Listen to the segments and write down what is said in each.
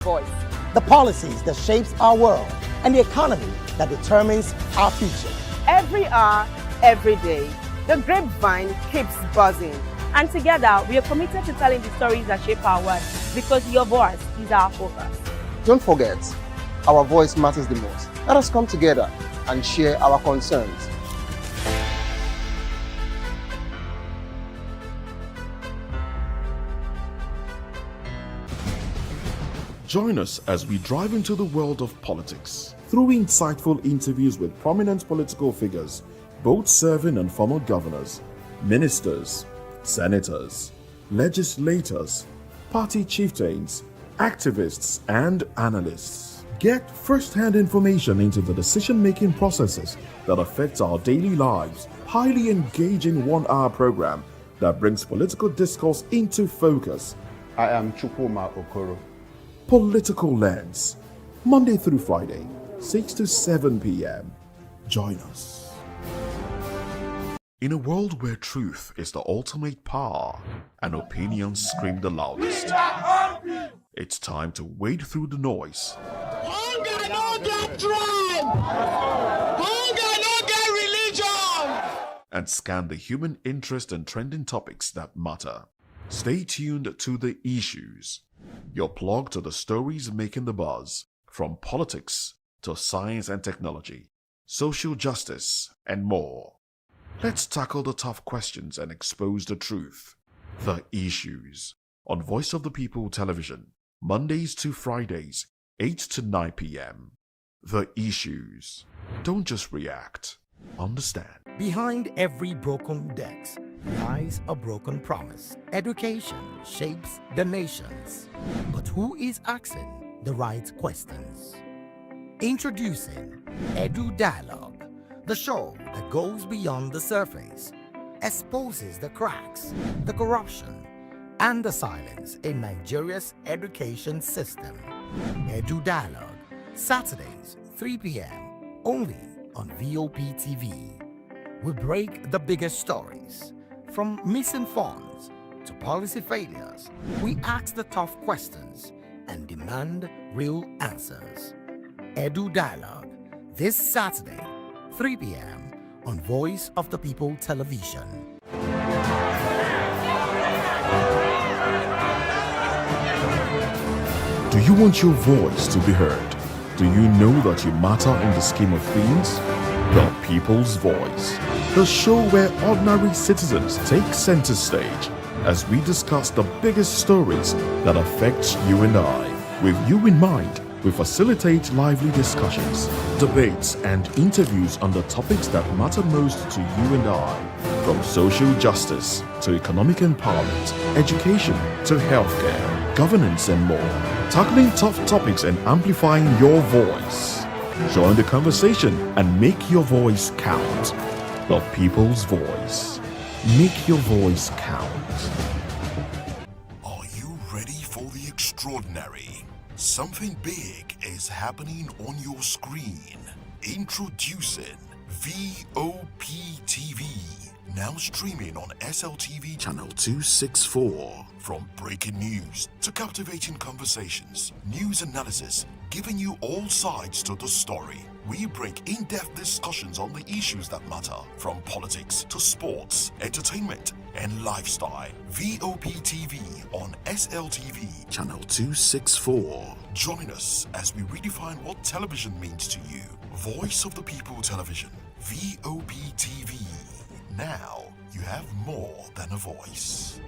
voice. The policies that shapes our world and the economy that determines our future. Every hour, every day, the grapevine keeps buzzing. And together, we are committed to telling the stories that shape our world because your voice is our focus. Don't forget, our voice matters the most. Let us come together and share our concerns. Join us as we drive into the world of politics through insightful interviews with prominent political figures, both serving and former governors, ministers, senators, legislators, party chieftains, activists, and analysts. Get first-hand information into the decision-making processes that affect our daily lives. Highly engaging one-hour program that brings political discourse into focus. I am Chukwuma Okoro. Political Lens, Monday through Friday, 6 to 7 p.m. Join us. In a world where truth is the ultimate power and opinions scream the loudest, it's time to wade through the noise. Hunger no get tribe! Hunger no get religion! And scan the human interest and trending topics that matter. Stay tuned to The Issues, your plug to the stories making the buzz, from politics to science and technology, social justice, and more. Let's tackle the tough questions and expose the truth. The Issues, on Voice of the People Television, Mondays to Fridays, 8 to 9 p.m. The Issues. Don't just react, understand. Behind every broken desk lies a broken promise. Education shapes the nations. But who is asking the right questions? Introducing Edu Dialogue, the show that goes beyond the surface, exposes the cracks, the corruption, and the silence in Nigeria's education system. Edu Dialogue, Saturdays, 3 p.m., only on VOP TV. We break the biggest stories, from missing funds to policy failures. We ask the tough questions and demand real answers. Edu Dialogue, this Saturday, 3 p.m. on Voice of the People Television. Do you want your voice to be heard? Do you know that you matter in the scheme of things? The People's Voice, the show where ordinary citizens take center stage as we discuss the biggest stories that affect you and I. With you in mind, we facilitate lively discussions, debates, and interviews on the topics that matter most to you and I, from social justice to economic empowerment, education to healthcare, governance, and more, tackling tough topics and amplifying your voice. Join the conversation and make your voice count. The People's Voice. Make your voice count. Are you ready for the extraordinary? Something big is happening on your screen. Introducing VOP TV. Now streaming on SLTV channel 264. From breaking news to captivating conversations, news analysis, giving you all sides to the story. We bring in-depth discussions on the issues that matter, from politics to sports, entertainment, and lifestyle. VOP TV on SLTV channel 264. Join us as we redefine what television means to you. Voice of the People Television, VOP TV. Now you have more than a voice.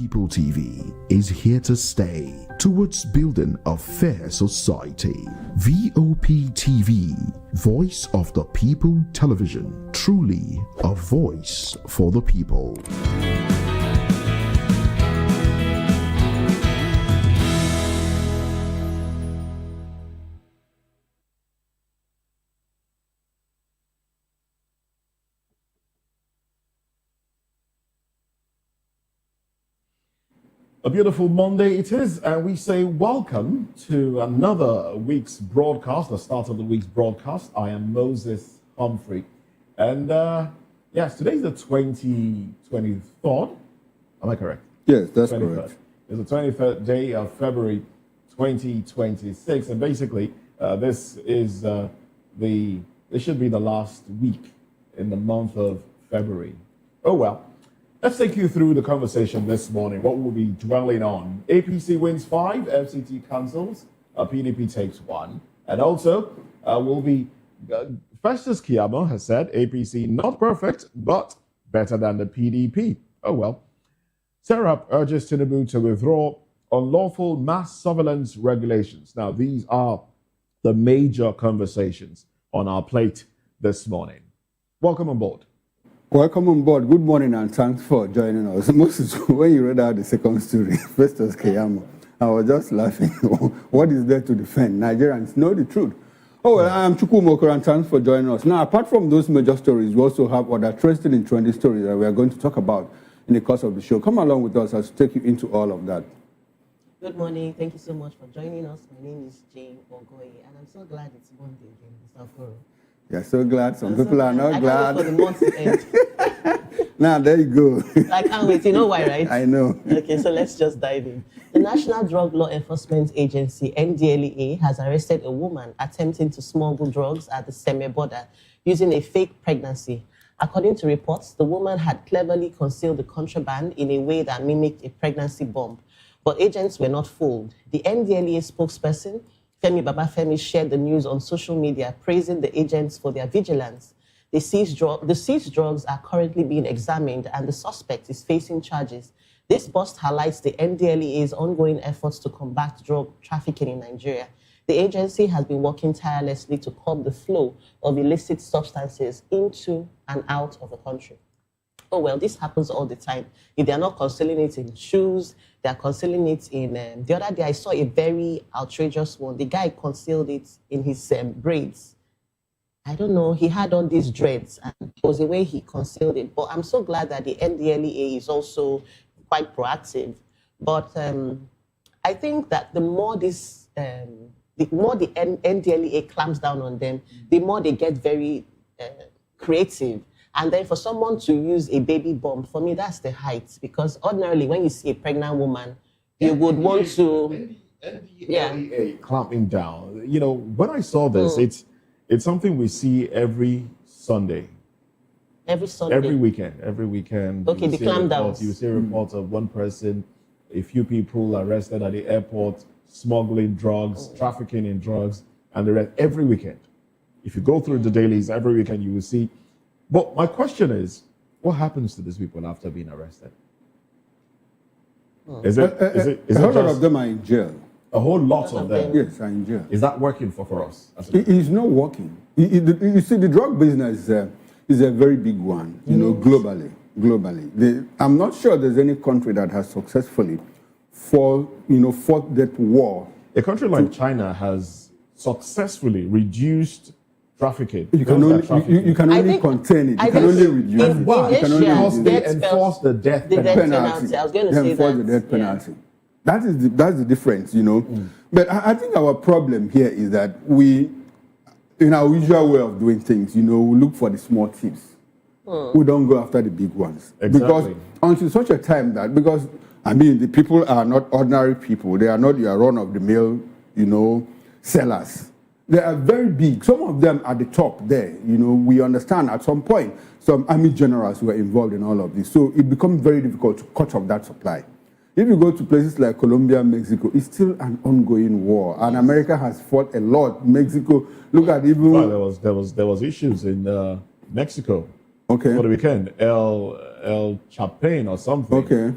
People TV is here to stay towards building a fair society. VOP TV, Voice of the People Television, truly a voice for the people. A beautiful Monday it is, and we say welcome to another week's broadcast, the start of the week's broadcast. I am Moses Humphrey, and yes, today's the 23rd. Am I correct? Yes, that's 23rd. correct. It's the 23rd day of February 2026, and basically this should be the last week in the month of February. Oh well. Let's take you through the conversation this morning. What we'll be dwelling on: APC wins 5, FCT cancels, PDP takes 1, and also we'll be. Festus Keyamo has said APC not perfect, but better than the PDP. Oh well. Serap urges Tinubu to withdraw unlawful mass surveillance regulations. Now, these are the major conversations on our plate this morning. Welcome on board. Welcome on board. Good morning and thanks for joining us. Moses, when you read out the second story, Festus Keyamo, I was just laughing. What is there to defend? Nigerians know the truth. Oh, well, I'm Chukwuma and thanks for joining us. Now, apart from those major stories, we also have other interesting and trendy stories that we are going to talk about in the course of the show. Come along with us as we take you into all of that. Good morning. Thank you so much for joining us. My name is Jane Ogoye, and I'm so glad it's Monday again, Mr. Foro. You're so glad. Some people are not glad. I can't wait for the month to end. Now, there you go. I can't wait. You know why, right? I know. Okay, so let's just dive in. The National Drug Law Enforcement Agency, NDLEA, has arrested a woman attempting to smuggle drugs at the Seme border using a fake pregnancy. According to reports, the woman had cleverly concealed the contraband in a way that mimicked a pregnancy bomb. But agents were not fooled. The NDLEA spokesperson, Femi Babafemi, shared the news on social media, praising the agents for their vigilance. The seized drugs are currently being examined, and the suspect is facing charges. This bust highlights the NDLEA's ongoing efforts to combat drug trafficking in Nigeria. The agency has been working tirelessly to curb the flow of illicit substances into and out of the country. Oh, well, this happens all the time. If they're not concealing it in shoes, they're concealing it in... the other day, I saw a very outrageous one. The guy concealed it in his braids. I don't know. He had on these dreads, and it was the way he concealed it. But I'm so glad that the NDLEA is also quite proactive. But I think that the more the NDLEA clamps down on them, the more they get very creative. And then for someone to use a baby bomb, for me, that's the height. Because ordinarily, when you see a pregnant woman, you would want to... NDLEA clamping down. You know, when I saw this, it's something we see every Sunday. Every Sunday? Every weekend. Okay, the clampdowns. You see reports of one person, a few people arrested at the airport, smuggling drugs, trafficking in drugs, and the rest every weekend. If you go through the dailies, every weekend you will see. But my question is, what happens to these people after being arrested? Is it a whole lot of them are in jail. A whole lot of them? Yes, are in jail. Is that working for us? It is not working. You see, the drug business is a very big one, you know, globally. I'm not sure there's any country that has successfully fought that war. A country like China has successfully reduced trafficking. You can only contain it. You can only reduce it. Because they enforce the death penalty. I was going to say the death penalty. That's the difference, you know. But I think our problem here is that we, in our usual way of doing things, you know, we look for the small tips. We don't go after the big ones. Exactly. Because until such a time that, because, I mean, the people are not ordinary people. They are not your run-of-the-mill, you know, sellers. They are very big. Some of them at the top there, you know, we understand at some point some army generals were involved in all of this. So it becomes very difficult to cut off that supply. If you go to places like Colombia, Mexico, it's still an ongoing war. And America has fought a lot. Mexico, look at even... Well, there was issues in Mexico. Okay. For the weekend. El Chapin or something. Okay.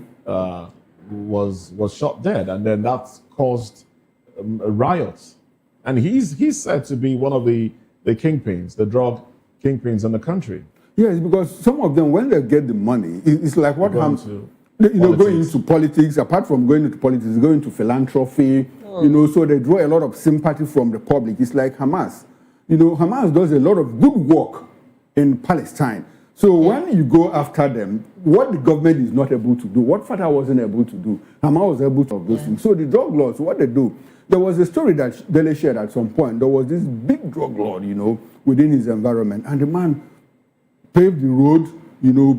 was shot dead, and then that caused riots. And he's said to be one of the kingpins, the drug kingpins in the country. Yes, because some of them, when they get the money, it's like what happens. Going into politics, apart from going into politics, going into philanthropy, so they draw a lot of sympathy from the public. It's like Hamas. Hamas does a lot of good work in Palestine. So when you go after them, what the government is not able to do, what Fatah wasn't able to do, Hamas was able to do those things. So the drug lords, what they do, there was a story that Dele shared at some point. There was this big drug lord, within his environment, and the man paved the road,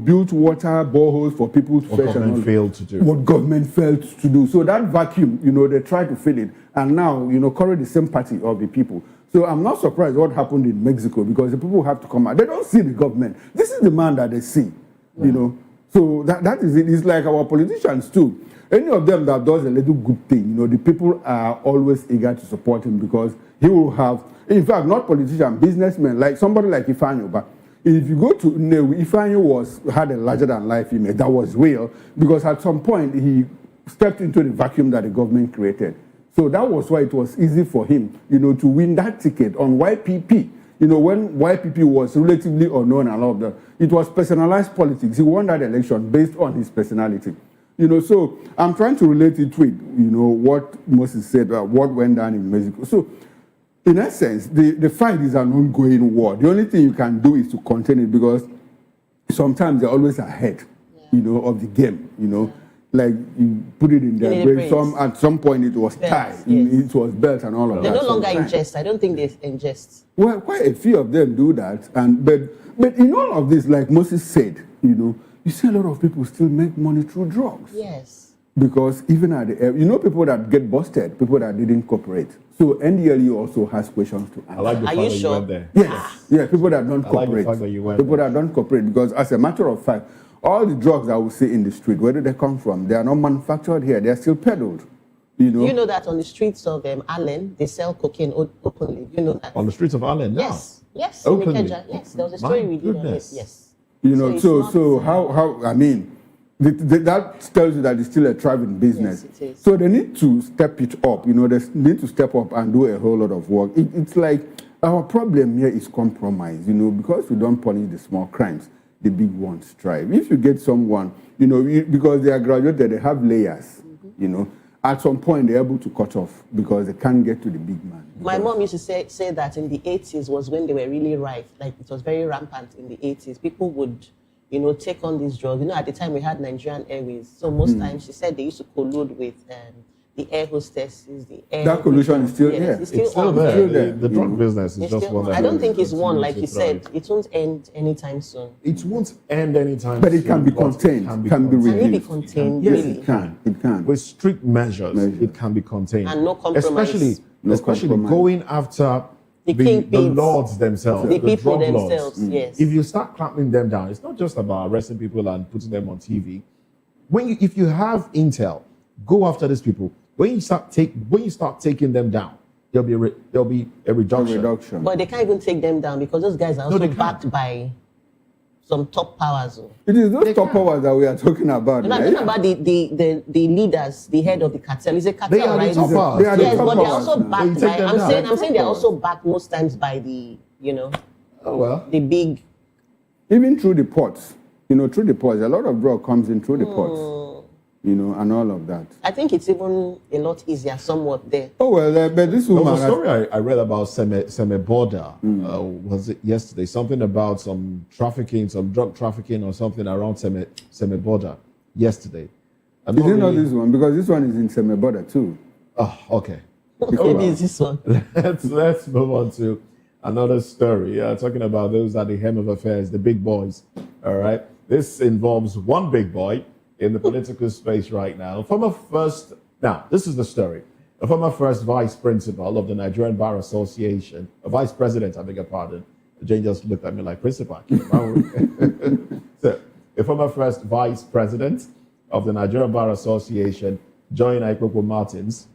built water boreholes for people to fetch. What government failed to do. What government failed to do. So that vacuum, they tried to fill it, and now, curry the sympathy of the people. So I'm not surprised what happened in Mexico, because the people have to come out. They don't see the government. This is the man that they see, So that is it. It's like our politicians too. Any of them that does a little good thing, the people are always eager to support him, because he will have, in fact, not politicians, businessmen, like somebody like Ifeanyi, but if you go to Nnewi, Ifeanyi had a larger-than-life image that was real, because at some point he stepped into the vacuum that the government created. So that was why it was easy for him, to win that ticket on YPP. When YPP was relatively unknown and all of that, it was personalized politics. He won that election based on his personality. So I'm trying to relate it with, what Moses said, what went down in Mexico. So in essence, the fight is an ongoing war. The only thing you can do is to contain it, because sometimes they're always ahead, of the game, Like you put it in their brain. At some point it was tied, it was belt and all of that. They no longer ingest. I don't think they ingest. Well, quite a few of them do that. But in all of this, like Moses said, you see a lot of people still make money through drugs. Yes. Because even at the people that get busted, people that didn't cooperate. So NDLE also has questions to answer. I like the fact that you went there. Yes. Yeah, people that don't cooperate. I like the fact that you went people that don't cooperate, because as a matter of fact, all the drugs I would say in the street, where do they come from? They are not manufactured here. They are still peddled. You know that on the streets of Allen, they sell cocaine openly. You know that? On the streets of Allen now? Yes. Openly? In Ikeja. Yes, there was a story we did on it. Yes. So how I mean, that tells you that it's still a thriving business. Yes, it is. So they need to step it up. They need to step up and do a whole lot of work. It's like our problem here is compromise. Because we don't punish the small crimes, the big ones thrive. If you get someone, because they are graduated, they have layers. At some point they're able to cut off because they can't get to the big man. My mom used to say that in the 80s was when they were really rife. Like it was very rampant in the 80s. People would, take on these drugs. At the time we had Nigerian Airways. So most times she said they used to collude with the air hostesses, that collusion is still there. It's still there. The drug business is just one. I don't think it's one, like you said. It won't end anytime soon. It won't end anytime soon. But it can be contained. Can be reduced. Can it be contained? Yes, really? It can. It can. With strict measures, it can be contained. And no compromise. Especially going after the lords themselves, the people drug themselves. Lords. Yes. If you start clamping them down, it's not just about arresting people and putting them on TV. If you have intel, go after these people. When you start taking them down, there'll be a reduction. But they can't even take them down because those guys are also backed by some top powers. It is those top powers that we are talking about. I'm talking about the leaders, the head of the cartel. It's a cartel, they are right? The top powers. Yes, but they're also backed by. I'm saying they're also backed most times by the the big. Even through the ports, through the ports, a lot of drug comes in through the ports. And all of that. I think it's even a lot easier somewhat there. Oh, well, but this woman... There was a story I read about Seme Border, was it yesterday? Something about some drug trafficking or something around Seme Border yesterday. You didn't know this one? Because this one is in Seme Border too. Oh, okay. Maybe it's this one. Let's move on to another story. Talking about those at the helm of affairs, the big boys. All right. This involves one big boy in the political space right now. This is the story. A former first vice principal of the Nigerian Bar Association, a vice president, I beg your pardon. Jane just looked at me like, principal. So, a former first vice president of the Nigerian Bar Association, Joy Naikoko Martins,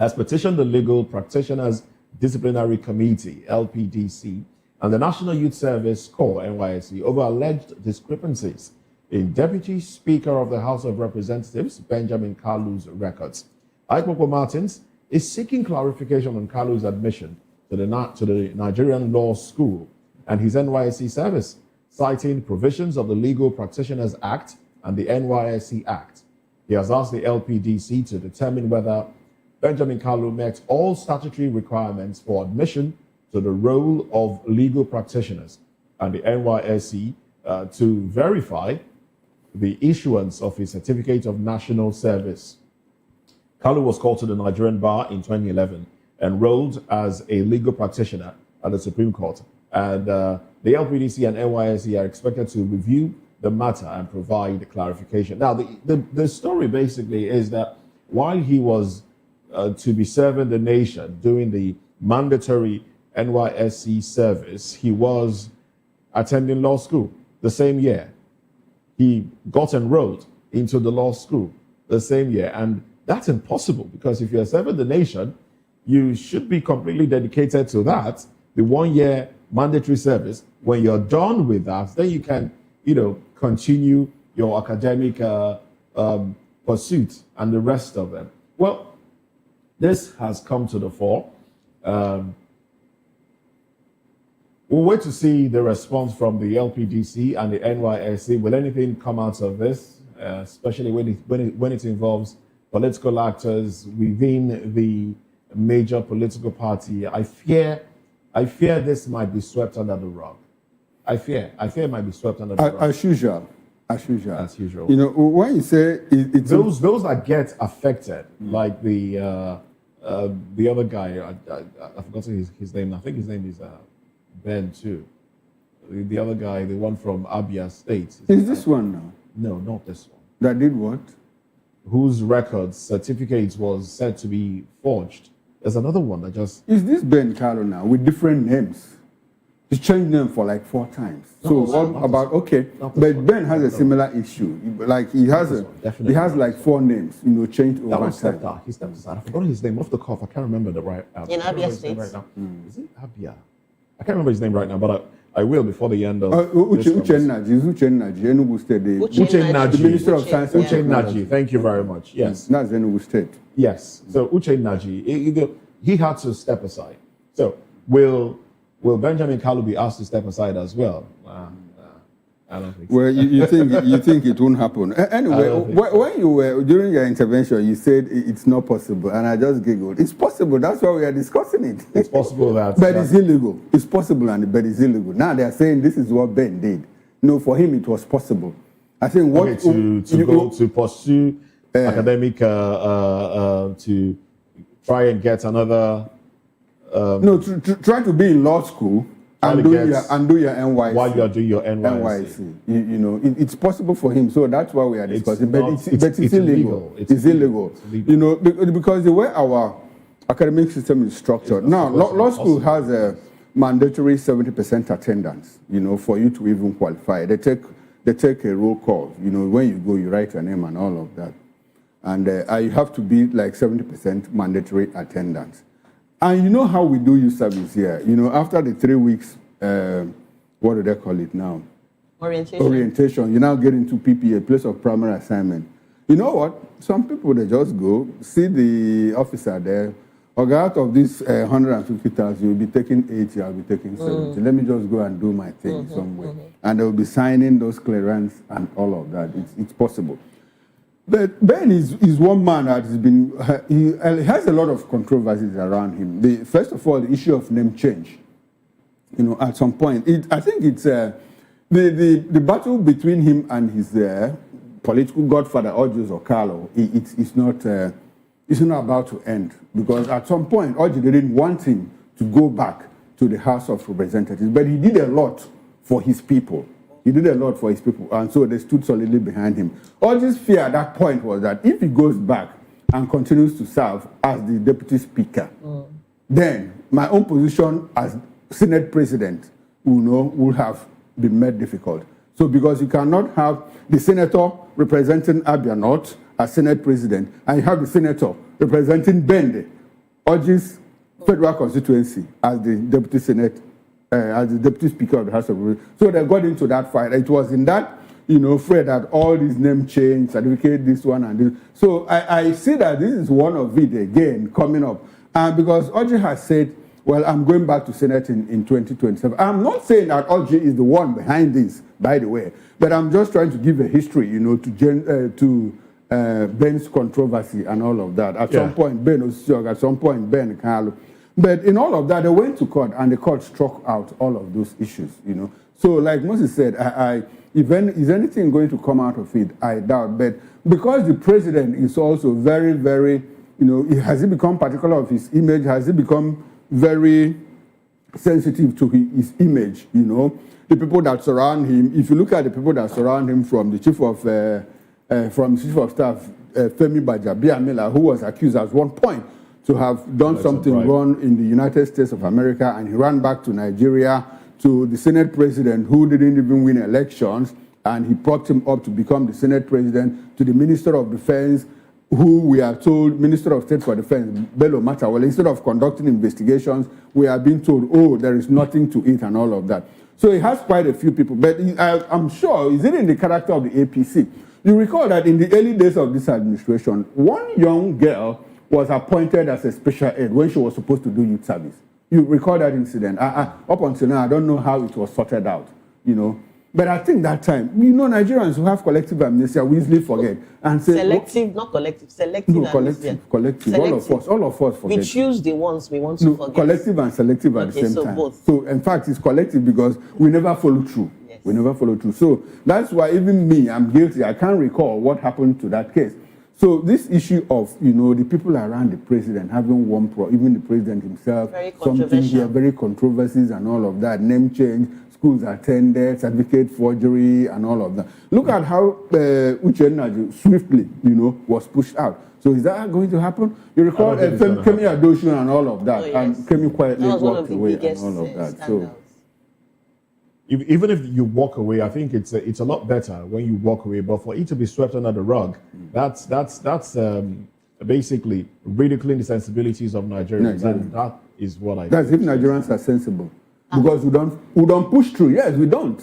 has petitioned the Legal Practitioners Disciplinary Committee, LPDC, and the National Youth Service Corps, NYSC, over alleged discrepancies in Deputy Speaker of the House of Representatives, Benjamin Kalu's records. Aikpokpo Martins is seeking clarification on Kalu's admission to the Nigerian Law School and his NYSC service, citing provisions of the Legal Practitioners Act and the NYSC Act. He has asked the LPDC to determine whether Benjamin Kalu met all statutory requirements for admission to the role of legal practitioners, and the NYSC to verify the issuance of his Certificate of National Service. Kalu was called to the Nigerian Bar in 2011, enrolled as a legal practitioner at the Supreme Court, and the LPDC and NYSC are expected to review the matter and provide clarification. Now, the story basically is that while he was to be serving the nation doing the mandatory NYSC service, he was attending law school the same year. He got enrolled into the law school the same year. And that's impossible, because if you're serving the nation, you should be completely dedicated to that, the 1 year mandatory service. When you're done with that, then you can, continue your academic pursuit and the rest of them. Well, this has come to the fore. We'll wait to see the response from the LPDC and the NYSC. Will anything come out of this, especially when it involves political actors within the major political party? I fear this might be swept under the rug. I fear it might be swept under the rug. As usual. As usual. When you say it's those that get affected, like the other guy, I've forgotten his name. I think his name is Ben too. The other guy, the one from Abia State. Is this one now? No, not this one. That did what? Whose records, certificates was said to be forged. There's another one that just... Is this Ben Carlo now with different names? He's changed them for like 4 times. But Ben has a similar issue. Like he has like 4 names, changed over time. He stepped aside. I forgot his name off the cuff. I can't remember the right. In Abia State. Right now. Is it Abia? I can't remember his name right now, but I will before the end of. Uchennaji, Enugu State. Uchennaji, Minister of Science. Uchennaji, thank you very much. Yes, that's Enugu State. Yes, so Uchennaji, he had to step aside. So will Benjamin Kalu be asked to step aside as well? I don't think so. Well, you think it won't happen. Anyway, when you were during your intervention, you said it's not possible, and I just giggled. It's possible. That's why we are discussing it. It's possible but it's illegal. It's possible, but it's illegal. Now they are saying this is what Ben did. No, for him it was possible. I think to pursue academic to try and get another. To try to be in law school. And do your NYC. While you are doing your NYC. It's possible for him, so that's why we are discussing. It's illegal. It's illegal. Because the way our academic system is structured. Now, law school has a mandatory 70% attendance, for you to even qualify. They take a roll call. When you go, you write your name and all of that. And you have to be like 70% mandatory attendance. And you know how we do youth service here. After the 3 weeks, what do they call it now? Orientation. You now get into PPA, place of primary assignment. You know what? Some people, they just go, see the officer there. Okay, out of this 150,000, you'll be taking 80, I'll be taking 70. Let me just go and do my thing somewhere. And they'll be signing those clearance and all of that. It's possible. But Ben is one man that has been, he has a lot of controversies around him. First of all, the issue of name change. At some point, I think it's the battle between him and his political godfather, Orji Okalo, it's not about to end. Because at some point, Orji didn't want him to go back to the House of Representatives, but he did a lot for his people. And so they stood solidly behind him. All this fear at that point was that if he goes back and continues to serve as the deputy speaker, then my own position as Senate president will have been made difficult. So because you cannot have the senator representing Abia North as Senate president, and you have the senator representing Bende, Orji's federal constituency, as the deputy speaker of the House of Representatives. So they got into that fight. It was in that Fred had all these name change, certificate, this one and this. So I see that this is one of it again coming up. And because Audrey has said, well, I'm going back to Senate in 2027. I'm not saying that Audrey is the one behind this, by the way, but I'm just trying to give a history, to Ben's controversy and all of that. At some point, Ben Osiog, at some point, Ben Carlo. But in all of that, they went to court, and the court struck out all of those issues, So like Moses said, is anything going to come out of it? I doubt. But because the president is also very, very, has he become particular of his image? Has he become very sensitive to his image? The people that surround him. If you look at the people that surround him, from the chief of staff, Femi Gbajabiamila, who was accused at one point to have done something wrong in the United States of America, and he ran back to Nigeria, to the Senate president who didn't even win elections, and he propped him up to become the Senate president, to the Minister of Defense, who we are told, Minister of State for Defense, Bello Matawalle, instead of conducting investigations, we are being told, oh, there is nothing to it and all of that. So he has quite a few people, but I'm sure, is it in the character of the APC? You recall that in the early days of this administration, one young girl was appointed as a special aide when she was supposed to do youth service. You recall that incident. Up until now, I don't know how it was sorted out, But I think that time, Nigerians who have collective amnesia, we easily forget. And say, selective, not collective, selective amnesia. Collective. All of us forget. We choose the ones we want to forget. Collective and selective at the same time. Both. So, in fact, it's collective because we never follow through. Yes. We never follow through. So, that's why even me, I'm guilty. I can't recall what happened to that case. So this issue of, the people around the president having one even the president himself, something here, very controversies and all of that, name change, schools attended, certificate forgery and all of that. Look at how Uchenna swiftly, was pushed out. So is that going to happen? You recall Kemi Adoshin and all of that, and Kemi quietly walked away and all of that. So. Even if you walk away, I think it's a lot better when you walk away. But for it to be swept under the rug, that's basically ridiculing the sensibilities of Nigerians. No, exactly. That is what I. That's if Nigerians are sensible, because we don't push through. Yes, we don't.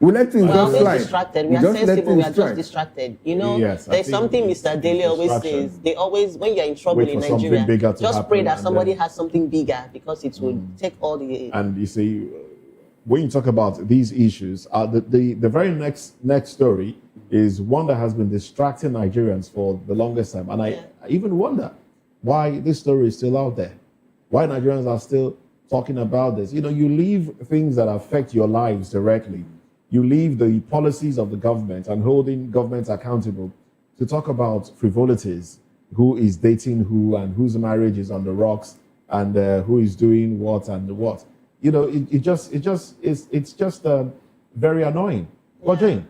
We let things just slide. Distracted. We are sensible. We are just distracted. There's something Mr. Daly always says. They always, when you're in trouble in Nigeria, just pray that somebody has something bigger, because it will take all the. And you see, when you talk about these issues, the very next story is one that has been distracting Nigerians for the longest time. And I even wonder why this story is still out there. Why Nigerians are still talking about this. You leave things that affect your lives directly. You leave the policies of the government and holding governments accountable to talk about frivolities, who is dating who and whose marriage is on the rocks and who is doing what and what. It's just very annoying. Well, Jane,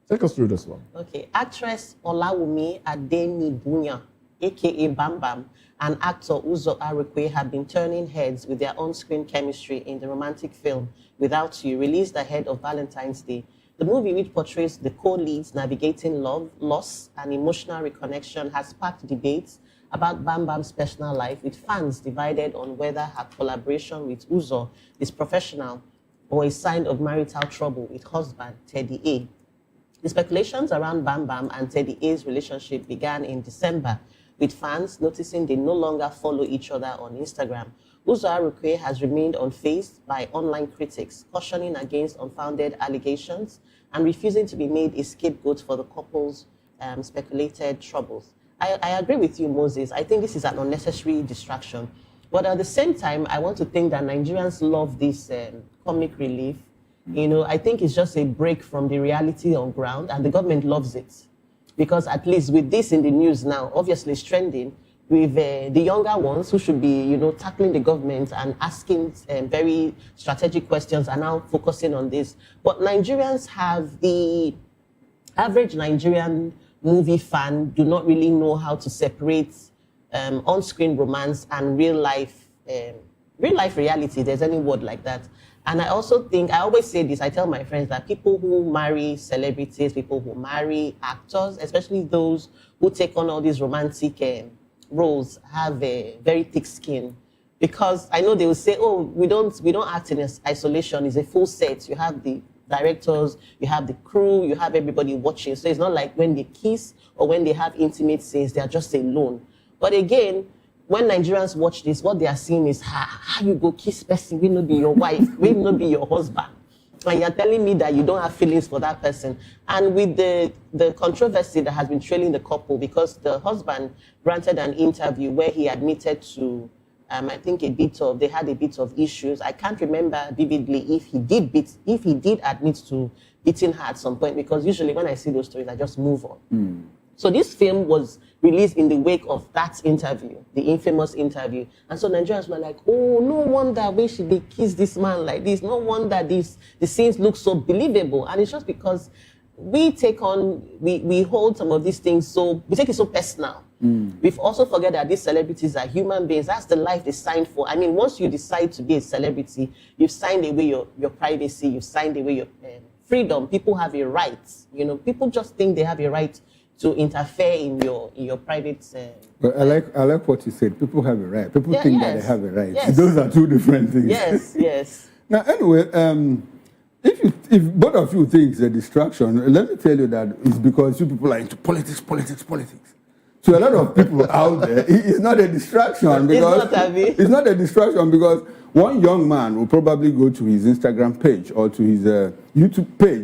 take us through this one. Okay. Actress Olawumi Adenibunya, a.k.a. Bam Bam, and actor Uzo Arikwe have been turning heads with their on-screen chemistry in the romantic film Without You, released ahead of Valentine's Day. The movie, which portrays the co-leads navigating love, loss, and emotional reconnection, has sparked debates about Bam Bam's personal life, with fans divided on whether her collaboration with Uzo is professional or a sign of marital trouble with husband Teddy A. The speculations around Bam Bam and Teddy A's relationship began in December, with fans noticing they no longer follow each other on Instagram. Uzo Arikwe has remained unfazed by online critics, cautioning against unfounded allegations and refusing to be made a scapegoat for the couple's speculated troubles. I agree with you, Moses. I think this is an unnecessary distraction. But at the same time, I want to think that Nigerians love this comic relief. I think it's just a break from the reality on ground, and the government loves it. Because at least with this in the news now, obviously it's trending, with the younger ones who should be, tackling the government and asking very strategic questions, are now focusing on this. But Nigerians have, the average Nigerian movie fan do not really know how to separate on-screen romance and real life reality. There's any word like that. And I also think, I always say this, I tell my friends that people who marry celebrities, people who marry actors, especially those who take on all these romantic roles, have a very thick skin. Because I know they will say, oh, we don't act in isolation, it's a full set. You have the directors, you have the crew, you have everybody watching. So it's not like when they kiss or when they have intimate scenes, they are just alone. But again, when Nigerians watch this, what they are seeing is how you go kiss person, will not be your wife, will not be your husband. And you're telling me that you don't have feelings for that person. And with the controversy that has been trailing the couple, because the husband granted an interview where he admitted to, I think they had a bit of issues. I can't remember vividly if he did admit to beating her at some point, because usually when I see those stories, I just move on. So this film was released in the wake of that interview, the infamous interview. And so Nigerians were like, oh, no wonder why should they kiss this man like this? No wonder the scenes look so believable. And it's just because we hold some of these things we take it so personal. We've also forget that these celebrities are human beings. That's the life they signed for. I mean, once you decide to be a celebrity, you've signed away your privacy, you've signed away your freedom. People have a right. People just think they have a right to interfere in your private. But I like what you said. People have a right. People think that they have a right. Yes. Those are two different things. Yes. Now, anyway, if both of you think it's a distraction, let me tell you that it's because you people are into politics. So a lot of people out there, it's not a distraction because it's not a distraction because one young man will probably go to his Instagram page or to his YouTube page,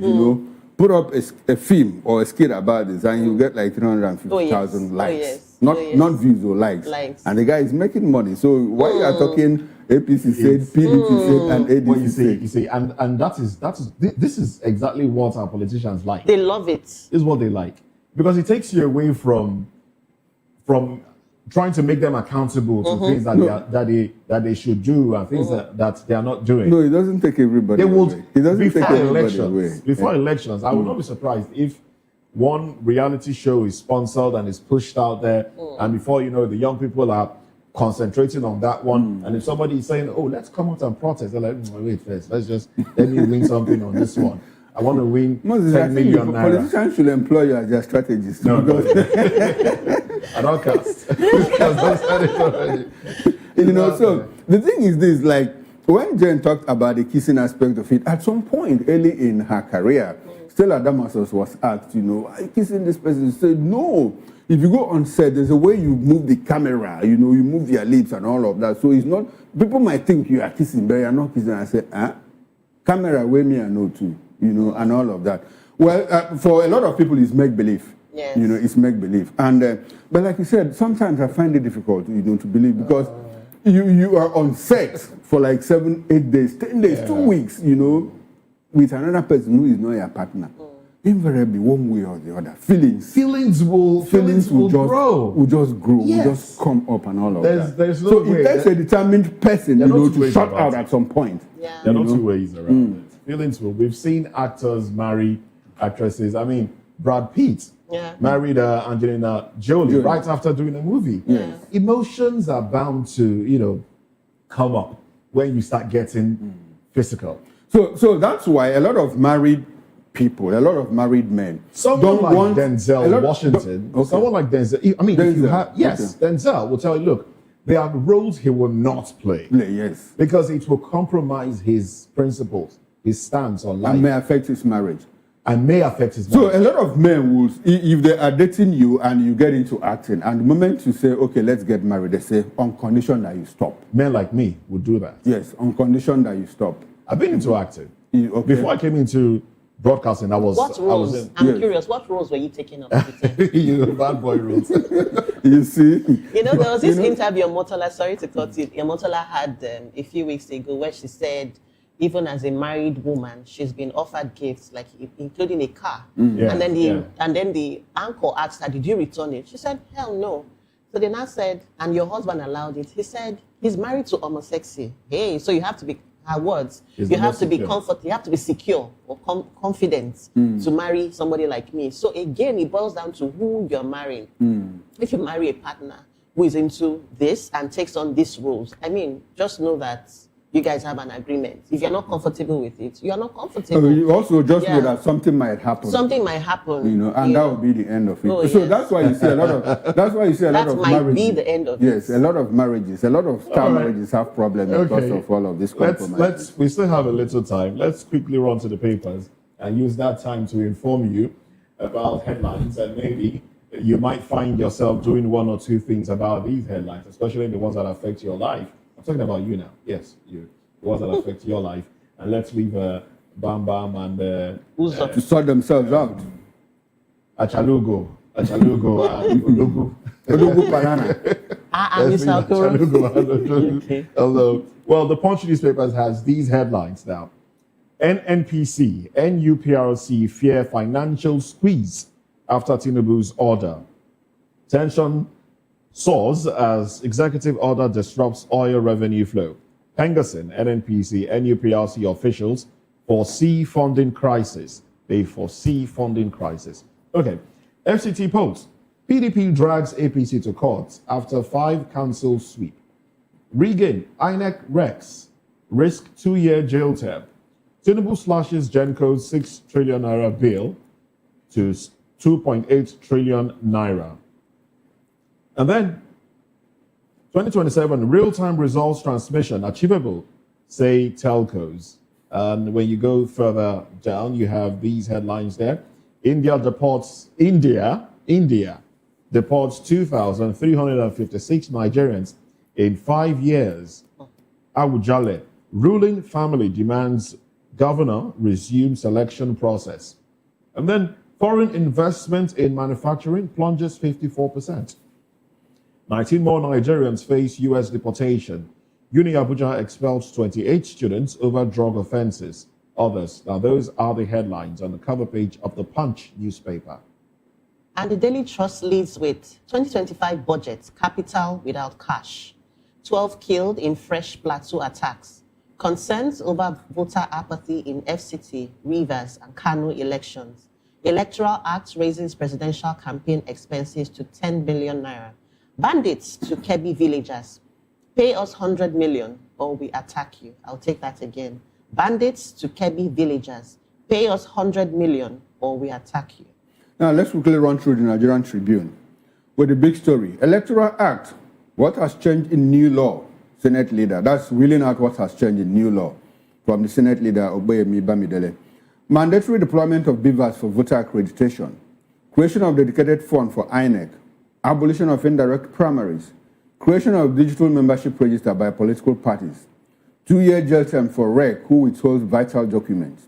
put up a film or a skit about this, and you get like 350,000 likes. Not views or likes. And the guy is making money. So why you are talking APC said, PDP said, and ADC said? You see, and this is exactly what our politicians like. They love it. This is what they like. Because it takes you away from trying to make them accountable to things that they should do and things that they are not doing. No, it doesn't take everybody away. It doesn't take everybody away. Before elections, I would not be surprised if one reality show is sponsored and is pushed out there, and before you know, the young people are concentrating on that one. And if somebody is saying, "Oh, let's come out and protest," they're like, "Wait first, let me win something on this one. I want to win 10 million naira." Politicians should employ you as their strategist. No. I don't cast. So the thing is this, like, when Jen talked about the kissing aspect of it, at some point early in her career, Stella Damasus was asked, are you kissing this person? She said, no. If you go on set, there's a way you move the camera, you move your lips and all of that. So it's not, people might think you are kissing, but you're not kissing. I said, camera, way me I know too, and all of that. Well, for a lot of people, it's make-believe. Yes. It's make-believe. And, but like you said, sometimes I find it difficult, to believe because you are on set for like 7, 8 days, 10 days, 2 weeks, with another person who is not your partner. Invariably, one way or the other, feelings will grow. Will just grow, will just come up and all of that. There's no so way. It takes a determined person, to shut out at some point. Yeah. There are no two ways around it. Feelings will. We've seen actors marry actresses. I mean, Brad Pitt married Angelina Jolie right after doing a movie. Yes. Emotions are bound to, come up when you start getting physical. So that's why a lot of married people, a lot of married men, someone like Denzel Washington, someone like Denzel. I mean, if you have, Denzel will tell you, look, there are roles he will not play. Yes, because it will compromise his principles, his stance on life, and may affect his marriage. So a lot of men will, if they are dating you and you get into acting, and the moment you say, okay, let's get married, they say, on condition that you stop. Men like me would do that. Yes, on condition that you stop. I've been into acting. Before I came into broadcasting, I'm curious, what roles were you taking up at the time? Bad boy roles. You see? There was this interview Motola, sorry to cut it, Motola had a few weeks ago where she said, even as a married woman, she's been offered gifts, like including a car. And then the anchor asked her, did you return it? She said, hell no. So they now said, and your husband allowed it. He said, he's married to homosexual. Hey, so you have to be, her words, you have to be comfortable, you have to be secure or confident to marry somebody like me. So again, it boils down to who you're marrying. If you marry a partner who is into this and takes on these roles, I mean, just know that you guys have an agreement. If you're not comfortable with it, you are not comfortable. You also just know that something might happen. Something might happen. And that will be the end of it. Oh, so yes. that's why you see a lot of that might be the end of it. Yes, a lot of marriages, a lot of star marriages have problems because of all of this compromise. We still have a little time. Let's quickly run to the papers and use that time to inform you about headlines, and maybe you might find yourself doing one or two things about these headlines, especially the ones that affect your life. I'm talking about you now. Yes, you. The ones that affect your life. And let's leave Bam Bam and to sort themselves out. Achalugo, and Ulugu. Ulugu banana. Okay. Hello. Well, the Punch newspapers has these headlines now. NNPC, NUPRC fear financial squeeze after Tinubu's order. Tension soars as executive order disrupts oil revenue flow. Pengerson, NNPC, NUPRC officials foresee funding crisis. They foresee funding crisis. Okay. FCT polls. PDP drags APC to court after 5 council sweep. Regain, INEC Rex, risk 2-year jail term. Tinubu slashes Genco's 6 trillion naira bill to 2.8 trillion naira. And then 2027 real-time results transmission achievable, say telcos. And when you go further down, you have these headlines there. India deports 2,356 Nigerians in 5 years. Awujale, ruling family demands governor resume selection process. And then foreign investment in manufacturing plunges 54%. 19 more Nigerians face U.S. deportation. Uni Abuja expels 28 students over drug offenses. Others. Now, those are the headlines on the cover page of the Punch newspaper. And the Daily Trust leads with 2025 budget, capital without cash. 12 killed in fresh plateau attacks. Concerns over voter apathy in FCT, Rivers, and Kano elections. Electoral Act raises presidential campaign expenses to 10 billion naira. Bandits to Kebbi villagers. Pay us 100 million or we attack you. I'll take that again. Bandits to Kebbi villagers. Pay us 100 million or we attack you. Now let's quickly run through the Nigerian Tribune with the big story. Electoral Act. What has changed in new law? Senate leader. That's really out what has changed in new law from the Senate leader, Obayemi Bamidele. Mandatory deployment of beavers for voter accreditation. Creation of dedicated fund for INEC. Abolition of indirect primaries. Creation of digital membership register by political parties. 2-year jail term for REC who withholds vital documents.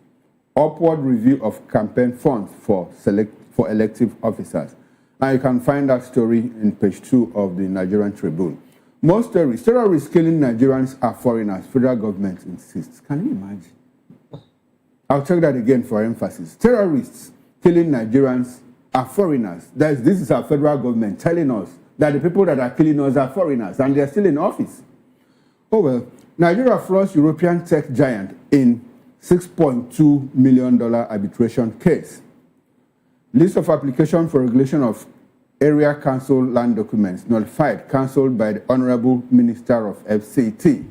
Upward review of campaign funds for elective officers. And you can find that story in page 2 of the Nigerian Tribune. Most terrorists killing Nigerians are foreigners, federal government insists. Can you imagine? I'll check that again for emphasis. Terrorists killing Nigerians are foreigners. This is our federal government telling us that the people that are killing us are foreigners and they're still in office. Oh well, Nigeria floors European tech giant in $6.2 million arbitration case. List of applications for regulation of Area Council land documents nullified, cancelled by the Honorable Minister of FCT.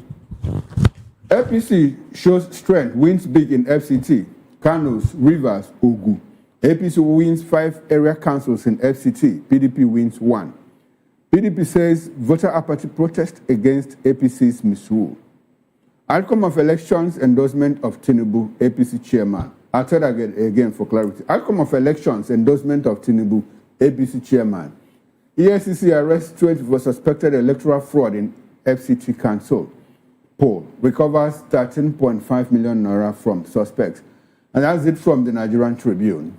APC shows strength, wins big in FCT. Kanos, Rivers, Ogu. APC wins 5 area councils in FCT. PDP wins 1. PDP says voter apathy protest against APC's misrule. Outcome of elections, endorsement of Tinubu, APC chairman. I'll tell that again for clarity. Outcome of elections, endorsement of Tinubu, APC chairman. EFCC arrests 20 for suspected electoral fraud in FCT council. Poll recovers 13.5 million naira from suspects. And that's it from the Nigerian Tribune.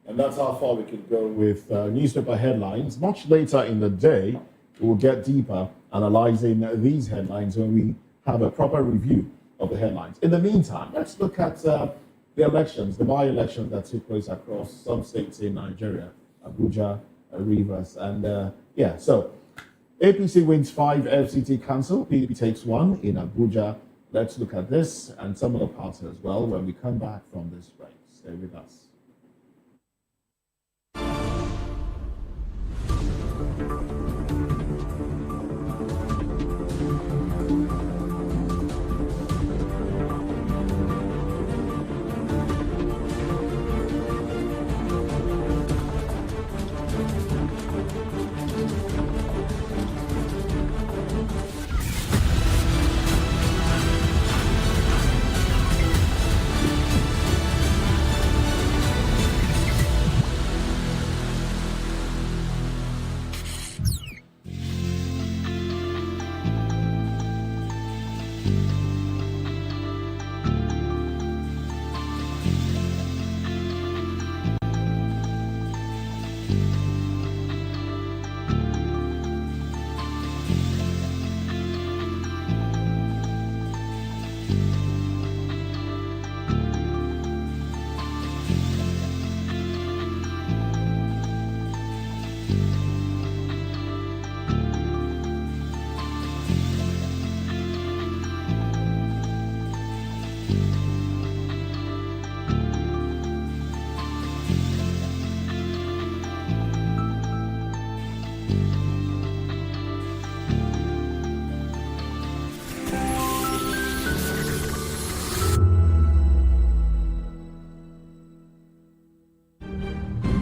And that's how far we could go with newspaper headlines. Much later in the day, we will get deeper analyzing these headlines when we have a proper review of the headlines. In the meantime, let's look at the elections, the by-elections that took place across some states in Nigeria. Abuja, Rivers, and so APC wins 5 FCT council, PDP takes 1 in Abuja. Let's look at this and some other parts as well when we come back from this break. Stay with us.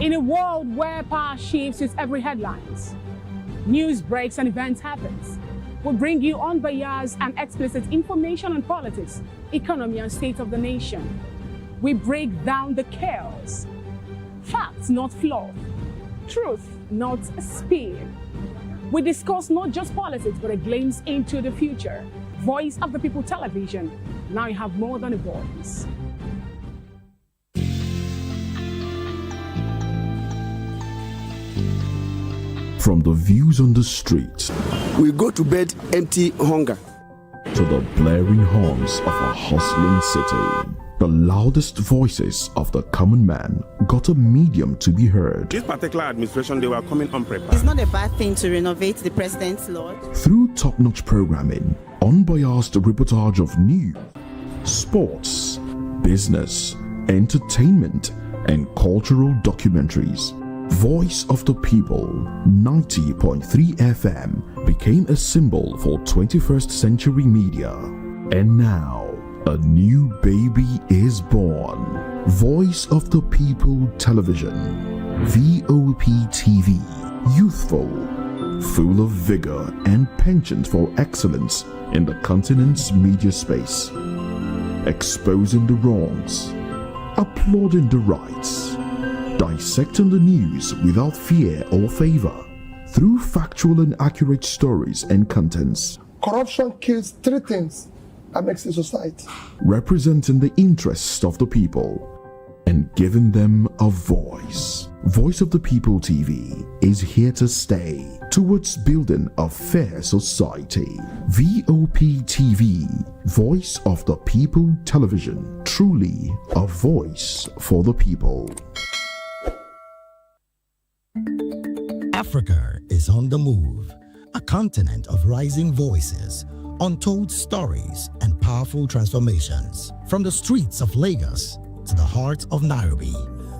In a world where power shifts with every headlines, news breaks and events happens, we bring you unbiased and explicit information on politics, economy, and state of the nation. We break down the chaos. Facts, not fluff. Truth, not spin. We discuss not just politics, but a glimpse into the future. Voice of the People Television. Now you have more than a voice. From the views on the street, we go to bed empty hunger, to the blaring horns of a hustling city, the loudest voices of the common man got a medium to be heard. This particular administration, they were coming unprepared. It's not a bad thing to renovate the president's lodge. Through top-notch programming, unbiased reportage of news, sports, business, entertainment, and cultural documentaries, Voice of the People 90.3 FM became a symbol for 21st century media. And now, a new baby is born. Voice of the People Television, VOP TV, youthful, full of vigor and penchant for excellence in the continent's media space, exposing the wrongs, applauding the rights, dissecting the news without fear or favor, through factual and accurate stories and contents. Corruption kills three things that makes a society. Representing the interests of the people and giving them a voice. Voice of the People TV is here to stay towards building a fair society. VOP TV, Voice of the People Television, truly a voice for the people. Africa is on the move, a continent of rising voices, untold stories, and powerful transformations. From the streets of Lagos to the heart of Nairobi,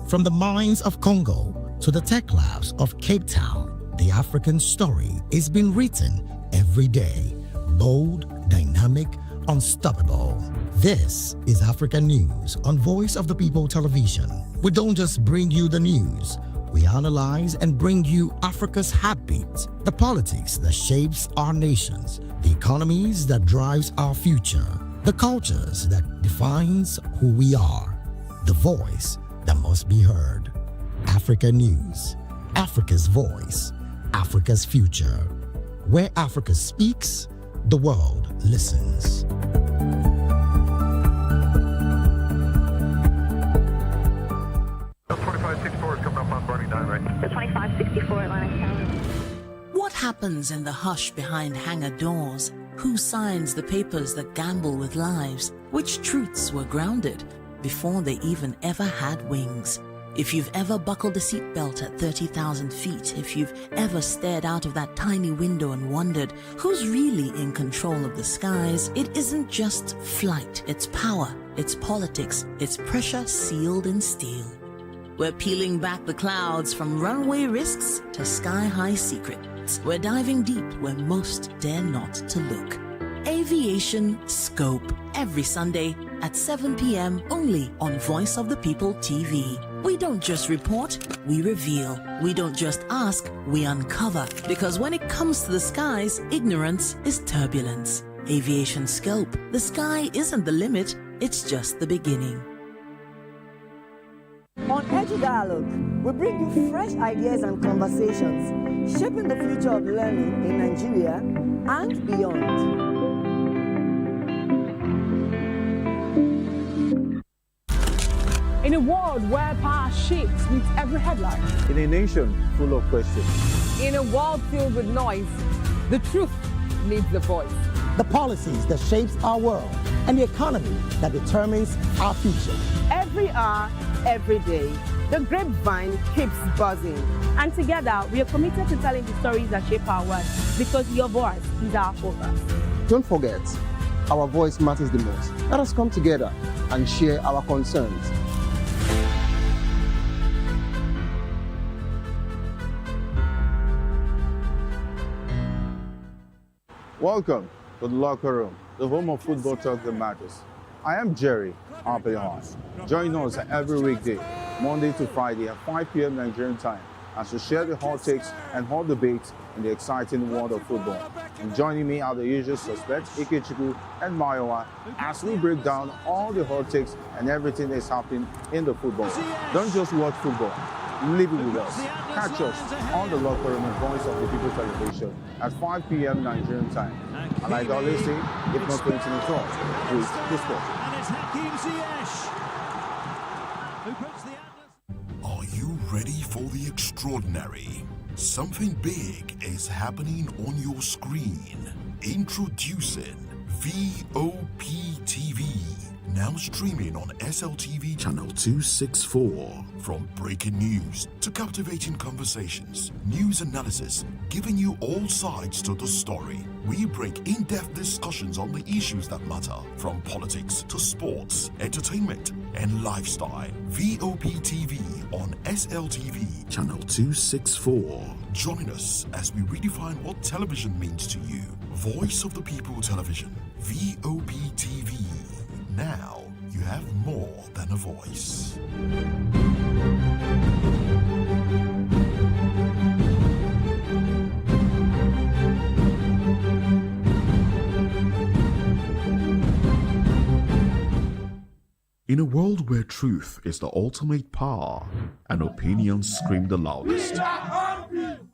from the mines of Congo to the tech labs of Cape Town, the African story is being written every day. Bold, dynamic, unstoppable. This is Africa News on Voice of the People Television. We don't just bring you the news. We analyze and bring you Africa's heartbeat, the politics that shapes our nations, the economies that drives our future, the cultures that defines who we are, the voice that must be heard. Africa News, Africa's voice, Africa's future. Where Africa speaks, the world listens. What happens in the hush behind hangar doors? Who signs the papers that gamble with lives? Which truths were grounded before they even ever had wings? If you've ever buckled a seatbelt at 30,000 feet, if you've ever stared out of that tiny window and wondered who's really in control of the skies, it isn't just flight, it's power, it's politics, it's pressure sealed in steel. We're peeling back the clouds from runway risks to sky-high secrets. We're diving deep where most dare not to look. Aviation Scope, every Sunday at 7 p.m. only on Voice of the People TV. We don't just report, we reveal. We don't just ask, we uncover. Because when it comes to the skies, ignorance is turbulence. Aviation Scope, the sky isn't the limit, it's just the beginning. On Edu Dialogue, we bring you fresh ideas and conversations, shaping the future of learning in Nigeria and beyond. In a world where power shifts with every headline. In a nation full of questions. In a world filled with noise, the truth needs a voice. The policies that shapes our world and the economy that determines our future. Every hour, every day, the grapevine keeps buzzing. And together, we are committed to telling the stories that shape our world because your voice is our focus. Don't forget, our voice matters the most. Let us come together and share our concerns. Welcome to the locker room, the home of football talk that matters. I am Jerry Arpelon. Join us every weekday, Monday to Friday at 5 p.m. Nigerian time, as we share the hot takes and hot debates in the exciting world of football. And joining me are the usual suspects, Ikechukwu and Mayowa, as we break down all the hot takes and everything that's happening in the football. Don't just watch football, live it with us. Catch us on the Locker Room and Voice of the People television at 5 p.m. Nigerian time. And like I always say, if not 20 minutes off, with the sport. Are you ready for the extraordinary? Something big is happening on your screen. Introducing VOP TV. Now streaming on SLTV channel 264. From breaking news to captivating conversations, news analysis, giving you all sides to the story. We break in-depth discussions on the issues that matter, from politics to sports, entertainment, and lifestyle. VOP TV on SLTV channel 264. Join us as we redefine what television means to you. Voice of the People Television, VOP TV. Now you have more than a voice. In a world where truth is the ultimate power and opinions scream the loudest,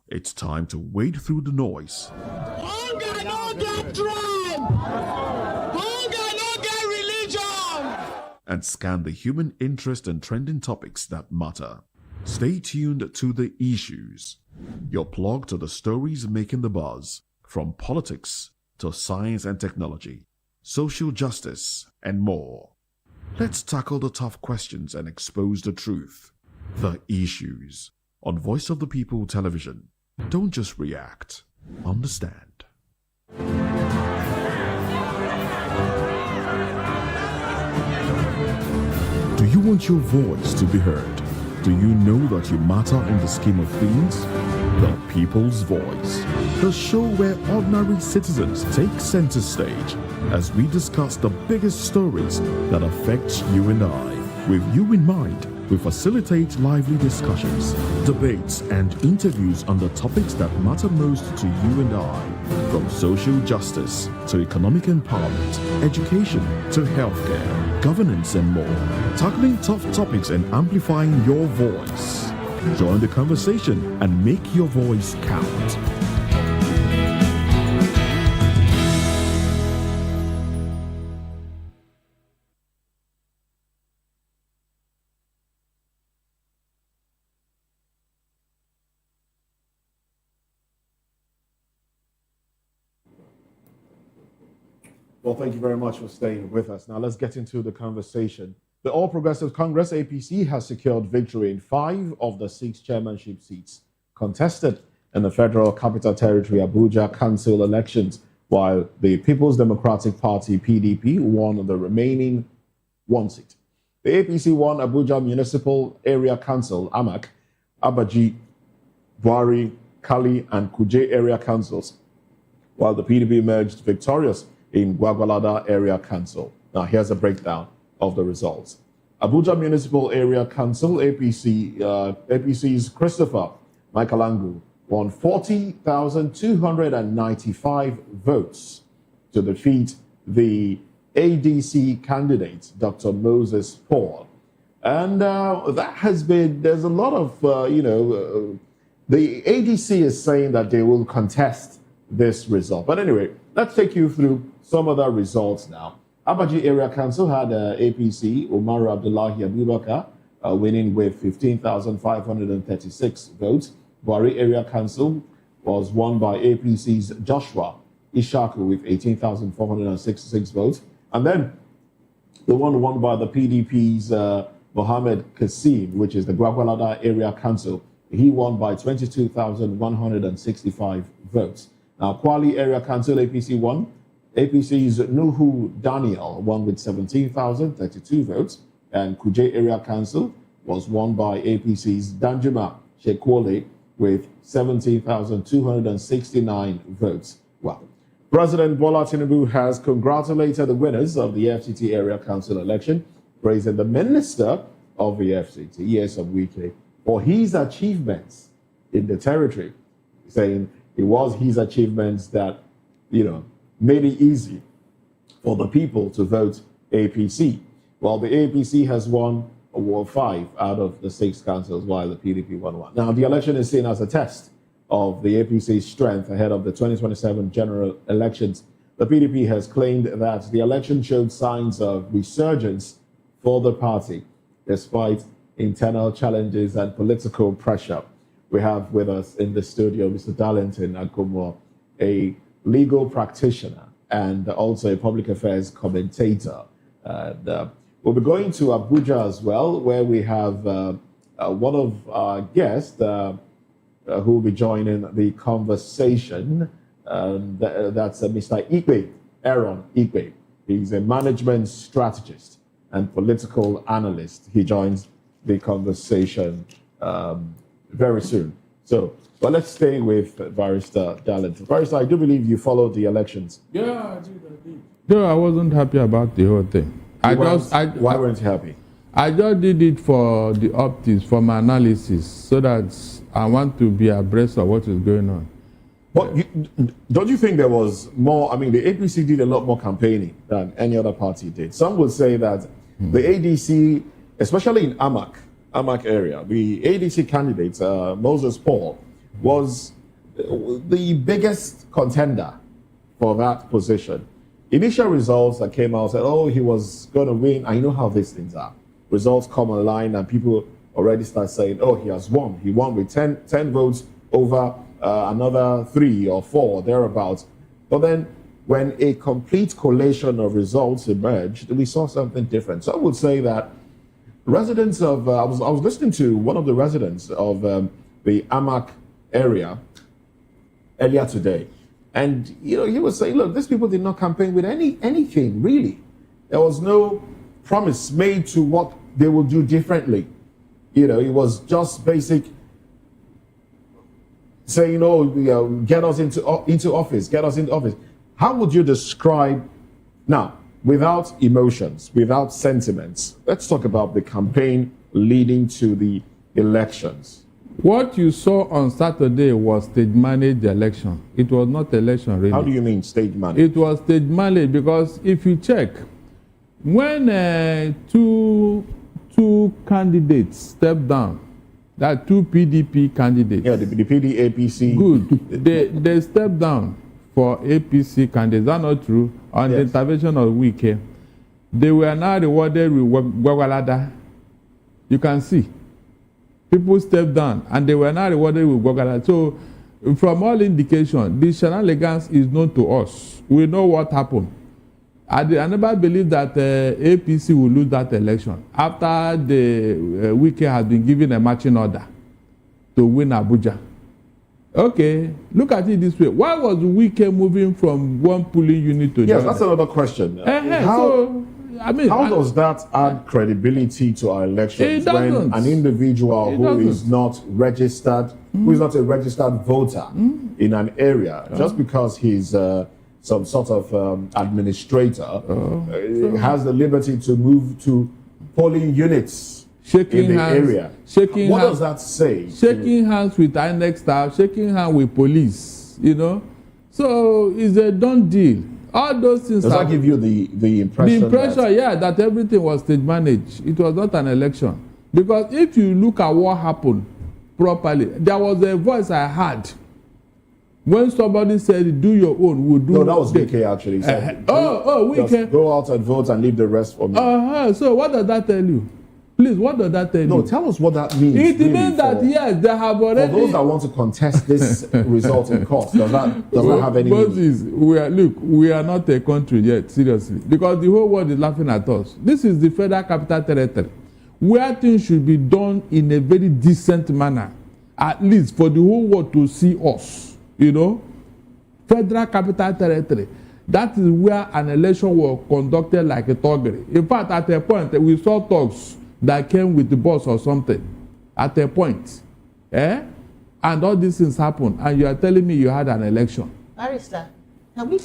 it's time to wade through the noise. Hunger no get tribe. Hunger no get religion. And scan the human interest and trending topics that matter. Stay tuned to The Issues, your plug to the stories making the buzz, from politics to science and technology, social justice, and more. Let's tackle the tough questions and expose the truth. The Issues on Voice of the People Television. Don't just react, understand. Do you want your voice to be heard? Do you know that you matter in the scheme of things? The People's Voice, the show where ordinary citizens take center stage as we discuss the biggest stories that affect you and I. With you in mind, we facilitate lively discussions, debates, and interviews on the topics that matter most to you and I, from social justice to economic empowerment, education to healthcare, governance, and more, tackling tough topics and amplifying your voice. Join the conversation and make your voice count. Well, thank you very much for staying with us. Now let's get into the conversation. The All Progressive Congress, APC, has secured victory in 5 of the 6 chairmanship seats contested in the Federal Capital Territory Abuja Council elections, while the People's Democratic Party, PDP, won the remaining 1 seat. The APC won Abuja Municipal Area Council, AMAC, Abaji, Buhari, Kali, and Kuje area councils, while the PDP emerged victorious in Gwagwalada Area Council. Now, here's a breakdown of the results. Abuja Municipal Area Council, APC's Christopher Michaelangu won 40,295 votes to defeat the ADC candidate, Dr. Moses Paul. And that has been, there's a lot of, the ADC is saying that they will contest this result. But anyway, let's take you through some of the results now. Abaji Area Council had APC, Umaru Abdullahi Abubakar, winning with 15,536 votes. Buhari Area Council was won by APC's Joshua Ishaku with 18,466 votes. And then the one won by the PDP's Mohammed Kasim, which is the Gwagwalada Area Council. He won by 22,165 votes. Now, Kwali Area Council, APC won. APC's Nuhu Daniel won with 17,032 votes. And Kuje Area Council was won by APC's Danjuma Shekwole with 17,269 votes. Well, President Bola Tinubu has congratulated the winners of the FCT Area Council election, praising the Minister of the FCT, Nyesom Wike, for his achievements in the territory, saying it was his achievements that, made it easy for the people to vote APC. Well, the APC has won 5 out of the 6 councils, while the PDP won 1. Now, the election is seen as a test of the APC's strength ahead of the 2027 general elections. The PDP has claimed that the election showed signs of resurgence for the party, despite internal challenges and political pressure. We have with us in the studio Mr. Darlington Akomo, a legal practitioner and also a public affairs commentator. And we'll be going to Abuja as well, where we have one of our guests who will be joining the conversation. That's Mr. Ikpe, Aaron Ikpe. He's a management strategist and political analyst. He joins the conversation very soon. So, but let's stay with Barrister Darlington. Barrister, I do believe you followed the elections. Yeah, I did. No, I wasn't happy about the whole thing. Why weren't you happy? I just did it for the optics, for my analysis, so that I want to be abreast of what is going on. But don't you think there was more? I mean, the APC did a lot more campaigning than any other party did. Some would say that the ADC, especially in Amak area, the ADC candidate, Moses Paul, was the biggest contender for that position. Initial results that came out said, oh, he was going to win. And you know how these things are. Results come online and people already start saying, oh, he has won. He won with 10 votes over another 3 or 4, thereabouts. But then when a complete collation of results emerged, we saw something different. So I would say that residents of, I was listening to one of the residents of the Amak area earlier today. And, he was saying, look, these people did not campaign with anything, really. There was no promise made to what they will do differently. It was just basic saying, get us into office, get us into office. How would you describe, now, without emotions, without sentiments, let's talk about the campaign leading to the elections. What you saw on Saturday was stage-managed election. It was not election, really. How do you mean stage-managed? It was stage-managed because if you check, when two candidates stepped down, that 2 PDP candidates. Yeah, the PD, APC. Good. They stepped down for APC candidates. That's not true. On the intervention of Wike, they were now rewarded with Gwagwalada. You can see. People stepped down and they were now rewarded with Gwagwalada. So, from all indication, this shenanigans is known to us. We know what happened. I never believed that APC will lose that election after the Wike has been given a marching order to win Abuja. Okay, look at it this way. Why was Wike moving from one polling unit to the other? Yes, that's another question. How does that add credibility to our elections when an individual who is not registered, who is not a registered voter in an area, just because he's some sort of administrator, has the liberty to move to polling units in the area? What does that say? Shaking hands with INEC staff, shaking hands with police, So it's a done deal. All those things. Does that give you the impression? The impression, that everything was stage managed. It was not an election. Because if you look at what happened properly, there was a voice I heard when somebody said, "Do your own, we'll do." No, that was Wike actually. Wike. Just go out and vote and leave the rest for me. So what does that tell you? Please, what does that tell you? No, tell us what that means. It means that yes, they have already. For those that want to contest this result in court, does that have any meaning? We are not a country yet, seriously, because the whole world is laughing at us. This is the Federal Capital Territory, where things should be done in a very decent manner, at least for the whole world to see us. Federal Capital Territory. That is where an election was conducted like a thuggery. In fact, at a point, we saw thugs that came with the bus or something at a point. And all these things happened, and you are telling me you had an election. Barrister, Can we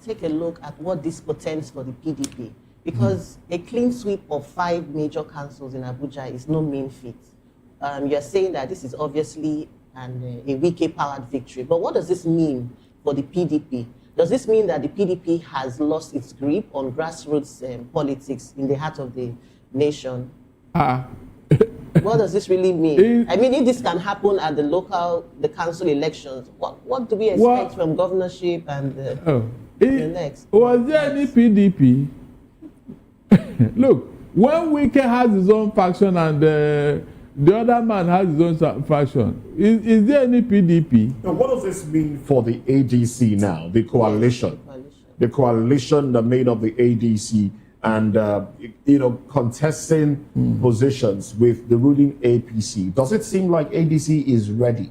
take a look at what this portends for the PDP? Because a clean sweep of 5 major councils in Abuja is no mean feat. You're saying that this is obviously a Wike-powered victory, but what does this mean for the PDP? Does this mean that the PDP has lost its grip on grassroots politics in the heart of the nation? What does this really mean? I mean, if this can happen at the council elections, what do we expect from governorship and the next? Was there any PDP? Look, when Wike has his own faction and the other man has his own faction, is there any PDP? Now, what does this mean for the ADC now, the coalition? The coalition that made up the ADC and, contesting positions with the ruling APC. Does it seem like ADC is ready?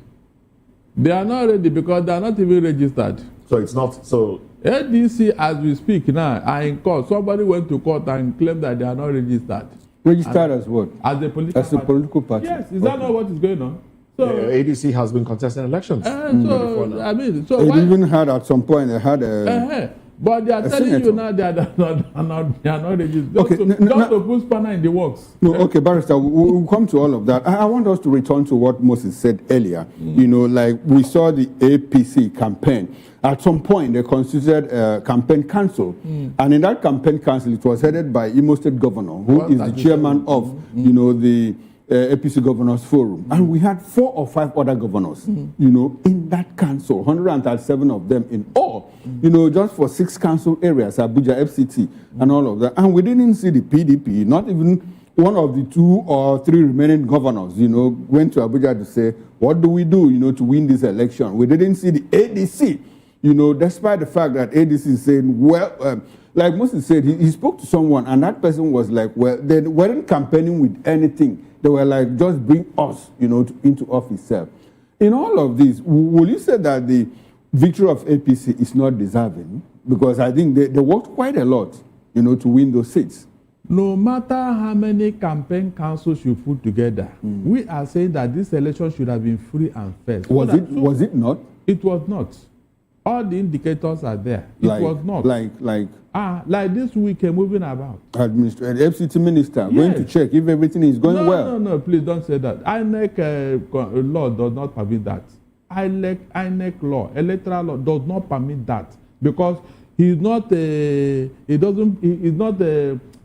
They are not ready because they are not even registered. So it's not, so... ADC, as we speak now, are in court. Somebody went to court and claimed that they are not registered. Registered as what? As a political party. Yes, is that not what is going on? So ADC has been contesting elections. It even had at some point, they had a... But they are telling you now they are not registered. Okay, just to put spanner in the works. No, okay, Barrister, we'll come to all of that. I want us to return to what Moses said earlier. Like we saw the APC campaign. At some point, they constituted a campaign council. And in that campaign council, it was headed by Imo State Governor, who is the chairman of, the APC Governors Forum. And we had 4 or 5 other governors, in that council, 137 of them in all, just for 6 council areas, Abuja, FCT, and all of that. And we didn't see the PDP, not even one of the 2 or 3 remaining governors, went to Abuja to say, what do we do, to win this election? We didn't see the ADC, despite the fact that ADC is saying, well, like Moses said, he spoke to someone, and that person was like, well, they weren't campaigning with anything. They were like, just bring us, into office. In all of this, will you say that the victory of APC is not deserving? Because I think they worked quite a lot, to win those seats. No matter how many campaign councils you put together, we are saying that this election should have been free and fair. Was it not? It was not. All the indicators are there. It was not. Like this week moving about. FCT minister going to check if everything is going well. No, please don't say that. INEC law does not permit that. INEC law, electoral law does not permit that because he's not a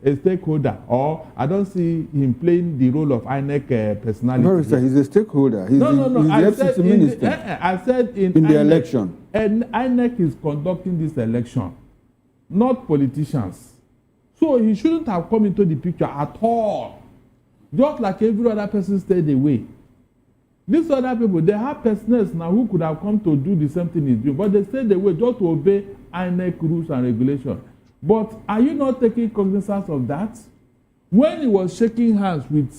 stakeholder, or I don't see him playing the role of INEC personality. No, sir, he's a stakeholder. He's the FCT minister. I said in the INEC, election. And INEC is conducting this election, not politicians. So he shouldn't have come into the picture at all. Just like every other person stayed away. These other people, they have personals now who could have come to do the same thing he's doing, but they stayed away just to obey INEC rules and regulations. But are you not taking cognizance of that? When he was shaking hands with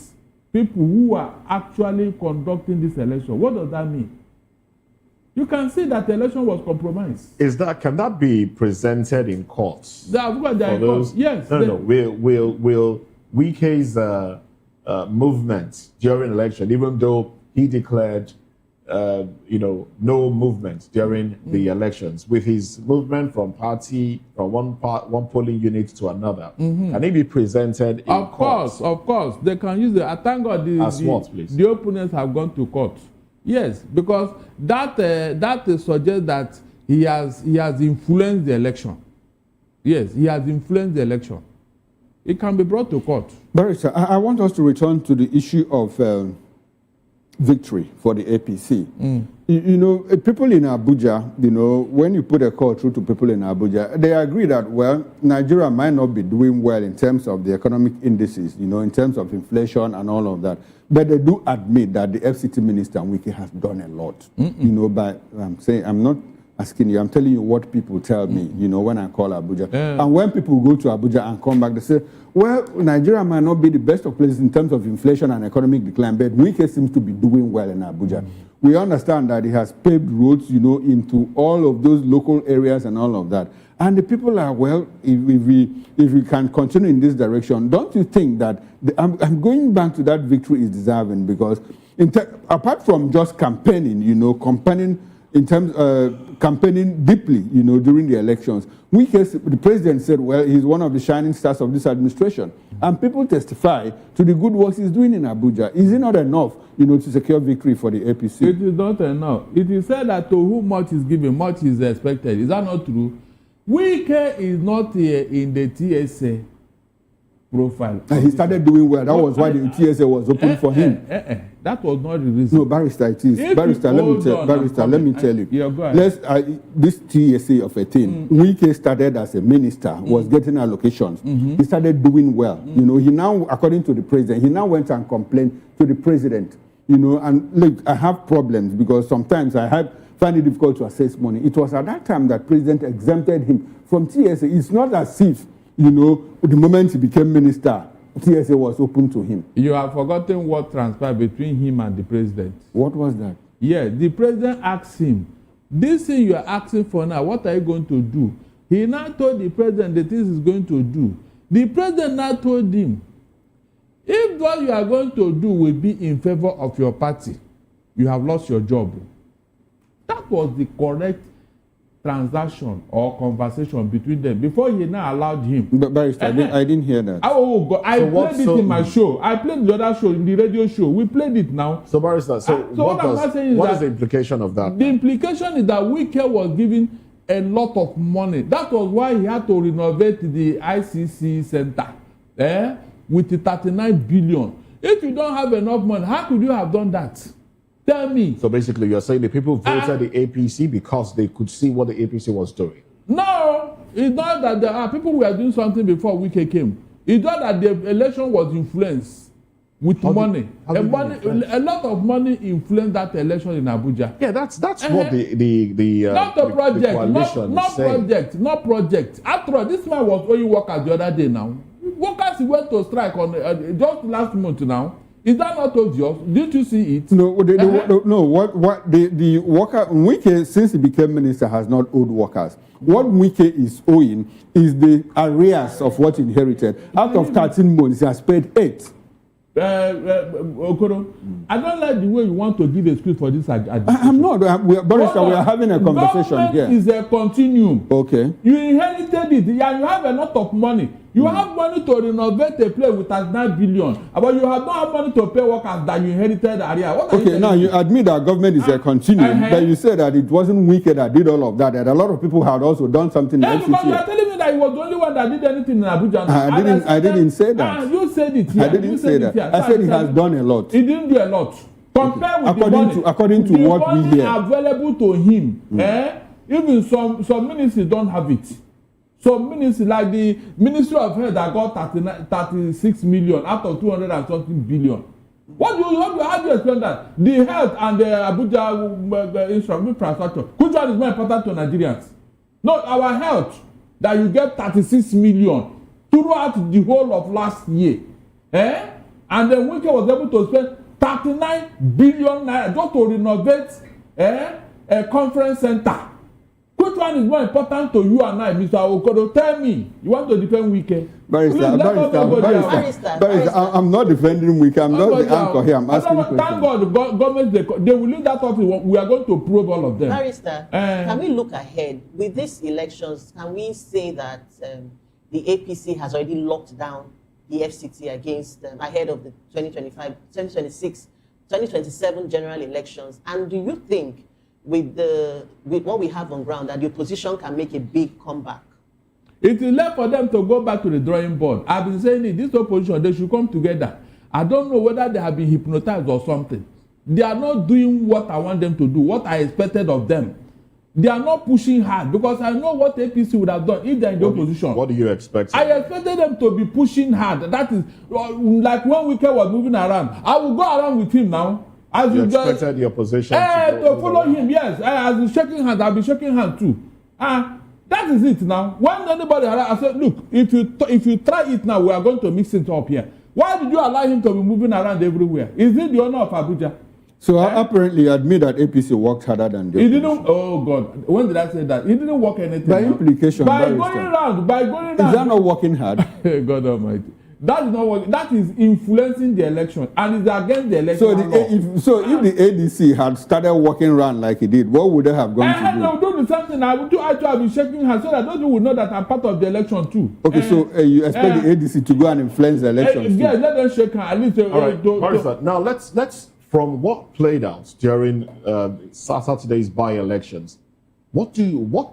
people who are actually conducting this election, what does that mean? You can see that the election was compromised. Can that be presented in courts? Yes. No. Will Wike's movement during election, even though he declared no movement during the elections, with his movement from one polling unit to another, can it be presented in court? Of course. They can use it. I thank God the opponents have gone to court. Yes, because that suggests that he has influenced the election. Yes, he has influenced the election. It can be brought to court. Barrister, I want us to return to the issue of victory for the APC. People in Abuja, when you put a call through to people in Abuja, they agree that, well, Nigeria might not be doing well in terms of the economic indices, in terms of inflation and all of that. But they do admit that the FCT minister, Wike, has done a lot. I'm not asking you, I'm telling you what people tell me, when I call Abuja. And when people go to Abuja and come back, they say, well, Nigeria might not be the best of places in terms of inflation and economic decline, but Wike seems to be doing well in Abuja. We understand that he has paved roads, into all of those local areas and all of that. And the people are, well, if we can continue in this direction, don't you think that, I'm going back to that victory is deserving, because apart from just campaigning, campaigning in terms campaigning deeply, during the elections. The president said, well, he's one of the shining stars of this administration. And people testify to the good work he's doing in Abuja. Is it not enough, to secure victory for the APC? It is not enough. It is said that to whom much is given, much is expected. Is that not true? Wike is not in the TSA profile. And he started doing well. That was why the TSA was open for him. That was not the reason. No, Barrister, it is. Barrister, let me tell you. Yeah, go ahead. This TSA of a thing, Wike started as a minister, was getting allocations. He started doing well. He now, according to the president, he now went and complained to the president. And look, I have problems because sometimes find it difficult to access money. It was at that time that president exempted him from TSA. It's not as if, the moment he became minister, TSA was open to him. You have forgotten what transpired between him and the president. What was that? Yeah, the president asked him, this thing you are asking for now, what are you going to do? He now told the president the things he's going to do. The president now told him, if what you are going to do will be in favor of your party, you have lost your job. That was the correct transaction or conversation between them before he now allowed him. But Barrister, I didn't hear that. Oh God, I played it in my show. I played the other show, in the radio show. We played it now. So Barrister, what is the implication of that? The implication is that Wike was given a lot of money. That was why he had to renovate the ICC center with the 39 billion. If you don't have enough money, how could you have done that? Tell me. So basically, you're saying the people voted the APC because they could see what the APC was doing? No, it's not that there are people who were doing something before Wike came. It's not that the election was influenced with money. A lot of money influenced that election in Abuja. Yeah, that's what the not the project, the coalition not is saying. not project. After all, this man was owing workers the other day now. Workers went to strike on just last month now. Is that not obvious? Didn't you see it? No, the worker, Wike, since he became minister, has not owed workers. What Wike is owing is the arrears of what he inherited. Out of 13 months, he has paid 8. Okoro, I don't like the way you want to give excuse for this. I'm not. Barrister, we are having a conversation here. Government is a continuum. Okay. You inherited it, and you have a lot of money. You have money to renovate a place with 9 billion, but you have not have money to pay workers that you inherited area. Okay, now you admit that government is a continuum, but you said that it wasn't Wike that did all of that. That a lot of people had also done something. Yeah, because you are telling me that he was the only one that did anything in Abuja. I didn't say that. You said it here. I didn't say that. I said he has done a lot. He didn't do a lot. Compare with the money. According to what we hear, available to him. Even some ministries don't have it. Some ministries, like the Ministry of Health, that got 36 million out of 200 and something billion. How do you explain that? The health and the Abuja infrastructure, which one is more important to Nigerians? No, our health, that you get 36 million throughout the whole of last year. And then Wike was able to spend 39 billion naira just to renovate a conference center. Which one is more important to you and I, Mr. Okoro? Tell me. You want to defend Wike? Barrister, I'm not defending Wike. I'm not the anchor here. I'm asking questions. Thank God the government, they will leave that office. We are going to prove all of them. Barrister, can we look ahead? With these elections, can we say that the APC has already locked down the FCT against ahead of the 2027 general elections? And do you think with what we have on ground that the opposition can make a big comeback? It is left for them to go back to the drawing board. I've been saying it, this opposition, they should come together. I don't know whether they have been hypnotized or something. They are not doing what I want them to do, what I expected of them. They are not pushing hard because I know what APC would have done if they're in the opposition. What do you expect? I expected them to be pushing hard. That is like when Wike was moving around. I will go around with him now. As you expected the opposition to follow him, yes. As he's shaking hands, I'll be shaking hands too. That is it now. When anybody, I said, look, if you try it now, we are going to mix it up here. Why did you allow him to be moving around everywhere? Is it the honor of Abuja? So apparently you admit that APC worked harder than the He didn't, oh God, when did I say that? He didn't work anything. By implication, by going around. Is that not working hard? God Almighty. That is not what. That is influencing the election, and it's against the election. So if the ADC had started walking around like it did, what would they have gone to do? No, do the same thing. I would actually be shaking hands so that those people would know that I'm part of the election too. Okay, so you expect the ADC to go and influence the elections? Yes, let them shake hands. At least. All right, Marisa, now let's from what played out during Saturday's by-elections, what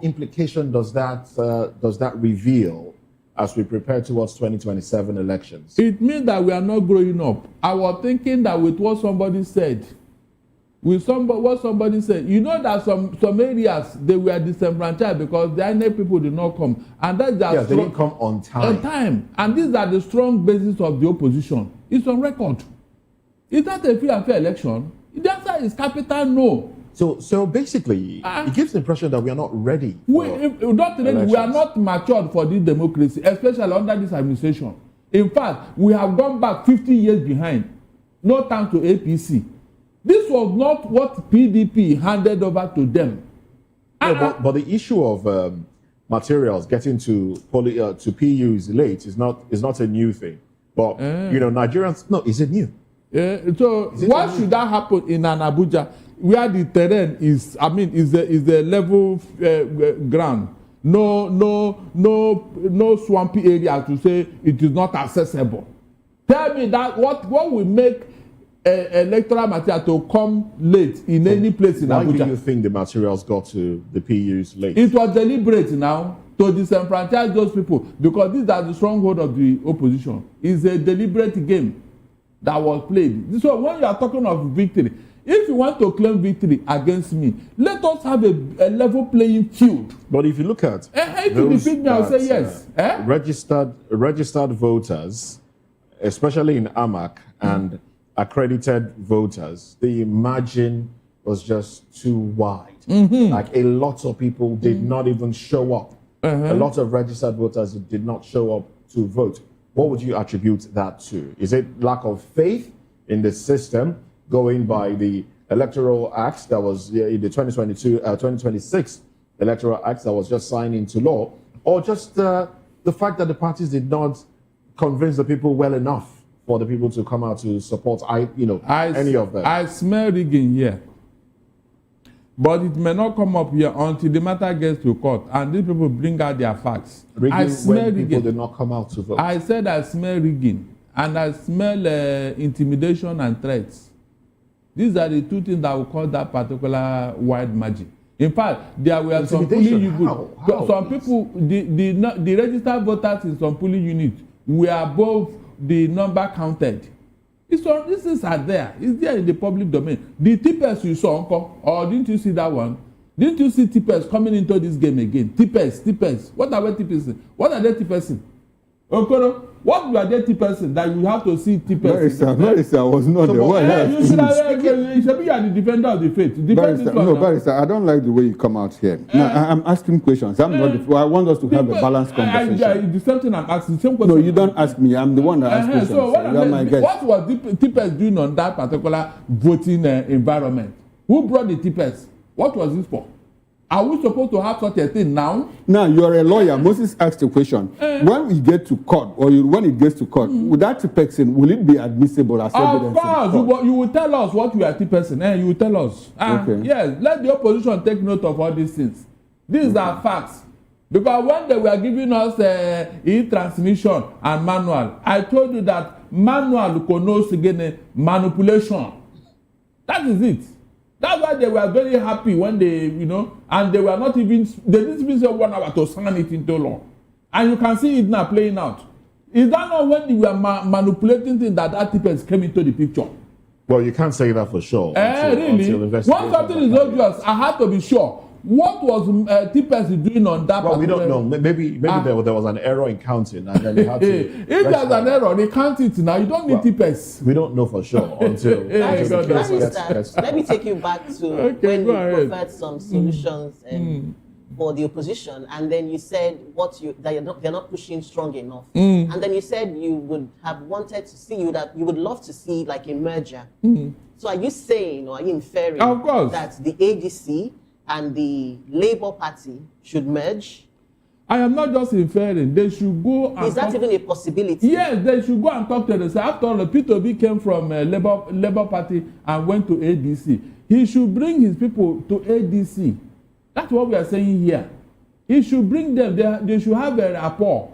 implication does that reveal as we prepare towards 2027 elections? It means that we are not growing up. I was thinking that with what somebody said, what somebody said, you know that some areas they were disenfranchised because the INEC people did not come, and that's they didn't come on time. On time, and these are the strong bases of the opposition. It's on record. Is that a free and fair election? The answer is capital no. So basically, it gives the impression that we are not ready. We are not matured for this democracy, especially under this administration. In fact, we have gone back 50 years behind. No thanks to APC. This was not what PDP handed over to them. No, but the issue of materials getting to PUs late is not a new thing. But Nigerians, no, is it new? So why should that happen in an Abuja where the terrain is a level ground, no swampy area to say it is not accessible? Tell me that what will make electoral material to come late in any place in Abuja? Why do you think the materials got to the PUs late? It was deliberate now to disenfranchise those people because these are the stronghold of the opposition. It's a deliberate game that was played. So when you are talking of victory, if you want to claim victory against me, let us have a level playing field. But if you look at if you defeat me, I'll say yes. Registered voters, especially in AMAC and accredited voters, the margin was just too wide. Like a lot of people did not even show up. A lot of registered voters did not show up to vote. What would you attribute that to? Is it lack of faith in the system, going by the electoral act that was in the 2026 electoral act that was just signed into law, or just the fact that the parties did not convince the people well enough for the people to come out to support any of them? I smell rigging here. But it may not come up here until the matter gets to court and these people bring out their facts. Rigging when people did not come out to vote. I said I smell rigging and I smell intimidation and threats. These are the two things that will cause that particular wide margin. In fact, there were some polling units. Some people, the registered voters in some polling units were above the number counted. These things are there. It's there in the public domain. The tippers you saw, Uncle, or didn't you see that one? Didn't you see tippers coming into this game again? Tippers. What are they tippers? What are they tippers? Okoro, what were they tippers that you have to see tippers? Barrister was not the one. You should be the defender of the faith. Barrister, I don't like the way you come out here. Now, I'm asking questions. I want us to have a balanced conversation. The same thing I'm asking. The same question. No, you don't ask me. I'm the one that asks questions. So what was tippers doing on that particular voting environment? Who brought the tippers? What was this for? Are we supposed to have such a thing now? Now, you're a lawyer. Moses asked a question. When we get to court, or when it gets to court, with that person, will it be admissible as evidence? Of course. You will tell us what you are person. You will tell us. Okay. Yes, let the opposition take note of all these things. These are facts. Because when they were giving us e-transmission and manual, I told you that manual connotes again manipulation. That is it. That's why they were very happy when they, and they were not even, they didn't even say 1 hour to sign it into law. And you can see it now playing out. Is that not when they were manipulating things that articles came into the picture? Well, you can't say that for sure. Really? Once something is obvious, I have to be sure. What was TPS doing on that? Well, we don't know. Maybe there was an error in counting, and then they had to. If there's an error, they count it now. You don't need TPS. We don't know for sure until. Let me take you back to when you preferred some solutions for the opposition, and then you said they're not pushing strong enough, and then you said you would have wanted to see that you would love to see like a merger. So are you saying, or are you inferring that the ADC and the Labour Party should merge? I am not just inferring. They should go and Is that even a possibility? Yes, they should go and talk to the. After all, Peter Obi came from Labour Party and went to ADC. He should bring his people to ADC. That's what we are saying here. He should bring them. They should have a rapport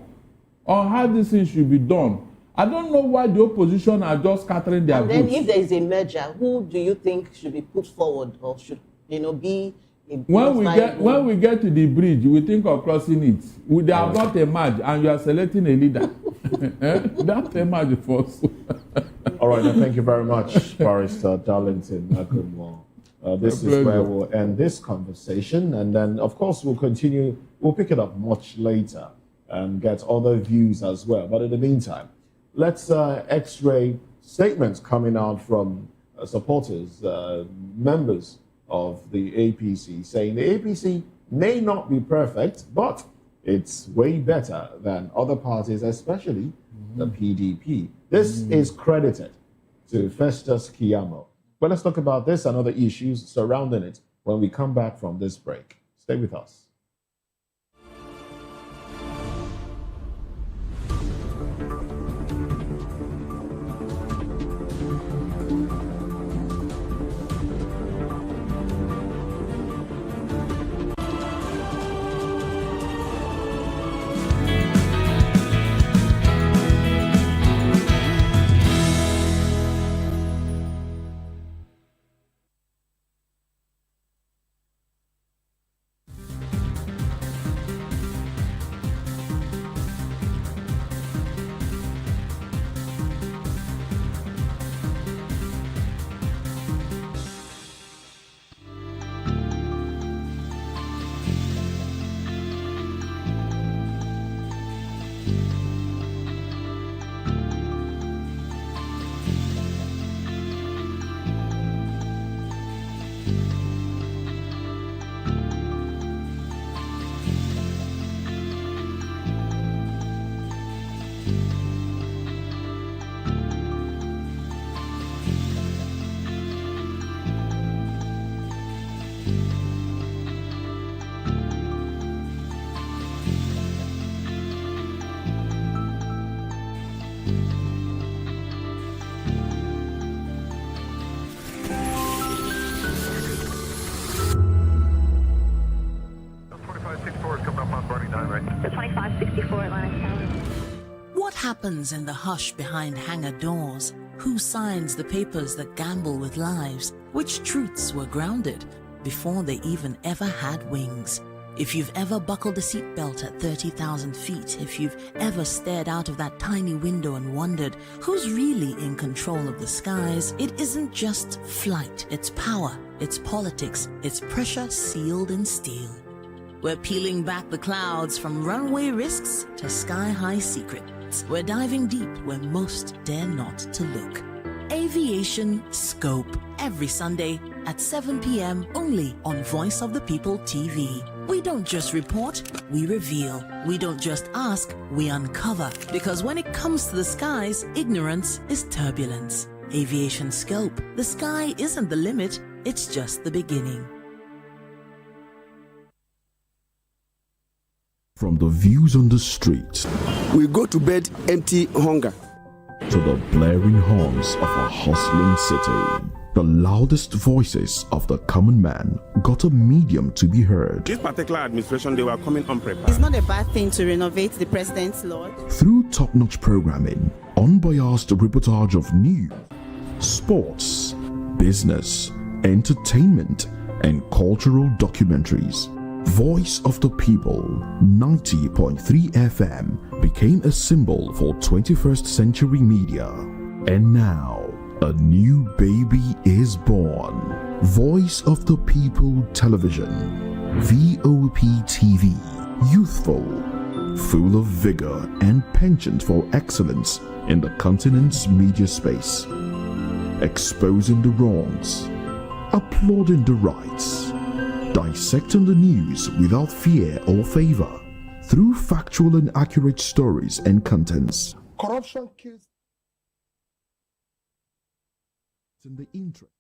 on how this thing should be done. I don't know why the opposition are just scattering their votes. And then if there is a merger, who do you think should be put forward or should, be a when we get to the bridge, we think of crossing it. They have not emerged and you are selecting a leader. That emerged first. All right, thank you very much, Barrister Darlington Akunwa. This is where we'll end this conversation, and then, of course, we'll continue. We'll pick it up much later and get other views as well. But in the meantime, let's X-ray statements coming out from supporters, members of the APC, saying the APC may not be perfect, but it's way better than other parties, especially the PDP. This is credited to Festus Keyamo. But let's talk about this and other issues surrounding it when we come back from this break. Stay with us. What happens in the hush behind hangar doors? Who signs the papers that gamble with lives? Which truths were grounded before they even ever had wings? If you've ever buckled a seatbelt at 30,000 feet, if you've ever stared out of that tiny window and wondered who's really in control of the skies, it isn't just flight, it's power, it's politics, it's pressure sealed in steel. We're peeling back the clouds from runway risks to sky-high secrets. We're diving deep where most dare not to look. Aviation Scope, every Sunday at 7 p.m. only on Voice of the People TV. We don't just report, we reveal. We don't just ask, we uncover. Because when it comes to the skies, ignorance is turbulence. Aviation Scope, the sky isn't the limit, it's just the beginning. From the views on the street, we go to bed empty hunger, to the blaring horns of a hustling city, the loudest voices of the common man got a medium to be heard. This particular administration, they were coming unprepared. It's not a bad thing to renovate the president's lodge. Through top-notch programming, unbiased reportage of news, sports, business, entertainment, and cultural documentaries, Voice of the People 90.3 FM became a symbol for 21st century media. And now, a new baby is born. Voice of the People Television, VOP TV, youthful, full of vigor and penchant for excellence in the continent's media space, exposing the wrongs, applauding the rights, dissecting the news without fear or favor, through factual and accurate stories and contents. Corruption kills. In the interest.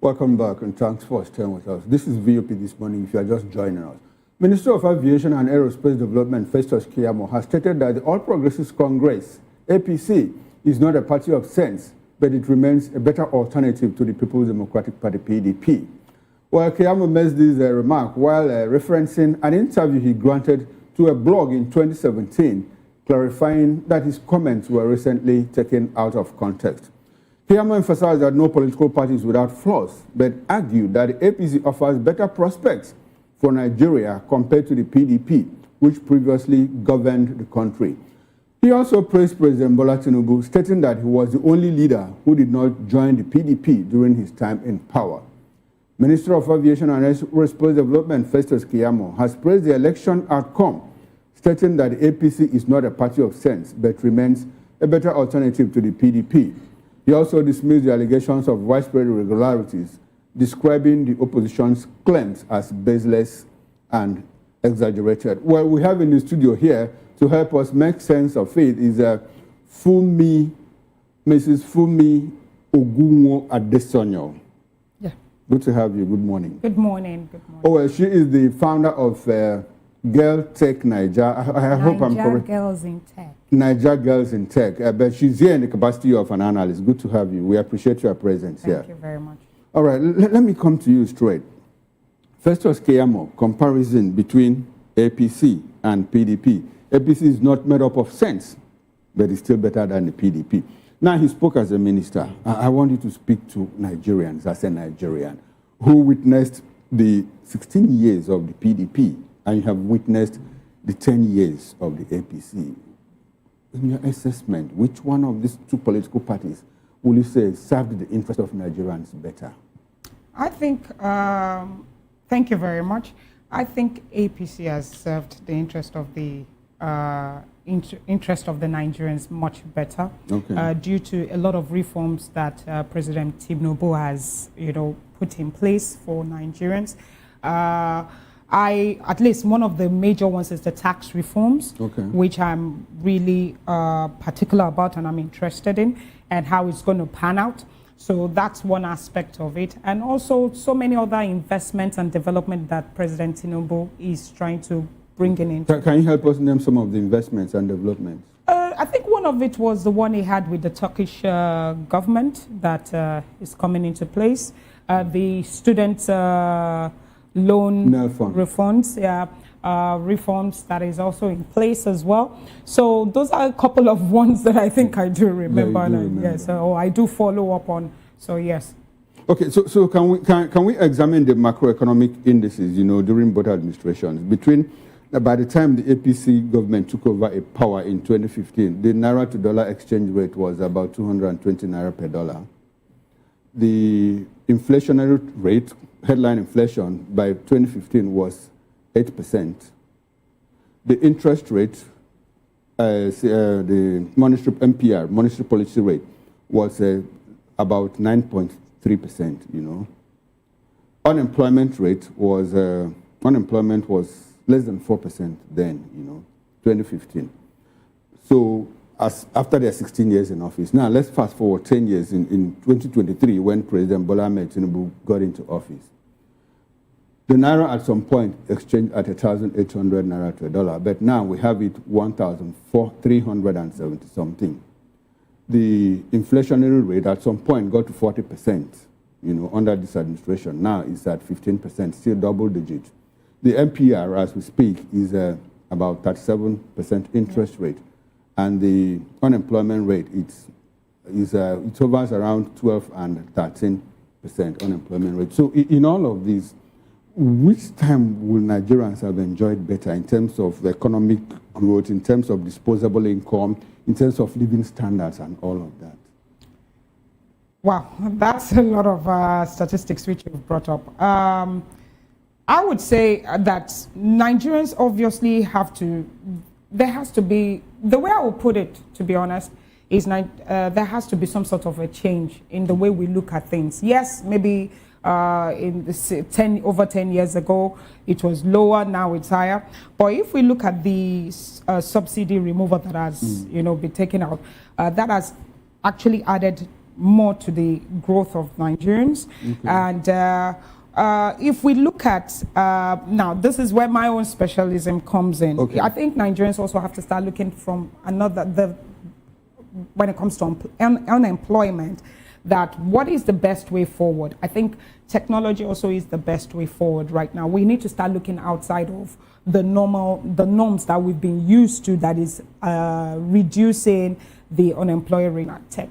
Welcome back and thanks for staying with us. This is VOP This Morning if you are just joining us. Minister of Aviation and Aerospace Development Festus Keyamo has stated that the All Progressives Congress, APC, is not a party of sense, but it remains a better alternative to the People's Democratic Party, PDP. Well, Keyamo made this remark while referencing an interview he granted to a blog in 2017, clarifying that his comments were recently taken out of context. Keyamo emphasized that no political party is without flaws, but argued that the APC offers better prospects for Nigeria compared to the PDP, which previously governed the country. He also praised President Bola Tinubu, stating that he was the only leader who did not join the PDP during his time in power. Minister of Aviation and Aerospace Development Festus Keyamo has praised the election outcome, stating that the APC is not a party of sense, but remains a better alternative to the PDP. He also dismissed the allegations of widespread irregularities, describing the opposition's claims as baseless and exaggerated. Well, we have in the studio here to help us make sense of it is Mrs. Fumi Ogunwo Adesonyo. Yeah. Good to have you. Good morning. Good morning. Good morning. Oh, well, she is the founder of Girl Tech Niger. I hope I'm correct. Girls in Tech. Niger Girls in Tech. But she's here in the capacity of an analyst. Good to have you. We appreciate your presence here. Thank you very much. All right, let me come to you straight. Festus Keyamo, comparison between APC and PDP. APC is not made up of sense, but it's still better than the PDP. Now, he spoke as a minister. I want you to speak to Nigerians as a Nigerian who witnessed the 16 years of the PDP and you have witnessed the 10 years of the APC. In your assessment, which one of these two political parties will you say served the interest of Nigerians better? I think, thank you very much. I think APC has served the interest of the Nigerians much better, due to a lot of reforms that President Tinubu has, put in place for Nigerians. At least one of the major ones is the tax reforms, which I'm really particular about and I'm interested in, and how it's going to pan out. So that's one aspect of it. And also so many other investments and development that President Tinubu is trying to bring in. Can you help us name some of the investments and developments? I think one of it was the one he had with the Turkish government that is coming into place. The student loan reforms, reforms that is also in place as well. So those are a couple of ones that I think I do remember. Yes, I do follow up on. So yes. Okay, so can we examine the macroeconomic indices? During both administrations, by the time the APC government took over a power in 2015, the naira to dollar exchange rate was about 220 naira per dollar. The inflationary rate, headline inflation, by 2015 was 8%. The interest rate, the monetary MPR, monetary policy rate, was about 9.3%. Unemployment rate was less than 4% then, 2015. So after their 16 years in office, now let's fast forward 10 years in 2023 when President Bola Tinubu got into office. The naira at some point exchanged at 1,800 naira to a dollar, but now we have it 1,370 something. The inflationary rate at some point got to 40%, under this administration. Now it's at 15%, still double digit. The MPR, as we speak, is about 37% interest rate, and the unemployment rate it hovers around 12 and 13% unemployment rate. So in all of these, which time will Nigerians have enjoyed better in terms of economic growth, in terms of disposable income, in terms of living standards and all of that? Wow, that's a lot of statistics which you've brought up. I would say that Nigerians obviously there has to be, the way I would put it, to be honest, is there has to be some sort of a change in the way we look at things. Yes, maybe over 10 years ago, it was lower, now it's higher. But if we look at the subsidy removal that has been taken out, that has actually added more to the growth of Nigerians. And if we look at, now this is where my own specialism comes in. I think Nigerians also have to start looking from when it comes to unemployment, that what is the best way forward? I think technology also is the best way forward right now. We need to start looking outside of the norms that we've been used to, that is reducing the unemployment rate at tech.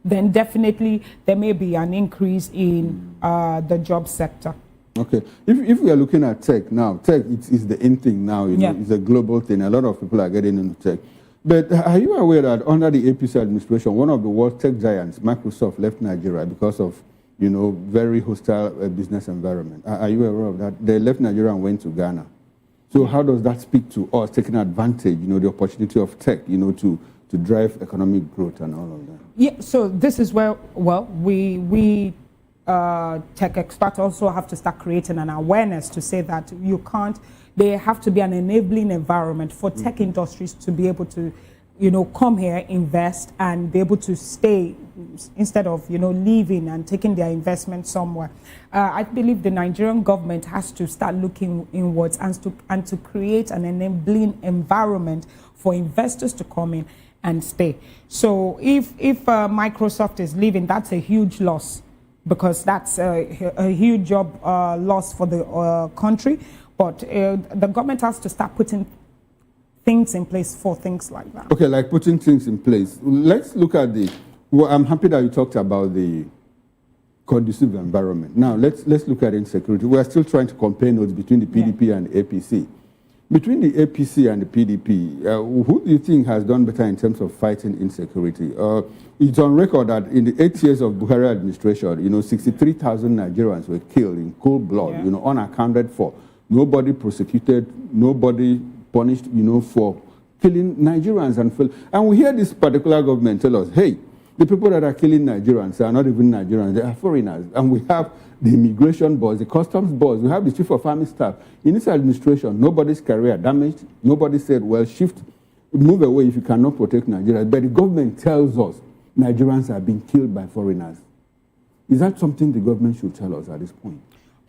Then definitely there may be an increase in the job sector. Okay, if we are looking at tech now, tech is the in thing now, you know, it's a global thing. A lot of people are getting into tech. But are you aware that under the APC administration, one of the world tech giants, Microsoft, left Nigeria because of, you know, very hostile business environment? Are you aware of that? They left Nigeria and went to Ghana. So how does that speak to us taking advantage, you know, the opportunity of tech, you know, to drive economic growth and all of that? Yeah, so this is where, well, we tech experts also have to start creating an awareness to say that you can't, there have to be an enabling environment for tech industries to be able to, you know, come here, invest, and be able to stay instead of, you know, leaving and taking their investment somewhere. I believe the Nigerian government has to start looking inwards and to create an enabling environment for investors to come in and stay. So if Microsoft is leaving, that's a huge loss, because that's a huge job loss for the country. But the government has to start putting things in place for things like that. Okay, like putting things in place. Let's look at well, I'm happy that you talked about the conducive environment. Now, let's look at insecurity. We are still trying to compare notes between the PDP and the APC. Between the APC and the PDP, who do you think has done better in terms of fighting insecurity? It's on record that in the 8 years of Buhari administration, you know, 63,000 Nigerians were killed in cold blood, you know, unaccounted for. Nobody prosecuted, nobody punished, you know, for killing Nigerians. And we hear this particular government tell us, hey, the people that are killing Nigerians are not even Nigerians, they are foreigners. And we have the immigration boss, the customs boss, we have the chief of army staff. In this administration, nobody's career damaged. Nobody said, well, move away if you cannot protect Nigerians. But the government tells us Nigerians are being killed by foreigners. Is that something the government should tell us at this point?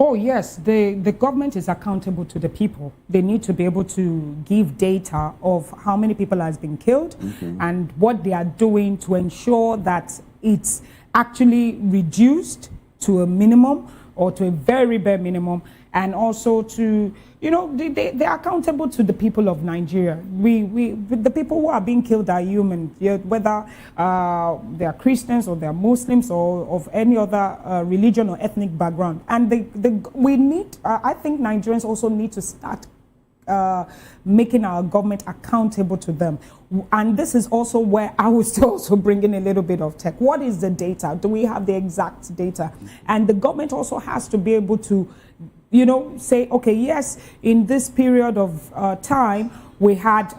Oh, yes. The government is accountable to the people. They need to be able to give data of how many people has been killed and what they are doing to ensure that it's actually reduced to a minimum or to a very bare minimum, and also to, you know, they're accountable to the people of Nigeria. The people who are being killed are human, whether they are Christians or they are Muslims or of any other religion or ethnic background. And I think Nigerians also need to start making our government accountable to them. And this is also where I was also bringing a little bit of tech. What is the data? Do we have the exact data? And the government also has to be able to, you know, say, okay, yes, in this period of time, we had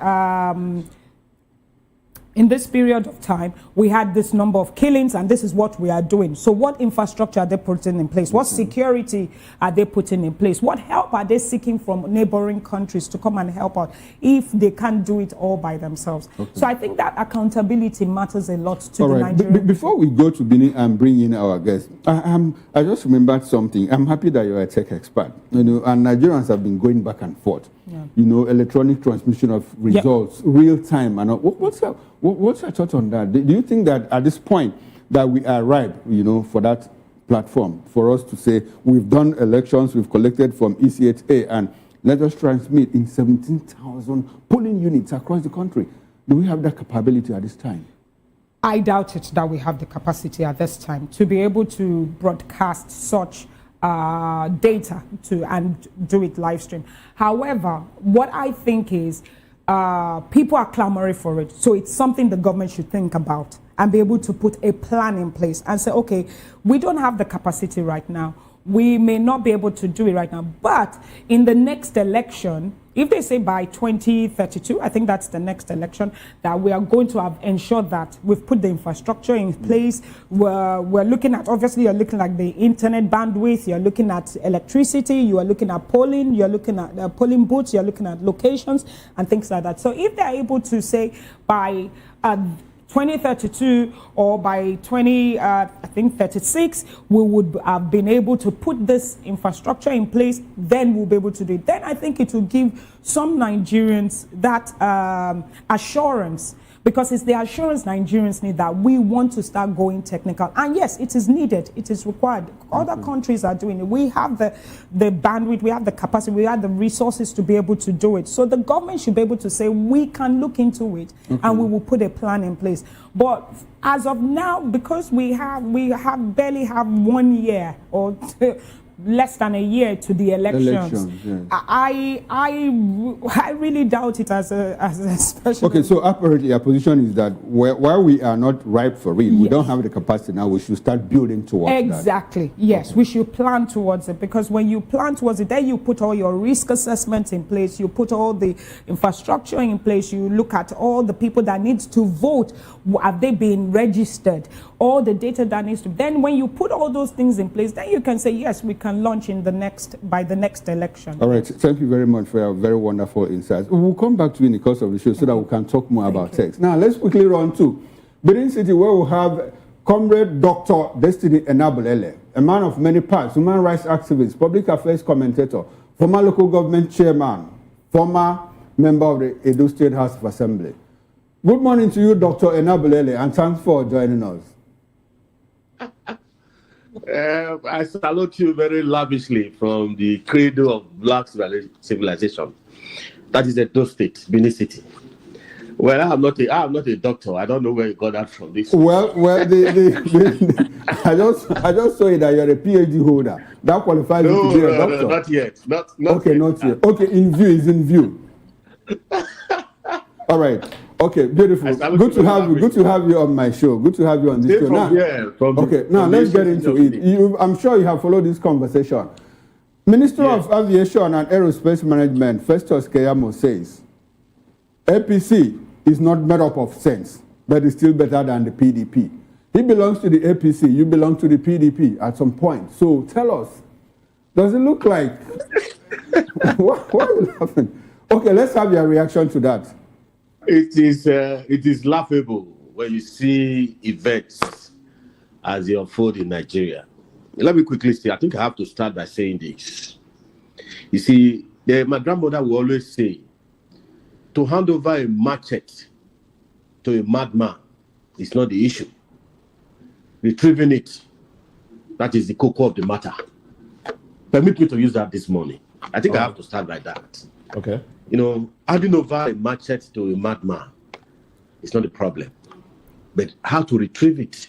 this number of killings, and this is what we are doing. So what infrastructure are they putting in place? What security are they putting in place? What help are they seeking from neighboring countries to come and help out if they can't do it all by themselves? So I think that accountability matters a lot to the Nigerian. Before we go to Benin and bring in our guests, I just remembered something. I'm happy that you're a tech expert, you know, and Nigerians have been going back and forth. You know, electronic transmission of results, real time, and what's your thought on that? Do you think that at this point that we are ripe, you know, for that platform, for us to say we've done elections, we've collected from ECHA, and let us transmit in 17,000 polling units across the country? Do we have that capability at this time? I doubt it that we have the capacity at this time to be able to broadcast such data and do it live stream. However, what I think is people are clamoring for it. So it's something the government should think about and be able to put a plan in place and say, okay, we don't have the capacity right now. We may not be able to do it right now, but in the next election, if they say by 2032, I think that's the next election, that we are going to have ensured that we've put the infrastructure in place. We're looking at, obviously, you're looking at the internet bandwidth, you're looking at electricity, you are looking at polling, you're looking at polling booths, you're looking at locations and things like that. So if they're able to say by 2032 or by 36, we would have been able to put this infrastructure in place, then we'll be able to do it. Then I think it will give some Nigerians that assurance, because it's the assurance Nigerians need that we want to start going technical. And yes, it is needed, it is required. Other countries are doing it. We have the bandwidth, we have the capacity, we have the resources to be able to do it. So the government should be able to say, we can look into it and we will put a plan in place. But as of now, because we barely have 1 year or less than a year to the elections. Yes. I really doubt it as a special. Okay, so apparently your position is that while we are not ripe for it, we don't have the capacity now, we should start building towards exactly. that. Yes, we should plan towards it, because when you plan towards it, then you put all your risk assessments in place, you put all the infrastructure in place, you look at all the people that need to vote, have they been registered, all the data that needs to. Then when you put all those things in place, then you can say, yes, we can launch by the next election. All right, thank you very much for your very wonderful insights. We'll come back to you in the course of the show so that we can talk more about text. Now, let's quickly run to Benin City, where we have Comrade Dr. Destiny Enabulele, a man of many parts, human rights activist, public affairs commentator, former local government chairman, former member of the Edo State House of Assembly. Good morning to you, Dr. Enabulele, and thanks for joining us. I salute you very lavishly from the cradle of black civilization. That is Edo State, Benin City. Well, I am not a doctor. I don't know where you got that from. This. Well, I just saw it that you're a PhD holder. That qualifies you to be a doctor. No, not yet. Not okay, yet. Not yet. Okay, in view. All right. Okay, beautiful. Good to have you. Good to have you on my show. Good to have you on this show. Now let's get into it. I'm sure you have followed this conversation. Minister of Aviation and Aerospace Management, Festus Keyamo, says APC is not made up of sense, but is still better than the PDP. He belongs to the APC. You belong to the PDP at some point. So tell us, does it look like? Why are you laughing? Okay, let's have your reaction to that. It is laughable when you see events as they unfold in Nigeria. Let me quickly say, I think I have to start by saying this. You see, my grandmother will always say, to hand over a machete to a madman is not the issue. Retrieving it, that is the core of the matter. Permit me to use that this morning. I think I have to start like that. Okay. You know, handing over a machete to a madman is not the problem. But how to retrieve it,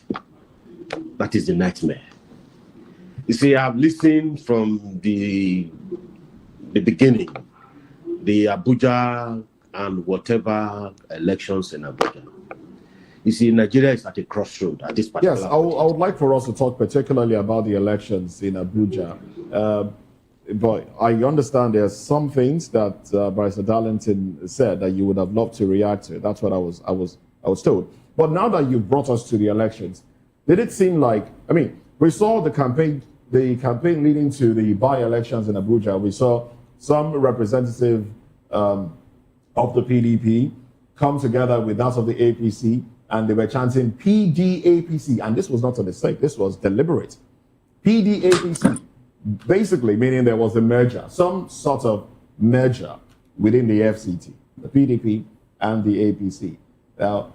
that is the nightmare. You see, I've listened from the beginning, the Abuja and whatever elections in Abuja. You see, Nigeria is at a crossroad at this particular Yes, I would like for us to talk particularly about the elections in Abuja. But I understand there are some things that Barrister Darlington said that you would have loved to react to. That's what I was told. But now that you've brought us to the elections, did it seem like, I mean, we saw the campaign leading to the by-elections in Abuja. We saw some representative of the PDP come together with that of the APC, and they were chanting PDAPC, and this was not a mistake. This was deliberate. PDAPC. Basically, meaning there was a merger, some sort of merger within the FCT, the PDP and the APC. Now,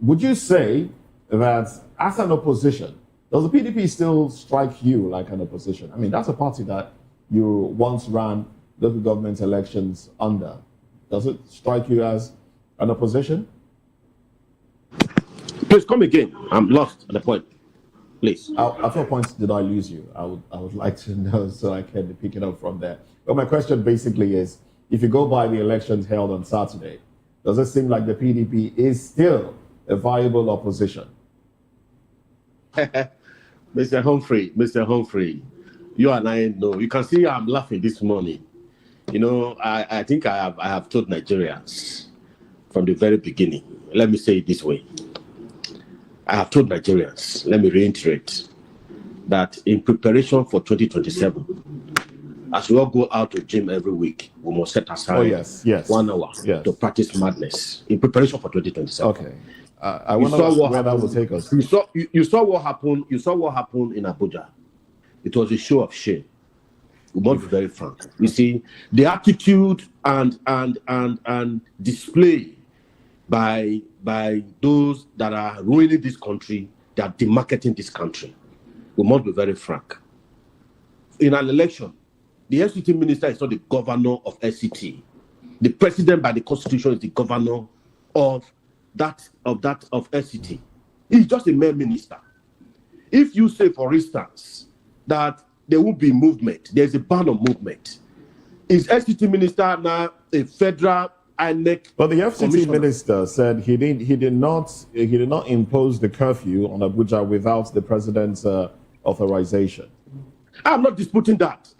would you say that as an opposition, does the PDP still strike you like an opposition? I mean, that's a party that you once ran local government elections under. Does it strike you as an opposition? Please come again. I'm lost at the point. Please. At what point did I lose you? I would like to know so I can pick it up from there. But my question basically is, if you go by the elections held on Saturday, does it seem like the PDP is still a viable opposition? Mr. Humphrey, you and I know. You can see I'm laughing this morning. You know, I think I have told Nigerians from the very beginning. Let me say it this way. I have told Nigerians, let me reiterate, that in preparation for 2027, as we all go out to gym every week, we must set aside 1 hour to practice madness in preparation for 2027. Okay. I wonder where that will take us. You saw what happened. You saw what happened in Abuja. It was a show of shame. We must be very frank. You see, the attitude and display by those that are ruining this country, that are demarketing this country. We must be very frank. In an election, the FCT minister is not the governor of FCT. The president by the constitution is the governor of FCT. He's just a mere minister. If you say, for instance, that there will be movement, there's a ban on movement. Is FCT minister now a federal INEC? But the FCT minister said he did not impose the curfew on Abuja without the president's authorization. I am not disputing that.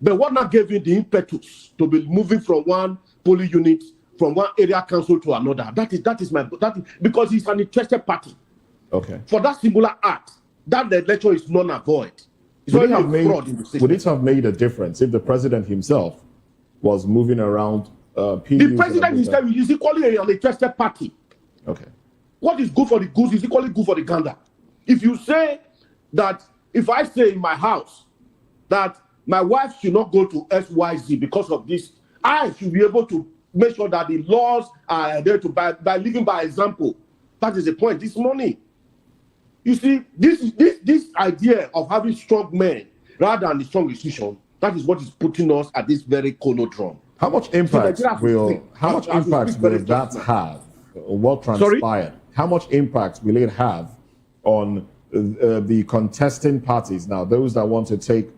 But what now gave him the impetus to be moving from one polling unit, from one area council to another? That is because he's an interested party. Okay. For that singular act, that the election is null and void. Would it have made a difference if the president himself was moving around? The president himself is equally an interested party. Okay. What is good for the goose is equally good for the gander. If you say that, if I say in my house that my wife should not go to XYZ because of this, I should be able to make sure that the laws are there to by living by example. That is the point. This morning, you see, this idea of having strong men rather than the strong institution, that is what is putting us at this very conundrum. How much impact will that have? What transpired? Sorry? How much impact will it have on the contesting parties now, those that want to take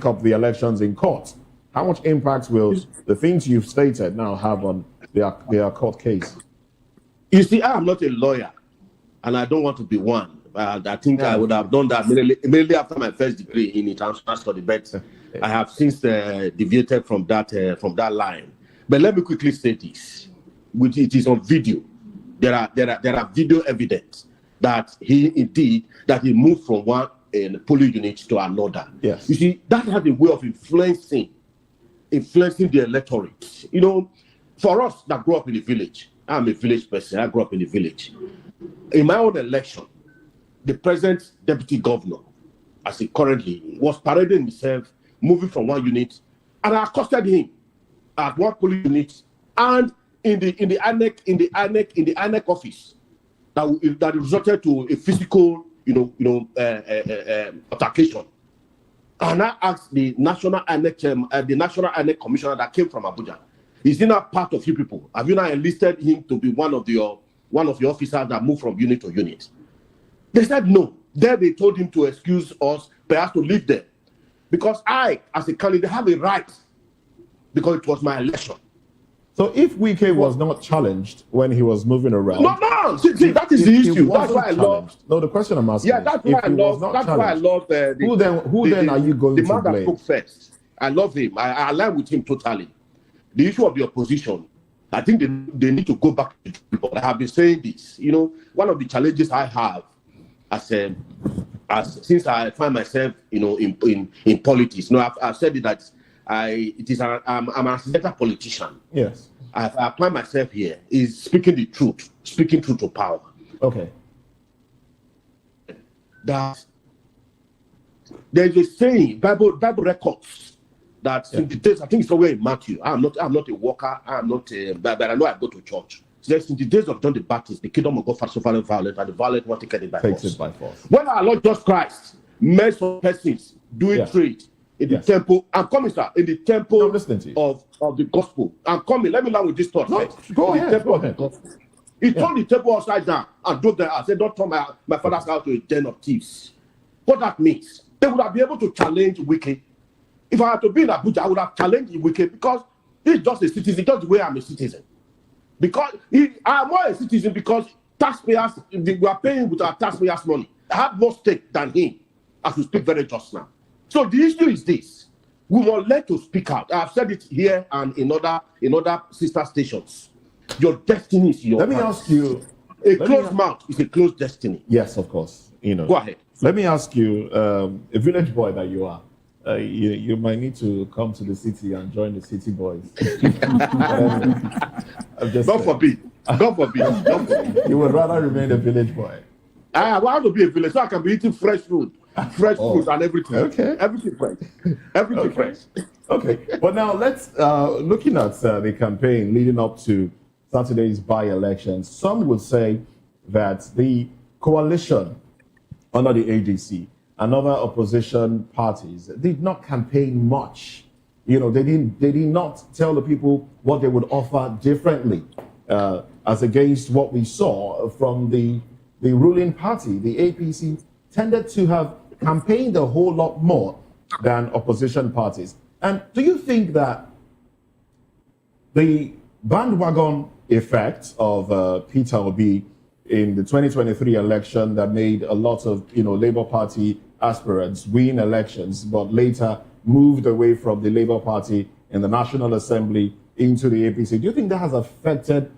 up the elections in court? How much impact will the things you've stated now have on their court case? You see, I am not a lawyer, and I don't want to be one. I think I would have done that immediately after my first degree in international study, but I have since deviated from that line. But let me quickly say this: it is on video. There are video evidence that he moved from one polling unit to another. Yes. You see, that has a way of influencing the electorate. You know, for us that grew up in the village, I'm a village person. I grew up in the village. In my own election, the present deputy governor, as he currently was parading himself, moving from one unit, and I accosted him at one polling unit and in the INEC office that resulted to a physical altercation. And I asked the national INEC commissioner that came from Abuja, is he not part of you people? Have you not enlisted him to be one of the officers that moved from unit to unit? They said no. Then they told him to excuse us, perhaps to leave there. Because I, as a candidate, have a right, because it was my election. So if Wike was not challenged when he was moving around... No, see, that is the issue. That's why I love... No, the question I'm asking that's why I love... Who then are you going to blame? The man that spoke first. I love him. I align with him totally. The issue of the opposition, I think they need to go back to the people. I have been saying this. You know, one of the challenges I have since I find myself, in politics. I've said it that I'm an accidental politician. Yes. I apply myself here is speaking truth to power. Okay. That there's a saying, Bible records that since the days, I think it's somewhere in Matthew. I'm not a worker. But I know I go to church. So since the days of John the Baptist, the kingdom of God first suffered violence, and the violent one taken it by force. Takes it by force. When our Lord Jesus Christ met some persons doing trade in the temple, I'm coming, sir, in the temple of the gospel. I'm coming. Let me learn with this thought. Go ahead. He turned the temple upside down and drove there. I said, don't turn my father's house to a den of thieves. What that means, they would have been able to challenge Wike. If I had to be in Abuja, I would have challenged Wike, because he's just a citizen, just the way I'm a citizen. Because I'm more a citizen because taxpayers, we are paying with our taxpayers' money. I have more stake than him, as we speak very just now. So the issue is this: we must learn to speak out. I've said it here and in other sister stations. Your destiny is your. Let me ask you. A closed mouth is a closed destiny. Yes, of course. Go ahead. Let me ask you, a village boy that you are, you might need to come to the city and join the city boys. God forbid. God forbid. God forbid. You would rather remain a village boy. I want to be a village so I can be eating fresh food and everything. Okay. Everything fresh. Everything fresh. Okay. But now let's, looking at the campaign leading up to Saturday's by-elections, some would say that the coalition under the ADC and other opposition parties did not campaign much. They did not tell the people what they would offer differently, as against what we saw from the ruling party. The APC tended to have campaigned a whole lot more than opposition parties. And do you think that the bandwagon effect of Peter Obi in the 2023 election that made a lot of Labour Party aspirants win elections, but later moved away from the Labour Party in the National Assembly into the APC, do you think that has affected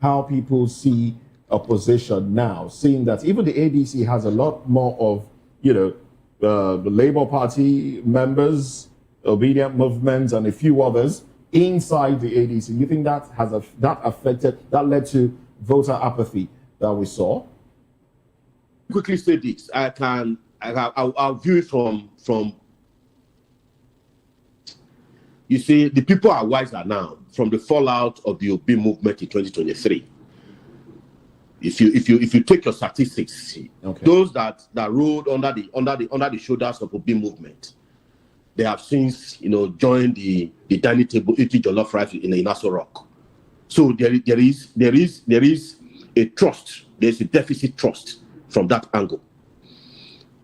how people see opposition now, seeing that even the ADC has a lot more of the Labour Party members, Obedient Movement, and a few others inside the ADC? Do you think that has that led to voter apathy that we saw? Quickly say this. I'll view it from. You see, the people are wiser now from the fallout of the Obi movement in 2023. If you take your statistics, okay, those that rode under the shoulders of Obi movement, they have since joined the dining table eating jollof rice in Aso Rock. So there is a trust. There's a deficit trust from that angle.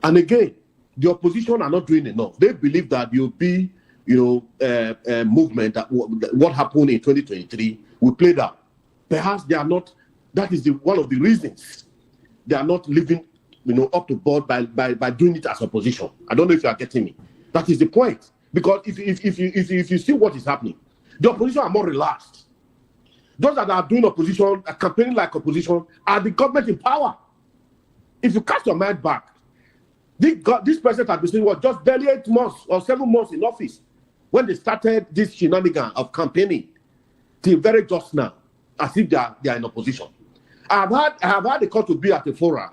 And again, the opposition are not doing enough. They believe that the Obi movement, that what happened in 2023 will play out. Perhaps they are not. That is one of the reasons they are not living, up to board by doing it as opposition. I don't know if you are getting me. That is the point. Because if you see what is happening, the opposition are more relaxed. Those that are doing opposition, are campaigning like opposition, are the government in power. If you cast your mind back, this president has been saying just barely 8 months or 7 months in office when they started this shenanigan of campaigning till very just now, as if they are in opposition. I have had a call to be at a forum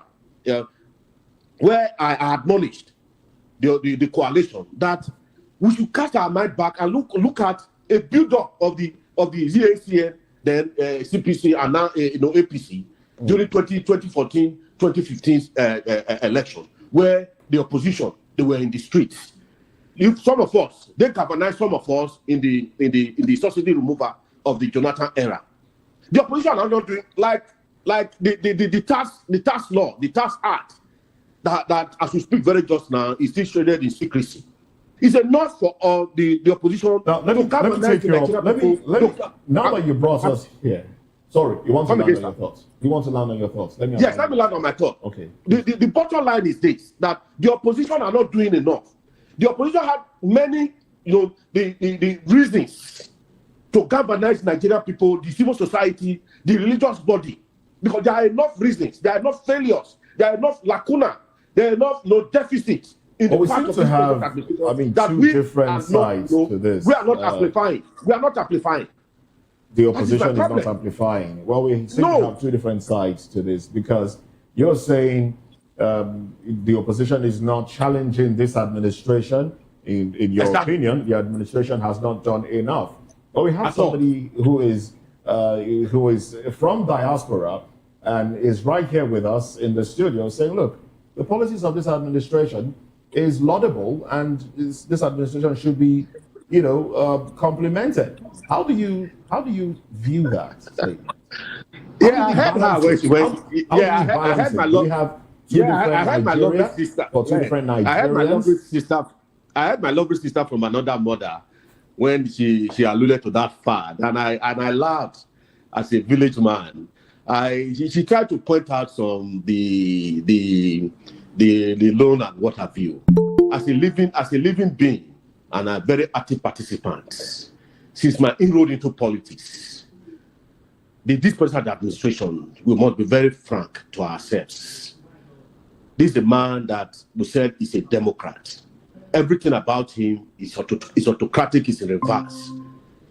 where I admonished the coalition that we should cast our mind back and look at a build-up of the ZACN, then CPC, and now APC during 2014, 2015 election, where the opposition, they were in the streets. If some of us, they galvanized some of us in the subsidy removal of the Jonathan era. The opposition are not doing like the tax law, the tax act that as we speak very just now is still shaded in secrecy. It's enough for all the opposition. Now, let me take you off. Now that you brought us here, sorry, you want to land on your thoughts? You want to land on your thoughts? Let me land on my thought. Okay. The bottom line is this: that the opposition are not doing enough. The opposition had many, the reasons to galvanize Nigerian people, the civil society, the religious body, because there are enough reasons, there are enough failures, there are enough lacuna, there are enough deficits. We seem to have, two different sides to this. We are not amplifying. We are not amplifying. The opposition is not amplifying. Well, we seem to have two different sides to this, because you're saying the opposition is not challenging this administration. In your opinion, the administration has not done enough. But we have somebody who is from diaspora and is right here with us in the studio saying, look, the policies of this administration is laudable, and this administration should be, complimented. How do you view that statement? I heard my lovely sister. I had my lovely sister from another mother when she alluded to that fact, and I laughed as a village man. She tried to point out some the loan and what have you. As a living being and a very active participant, since my inroad into politics, this presidential administration, we must be very frank to ourselves. This is a man that we said is a Democrat. Everything about him is autocratic, is in reverse.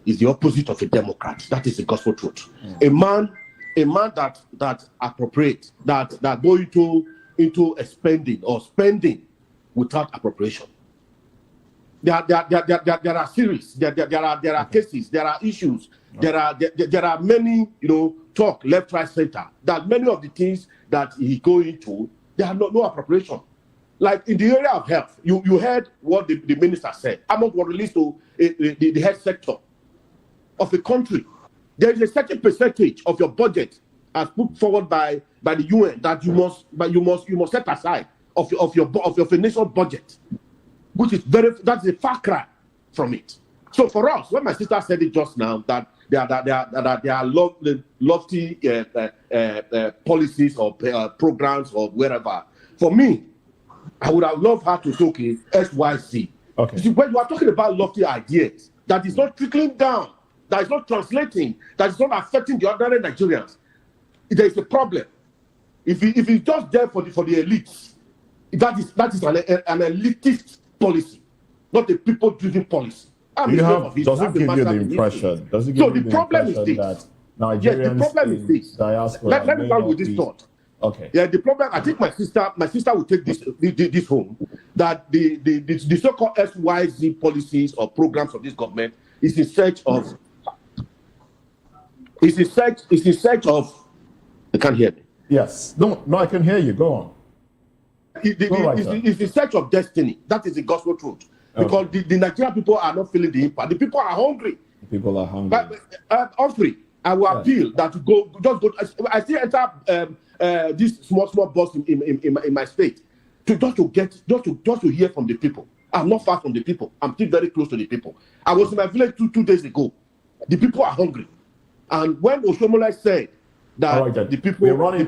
Is the opposite of a Democrat. That is the gospel truth. A man a man that appropriates, that go into a spending or spending without appropriation. There are series, there are cases, there are issues, there are many, talk left, right, center, that many of the things that he go into, there are no appropriation. Like in the area of health, you heard what the minister said. Among what released to the health sector of the country, there is a certain percentage of your budget as put forward by the UN that you must set aside of your financial budget, which is that's a far cry from it. So for us, when my sister said it just now, that there are lofty policies or programs or wherever, for me, I would have loved her to talk in SYC. Okay. See, when you are talking about lofty ideas, that is not trickling down, that is not translating, that is not affecting the ordinary Nigerians, there is a problem. If it's just there for the elites, that is an elitist policy, not a people-driven policy. Does it give you the impression? Does it give you the problem impression is that Nigerians yes, the problem is this. diaspora Let me start with this thought. Okay. Yeah, the problem. I think my sister will take this home. That the so-called SYZ policies or programs of this government is in search of. Is in search of. I can't hear me. Yes. No, I can hear you. Go on. It's in search of destiny. That is the gospel truth. Because the Nigerian people are not feeling the impact. The people are hungry. People are hungry. But Humphrey, I will appeal that just go. I still enter this small bus in my state to hear from the people. I'm not far from the people. I'm still very close to the people. I was in my village two days ago. The people are hungry, and when Oshomola said that the people we're running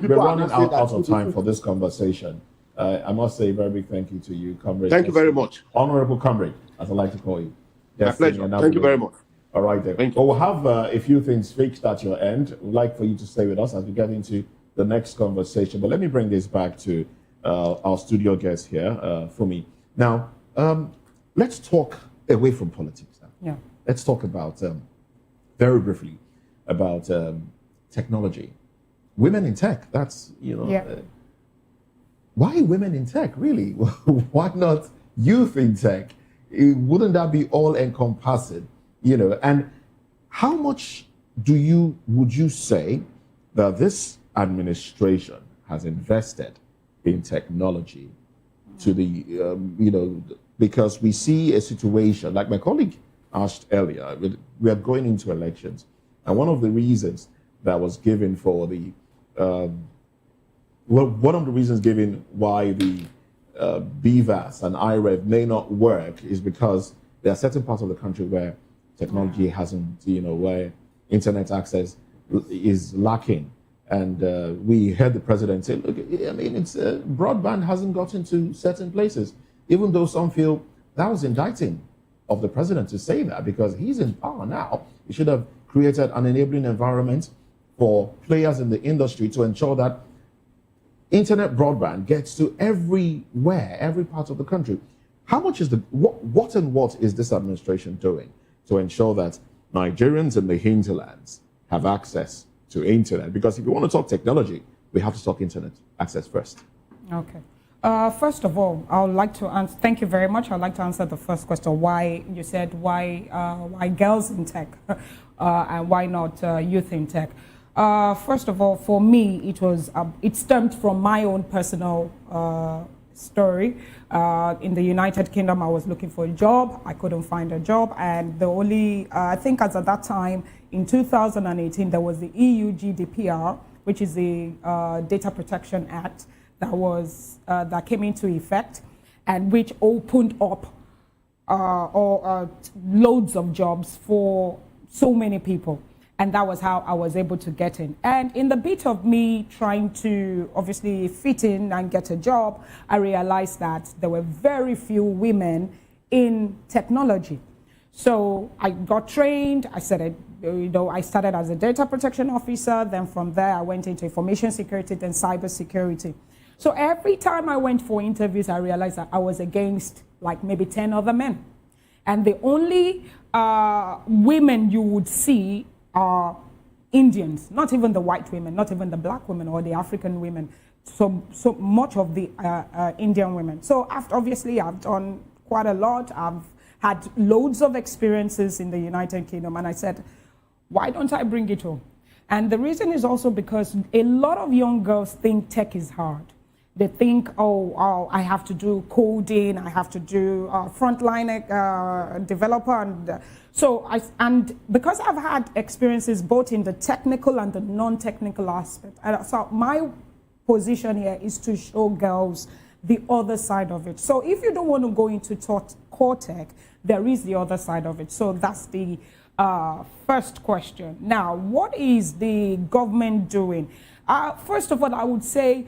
out of time people, for this conversation. I must say a very big thank you to you, comrade. Thank you very much. Honorable comrade, as I like to call you. My pleasure. Thank you very much. All right then. Well, we'll have a few things fixed at your end. We'd like for you to stay with us as we get into the next conversation. But let me bring this back to our studio guest here, Fumi. Now, let's talk away from politics now. Yeah. Let's talk about, very briefly, about technology. Women in tech, that's, why women in tech, really? Why not youth in tech? Wouldn't that be all-encompassing? And how much would you say that this administration has invested in technology to the, because we see a situation, like my colleague asked earlier, we are going into elections. And one of the reasons that was given for the, one of the reasons given why the BVAS and IREV may not work is because there are certain parts of the country where technology hasn't, where internet access is lacking. And we heard the president say, look, it's broadband hasn't gotten to certain places, even though some feel that was indicting of the president to say that because he's in power now. He should have created an enabling environment for players in the industry to ensure that internet broadband gets to everywhere, every part of the country. How much is what is this administration doing to ensure that Nigerians in the hinterlands have access to internet? Because if you want to talk technology, we have to talk internet access first. Okay. First of all, I would like to answer, thank you very much. I'd like to answer the first question, why you said why girls in tech and why not youth in tech. First of all, for me, it stemmed from my own personal story. In the United Kingdom, I was looking for a job. I couldn't find a job. And the only, I think as at that time, in 2018, there was the EU GDPR, which is the Data Protection Act that came into effect and which opened up loads of jobs for so many people. And that was how I was able to get in. And in the bit of me trying to obviously fit in and get a job, I realized that there were very few women in technology. So I got trained. I started as a data protection officer. Then from there, I went into information security, then cyber security. So every time I went for interviews, I realized that I was against like maybe 10 other men. And the only women you would see are Indians, not even the white women, not even the black women or the African women, so much of the Indian women. So obviously I've done quite a lot. I've had loads of experiences in the United Kingdom, and I said, why don't I bring it home? And the reason is also because a lot of young girls think tech is hard. They think, oh, I have to do coding, I have to do frontline developer, and because I've had experiences both in the technical and the non-technical aspect, so my position here is to show girls the other side of it. So if you don't want to go into core tech, there is the other side of it. So that's the first question. Now, what is the government doing? First of all, I would say,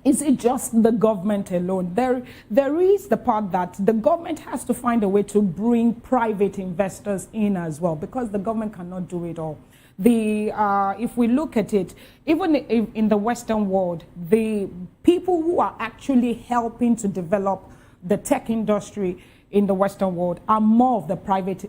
is it just the government alone? There is the part that the government has to find a way to bring private investors in as well, because the government cannot do it all. If we look at it, even in the Western world, the people who are actually helping to develop the tech industry in the Western world are more of the private. So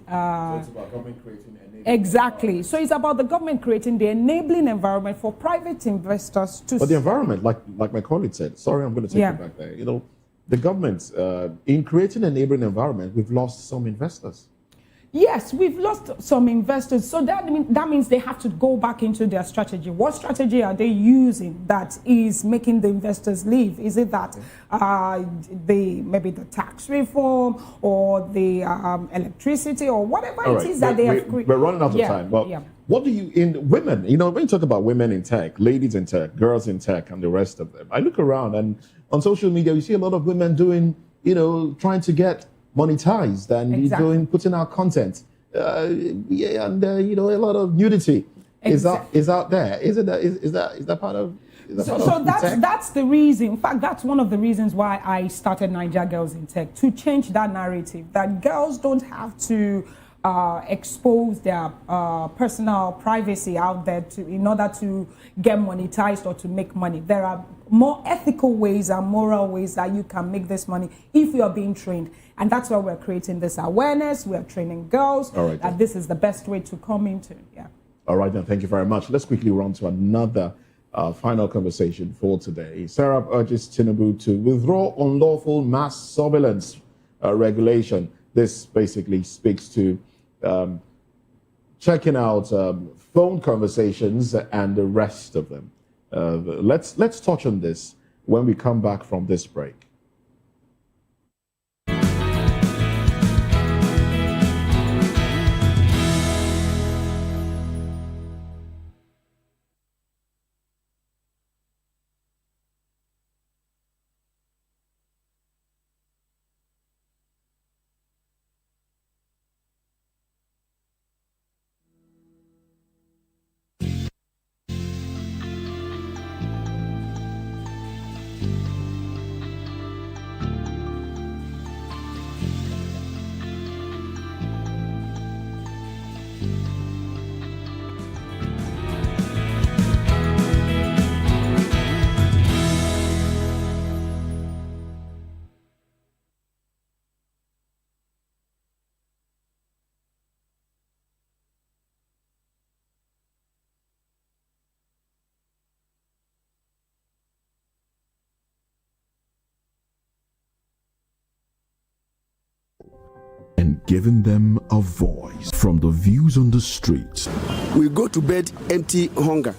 it's about government creating exactly. So it's about the government creating the enabling environment for private investors to. But the environment, like my colleague said, sorry, I'm going to take you back there. You know, the government, in creating an enabling environment, we've lost some investors. Yes, we've lost some investors. So that means they have to go back into their strategy. What strategy are they using that is making the investors leave? Is it that maybe the tax reform or the electricity or whatever it is that they have created? We're running out of time. But what do you, in women, you know, when you talk about women in tech, ladies in tech, girls in tech, and the rest of them, I look around and on social media, you see a lot of women doing, you know, trying to get monetized and putting out content, and you know, a lot of nudity is out there. Is that part of? So that's the reason. In fact, that's one of the reasons why I started Niger Girls in Tech, to change that narrative that girls don't have to expose their personal privacy out there in order to get monetized or to make money. There are more ethical ways and moral ways that you can make this money if you are being trained. And that's why we're creating this awareness. We're training girls that this is the best way to come into. All right, then. Thank you very much. Let's quickly run to another final conversation for today. Sarah urges Tinubu to withdraw unlawful mass surveillance regulation. This basically speaks to checking out phone conversations and the rest of them. Let's touch on this when we come back from this break. And giving them a voice, from the views on the streets. We go to bed empty hunger.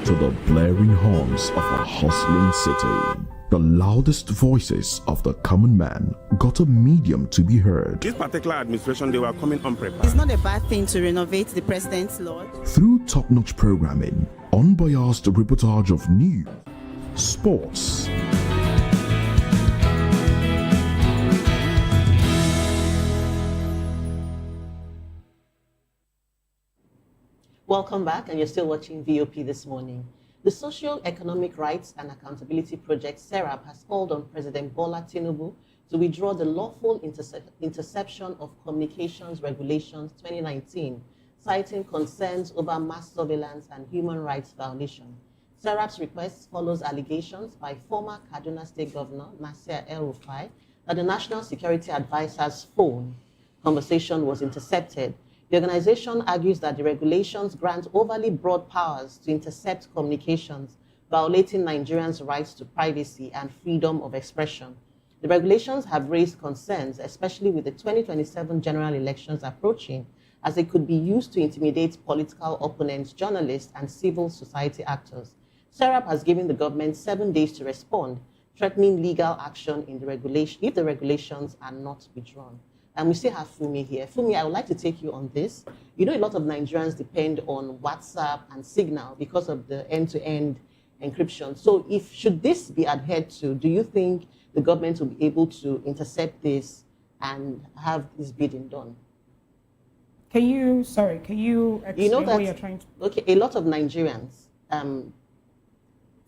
To the blaring horns of a hustling city. The loudest voices of the common man got a medium to be heard. This particular administration, they were coming unprepared. It's not a bad thing to renovate the president's lodge. Through top-notch programming, unbiased reportage of news, sports, Welcome back, and you're still watching VOP this morning. The Social Economic Rights and Accountability Project, SERAP, has called on President Bola Tinubu to withdraw the Lawful Interception of Communications Regulations 2019, citing concerns over mass surveillance and human rights violation. SERAP's request follows allegations by former Kaduna State Governor Nasir El-Rufai that the National Security Advisor's phone conversation was intercepted The organization argues that the regulations grant overly broad powers to intercept communications, violating Nigerians' rights to privacy and freedom of expression. The regulations have raised concerns, especially with the 2027 general elections approaching, as they could be used to intimidate political opponents, journalists, and civil society actors. SERAP has given the government 7 days to respond, threatening legal action in the regulation if the regulations are not withdrawn. And we still have Fumi here. Fumi, I would like to take you on this. You know, a lot of Nigerians depend on WhatsApp and Signal because of the end-to-end encryption. So should this be adhered to, do you think the government will be able to intercept this and have this bidding done? Can you explain what you're trying to... Okay, a lot of Nigerians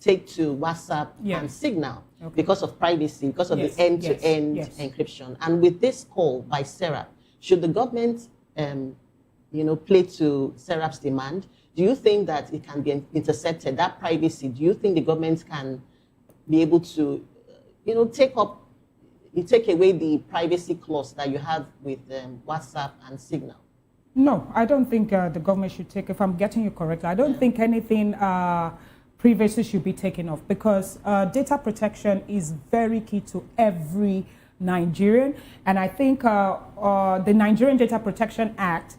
take to WhatsApp and Signal because of privacy, because of the end-to-end encryption. And with this call by SERAP, should the government, play to SERAP's demand? Do you think that it can be intercepted, that privacy? Do you think the government can be able to, take away the privacy clause that you have with WhatsApp and Signal? No, I don't think the government should take, if I'm getting you correctly, I don't think anything privacy should be taken off, because data protection is very key to every Nigerian. And I think the Nigerian Data Protection Act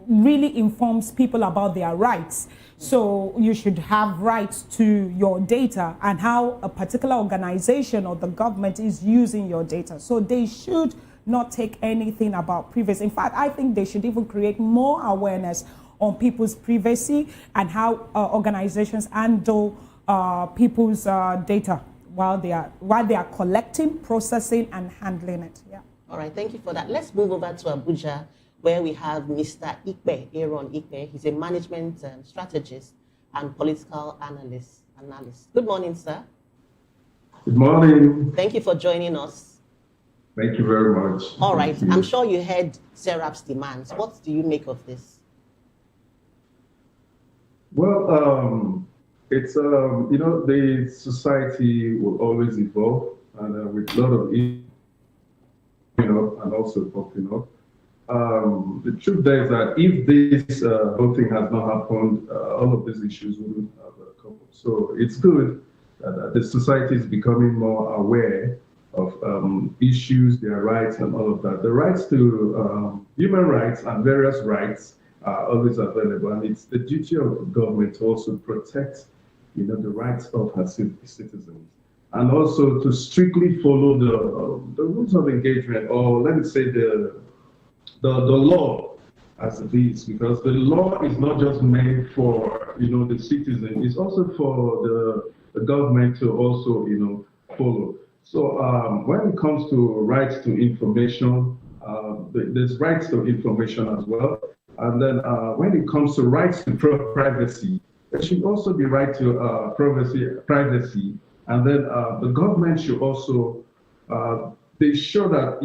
really informs people about their rights. So you should have rights to your data and how a particular organization or the government is using your data. So they should not take anything about privacy. In fact, I think they should even create more awareness on people's privacy and how organizations handle people's data while they are collecting, processing, and handling it. Yeah. All right, thank you for that. Let's move over to Abuja, where we have Mr. Aaron Ikpe. He's a management strategist and political analyst. Good morning, sir. Good morning. Thank you for joining us. Thank you very much. All right, I'm sure you heard SERAP's demands. What do you make of this? Well, it's, the society will always evolve, and with a lot of and also popping up. The truth there is that if this whole thing has not happened, all of these issues wouldn't have come up. So it's good that the society is becoming more aware of issues, their rights, and all of that. The rights to human rights and various rights are always available, and it's the duty of the government to also protect, the rights of her citizens, and also to strictly follow the rules of engagement, or let me say the law as it is, because the law is not just meant for the citizen; it's also for the government to also follow. So when it comes to rights to information, there's rights to information as well. And then when it comes to rights to privacy, there should also be right to privacy. And then the government should also be sure that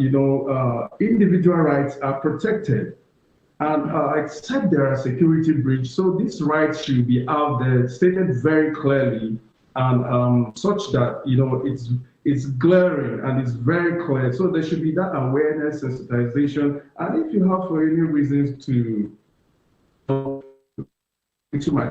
individual rights are protected, and except there are security breaches. So these rights should be out there, stated very clearly, and such that it's glaring and it's very clear. So there should be that awareness, sensitization, and if you have for any reasons to my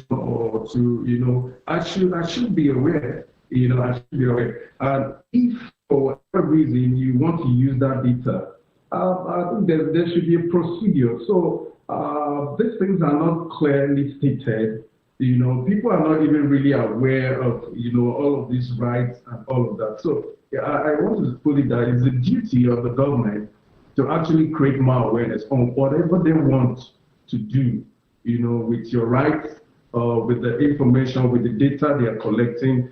or to I should be aware. I should be aware. And if for whatever reason you want to use that data, I think there should be a procedure. So these things are not clearly stated. People are not even really aware of, all of these rights and all of that. So I want to put it that it's the duty of the government to actually create more awareness on whatever they want to do, with your rights, with the information, with the data they are collecting,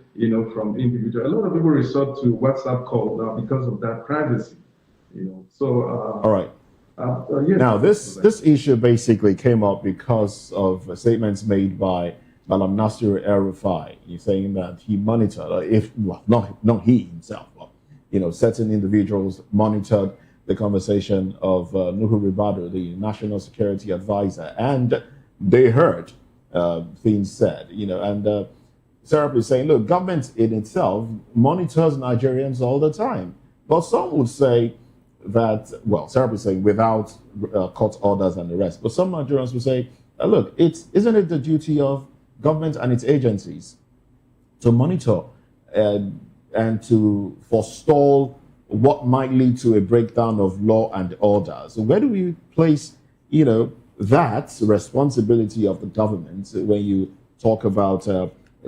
from individuals. A lot of people resort to WhatsApp call now because of that privacy, So. All right. Yes. Now, this issue basically came up because of statements made by Malam Nasir El-Rufai. He's saying that he monitored, not he himself, but, certain individuals monitored the conversation of Nuhu Ribadu, the National Security Advisor, and they heard things said, and Serap is saying, look, government in itself monitors Nigerians all the time. But some would say, that, well, Sarah is saying without court orders and the rest. But some Nigerians will say, look, isn't it the duty of government and its agencies to monitor and to forestall what might lead to a breakdown of law and order? So where do we place, that responsibility of the government when you talk about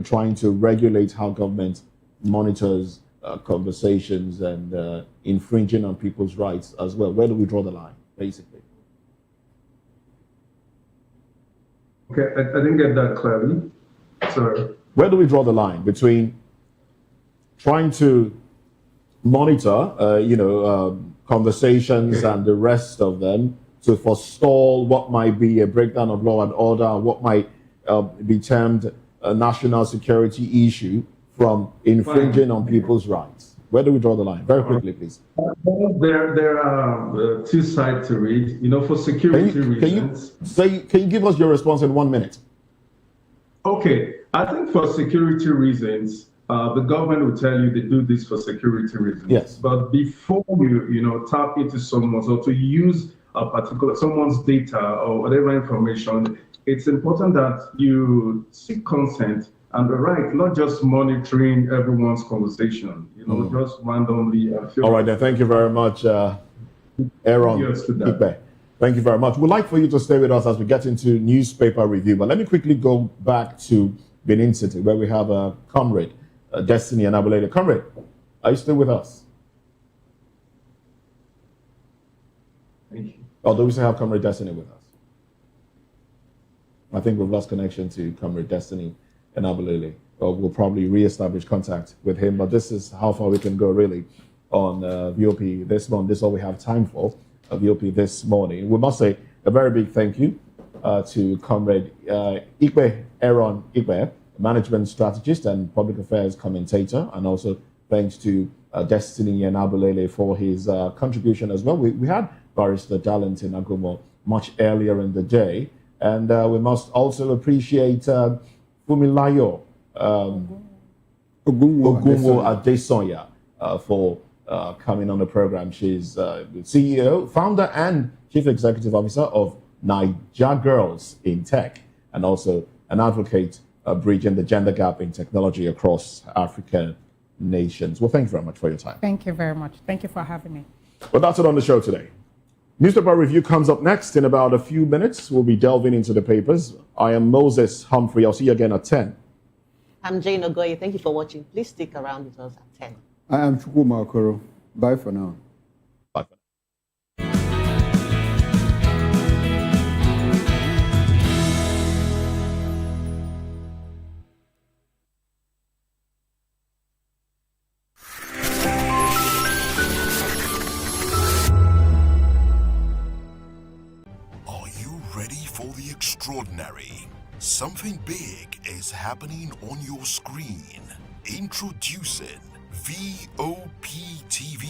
trying to regulate how government monitors conversations and infringing on people's rights as well? Where do we draw the line, basically? Okay, I didn't get that clearly. Sorry. Where do we draw the line between trying to monitor, conversations and the rest of them to forestall what might be a breakdown of law and order, what might be termed a national security issue, from infringing on people's rights? Where do we draw the line? Very quickly, please. There are two sides to it. For security reasons. Can you give us your response in 1 minute? Okay, I think for security reasons, the government will tell you they do this for security reasons. Yes. But before you tap into someone's or to use someone's data or whatever information, it's important that you seek consent and the right, not just monitoring everyone's conversation, just randomly. All right, then. Thank you very much, Aaron Ikpe. Thank you very much. We'd like for you to stay with us as we get into newspaper review. But let me quickly go back to Benin City, where we have a comrade, Destiny Anabolele. Comrade, are you still with us? Thank you. Or do we still have Comrade Destiny with us? I think we've lost connection to Comrade Destiny Anabolele. We'll probably re-establish contact with him. But this is how far we can go, really, on VOP this morning. This is all we have time for. VOP this morning. We must say a very big thank you to Comrade Ikpe, Aaron Ikpe, management strategist and public affairs commentator, and also thanks to Destiny Anabolele for his contribution as well. We had Barrister Darlington Agomo much earlier in the day, and we must also appreciate Fumilayo Ogunwo Adesonya for coming on the program. She's CEO, founder, and chief executive officer of Naija Girls in Tech, and also an advocate bridging the gender gap in technology across African nations. Well, thank you very much for your time. Thank you very much. Thank you for having me. Well, that's it on the show today. Newspaper review comes up next in about a few minutes. We'll be delving into the papers. I am Moses Humphrey. I'll see you again at 10. I'm Jane Ogoye. Thank you for watching. Please stick around with us at 10. I am Chukwuma Okoro. Bye for now. Bye for now. Are you ready for the extraordinary? Something big is happening on your screen. Introducing VOP TV,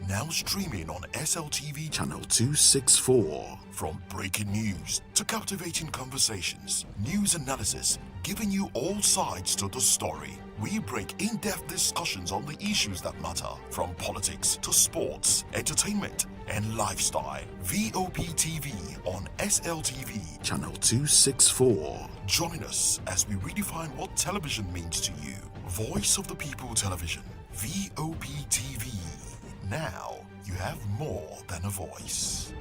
now streaming on SLTV channel 264. From breaking news to captivating conversations, news analysis, giving you all sides to the story. We break in-depth discussions on the issues that matter, from politics to sports, entertainment, and lifestyle. VOP TV on SLTV channel 264. Join us as we redefine what television means to you. Voice of the People Television, VOP TV. Now you have more than a voice.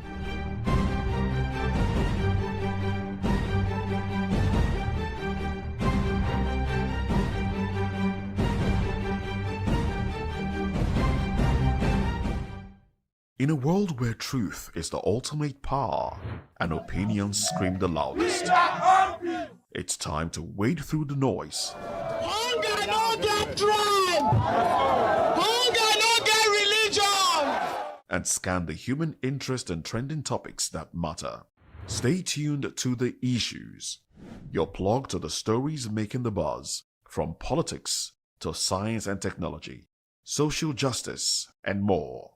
In a world where truth is the ultimate power and opinions scream the loudest, it's time to wade through the noise. Hunger no get tribe. Hunger no get religion. And scan the human interest and trending topics that matter. Stay tuned to The Issues, your plug to the stories making the buzz, from politics to science and technology, social justice, and more.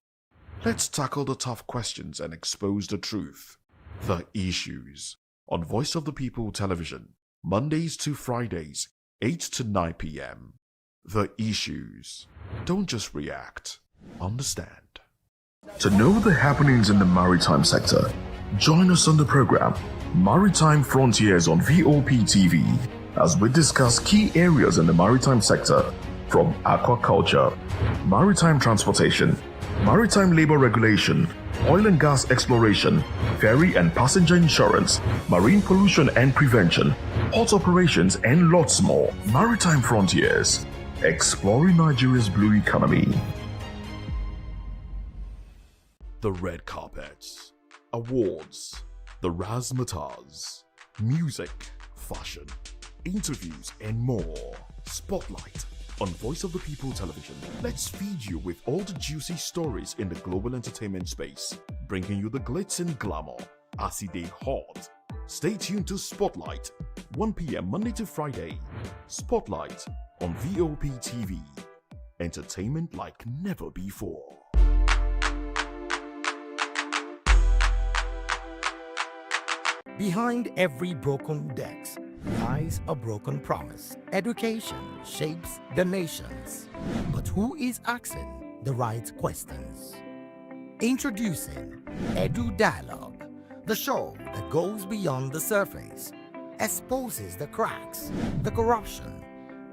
Let's tackle the tough questions and expose the truth. The Issues on Voice of the People Television, Mondays to Fridays, 8 to 9 p.m. The Issues. Don't just react. Understand. To know the happenings in the maritime sector, join us on the program Maritime Frontiers on VOP TV as we discuss key areas in the maritime sector from aquaculture, maritime transportation, maritime labor regulation, oil and gas exploration, ferry and passenger insurance, marine pollution and prevention, port operations, and lots more. Maritime Frontiers, exploring Nigeria's blue economy. The red carpets, awards, the razzmatazz, music, fashion, interviews, and more. Spotlight on Voice of the People Television. Let's feed you with all the juicy stories in the global entertainment space, bringing you the glitz and glamour as they hot. Stay tuned to Spotlight, 1 p.m. Monday to Friday. Spotlight on VOP TV. Entertainment like never before. Behind every broken desk lies a broken promise. Education shapes the nations. But who is asking the right questions? Introducing Edu Dialogue, the show that goes beyond the surface, exposes the cracks, the corruption,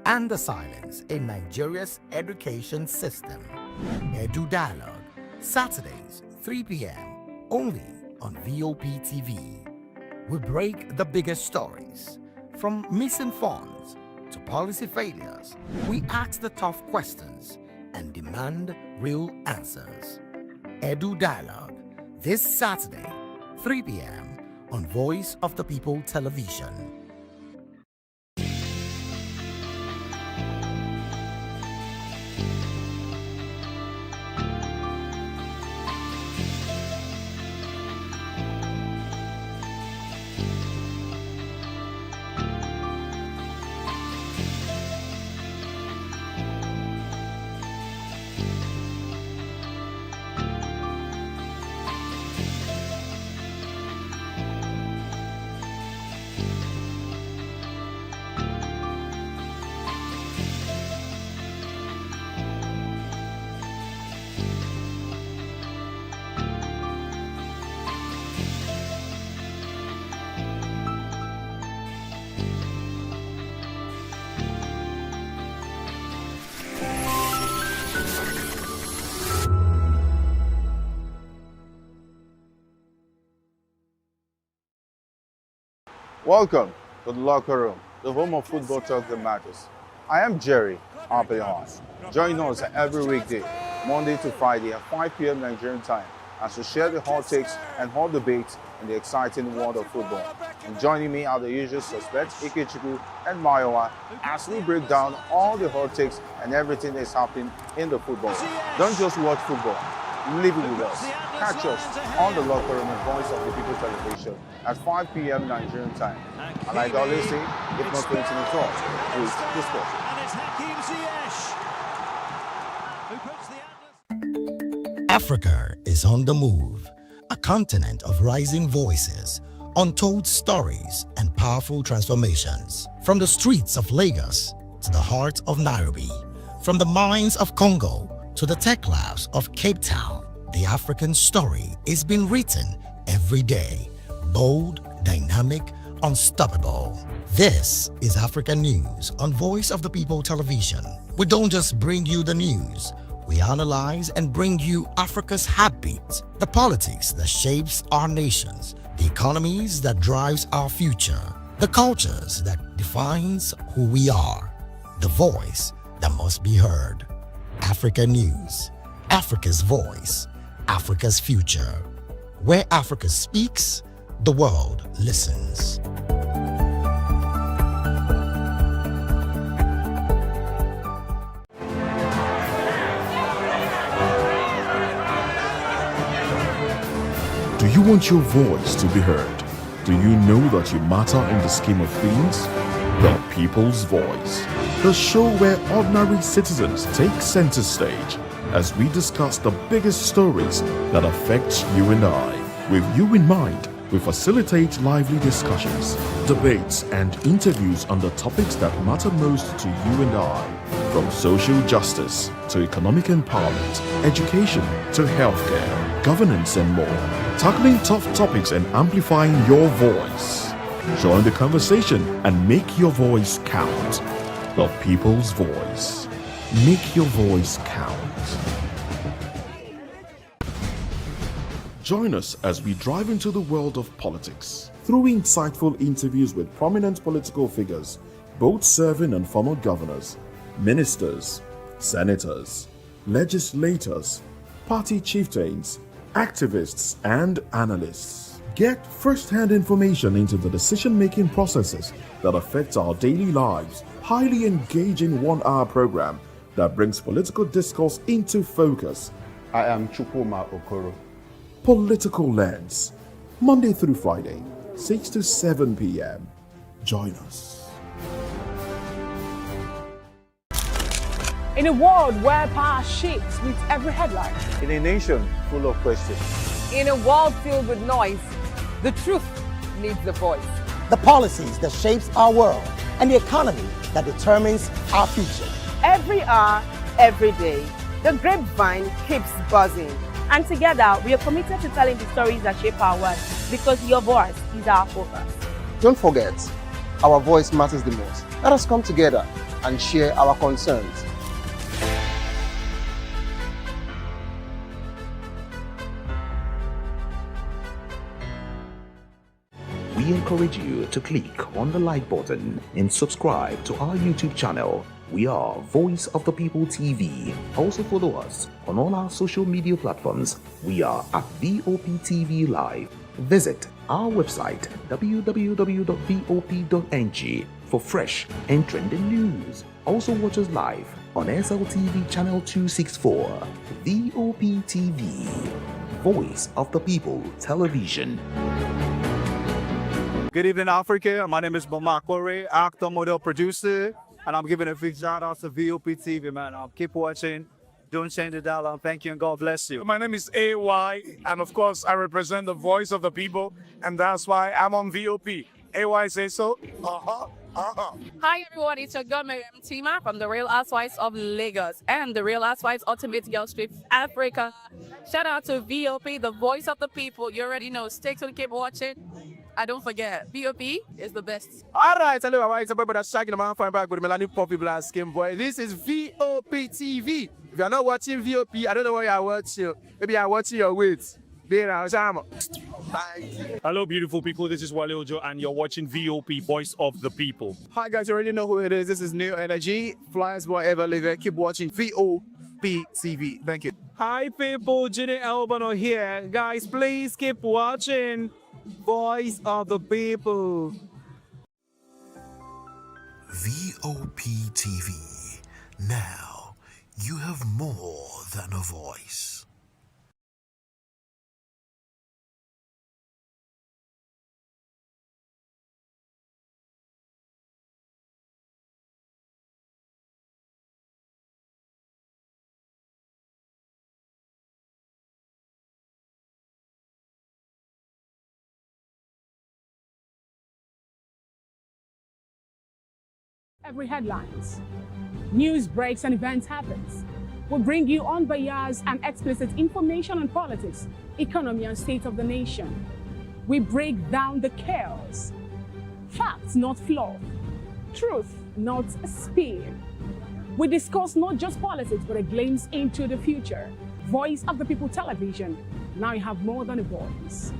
and the silence in Nigeria's education system. Edu Dialogue, Saturdays, 3 p.m., only on VOP TV. We break the biggest stories. From missing funds to policy failures, we ask the tough questions and demand real answers. Edu Dialogue, this Saturday, 3 p.m. on Voice of the People Television. Welcome to the locker room, the home of football talk that matters. I am Jerry Arpillon. Join us every weekday, Monday to Friday at 5 p.m. Nigerian time, as we share the hot takes and hot debates in the exciting world of football. And joining me are the usual suspects, Ikechukwu and Mayowa, as we break down all the hot takes and everything that's happening in the football. Don't just watch football, live it with us. Catch us on the locker room and Voice of the People Television at 5 p.m. Nigerian time. And like I always say, if not going to talk, please discuss. Africa is on the move, a continent of rising voices, untold stories, and powerful transformations. From the streets of Lagos to the heart of Nairobi, from the mines of Congo to the tech labs of Cape Town, the African story is being written every day. Bold, dynamic, unstoppable. This is African News on Voice of the People Television. We don't just bring you the news. We analyze and bring you Africa's heartbeat, the politics that shapes our nations, the economies that drives our future, the cultures that defines who we are, the voice that must be heard. Africa News, Africa's voice, Africa's future. Where Africa speaks, the world listens. Do you want your voice to be heard? Do you know that you matter in the scheme of things? The People's Voice, the show where ordinary citizens take center stage as we discuss the biggest stories that affect you and I. With you in mind, we facilitate lively discussions, debates, and interviews on the topics that matter most to you and I. From social justice to economic empowerment, education to healthcare, governance and more. Tackling tough topics and amplifying your voice. Join the conversation and make your voice count. The people's voice. Make your voice count. Join us as we drive into the world of politics through insightful interviews with prominent political figures, both serving and former governors, ministers, senators, legislators, party chieftains, activists, and analysts. Get first-hand information into the decision-making processes that affect our daily lives. Highly engaging one-hour program that brings political discourse into focus. I am Chukwuma Okoro. Political Lens, Monday through Friday, 6 to 7 p.m. Join us. In a world where power shifts with every headline. In a nation full of questions. In a world filled with noise, the truth needs a voice. The policies that shapes our world and the economy that determines our future. Every hour, every day, the grapevine keeps buzzing. And together, we are committed to telling the stories that shape our world because your voice is our focus. Don't forget, our voice matters the most. Let us come together and share our concerns. We encourage you to click on the like button and subscribe to our YouTube channel. We are Voice of the People TV. Also follow us on all our social media platforms. We are at VOP TV Live. Visit our website www.vop.ng for fresh and trending news. Also watch us live on SLTV channel 264. VOP TV, Voice of the People Television. Good evening, Africa. My name is Bamakore, actor, model, producer, and I'm giving a big shout out to VOP TV, man. Keep watching. Don't change the dial. Thank you and God bless you. My name is AY, and of course, I represent the voice of the people, and that's why I'm on VOP. AY say so. Hi everyone, it's your girl Miriam Tima from the Real Housewives of Lagos and the Real Housewives Ultimate Girls Trip Africa. Shout out to VOP, the voice of the people. You already know. Stay tuned, keep watching. And don't forget, VOP is the best. Alright, hello, it's about that shaking the man fine back with Melanie Poppy Black Skin Boy. This is VOP TV. If you're not watching VOP, I don't know why you're watching. Maybe you're watching your weight. Hello, beautiful people. This is Wale Ojo, and you're watching VOP, Voice of the People. Hi, guys. You already know who it is. This is New Energy. Flyers wherever live. Keep watching VOP TV. Thank you. Hi, people. Ginny Albano here. Guys, please keep watching Voice of the People. VOP TV. Now, you have more than a voice. Every headlines, news breaks and events happens. We bring you unbiased and explicit information on politics, economy and state of the nation. We break down the chaos. Facts, not fluff. Truth, not a spin. We discuss not just politics, but a glimpse into the future. Voice of the People Television. Now you have more than a voice.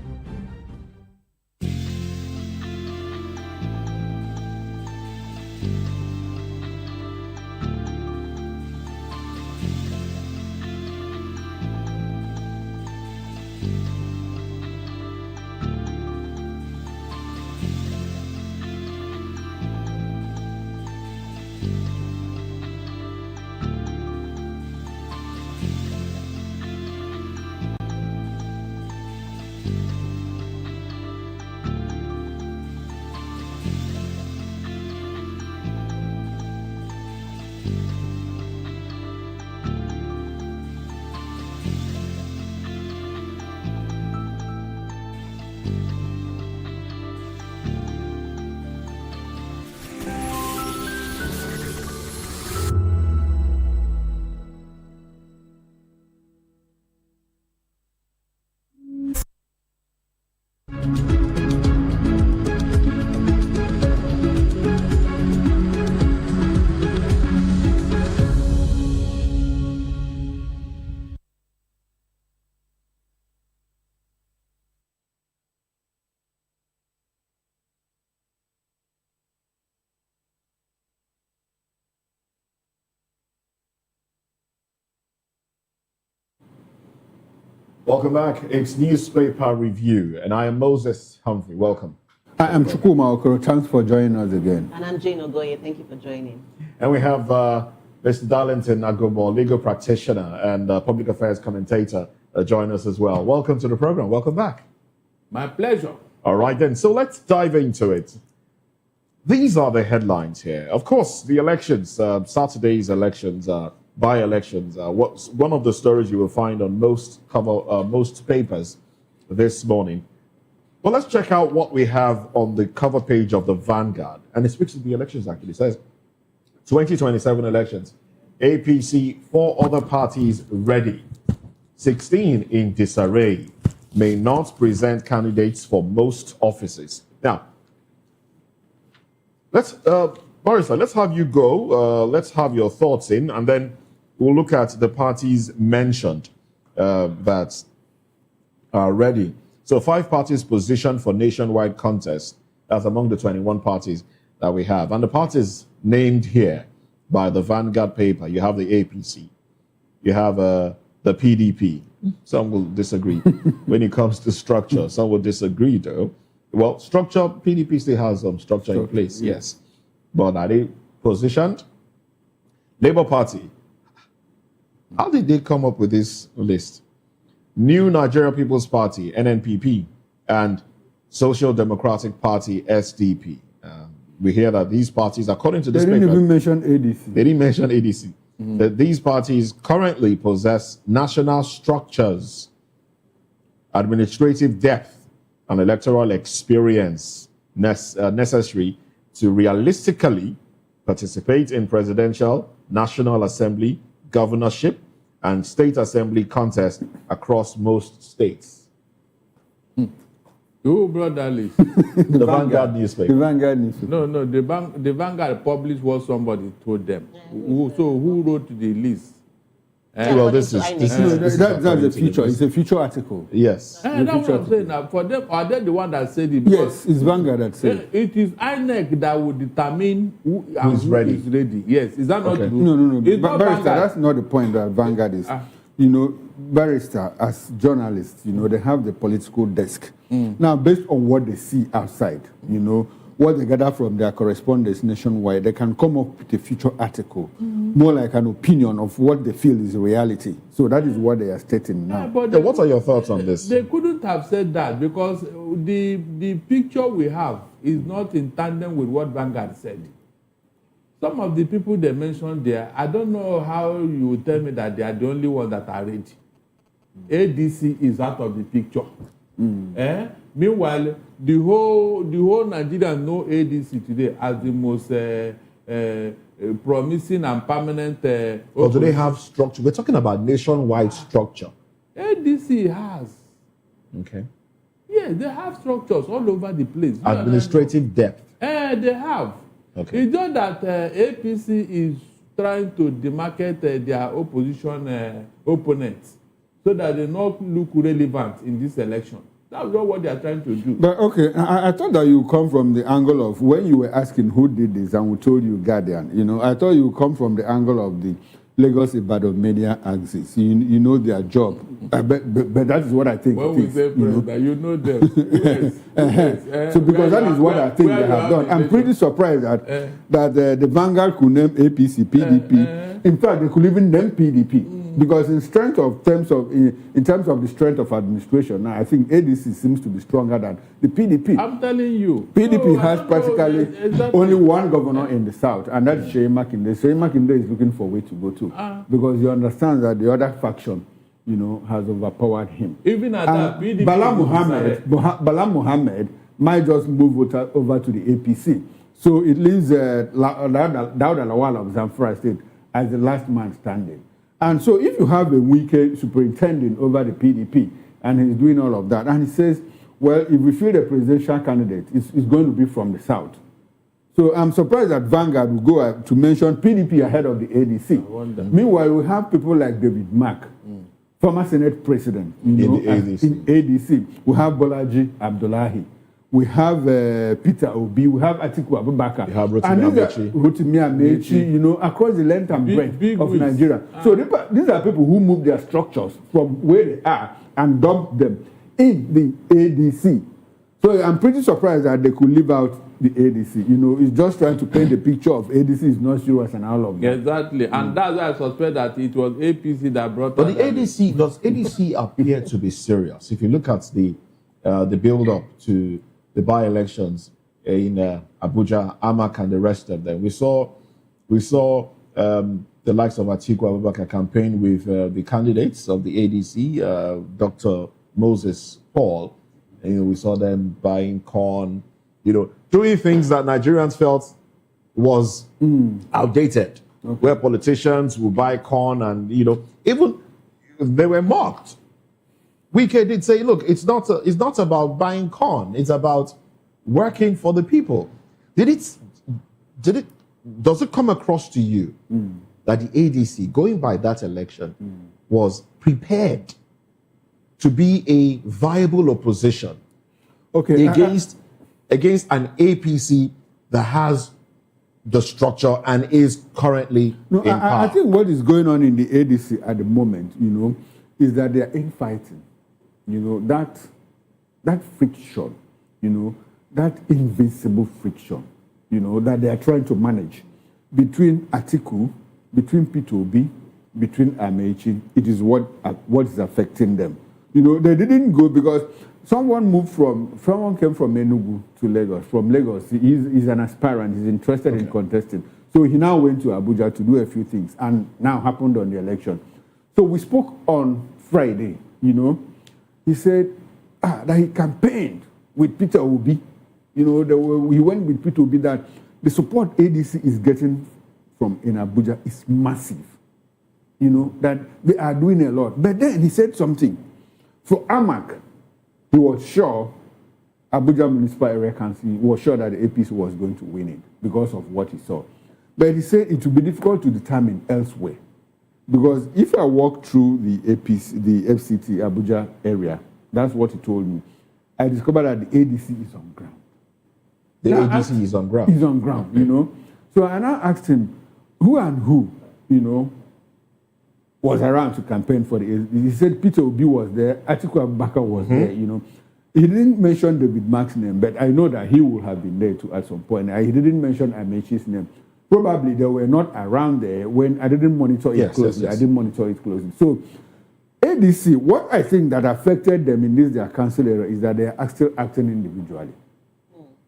Welcome back. It's Newspaper Review, and I am Moses Humphrey. Welcome. I am Chukuma Okoro. Thanks for joining us again. And I'm Jane Ogoye. Thank you for joining. And we have Mr. Darlington Agomo, legal practitioner and public affairs commentator, join us as well. Welcome to the program. Welcome back. My pleasure. All right, then. So let's dive into it. These are the headlines here. Of course, the elections, Saturday's elections, by-elections, one of the stories you will find on most papers this morning. Well, let's check out what we have on the cover page of the Vanguard. And it speaks to the elections, actually. It says, 2027 elections. APC, 4 other parties ready. 16 in disarray. May not present candidates for most offices. Now, Barrister, let's have you go. Let's have your thoughts in, and then we'll look at the parties mentioned that are ready. So 5 parties positioned for nationwide contest. That's among the 21 parties that we have. And the parties named here by the Vanguard paper, you have the APC, you have the PDP. Some will disagree. When it comes to structure, some will disagree though. Well, structure, PDP still has some structure in place, yes. But are they positioned? Labour Party. How did they come up with this list? New Nigeria People's Party, NNPP, and Social Democratic Party, SDP. We hear that these parties, according to this paper... They didn't even mention ADC. They didn't mention ADC. That these parties currently possess national structures, administrative depth, and electoral experience necessary to realistically participate in presidential, National Assembly, governorship, and state assembly contests across most states. Who brought that list? The Vanguard newspaper. The Vanguard newspaper. No, the Vanguard published what somebody told them. Who wrote the list? Well, this is that's a feature. It's a feature article. Yes. That's what I'm saying. Now, for them, are they the one that said it? Yes, it's Vanguard that said it. It is INEC that will determine who is ready. Yes, is that not true? No. It's not Barrister, Vanguard. that's not the point that Vanguard is. You know, Barrister, as journalists, you know, they have the political desk. Now, based on what they see outside, you know, what they gather from their correspondents nationwide, they can come up with a future article, more like an opinion of what they feel is reality. So that is what they are stating now. But what are your thoughts on this? They couldn't have said that because the picture we have is not in tandem with what Vanguard said. Some of the people they mentioned there, I don't know how you would tell me that they are the only ones that are ready. ADC is out of the picture. Meanwhile, the whole Nigeria know ADC today as the most promising and permanent. Or do they have structure? We're talking about nationwide structure. ADC has. Okay. Yeah, they have structures all over the place. Administrative depth. They have. Okay. It's just that APC is trying to demarcate their opposition opponents so that they not look relevant in this election. That's not what they are trying to do. But okay, I thought that you come from the angle of when you were asking who did this and we told you Guardian. You know, I thought you come from the angle of the Lagos Ibadan media axis. You know their job. But that is what I think. When we say president, you know them. So because that is what I think they have done. I'm pretty surprised that the Vanguard could name APC, PDP. In fact, they could even name PDP. Because in terms of the strength of administration, now I think ADC seems to be stronger than the PDP. I'm telling you. PDP has practically only one governor in the south, and that's Sheyi Makinde. Sheyi Makinde is looking for a way to go to. Because you understand that the other faction, you know, has overpowered him. Even at that, PDP... Bala Mohammed might just move over to the APC. So it leaves Dawda Lawal of Zamfara State as the last man standing. And so if you have a wicked superintendent over the PDP and he's doing all of that, and he says, well, if we feel the presidential candidate, it's going to be from the south. So I'm surprised that Vanguard will go to mention PDP ahead of the ADC. Meanwhile, we have people like David Mack, former Senate president, in ADC. We have Bolaji Abdullahi. we have Peter Obi, we have Atiku Abubakar, we have Rotimi Amechi, you know, across the length and breadth of Nigeria. So these are people who move their structures from where they are and dump them in the ADC. So I'm pretty surprised that they could leave out the ADC. You know, it's just trying to paint the picture of ADC is not serious and all of that. Exactly, and that's why I suspect that it was APC that brought. But the ADC, does ADC appear to be serious? If you look at the build-up to the by-elections in Abuja, Amak, and the rest of them, we saw the likes of Atiku Abubakar campaign with the candidates of the ADC, Dr. Moses Paul. And, you know, we saw them buying corn, you know, doing things that Nigerians felt was outdated, where politicians would buy corn and, you know, even they were mocked. Wike did say, look, it's not about buying corn, it's about working for the people. Does it come across to you that the ADC, going by that election, was prepared to be a viable opposition against an APC that has the structure and is currently in power? I think what is going on in the ADC at the moment, you know, is that they are infighting. You know, that friction, you know, that invisible friction, you know, that they are trying to manage between Atiku, between P2B, between Amechi, it is what is affecting them. You know, they didn't go because someone came from Enugu to Lagos. From Lagos, he's an aspirant, he's interested in contesting. So he now went to Abuja to do a few things and now happened on the election. So we spoke on Friday, you know. He said that he campaigned with Peter Obi. You know, he went with Peter Obi that the support ADC is getting from in Abuja is massive. You know, that they are doing a lot. But then he said something. For Amak, he was sure Abuja Municipal Area Council was sure that the APC was going to win it because of what he saw. But he said it would be difficult to determine elsewhere. Because if I walk through the APC, the FCT Abuja area, that's what he told me, I discovered that the ADC is on ground. The ADC is on ground? Is on ground, you know. So I now asked him, who, you know, was around to campaign for the ADC? He said Peter Obi was there, Atiku Abubakar was there, you know. He didn't mention David Mark's name, but I know that he would have been there too at some point. He didn't mention Amechi's name. Probably they were not around there when I didn't monitor it closely. I didn't monitor it closely. So ADC, what I think that affected them in their council area is that they are still acting individually.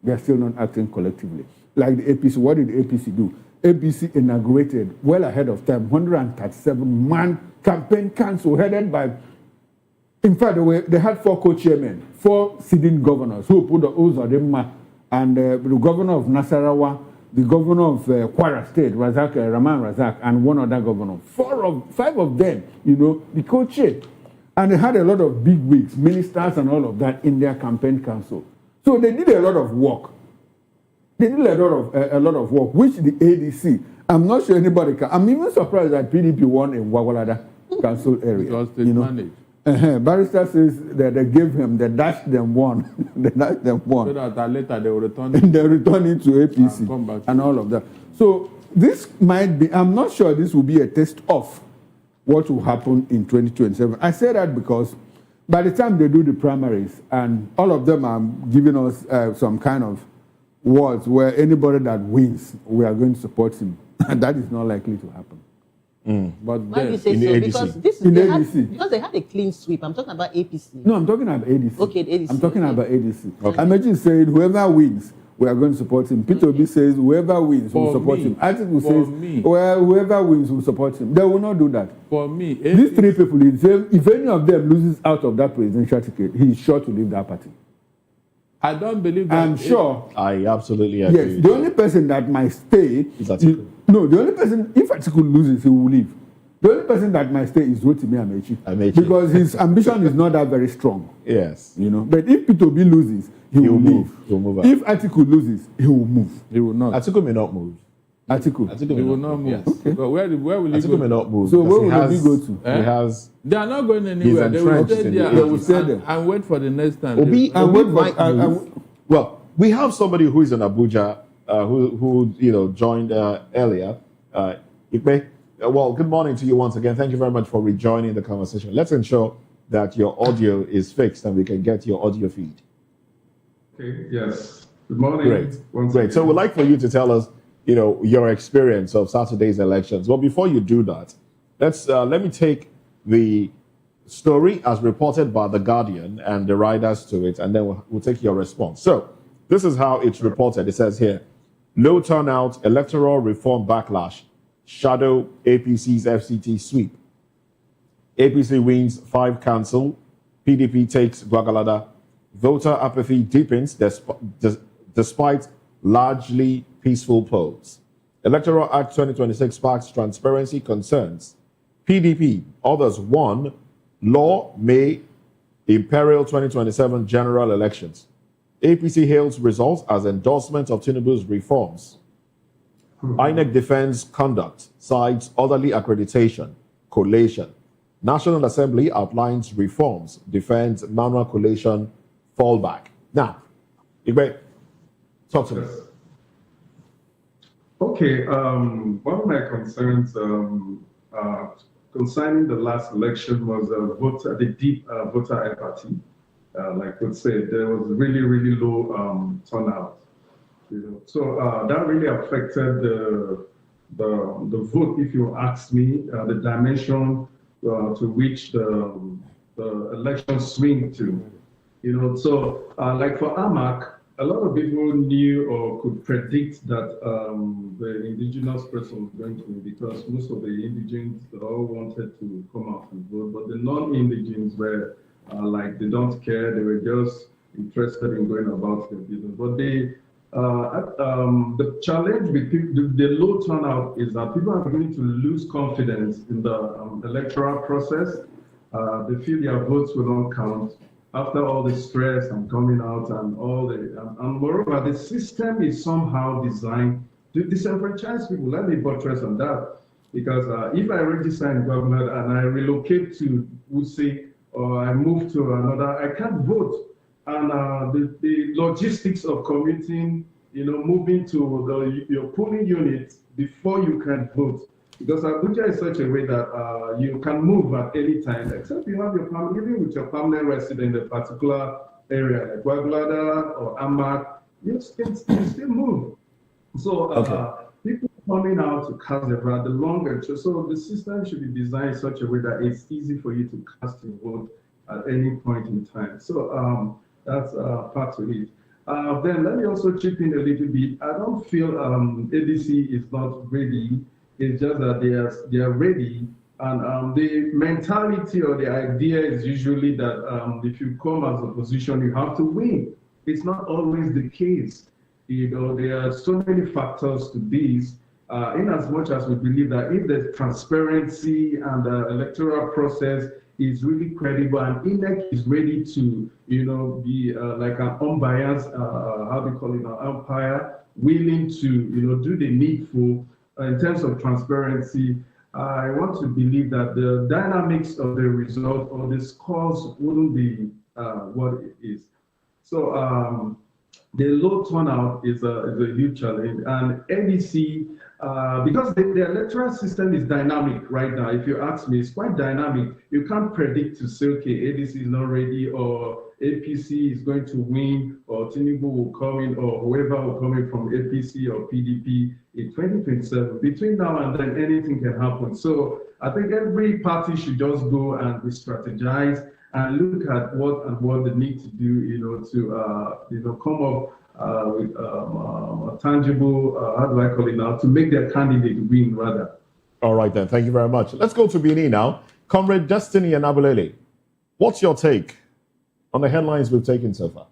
They are still not acting collectively. Like the APC, what did the APC do? APC inaugurated well ahead of time 137-man campaign council headed by, in fact, they had 4 co-chairmen, 4 sitting governors who put the Uzodimma and the governor of Nasarawa, the governor of Kwara State, Raman Razak, and one other governor. 5 of them, you know, the co-chair. And they had a lot of big wigs, ministers and all of that in their campaign council. So they did a lot of work. They did a lot of work, which the ADC, I'm not sure anybody can. I'm even surprised that PDP won in Wagwalada council area. Because they managed. Barrister says that they gave him, they dashed them one. They dashed them one. So that later they will return it. They return it to APC and all of that. So this might be, I'm not sure this will be a test of what will happen in 2027. I say that because by the time they do the primaries, and all of them are giving us some kind of words where anybody that wins, we are going to support him. That is not likely to happen. But why do you say in so? the Because ADC. this is In they ADC. had, because they had a clean sweep. I'm talking about APC. No, I'm talking about ADC. Okay, the ADC. I'm talking about ADC. Okay. Amechi said whoever wins, we are going to support him. Peter Obi says whoever wins, we'll For support me. him. Atiku For says me. well, whoever wins, will support him. They will not do that. For me, These 3 people, if any of them loses out of that presidential ticket, he is sure to leave that party. I don't believe that. I'm sure. I absolutely agree. Yes, the only person that might stay is Atiku. No, the only person, if Atiku loses, he will leave. The only person that might stay is Rotimi Amechi. Because his ambition is not that very strong. Yes. You know, but if Peter Obi loses, he will move. He'll move out. If Atiku loses, he will move. He will not. Atiku may not move. Atiku. He will not move. Yes. Okay. But where will he Atiku go? may not move. So where because will he go to? He has. They are not going anywhere. They will entrenched stay in there the They will stay there. and wait for the next time. Obi And might wait for, move. Well, we have somebody who is in Abuja who joined earlier. Ikpe, well, good morning to you once again. Thank you very much for rejoining the conversation. Let's ensure that your audio is fixed and we can get your audio feed. Okay, yes. Good morning. Great. Great. So we'd like for you to tell us, your experience of Saturday's elections. Well, before you do that, let me take the story as reported by The Guardian and the writers to it, and then we'll take your response. So this is how it's reported. It says here, low turnout, electoral reform backlash, shadow APC's FCT sweep. APC wins 5 council, PDP takes Gwagwalada, voter apathy deepens despite largely peaceful polls. Electoral Act 2026 sparks transparency concerns. PDP, others won, law may imperil 2027 general elections. APC hails results as endorsement of Tinubu's reforms. INEC defends conduct, cites orderly accreditation, collation. National Assembly outlines reforms, defends manual collation, fallback. Now, Igbe, talk to me. Okay, one of my concerns concerning the last election was the deep voter apathy. Like we said, there was really, really low turnout. So that really affected the vote, if you ask me, the dimension to which the election swing to. So like for AMAC, a lot of people knew or could predict that the indigenous person was going to win because most of the indigents all wanted to come out and vote, but the non-indigens were like they don't care, they were just interested in going about their business. But the challenge with the low turnout is that people are beginning to lose confidence in the electoral process. They feel their votes will not count after all the stress and coming out and all and moreover, the system is somehow designed to disenfranchise people. Let me buttress on that. Because if I register in government and I relocate to Wuse or I move to another, I can't vote. And the logistics of commuting, moving to your polling unit before you can vote. Because Abuja is such a way that you can move at any time, except you have your family, even with your permanent resident in a particular area, like Gwagwalada or Amak, you still move. So people coming out to cast their vote, the longer, so the system should be designed in such a way that it's easy for you to cast your vote at any point in time. So that's part of it. Then let me also chip in a little bit. I don't feel ADC is not ready. It's just that they are ready, and the mentality or the idea is usually that if you come as opposition, you have to win. It's not always the case. There are so many factors to this. In as much as we believe that if the transparency and the electoral process is really credible and INEC is ready to, be like an unbiased, how do you call it, an umpire, willing to, do the needful. In terms of transparency, I want to believe that the dynamics of the result or the scores wouldn't be what it is. So the low turnout is a huge challenge. And NEC, because the electoral system is dynamic right now, if you ask me, it's quite dynamic. You can't predict to say, okay, ADC is not ready, or APC is going to win, or Tinubu will come in, or whoever will come in from APC or PDP in 2027. Between now and then, anything can happen. So I think every party should just go and re-strategize and look at what they need to do, to come up with a tangible, how do I call it now, to make their candidate win rather. All right then, thank you very much. Let's go to Benin now. Comrade Destiny and Abulele, what's your take on the headlines we've taken so far?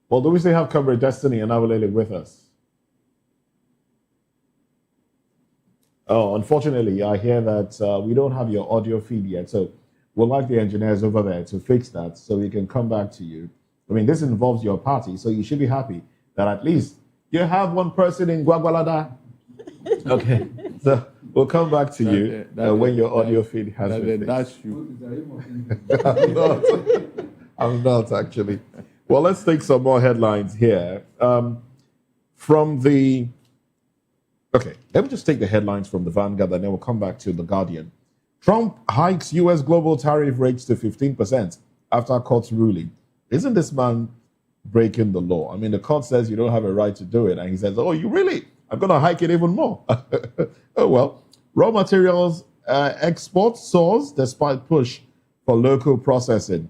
Well, do we still have Comrade Destiny and Abulele with us? Oh, unfortunately, I hear that we don't have your audio feed yet, so we'll like the engineers over there to fix that so we can come back to you. I mean, this involves your party, so you should be happy that at least you have one person in Gwagwalada. Okay, so We'll come back to you when your audio feed has been That's you. I'm not actually. Well, let's take some more headlines here. Okay, let me just take the headlines from the Vanguard and then we'll come back to the Guardian. Trump hikes U.S. global tariff rates to 15% after court's ruling. Isn't this man breaking the law? I mean, the court says you don't have a right to do it. And he says, oh, you really? I'm going to hike it even more. Oh, well. Raw materials export soars despite push for local processing.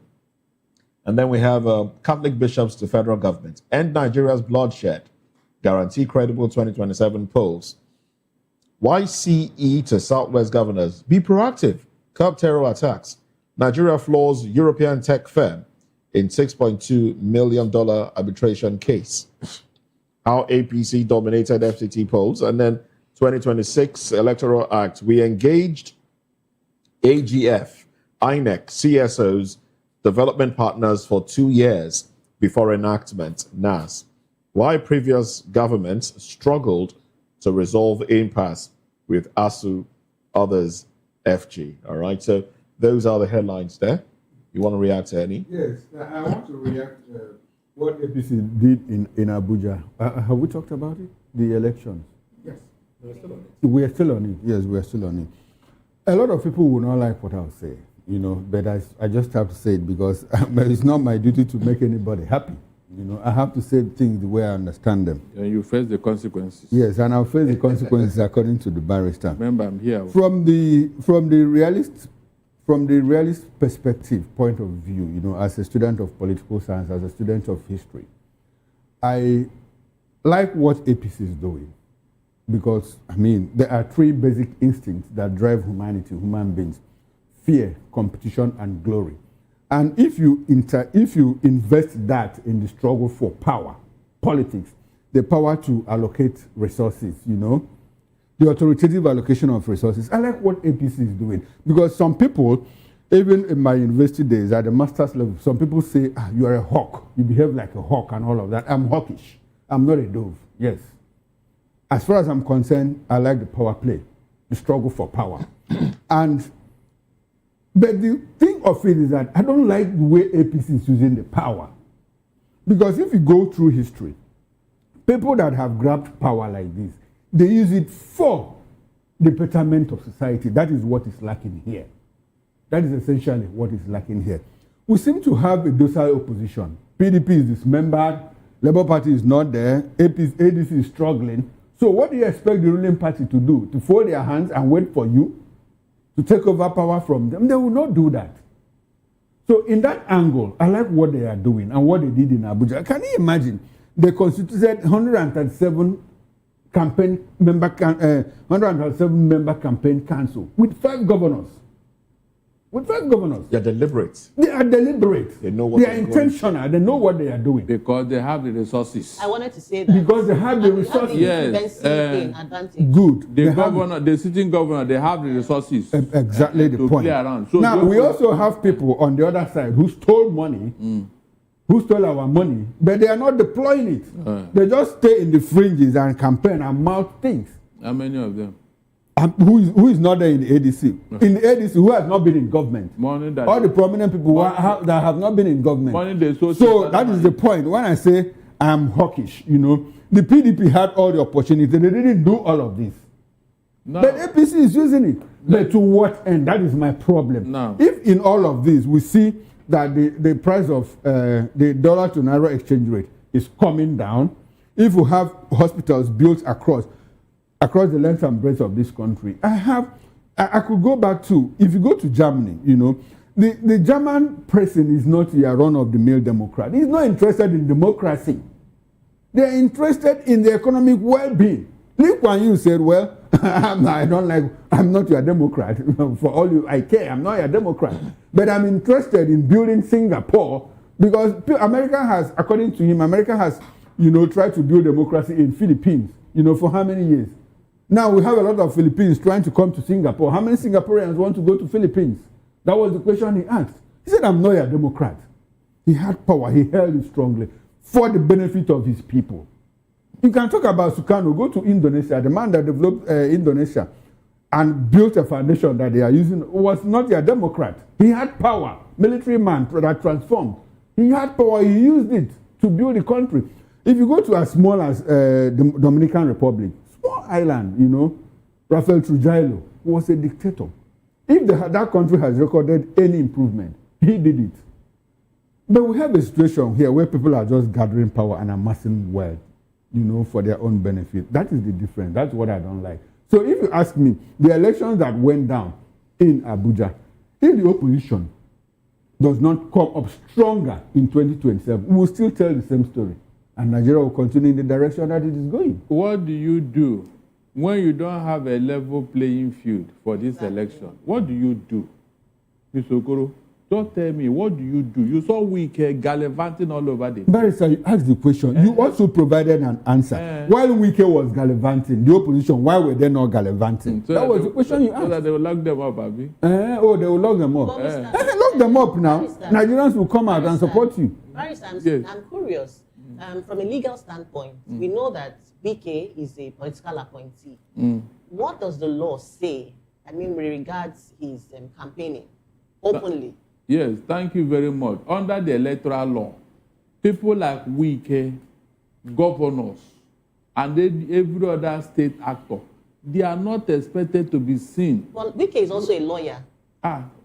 And then we have Catholic bishops to federal government. End Nigeria's bloodshed. Guarantee credible 2027 polls. YCE to Southwest governors. Be proactive. Curb terror attacks. Nigeria floors European tech firm in $6.2 million arbitration case. How APC dominated FCT polls. And then 2026 Electoral Act. We engaged AGF, INEC, CSOs, development partners for 2 years before enactment, NAS. Why previous governments struggled to resolve impasse with ASU, others, FG. All right, so those are the headlines there. You want to react to any? Yes, I want to react to what APC did in Abuja. Have we talked about it? The elections? Yes, we're still on it. We are still on it. Yes, we are still on it. A lot of people will not like what I'll say, you know, but I just have to say it because it's not my duty to make anybody happy. You know, I have to say things the way I understand them. And you face the consequences. Yes, and I'll face the consequences according to the barrister. Remember, I'm here. From the realist perspective, point of view, you know, as a student of political science, as a student of history, I like what APC is doing because, I mean, there are three basic instincts that drive humanity, human beings: fear, competition, and glory. And if you invest that in the struggle for power, politics, the power to allocate resources, you know, the authoritative allocation of resources, I like what APC is doing. Because some people, even in my university days at the master's level, some people say, you are a hawk. You behave like a hawk and all of that. I'm hawkish. I'm not a dove. Yes. As far as I'm concerned, I like the power play, the struggle for power. But the thing of it is that I don't like the way APC is using the power. Because if you go through history, people that have grabbed power like this, they use it for the betterment of society. That is what is lacking here. That is essentially what is lacking here. We seem to have a docile opposition. PDP is dismembered, Labour Party is not there, ADC is struggling. So what do you expect the ruling party to do? To fold their hands and wait for you to take over power from them? They will not do that. So in that angle, I like what they are doing and what they did in Abuja. Can you imagine? They constituted 137 member campaign council with 5 governors. With 5 governors. They're deliberate. They are deliberate. They know what they are intentional. They know what they are doing. Because they have the resources. I wanted to say that. Because they have the resources. Yes. Good. The sitting governor, they have the resources. Exactly the to point. Play around. So now, we also have people on the other side who stole money, who stole our money, but they are not deploying it. They just stay in the fringes and campaign and mouth things. How many of them? Who is not there in the ADC? In the ADC, who has not been in government? All the prominent people that have not been in government. So that is the point. When I say I'm hawkish, you know, the PDP had all the opportunity. They didn't do all of this. No. But APC is using it. But to what end? That is my problem. No. If in all of this we see that the price of the dollar to naira exchange rate is coming down, if we have hospitals built across the length and breadth of this country, I could go back to, if you go to Germany, you know, the German person is not a run-of-the-mill Democrat. He's not interested in democracy. They're interested in the economic well-being. Lee Kuan Yew said, well, I'm not your Democrat. For all you, I care, I'm not your Democrat. But I'm interested in building Singapore because America has, according to him, America has, you know, tried to build democracy in Philippines, you know, for how many years? Now we have a lot of Filipinos trying to come to Singapore. How many Singaporeans want to go to Philippines? That was the question he asked. He said, I'm not a Democrat. He had power. He held it strongly for the benefit of his people. You can talk about Sukarno. Go to Indonesia. The man that developed Indonesia. and built a foundation that they are using was not a Democrat. He had power, military man that transformed. He had power, he used it to build the country. If you go to as small as the Dominican Republic, small island, you know, Rafael Trujillo was a dictator. If that country has recorded any improvement, he did it. But we have a situation here where people are just gathering power and amassing wealth, you know, for their own benefit. That is the difference. That's what I don't like. So if you ask me, the elections that went down in Abuja, if the opposition does not come up stronger in 2027, we will still tell the same story. And Nigeria will continue in the direction that it is going. What do you do when you don't have a level playing field for this election? What do you do? Mr. Okoro, don't tell me, what do you do? You saw Wike gallivanting all over the place. Barrister, you asked the question. You also provided an answer. While Wike was gallivanting, the opposition, why were they not gallivanting? So that was the question you asked. So that they will lock them up, Abi? They will lock them up. Lock them up now. Nigerians will come out and support you. Barrister, I'm curious. From a legal standpoint, we know that Wike is a political appointee. What does the law say? I mean, with regards his campaigning openly. Yes, thank you very much. Under the electoral law, people like Wike, governors, and every other state actor, they are not expected to be seen. Well, Wike is also a lawyer.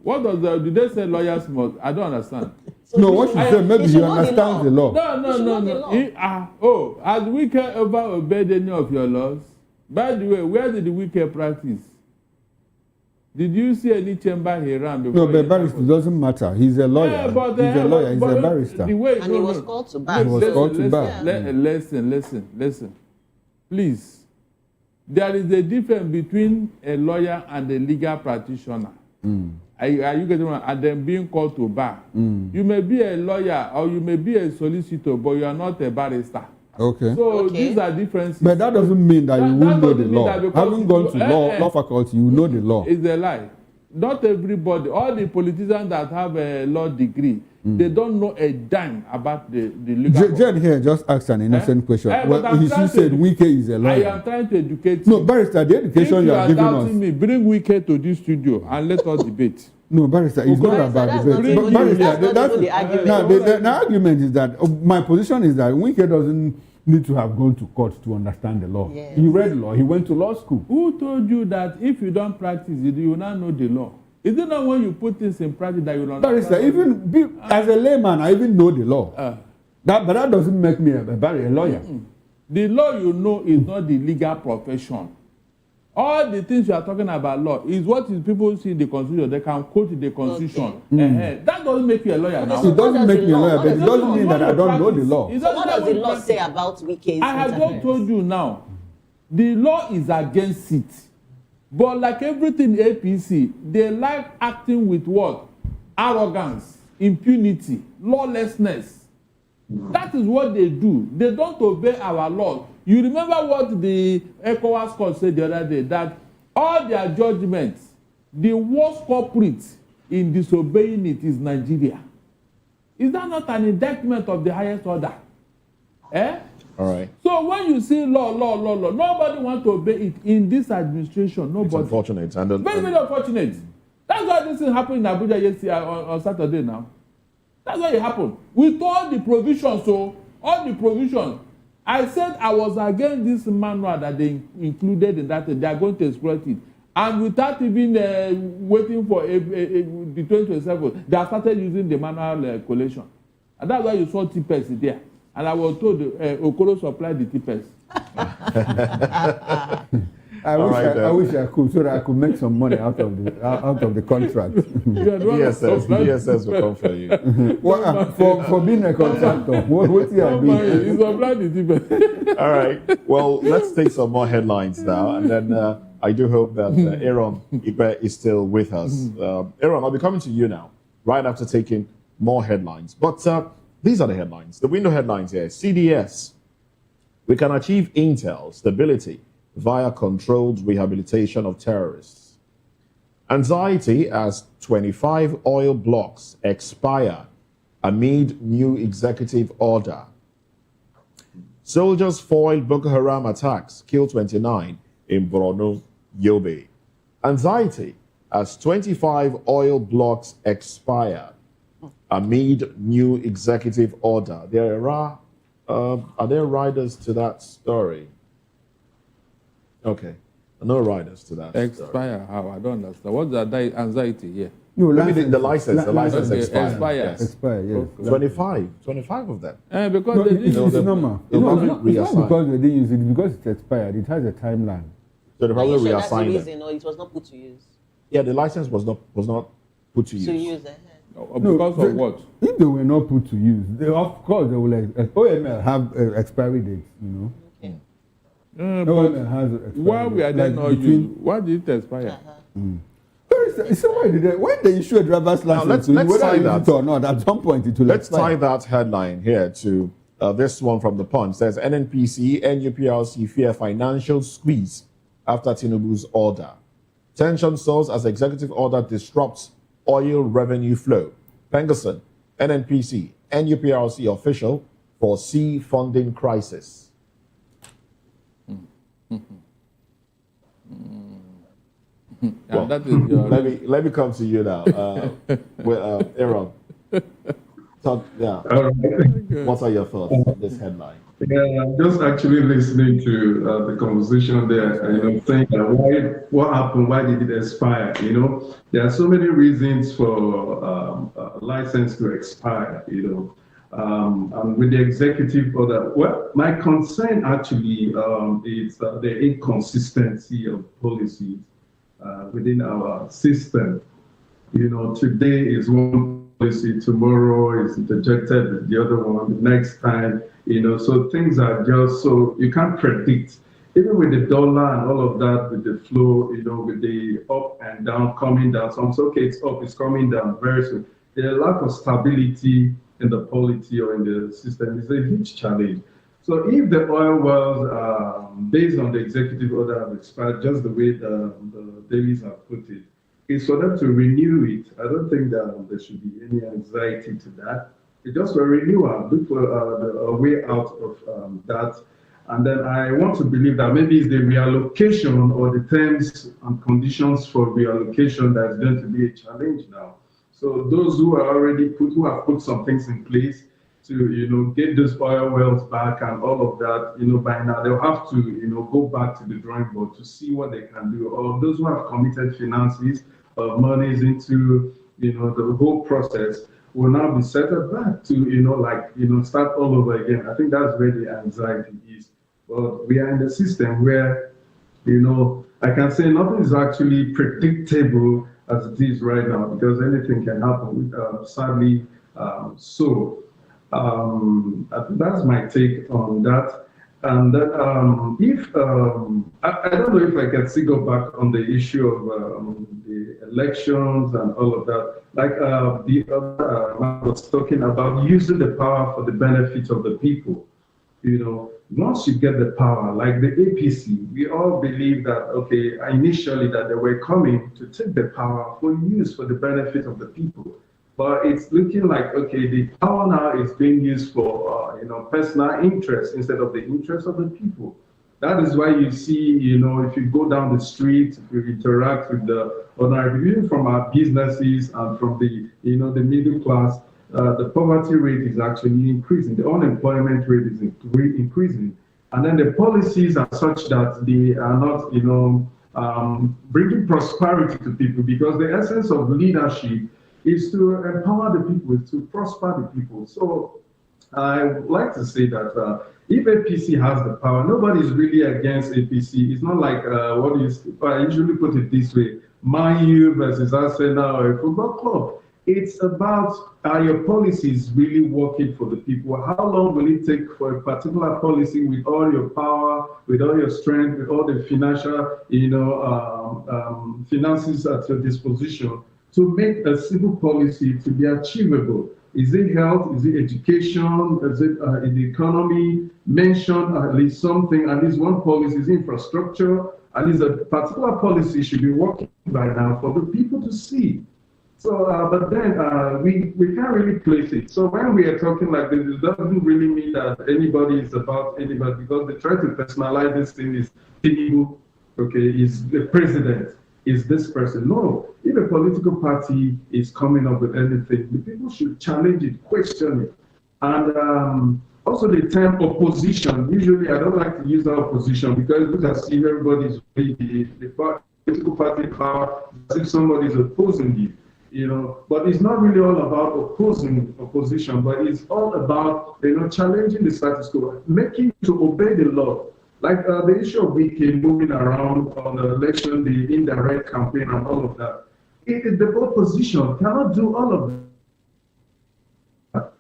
What does did they say lawyers must? I don't understand. So no, what you said, maybe he understands the law. No. Has Wike ever obeyed any of your laws? By the way, where did the Wike practice? Did you see any chamber he ran before? No, but barrister doesn't matter. He's a lawyer. Yeah, but, he's a lawyer. He's a barrister. And he was called to bar. He was called to bar. Listen. Please. There is a difference between a lawyer and a legal practitioner. Are you getting one? And then being called to bar. You may be a lawyer or you may be a solicitor, but you are not a barrister. Okay. So these are differences. But that doesn't mean that you will know the law. Having gone to law faculty, you know the law. It's a lie. Not everybody, all the politicians that have a law degree, they don't know a dime about the legal. Jen here just asked an innocent question. He said Wike is a lawyer. I am trying to educate you. No, barrister, the education you are giving us. Me, bring Wike to this studio and let us debate. No, barrister, it's not about debate. The argument is that my position is that Wike doesn't need to have gone to court to understand the law. Yes. He read law. He went to law school. Who told you that if you don't practice it, you will not know the law? Is it not when you put things in practice that you don't know? Barrister, as a layman, I even know the law. But that doesn't make me a lawyer. The law you know is not the legal profession. All the things you are talking about law is what people see in the Constitution. They can quote the Constitution. That doesn't make you a lawyer now. It doesn't make me a lawyer, but it doesn't mean that I don't know the law. So what does the law say about Wike's I have just told you now. The law is against it. But like everything APC, they like acting with what? Arrogance, impunity, lawlessness. That is what they do. They don't obey our laws. You remember what the ECOWAS court said the other day, that all their judgments, the worst culprit in disobeying it is Nigeria. Is that not an indictment of the highest order? All right. So when you see law, nobody wants to obey it in this administration. Nobody. It's unfortunate. Very unfortunate. That's why this thing happened in Abuja yesterday on Saturday now. That's why it happened. With all the provisions, all the provisions. I said I was against this manual that they included in that. They are going to exploit it. And without even waiting for the 2027, they have started using the manual collation. And that's why you saw T-Pes there. And I was told Okoro supplied the T-Pes. I wish I could, so that I could make some money out of the contract. BSS will come for you. For being a contractor, what you are doing? All right. Well, let's take some more headlines now, and then I do hope that Aaron Ibe is still with us. Aaron, I'll be coming to you now, right after taking more headlines. But these are the headlines. The window headlines here. CDS. We can achieve intel stability via controlled rehabilitation of terrorists. Anxiety as 25 oil blocks expire amid new executive order. Soldiers foil Boko Haram attacks, kill 29 in Borno, Yobe. Anxiety as 25 oil blocks expire amid new executive order. Are there riders to that story? Okay, no riders to that. Expire how? I don't understand. What's that anxiety here? No, maybe the license okay, expires. Expire, yes. Okay. 25 of them. Because no, they it's normal. They'll probably It's not reassign. because they didn't use it, because it's expired. It has a timeline. So they probably Are you sure that's the reassign them. reason, or it was not put to use? Yeah, the license was not put to use. To use it. Because of what? If they were not put to use, of course they will. OML have expiry dates, you know. OML has expiry Why we are then like not used? Why did it expire? So why did they, when they issue a driver's license, to you, let's whether tie you use that. it or not, at some point it will Let's expire. tie that headline here to this one from the Punch. It says NNPC, NUPRC fear financial squeeze after Tinubu's order. Tension soars as executive order disrupts oil revenue flow. Pengerson, NNPC, NUPRC official foresee funding crisis. Well, that is your let me come to you now. Aaron. So, yeah. What are your thoughts on this headline? Yeah, I'm just actually listening to the conversation there, saying that what happened, why did it expire? There are so many reasons for a license to expire, and with the executive order. Well, my concern actually is the inconsistency of policies within our system. Today is one policy, tomorrow is interjected with the other one, the next time, so things are just so, you can't predict. Even with the dollar and all of that, with the flow, with the up and down, coming down, so it's okay, it's up, it's coming down very soon. The lack of stability in the polity or in the system is a huge challenge. So if the oil wells, based on the executive order, have expired, just the way the dailies have put it, is for them to renew it. I don't think that there should be any anxiety to that. It's just for renewal, look for a way out of that. And then I want to believe that maybe it's the reallocation or the terms and conditions for reallocation that's going to be a challenge now. So those who are already who have put some things in place to get those oil wells back and all of that, by now they'll have to go back to the drawing board to see what they can do. Or those who have committed finances or monies into the whole process will now be settled back to start all over again. I think that's where the anxiety is. But we are in the system where I can say nothing is actually predictable as it is right now, because anything can happen. Sadly, so. That's my take on that. And then I don't know if I can still go back on the issue of the elections and all of that. Like the other man was talking about using the power for the benefit of the people. Once you get the power, like the APC, we all believe that, okay, initially that they were coming to take the power for use for the benefit of the people. But it's looking like, okay, the power now is being used for, personal interest instead of the interest of the people. That is why you see, if you go down the street, if you interact with the ordinary people, from our businesses and from the, the middle class, the poverty rate is actually increasing. The unemployment rate is increasing. And then the policies are such that they are not, bringing prosperity to people, because the essence of leadership is to empower the people, is to prosper the people. So I would like to say that if APC has the power, nobody is really against APC. It's not like I usually put it this way: Man U versus Arsenal or a football club. It's about are your policies really working for the people? How long will it take for a particular policy, with all your power, with all your strength, with all the financial, finances at your disposition, to make a simple policy to be achievable? Is it health? Is it education? Is it in the economy? Mention at least something. At least one policy is infrastructure. At least a particular policy should be working by now for the people to see. So, but then we can't really place it. So when we are talking like this, it doesn't really mean that anybody is about anybody, because they try to personalize this thing. Is Tinubu, okay, is the president. is this person. No, if a political party is coming up with anything, the people should challenge it, question it. And also the term opposition, usually I don't like to use that opposition because look at see everybody's the political party power as if somebody is opposing you. But it's not really all about opposition, but it's all about, challenging the status quo, making to obey the law. Like the issue of Wiki moving around on the election, the indirect campaign and all of that. The opposition cannot do all of that.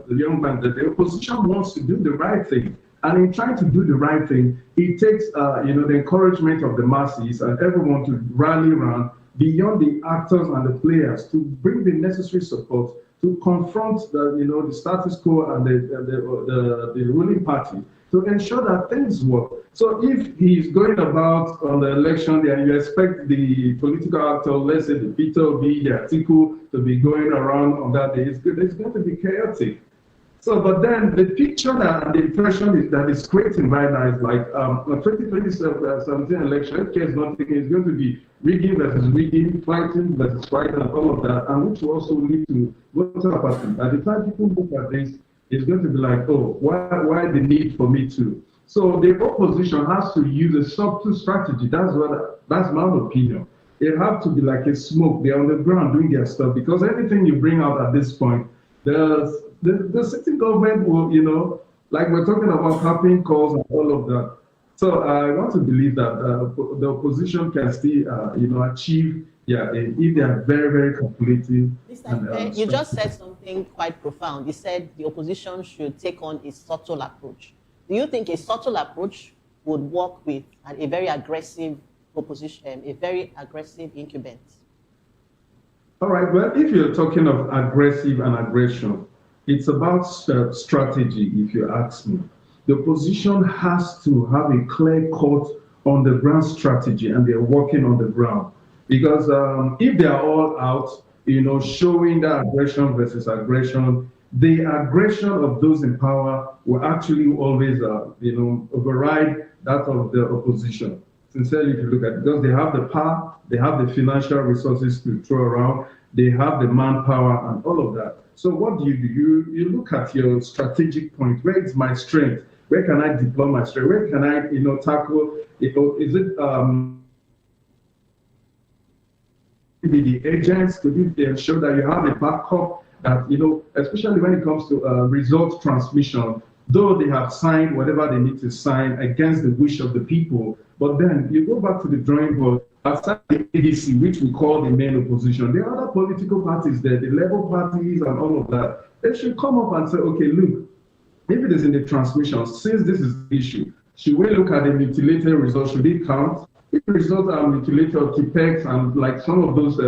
The young man, the opposition wants to do the right thing. And in trying to do the right thing, it takes, the encouragement of the masses and everyone to rally around beyond the actors and the players to bring the necessary support to confront the status quo and the ruling party to ensure that things work. So if he's going about on the election day and you expect the political actor, let's say the Peter Obi, the Atiku, to be going around on that day, it's going to be chaotic. So, but then the picture and the impression is that it's creating right now is like the 2017 election, case not taken, is going to be rigging versus rigging, fighting versus fighting, and all of that, and which will also lead to voter apathy. At the time people look at this, it's going to be like, oh, why the need for me to? So the opposition has to use a subtle strategy. That's my opinion. It has to be like a smoke. They're on the ground doing their stuff because anything you bring out at this point, the sitting government will, like we're talking about campaign calls and all of that. So I want to believe that the opposition can still, achieve, if they are very, very calculative. You just said something quite profound. You said the opposition should take on a subtle approach. Do you think a subtle approach would work with a very aggressive opposition, a very aggressive incumbent? All right, well, if you're talking of aggressive and aggression, it's about strategy, if you ask me. The opposition has to have a clear-cut on-the-ground strategy, and they're working on the ground. Because if they are all out, showing that aggression versus aggression, the aggression of those in power will actually always, override that of the opposition. Sincerely, if you look at it, because they have the power, they have the financial resources to throw around, they have the manpower and all of that. So what do? You look at your strategic point. Where is my strength? Where can I deploy my strength? Where can I, tackle? Is it maybe the agents to ensure that you have a backup that, especially when it comes to result transmission, though they have signed whatever they need to sign against the wish of the people, but then you go back to the drawing board, outside the ADC, which we call the main opposition, there are other political parties there, the Labour parties and all of that. They should come up and say, okay, look, if it is in the transmission, since this is the issue, should we look at the mutilated results? Should it count? If the results are mutilated or TPEX and like some of those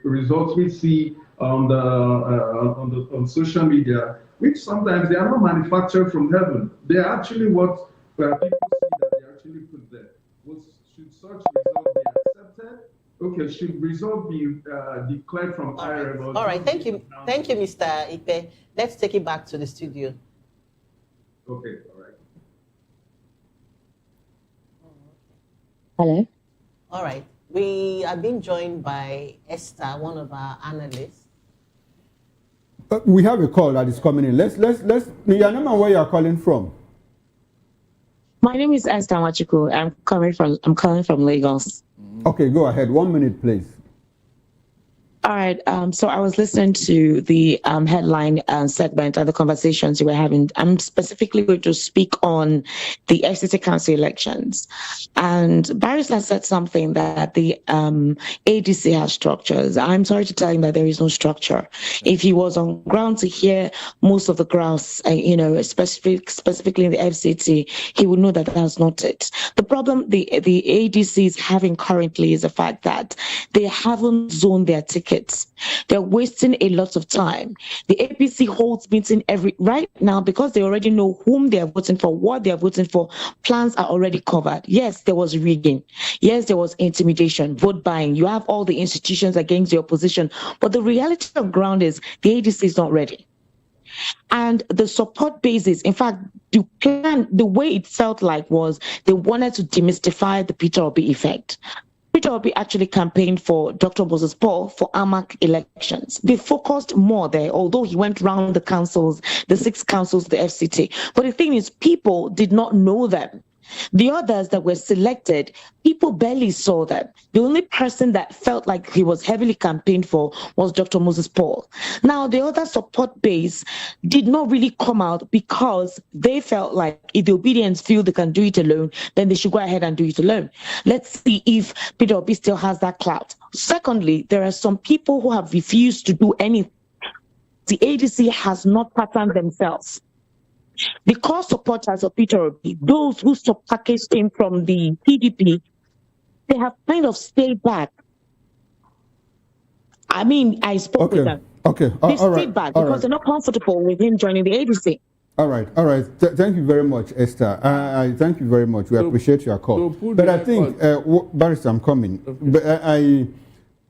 results we see on social media, which sometimes they are not manufactured from heaven. They are actually what people see that they actually put there. Should such result be accepted? Okay, should result be declared from higher level? All right, thank you, Mr. Ipe. Let's take it back to the studio. Okay, all right. Hello. All right, we are being joined by Esther, one of our analysts. We have a call that is coming in. Let's. Your name and where you are calling from? My name is Esther Machuku. I'm calling from Lagos. Okay, go ahead. 1 minute, please. All right. So I was listening to the headline segment and the conversations you were having. I'm specifically going to speak on the FCT Council elections. And Barrister said something that the ADC has structures. I'm sorry to tell him that there is no structure. If he was on ground to hear most of the grouse, specifically in the FCT, he would know that that's not it. The problem the ADC is having currently is the fact that they haven't zoned their tickets. They're wasting a lot of time. The APC holds meeting right now because they already know whom they are voting for, what they are voting for. Plans are already covered. Yes, there was rigging. Yes, there was intimidation, vote buying. You have all the institutions against the opposition. But the reality of ground is the ADC is not ready. And the support basis, in fact, the way it felt like was they wanted to demystify the Peter Obi effect. Peter Obi actually campaigned for Dr. Moses Paul for AMAC elections. They focused more there, although he went round the councils, the 6 councils, the FCT. But the thing is, people did not know them. The others that were selected, people barely saw them. The only person that felt like he was heavily campaigned for was Dr. Moses Paul. Now, the other support base did not really come out because they felt like if the obedience feel they can do it alone, then they should go ahead and do it alone. Let's see if Peter Obi still has that clout. Secondly, there are some people who have refused to do anything. The ADC has not patterned themselves. The core supporters of Peter Obi, those who packaged him from the PDP, they have kind of stayed back. I mean, I spoke with them. Okay. They stayed back because they're not comfortable with him joining the ADC. All right. Thank you very much, Esther. I thank you very much. We appreciate your call. But I think, Barrister, I'm coming. But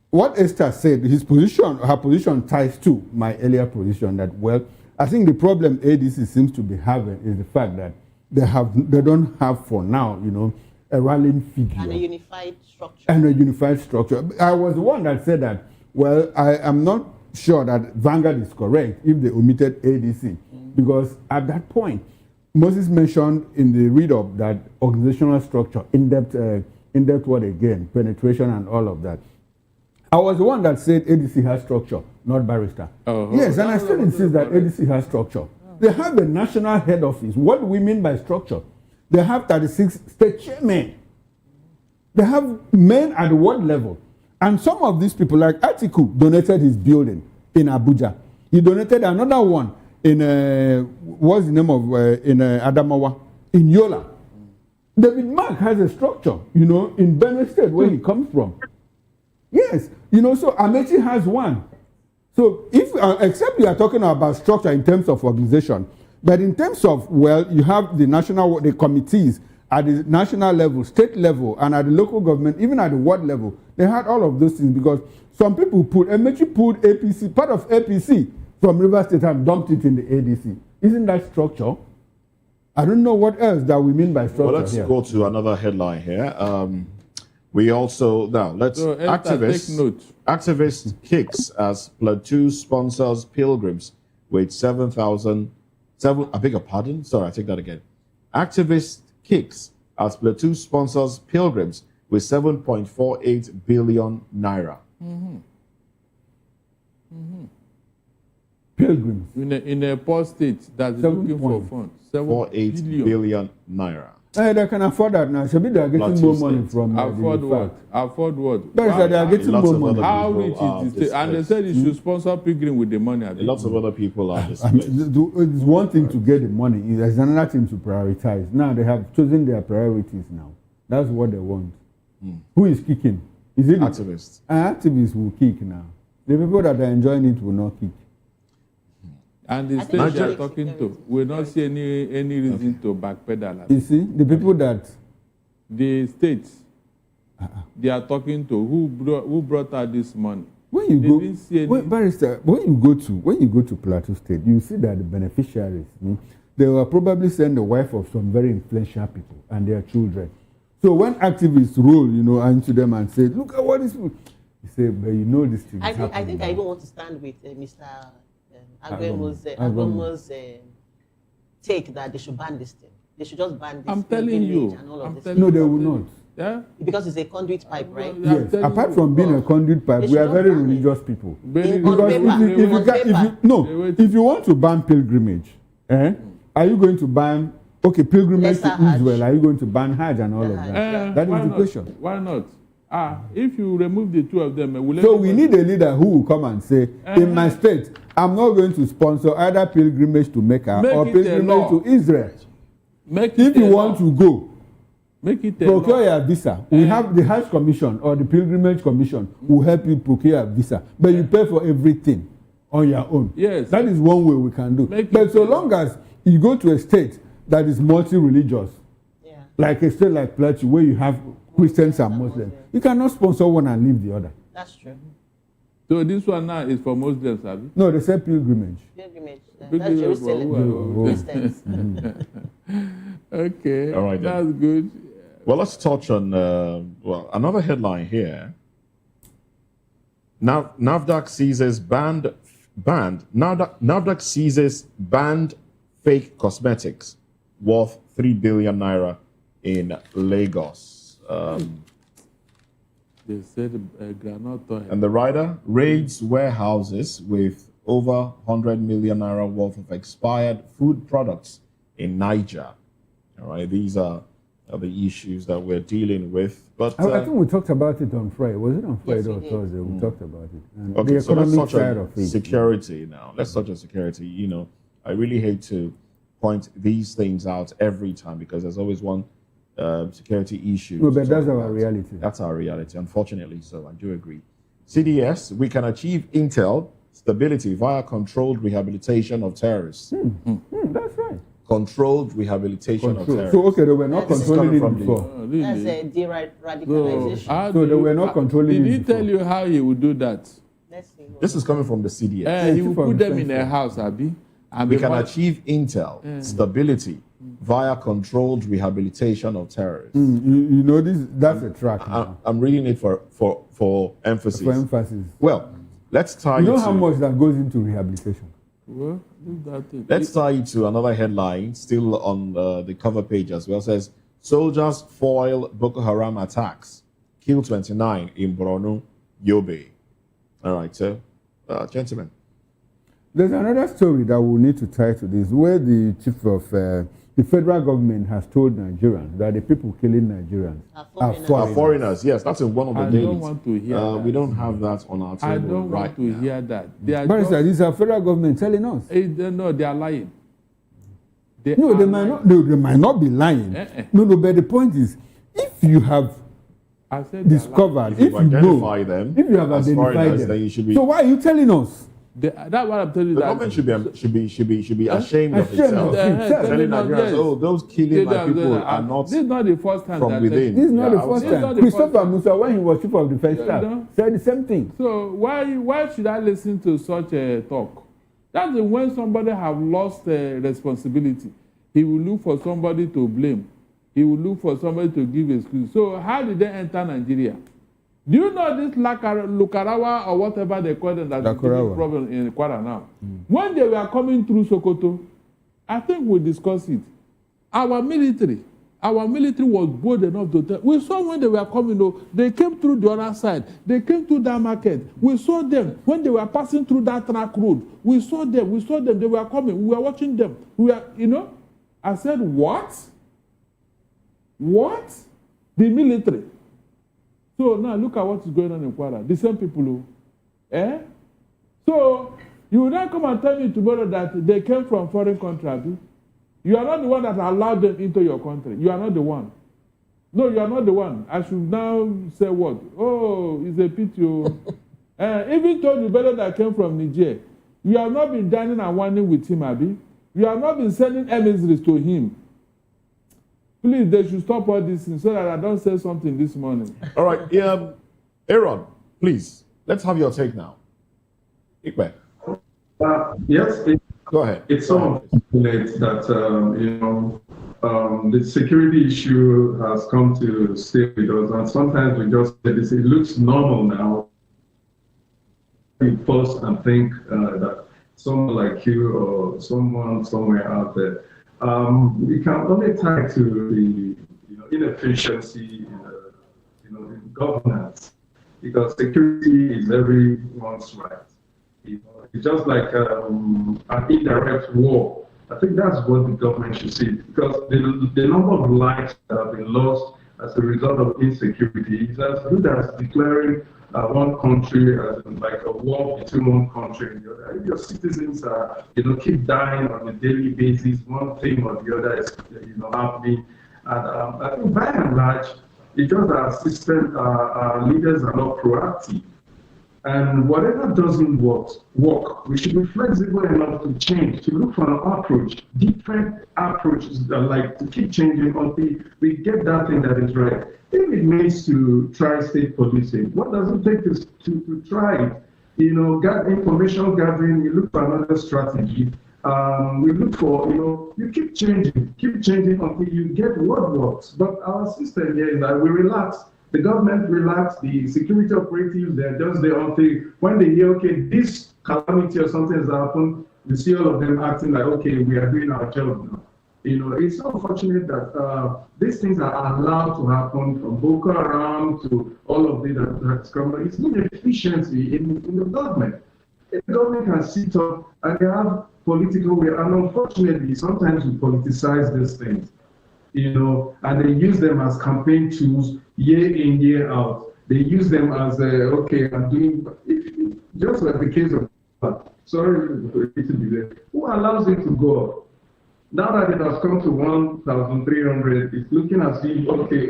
what Esther said, her position ties to my earlier position that, well, I think the problem ADC seems to be having is the fact that they don't have for now, a rallying figure. And a unified structure. I was the one that said that, well, I am not sure that Vanguard is correct if they omitted ADC. Because at that point, Moses mentioned in the read-up that organizational structure, in-depth word again, penetration and all of that. I was the one that said ADC has structure, not Barrister. Yes, and I still insist that ADC has structure. They have a national head office. What do we mean by structure? They have 36 state chairmen. They have men at the ward level. And some of these people, like Atiku, donated his building in Abuja. He donated another one in, what's the name of, in Adamawa, in Yola. David Mark has a structure, in Benue State, where he comes from. Yes, so Amechi has one. So if, except you are talking about structure in terms of organization, but in terms of, well, you have the committees at the national level, state level, and at the local government, even at the ward level, they had all of those things because some people Amechi pulled APC, part of APC from River State and dumped it in the ADC. Isn't that structure? I don't know what else that we mean by structure. Well, let's go to another headline here. We also, now let's, activist kicks as Plateau sponsors pilgrims with 7,000, I beg your pardon? Sorry, I take that again. Activist kicks as Plateau sponsors pilgrims with 7.48 billion naira. Pilgrims. In a poor state that's looking for funds. 7.48 billion naira. They can afford that now. Should be they are getting more money from afford what? Afford what? That is that they are getting more money. How rich is the state? And they said you should sponsor pilgrim with the money. Lots of other people are displaced. It's one thing to get the money. There's another thing to prioritize. Now they have chosen their priorities now. That's what they want. Who is kicking? Is it activists? Activists will kick now. The people that are enjoying it will not kick. And the state they are talking to will not see any reason to backpedal. You see, the people that the states they are talking to who brought out this money. When you Barrister, when you go to Plateau State, you see that the beneficiaries, they will probably send the wife of some very influential people and their children. So when activists roll, into them and say, "Look at what this," you say, "But this thing." I think I even want to stand with Mr. Agwemo's take that they should ban this thing. They should just ban this. I'm telling you. And all of no, they will not. Yeah? Because it's a conduit pipe, right? Yes. Apart from being a conduit pipe, we are very religious people. Because if you want to ban pilgrimage, are you going to ban pilgrimage to Israel? Are you going to ban Hajj and all of that? That is the question. Why not? If you remove the two of them, so we need a leader who will come and say, in my state, I'm not going to sponsor either pilgrimage to Mecca or pilgrimage to Israel. If you want to go, procure your visa. We have the Hajj Commission or the Pilgrimage Commission will help you procure a visa, but you pay for everything on your own. Yes, that is one way we can do. But so long as you go to a state that is multi-religious, like a state like Plateau, where you have Christians and Muslims, you cannot sponsor one and leave the other. That's true. So this one now is for Muslims, have you? No, they say pilgrimage. Pilgrimage. That's Jerusalem. Okay. All right. That's good. Well, let's touch on another headline here. Now, NAFDAC seizes NAFDAC seizes banned fake cosmetics worth 3 billion naira in Lagos. They said granite oil. And the rider raids warehouses with over 100 million naira worth of expired food products in Niger. All right, these are the issues that we're dealing with. But I think we talked about it on Friday. Was it on Friday or Thursday? We talked about it. And okay, the so let's economic touch side on of it. security now. Let's touch on security. You know, I really hate to point these things out every time because there's always one security issue. No, but that's our reality. That's our reality, unfortunately. So I do agree. CDS, we can achieve intel stability via controlled rehabilitation of terrorists. That's right. Controlled rehabilitation of terrorists. So, okay, they were not controlling it before. That's a de-radicalization. So they were not controlling it Did he before. tell you how he would do that? Let's see. This is coming from the CDS. He will put them in a house, Abi. And We they can want- achieve intel stability via controlled rehabilitation of terrorists. You know, that's a track. now. I'm reading it for emphasis. For emphasis. Well, let's tie You know it how to- much that goes into rehabilitation? Well, leave that thing. Let's tie it to another headline, still on the cover page as well. It says, soldiers foil Boko Haram attacks, kill 29 in Borno, Yobe. All right, so, gentlemen. There's another story that we need to tie to this, where the chief of the federal government has told Nigerians that the people killing Nigerians are foreigners. Foreigners, yes, that's in one of the I dailies. don't want to hear that. We don't have that on our table I don't right want to now. hear that. They are But this is our federal government telling us. No, they are lying. They might not be lying. No, but the point is, if you have discovered, If you if you identify know, them if you have as identified foreigners, them, then you should be. so why are you telling us? That's what I'm telling you. The that government should be ashamed of Ashamed itself. of itself. Telling Nigerians, oh, those killing my people are not This is not the first time from that within. This is not Yeah, the first outside. time. Christopher Musa, when he was chief of defense staff, said the same thing. So why should I listen to such a talk? That's when somebody have lost responsibility. He will look for somebody to blame. He will look for somebody to give excuse. So how did they enter Nigeria? Do you know this Lukarawa or whatever they call them that's a problem in Kwara now? When they were coming through Sokoto, I think we discussed it. Our military was bold enough to tell. We saw when they were coming, they came through the other side. They came through that market. We saw them when they were passing through that track road. We saw them. They were coming. We were watching them. I said, what? What? The military. So now look at what is going on in Kwara. The same people So you will not come and tell me tomorrow that they came from foreign country. You are not the one that allowed them into your country. You are not the one. No, you are not the one. I should now say what? Oh, it's a pity. Even told you better that came from Niger. You have not been dining and whining with him, Abi. You have not been sending emissaries to him. Please, they should stop all this thing so that I don't say something this morning. All right, Aaron, please, let's have your take now. Ikbe. Yes, go ahead. It's so unfortunate that the security issue has come to stay with us, and sometimes we just say this. It looks normal now. We pause and think that someone like you or someone somewhere out there, we can only tie to the inefficiency in governance, because security is everyone's right. It's just like an indirect war. I think that's what the government should see, because the number of lives that have been lost as a result of insecurity is as good as declaring one country as like a war between one country and the other. If your citizens are, keep dying on a daily basis, one thing or the other is, happening. And I think by and large, it's just our system, our leaders are not proactive. And whatever doesn't work, we should be flexible enough to change, to look for an approach, different approaches that like to keep changing until we get that thing that is right. If it means to try state policing, what does it take to try it? Information gathering, you look for another strategy, We look for, you keep changing until you get what works. But our system here is that we relax. The government relax, the security operatives, they're just there until when they hear, okay, this calamity or something has happened, you see all of them acting like, okay, we are doing our job now. It's so unfortunate that these things are allowed to happen, from Boko Haram to all of that's coming. It's not efficiency in the government. The government can sit up and they have political will, and unfortunately, sometimes we politicize these things, and they use them as campaign tools year in, year out. They use them as, okay, I'm doing, just like the case of, sorry, who allows it to go up? Now that it has come to 1,300, it's looking as if, okay,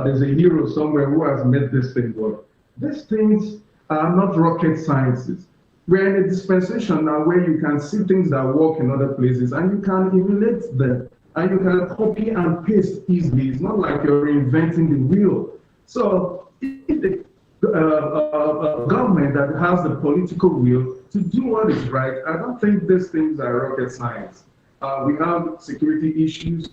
there's a hero somewhere who has made this thing work. These things are not rocket sciences. We're in a dispensation now where you can see things that work in other places and you can emulate them and you can copy and paste easily. It's not like you're reinventing the wheel. So if the government that has the political will to do what is right, I don't think these things are rocket science. We have security issues.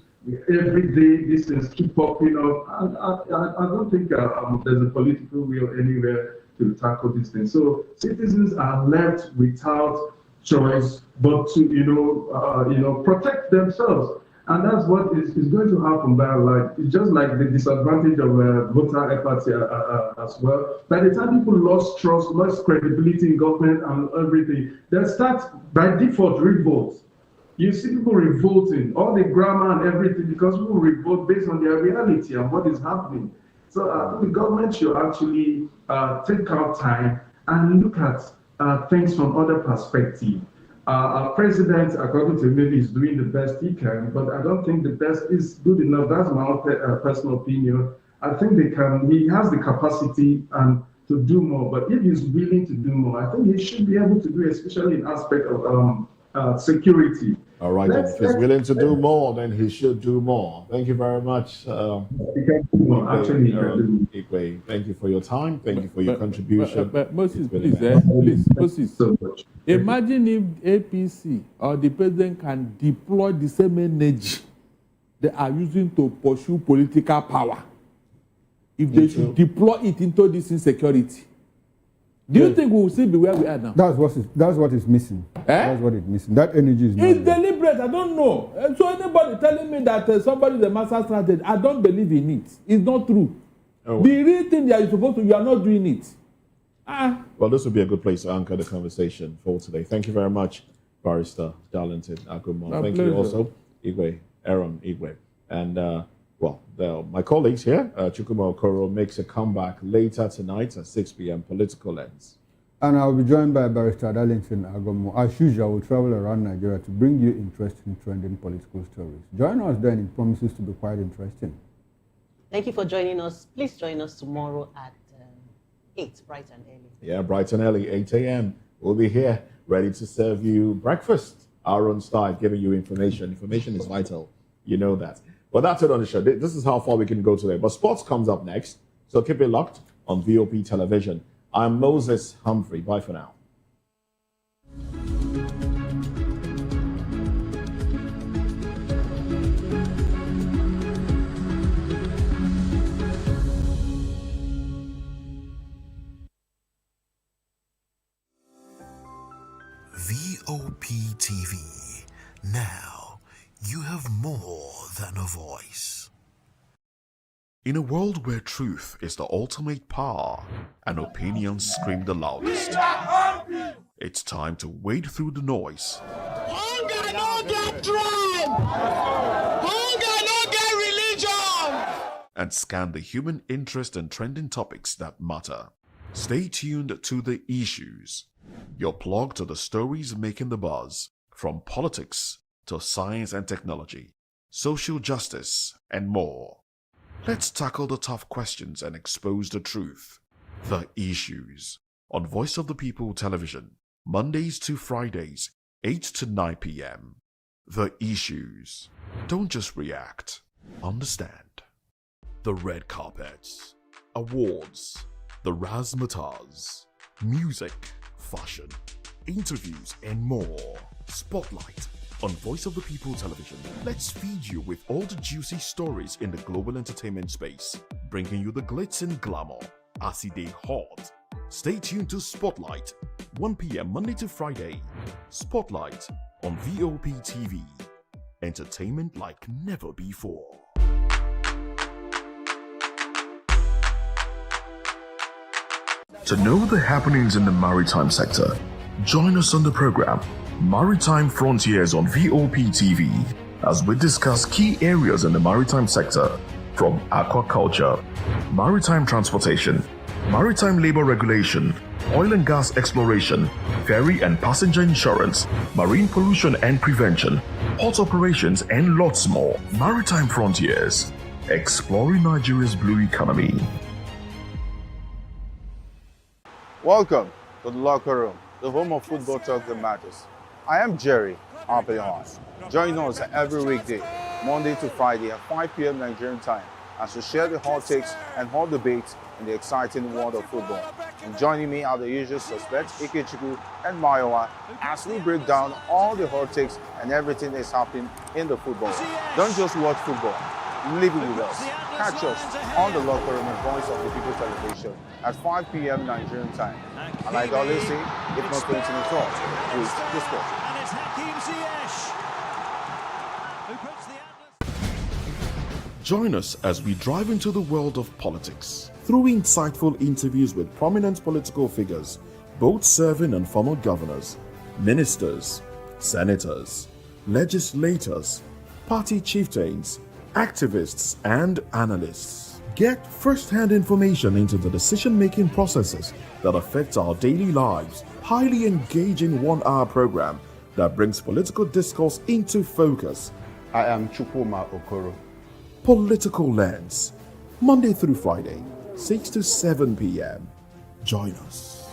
Every day, these things keep popping up. I don't think there's a political will anywhere to tackle these things. So citizens are left without choice but to, protect themselves. And that's what is going to happen by and large. It's just like the disadvantage of voter apathy as well. By the time people lost trust, lost credibility in government and everything, they start by default revolt. You see people revolting, all the grammar and everything, because people revolt based on their reality and what is happening. So the government should actually take out time and look at things from other perspective. Our president, according to me, is doing the best he can, but I don't think the best is good enough. That's my own personal opinion. I think he has the capacity and to do more, but if he's willing to do more, I think he should be able to do, especially in aspect of security. All right, then if he's willing to do more, then he should do more. Thank you very much. Igwe, thank you for your time. Thank you for your contribution. But Moses, Moses, imagine if APC or the president can deploy the same energy they are using to pursue political power. If they should deploy it into this insecurity, do you think we will still be where we are now? That's what is missing. That's what is missing. That energy is not It's there. deliberate. I don't know. So anybody telling me that somebody is a master strategist, I don't believe in it. It's not true. Oh. The real thing that you're supposed to, you are not doing it. Well, this would be a good place to anchor the conversation for today. Thank you very much, Barrister Darlington Agumon. Thank you also, Igwe, Aaron Igwe. And my colleagues here, Chukwuma Okoro makes a comeback later tonight at 6 p.m. Political Lens. And I'll be joined by Barrister Darlington Agumon. As usual, we'll travel around Nigeria to bring you interesting, trending political stories. Join us then. It promises to be quite interesting. Thank you for joining us. Please join us tomorrow at 8, bright and early. Yeah, bright and early, 8 a.m. We'll be here, ready to serve you breakfast, our own style, giving you information. Information is vital. You know that. But that's it on the show. This is how far we can go today. But sports comes up next. So keep it locked on VOP Television. I'm Moses Humphrey. Bye for now. VOP TV. Now, you have more than a voice. In a world where truth is the ultimate power and opinions scream the loudest, it's time to wade through the noise. Hunger no get tribe. Hunger no get religion. And scan the human interest and trending topics that matter. Stay tuned to The Issues, your plug to the stories making the buzz, from politics to science and technology, social justice, and more. Let's tackle the tough questions and expose the truth. The Issues on Voice of the People Television, Mondays to Fridays, 8 to 9 p.m. The Issues. Don't just react, understand. The red carpets, awards, the razzmatazz, music, fashion, interviews, and more. Spotlight on Voice of the People Television. Let's feed you with all the juicy stories in the global entertainment space, bringing you the glitz and glamour as it is hot. Stay tuned to Spotlight, 1 p.m. Monday to Friday. Spotlight on VOP TV. Entertainment like never before. To know the happenings in the maritime sector, join us on the program Maritime Frontiers on VOP TV as we discuss key areas in the maritime sector from aquaculture, maritime transportation, maritime labor regulation, oil and gas exploration, ferry and passenger insurance, marine pollution and prevention, port operations, and lots more. Maritime Frontiers, exploring Nigeria's blue economy. Welcome to the locker room, the home of football talk that matters. I am Jerry Arpillon. Join us every weekday, Monday to Friday at 5 p.m. Nigerian time, as we share the hot takes and hot debates in the exciting world of football. And joining me are the usual suspects, Ikechukwu and Mayowa, as we break down all the hot takes and everything that's happening in the football. Don't just watch football, live it with us. Catch us on the locker room and Voice of the People Television at 5 p.m. Nigerian time. And like I always say, if not going to the talk, please discuss. And it's Hakim Ziyech who puts the Join us as we drive into the world of politics through insightful interviews with prominent political figures, both serving and former governors, ministers, senators, legislators, party chieftains, activists, and analysts. Get first-hand information into the decision-making processes that affect our daily lives. Highly engaging one-hour program that brings political discourse into focus. I am Chukwuma Okoro. Political Lens, Monday through Friday, 6 to 7 p.m. Join us.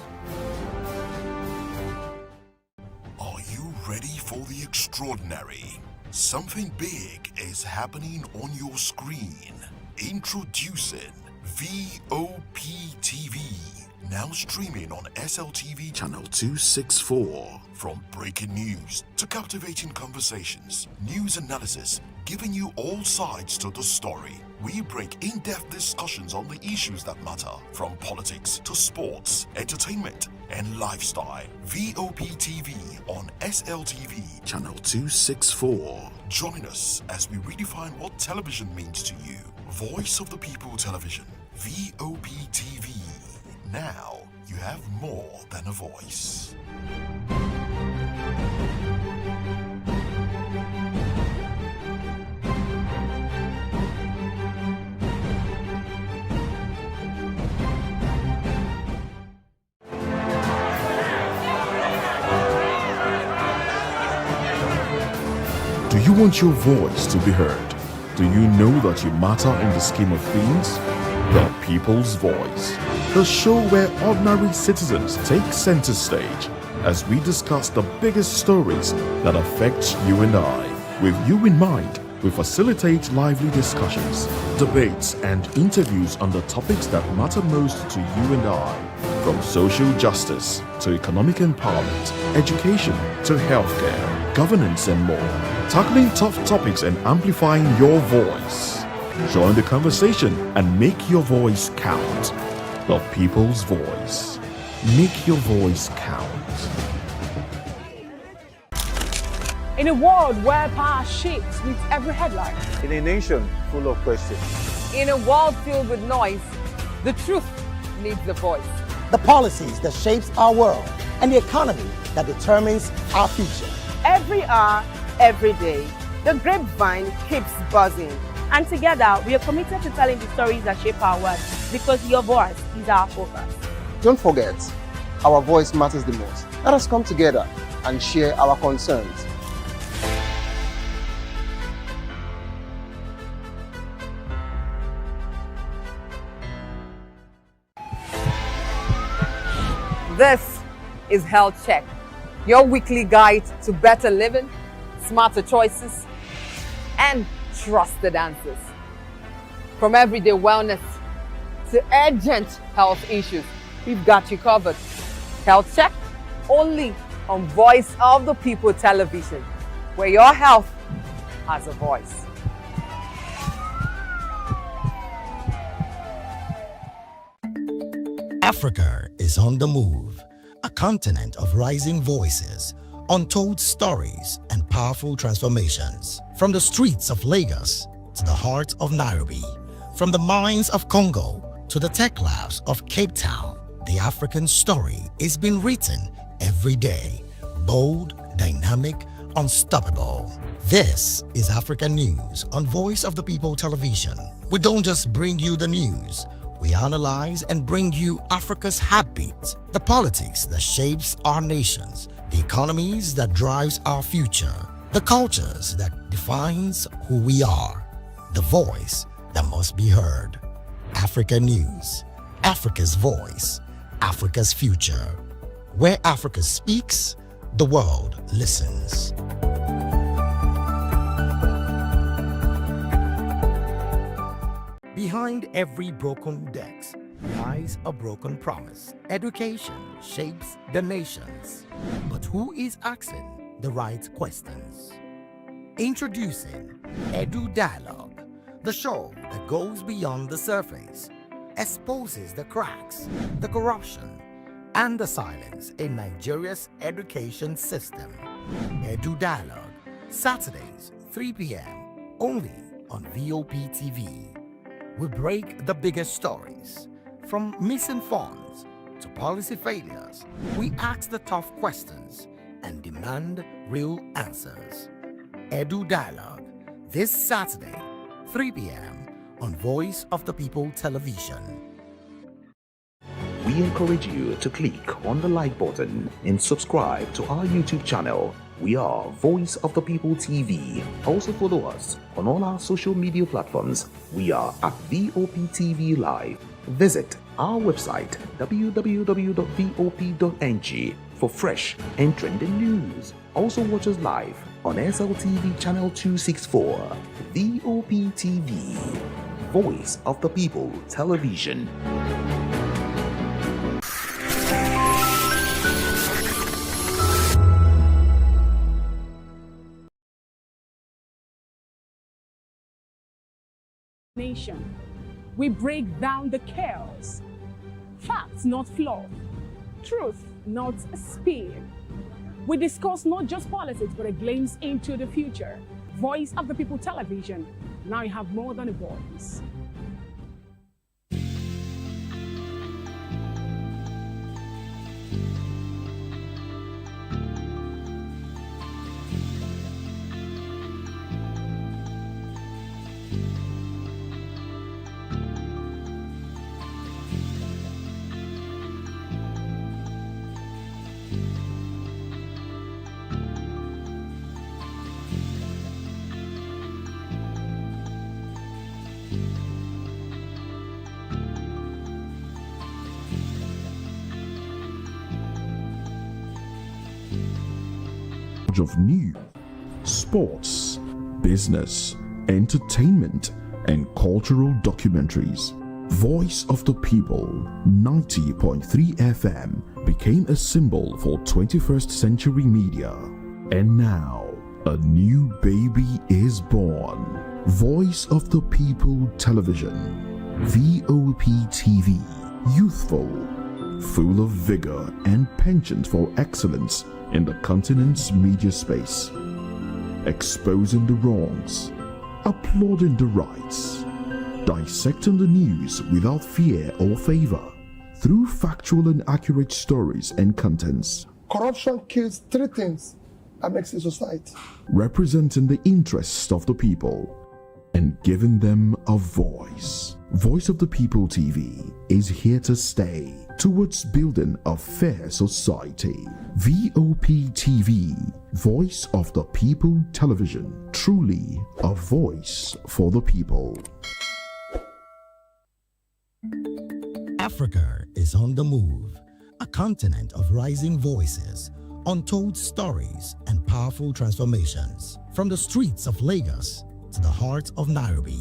Are you ready for the extraordinary? Something big is happening on your screen. Introducing VOP TV. Now streaming on SLTV channel 264. From breaking news to captivating conversations, news analysis, giving you all sides to the story. We bring in-depth discussions on the issues that matter, from politics to sports, entertainment, and lifestyle. VOP TV on SLTV channel 264. Join us as we redefine what television means to you. Voice of the People Television, VOP TV. Now you have more than a voice. Do you want your voice to be heard? Do you know that you matter in the scheme of things? The People's Voice, the show where ordinary citizens take center stage as we discuss the biggest stories that affect you and I. With you in mind, we facilitate lively discussions, debates, and interviews on the topics that matter most to you and I. From social justice to economic empowerment, education to healthcare, governance, and more. Tackling tough topics and amplifying your voice. Join the conversation and make your voice count. The People's Voice. Make your voice count. In a world where power shapes with every headline. In a nation full of questions. In a world filled with noise, the truth needs a voice. The policies that shapes our world and the economy that determines our future. Every hour, every day, the grapevine keeps buzzing. And together, we are committed to telling the stories that shape our world, because your voice is our focus. Don't forget, our voice matters the most. Let us come together and share our concerns. This is Health Check, your weekly guide to better living, smarter choices, and trusted answers. From everyday wellness to urgent health issues, we've got you covered. Health Check, only on Voice of the People Television, where your health has a voice. Africa is on the move, a continent of rising voices, untold stories, and powerful transformations. From the streets of Lagos to the heart of Nairobi, from the mines of Congo to the tech labs of Cape Town, the African story is being written every day. Bold, dynamic, unstoppable. This is Africa News on Voice of the People Television. We don't just bring you the news. We analyze and bring you Africa's heartbeat, the politics that shapes our nations, the economies that drives our future, the cultures that defines who we are, the voice that must be heard. Africa News, Africa's voice, Africa's future. Where Africa speaks, the world listens. Behind every broken desk lies a broken promise. Education shapes the nations. But who is asking the right questions? Introducing Edu Dialogue, the show that goes beyond the surface, exposes the cracks, the corruption, and the silence in Nigeria's education system. Edu Dialogue, Saturdays, 3 p.m., only on VOP TV. We break the biggest stories, from missing funds to policy failures. We ask the tough questions and demand real answers. Edu Dialogue, this Saturday, 3 p.m. on Voice of the People Television. We encourage you to click on the like button and subscribe to our YouTube channel. We are Voice of the People TV. Also follow us on all our social media platforms. We are at VOP TV Live. Visit our website www.vop.ng for fresh and trending news. Also watch us live on SLTV channel 264. VOP TV, Voice of the People Television. Nation. We break down the chaos. Facts, not flaw. Truth, not speed. We discuss not just politics, but a glimpse into the future. Voice of the People Television. Now you have more than a voice. Of news, sports, business, entertainment, and cultural documentaries. Voice of the People 90.3 FM became a symbol for 21st century media. And now, a new baby is born. Voice of the People Television, VOP TV, youthful, full of vigor and penchant for excellence in the continent's media space, exposing the wrongs, applauding the rights, dissecting the news without fear or favor, through factual and accurate stories and contents. Corruption kills three things that makes a society. Representing the interests of the people and giving them a voice. Voice of the People TV is here to stay towards building a fair society. VOP TV, Voice of the People Television, truly a voice for the people. Africa is on the move, a continent of rising voices, untold stories, and powerful transformations. From the streets of Lagos to the heart of Nairobi,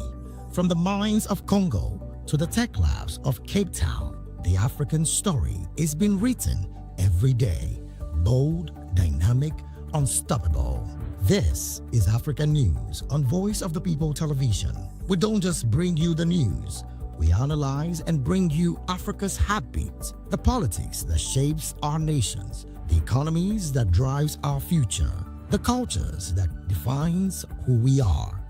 from the mines of Congo to the tech labs of Cape Town, the African story is being written every day. Bold, dynamic, unstoppable. This is African News on Voice of the People Television. We don't just bring you the news, we analyze and bring you Africa's heartbeat, the politics that shapes our nations, the economies that drives our future, the cultures that defines who we are,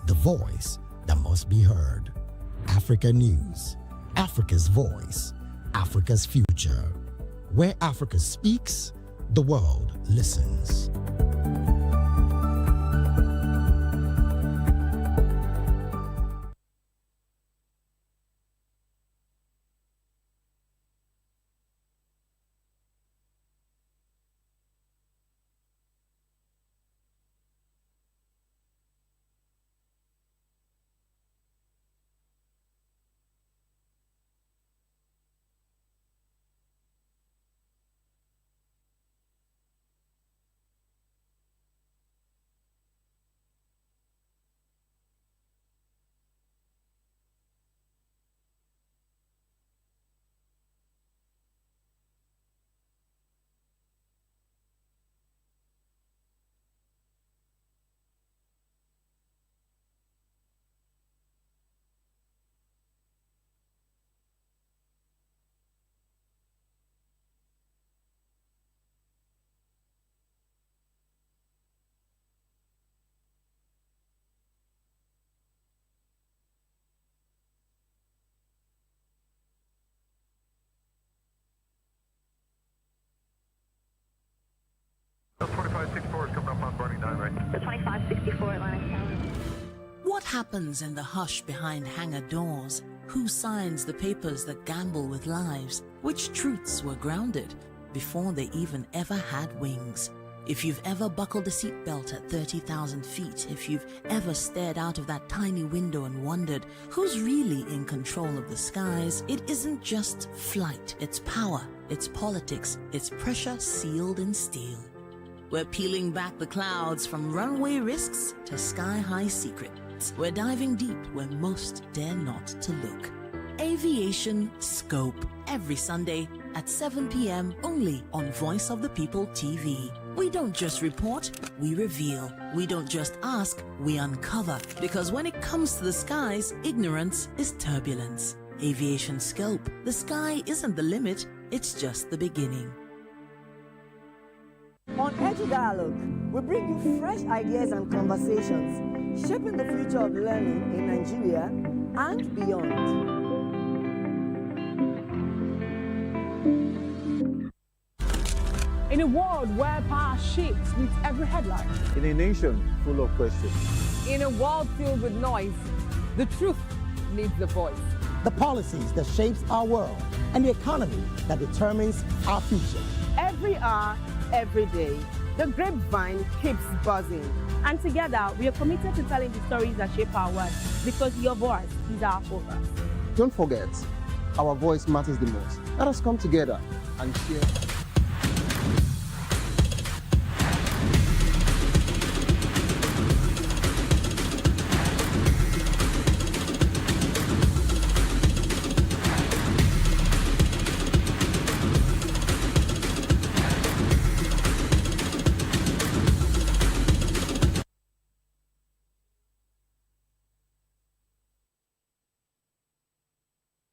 the voice that must be heard. Africa News, Africa's voice, Africa's future. Where Africa speaks, the world listens. The 2564 is coming up on Burning 9, right? The 2564 Atlantic Tower. What happens in the hush behind hangar doors? Who signs the papers that gamble with lives? Which truths were grounded before they even ever had wings? If you've ever buckled a seatbelt at 30,000 feet, if you've ever stared out of that tiny window and wondered who's really in control of the skies, it isn't just flight, it's power, it's politics, it's pressure sealed in steel. We're peeling back the clouds from runway risks to sky-high secrets. We're diving deep where most dare not to look. Aviation Scope, every Sunday at 7 p.m. only on Voice of the People TV. We don't just report, we reveal. We don't just ask, we uncover. Because when it comes to the skies, ignorance is turbulence. Aviation Scope, the sky isn't the limit, it's just the beginning. On Edu Dialogue, we bring you fresh ideas and conversations, shaping the future of learning in Nigeria and beyond. In a world where power shifts with every headline. In a nation full of questions. In a world filled with noise, the truth needs a voice. The policies that shapes our world and the economy that determines our future. Every hour, every day, the grapevine keeps buzzing. And together, we are committed to telling the stories that shape our world, because your voice is our focus. Don't forget, our voice matters the most. Let us come together and share.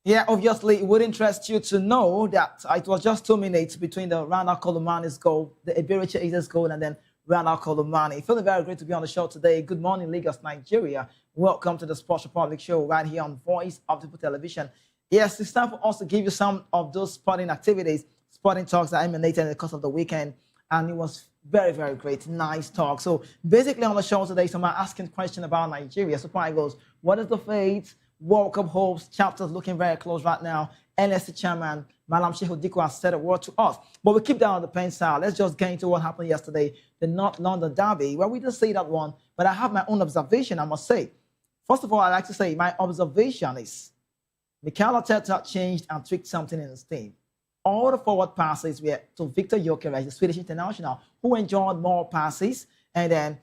Yeah, obviously, it would interest you to know that it was just 2 minutes between the Rana Kolomani's goal, the Eberiche Aza's goal, and then Rana Kolomani. Feeling very great to be on the show today. Good morning, Lagos, Nigeria. Welcome to the Sports Republic show right here on Voice of the People Television. Yes, it's time for us to give you some of those sporting activities, sporting talks that emanated in the course of the weekend. And it was very, very great. Nice talk. So basically on the show today, someone asking a question about Nigeria. Super Eagles, what is the fate? World Cup hopes, chapters looking very close right now. NSC chairman, Malam Shehu Diko, has said a word to us. But we keep that on the pen side. Let's just get into what happened yesterday, the North London Derby. Well, we didn't say that one, but I have my own observation, I must say. First of all, I'd like to say my observation is Mikel Arteta changed and tweaked something in his team. All the forward passes were to Victor Gyökeres, the Swedish international, who enjoyed more passes. And then,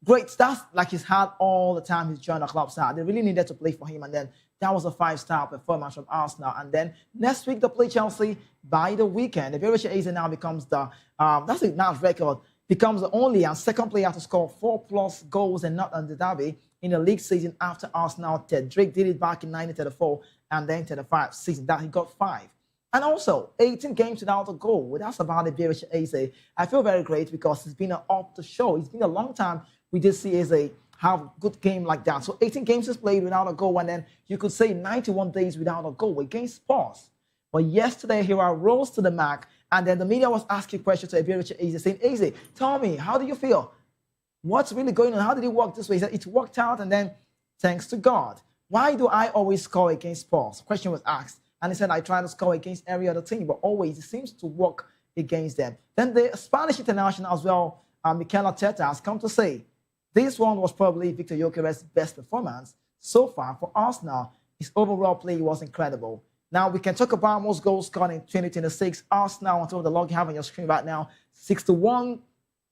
great stats like he's had all the time he's joined the club side. They really needed to play for him. And then That was a 5-star performance from Arsenal. And then next week, they play Chelsea by the weekend. Eberechi Eze now becomes that's a nice record, becomes the only and second player to score 4+ goals and not on the derby in the league season after Arsenal. Ted Drake did it back in 1934 and then 35 season that he got 5. And also 18 games without a goal. That's about Eberechi Eze. I feel very great because it's been up the show. It's been a long time we did see Eze have a good game like that. So 18 games is played without a goal, and then you could say 91 days without a goal against Spurs. But yesterday, he rose to the mark, and then the media was asking questions to Eberechi Eze, saying, Eze, tell me, how do you feel? What's really going on? How did it work this way? He said, it worked out, and then thanks to God. Why do I always score against Spurs? Question was asked, and he said, I try to score against every other team, but always it seems to work against them. Then the Spanish international as well, Mikel Arteta, has come to say, this one was probably Victor Gyökeres' best performance so far for Arsenal. His overall play was incredible. Now, we can talk about most goals scored in 2026. Arsenal, on top of the log you have on your screen right now, 61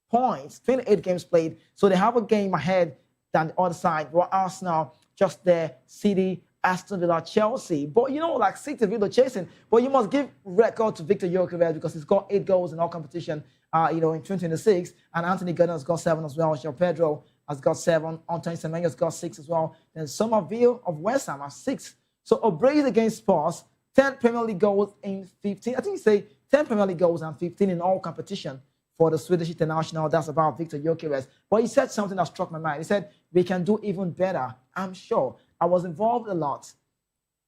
points, 28 games played. So they have a game ahead than the other side. But Arsenal, just there, City, Aston Villa, Chelsea. But, like City, Villa chasing. But you must give record to Victor Gyökeres because he's got 8 goals in all competition. In 2026, and Anthony Gordon has got 7 as well. João Pedro has got 7. Anthony Semenyo has got 6 as well. Then Somerville of West Ham has 6. So a brace against Spurs, 10 Premier League goals in 15. I think you say 10 Premier League goals and 15 in all competition for the Swedish international. That's about Victor Gyökeres. But he said something that struck my mind. He said, we can do even better. I'm sure. I was involved a lot.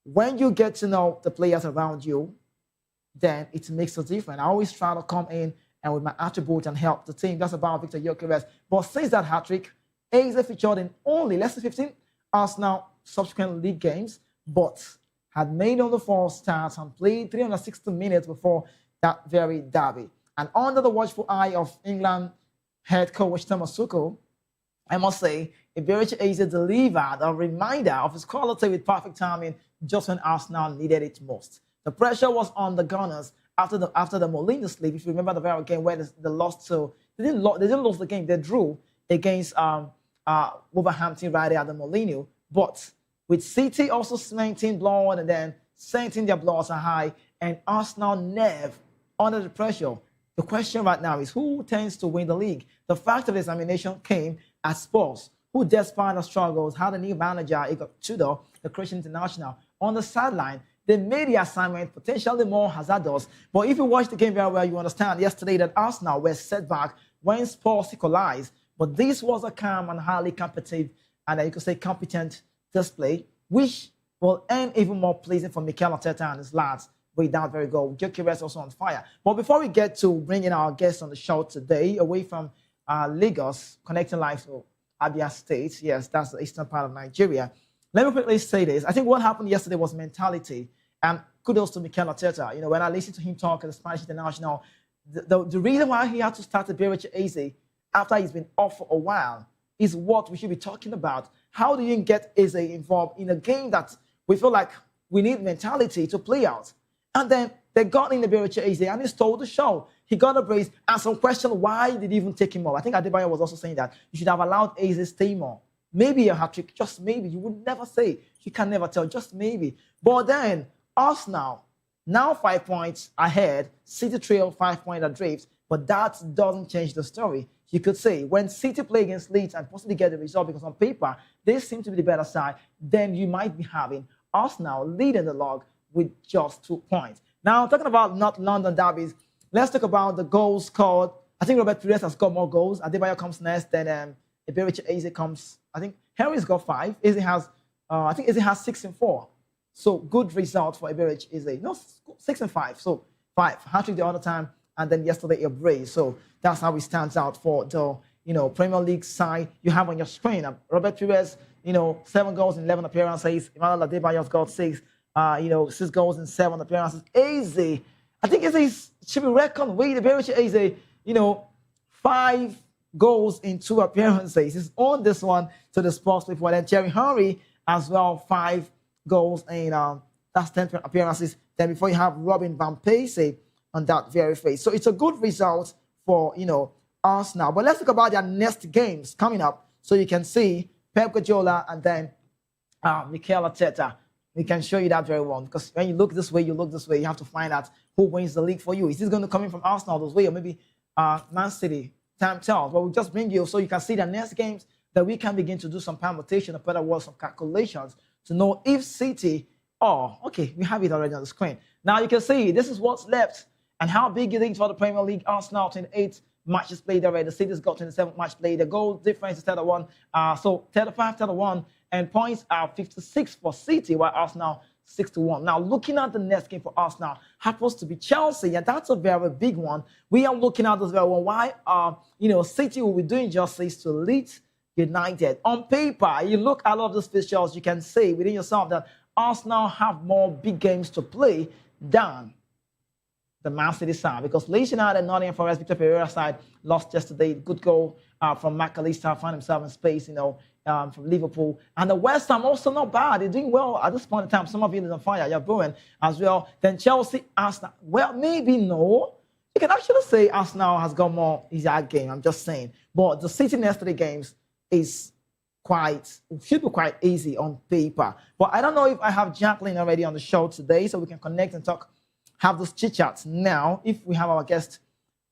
When you get to know the players around you, then it makes a difference. I always try to come in and with my attributes and help the team. That's about Victor Gyökeres. But since that hat-trick, Eze featured in only less than 15 Arsenal subsequent league games, but had made only 4 starts and played 360 minutes before that very derby. And under the watchful eye of England head coach Thomas Tuchel, I must say, Eberechi Eze delivered a reminder of his quality with perfect timing just when Arsenal needed it most. The pressure was on the Gunners after the Molina sleep. If you remember the very game where they lost to, they didn't lose the game. They drew against Wolverhampton right there at the Molino. But with City also cementing blood and then sending their bloods high, and Arsenal nerve under the pressure. The question right now is who tends to win the league? The fact of the examination came at Spurs, who despite the struggles had a new manager, Igor Tudor, the Croatian international, on the sideline. They made the assignment potentially more hazardous. But if you watch the game very well, you understand yesterday that Arsenal were set back when Spurs equalized. But this was a calm and highly competitive, and you could say competent display, which will end even more pleasing for Mikel Arteta and his lads with that very goal. Gyökeres also on fire. But before we get to bringing our guests on the show today, away from Lagos, connecting live to Abia State, yes, that's the eastern part of Nigeria, let me quickly say this. I think what happened yesterday was mentality. And kudos to Mikel Arteta. When I listened to him talk at the Spanish international, the reason why he had to start Eberechi Eze after he's been off for a while is what we should be talking about. How do you get Eze involved in a game that we feel like we need mentality to play out? And then they got in Eberechi Eze and he stole the show. He got a brace and some question why did he even take him off? I think Adebayo was also saying that you should have allowed Eze to stay more. Maybe a hat-trick, just maybe. You would never say. You can never tell, just maybe. But then Arsenal, now 5 points ahead. City trail 5 points adrift, but that doesn't change the story. You could say when City play against Leeds and possibly get the result because on paper they seem to be the better side, then you might be having Arsenal leading the log with just 2 points. Now, talking about not London derbies, let's talk about the goals scored. I think Robert Pires has got more goals. Adebayo comes next, then Eberechi Eze comes. I think Henry's got 5. Eze has 6 and 4. So good result for Eberechi Eze. No, 6 and 5. So 5. Hat-trick the other time, and then yesterday a brace. So that's how it stands out for the Premier League side you have on your screen. Robert Pires, 7 goals in 11 appearances. Emmanuel Adebayo's got 6. 6 goals in 7 appearances. Eze, I think Eze should be reckoned with. Eberechi Eze, 5 goals in 2 appearances. He's on this one to the Spurs people. And then Thierry Henry as well, 5 goals in that's 10 appearances. Then before you have Robin Van Persie on that very face. So it's a good result for, Arsenal. But let's talk about their next games coming up. So you can see Pep Guardiola and then Mikel Arteta. We can show you that very well. Because when you look this way, you look this way, you have to find out who wins the league for you. Is this going to come in from Arsenal this way, or maybe Man City? Time tells. But we'll just bring you so you can see the next games that we can begin to do some permutation, or better words, some calculations to know if City. Oh, okay, we have it already on the screen. Now you can see this is what's left and how big it is for the Premier League. Arsenal 28 matches played already. The City's got 27 matches played. The goal difference is 31. So 35, 31, and points are 56 for City, while Arsenal 61. Now looking at the next game for Arsenal happens to be Chelsea, and that's a very big one. We are looking at this very one. Why? City will be doing justice to Leeds United. On paper, you look at all of these fixtures, you can say within yourself that Arsenal have more big games to play than the Man City side, because Leeds United and Nottingham Forest, Victor Pereira's side, lost yesterday. Good goal from McAllister, found himself in space, from Liverpool. And the West Ham also not bad. They're doing well at this point in time. Some of you is on fire. You're booing as well. Then Chelsea, Arsenal. Well, maybe no. You can actually say Arsenal has got more easier game. I'm just saying. But the City next 3 games should be quite easy on paper. But I don't know if I have Jacqueline already on the show today, so we can connect and talk, have those chit-chats now, if we have our guest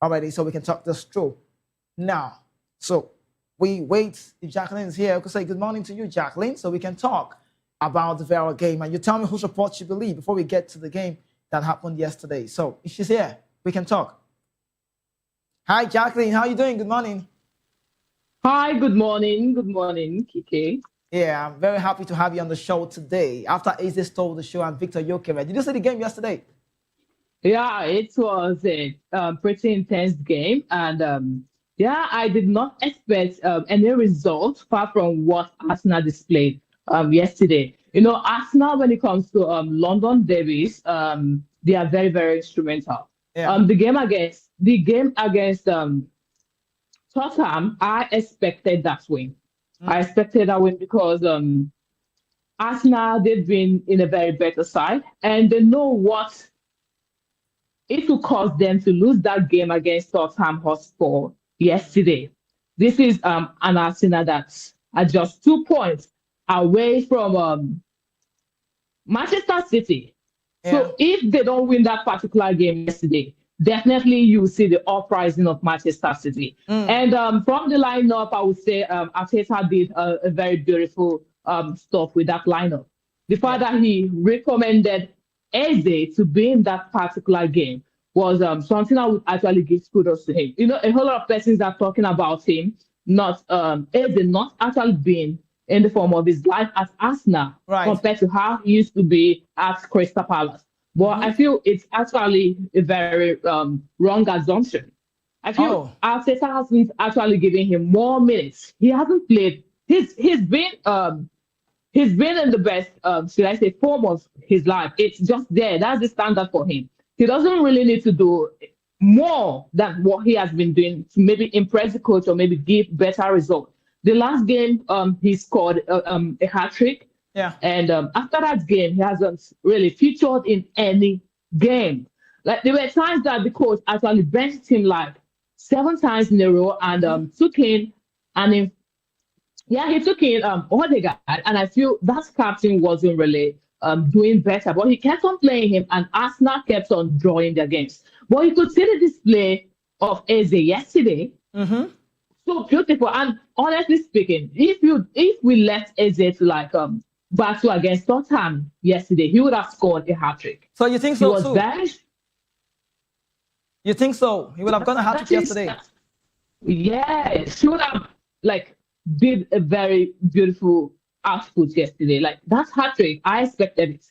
already, so we can talk this through now. So we wait. If Jacqueline is here, I could say good morning to you, Jacqueline, so we can talk about the Vera game. And you tell me whose report you believe before we get to the game that happened yesterday. So if she's here, we can talk. Hi, Jacqueline. How are you doing? Good morning. Hi, good morning. Good morning, Kike. Yeah, I'm very happy to have you on the show today. After Eze stole the show and Victor Yokere. Did you see the game yesterday? Yeah, it was a pretty intense game. And I did not expect any result far from what Arsenal displayed yesterday. Arsenal, when it comes to London derbies, they are very, very instrumental. Yeah. The game against Tottenham, I expected that win. I expected that win because Arsenal, they've been in a very better side, and they know what it will cost them to lose that game against Tottenham Hotspur yesterday. This is an Arsenal that's at just 2 points away from Manchester City. Yeah. So if they don't win that particular game yesterday, definitely you will see the uprising of Manchester City. And from the lineup, I would say Arteta did a very beautiful stuff with that lineup. The fact that he recommended Eze to be in that particular game was something I would actually give kudos to him. A whole lot of persons are talking about him, not Eze not actually being in the form of his life at Arsenal compared to how he used to be at Crystal Palace. But I feel it's actually a very wrong assumption. I feel Arteta hasn't actually given him more minutes. He hasn't played. He's been in the best, should I say, form of his life. It's just there. That's the standard for him. He doesn't really need to do more than what he has been doing to maybe impress the coach or maybe give better results. The last game, he scored a hat-trick. Yeah. And after that game, he hasn't really featured in any game. Like, there were times that the coach actually benched him like 7 times in a row and took in he took in Odegaard, and I feel that captain wasn't really doing better, but he kept on playing him, and Arsenal kept on drawing their games. But you could see the display of Eze yesterday. So beautiful. And honestly speaking, if we left Eze to battle against Tottenham yesterday, he would have scored a hat-trick. So you think so too? You think so? He would have gone a hat-trick yesterday? Yes, he would have did a very beautiful output yesterday. That hat-trick, I expected it.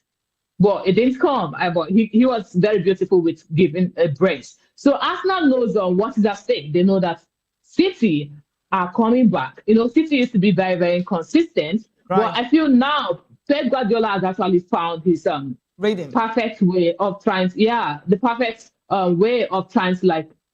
But it didn't come. But he was very beautiful with giving a brace. So Arsenal knows what is at stake. They know that City are coming back. City used to be very, very inconsistent. Right. But I feel now Pep Guardiola has actually found his perfect way of trying to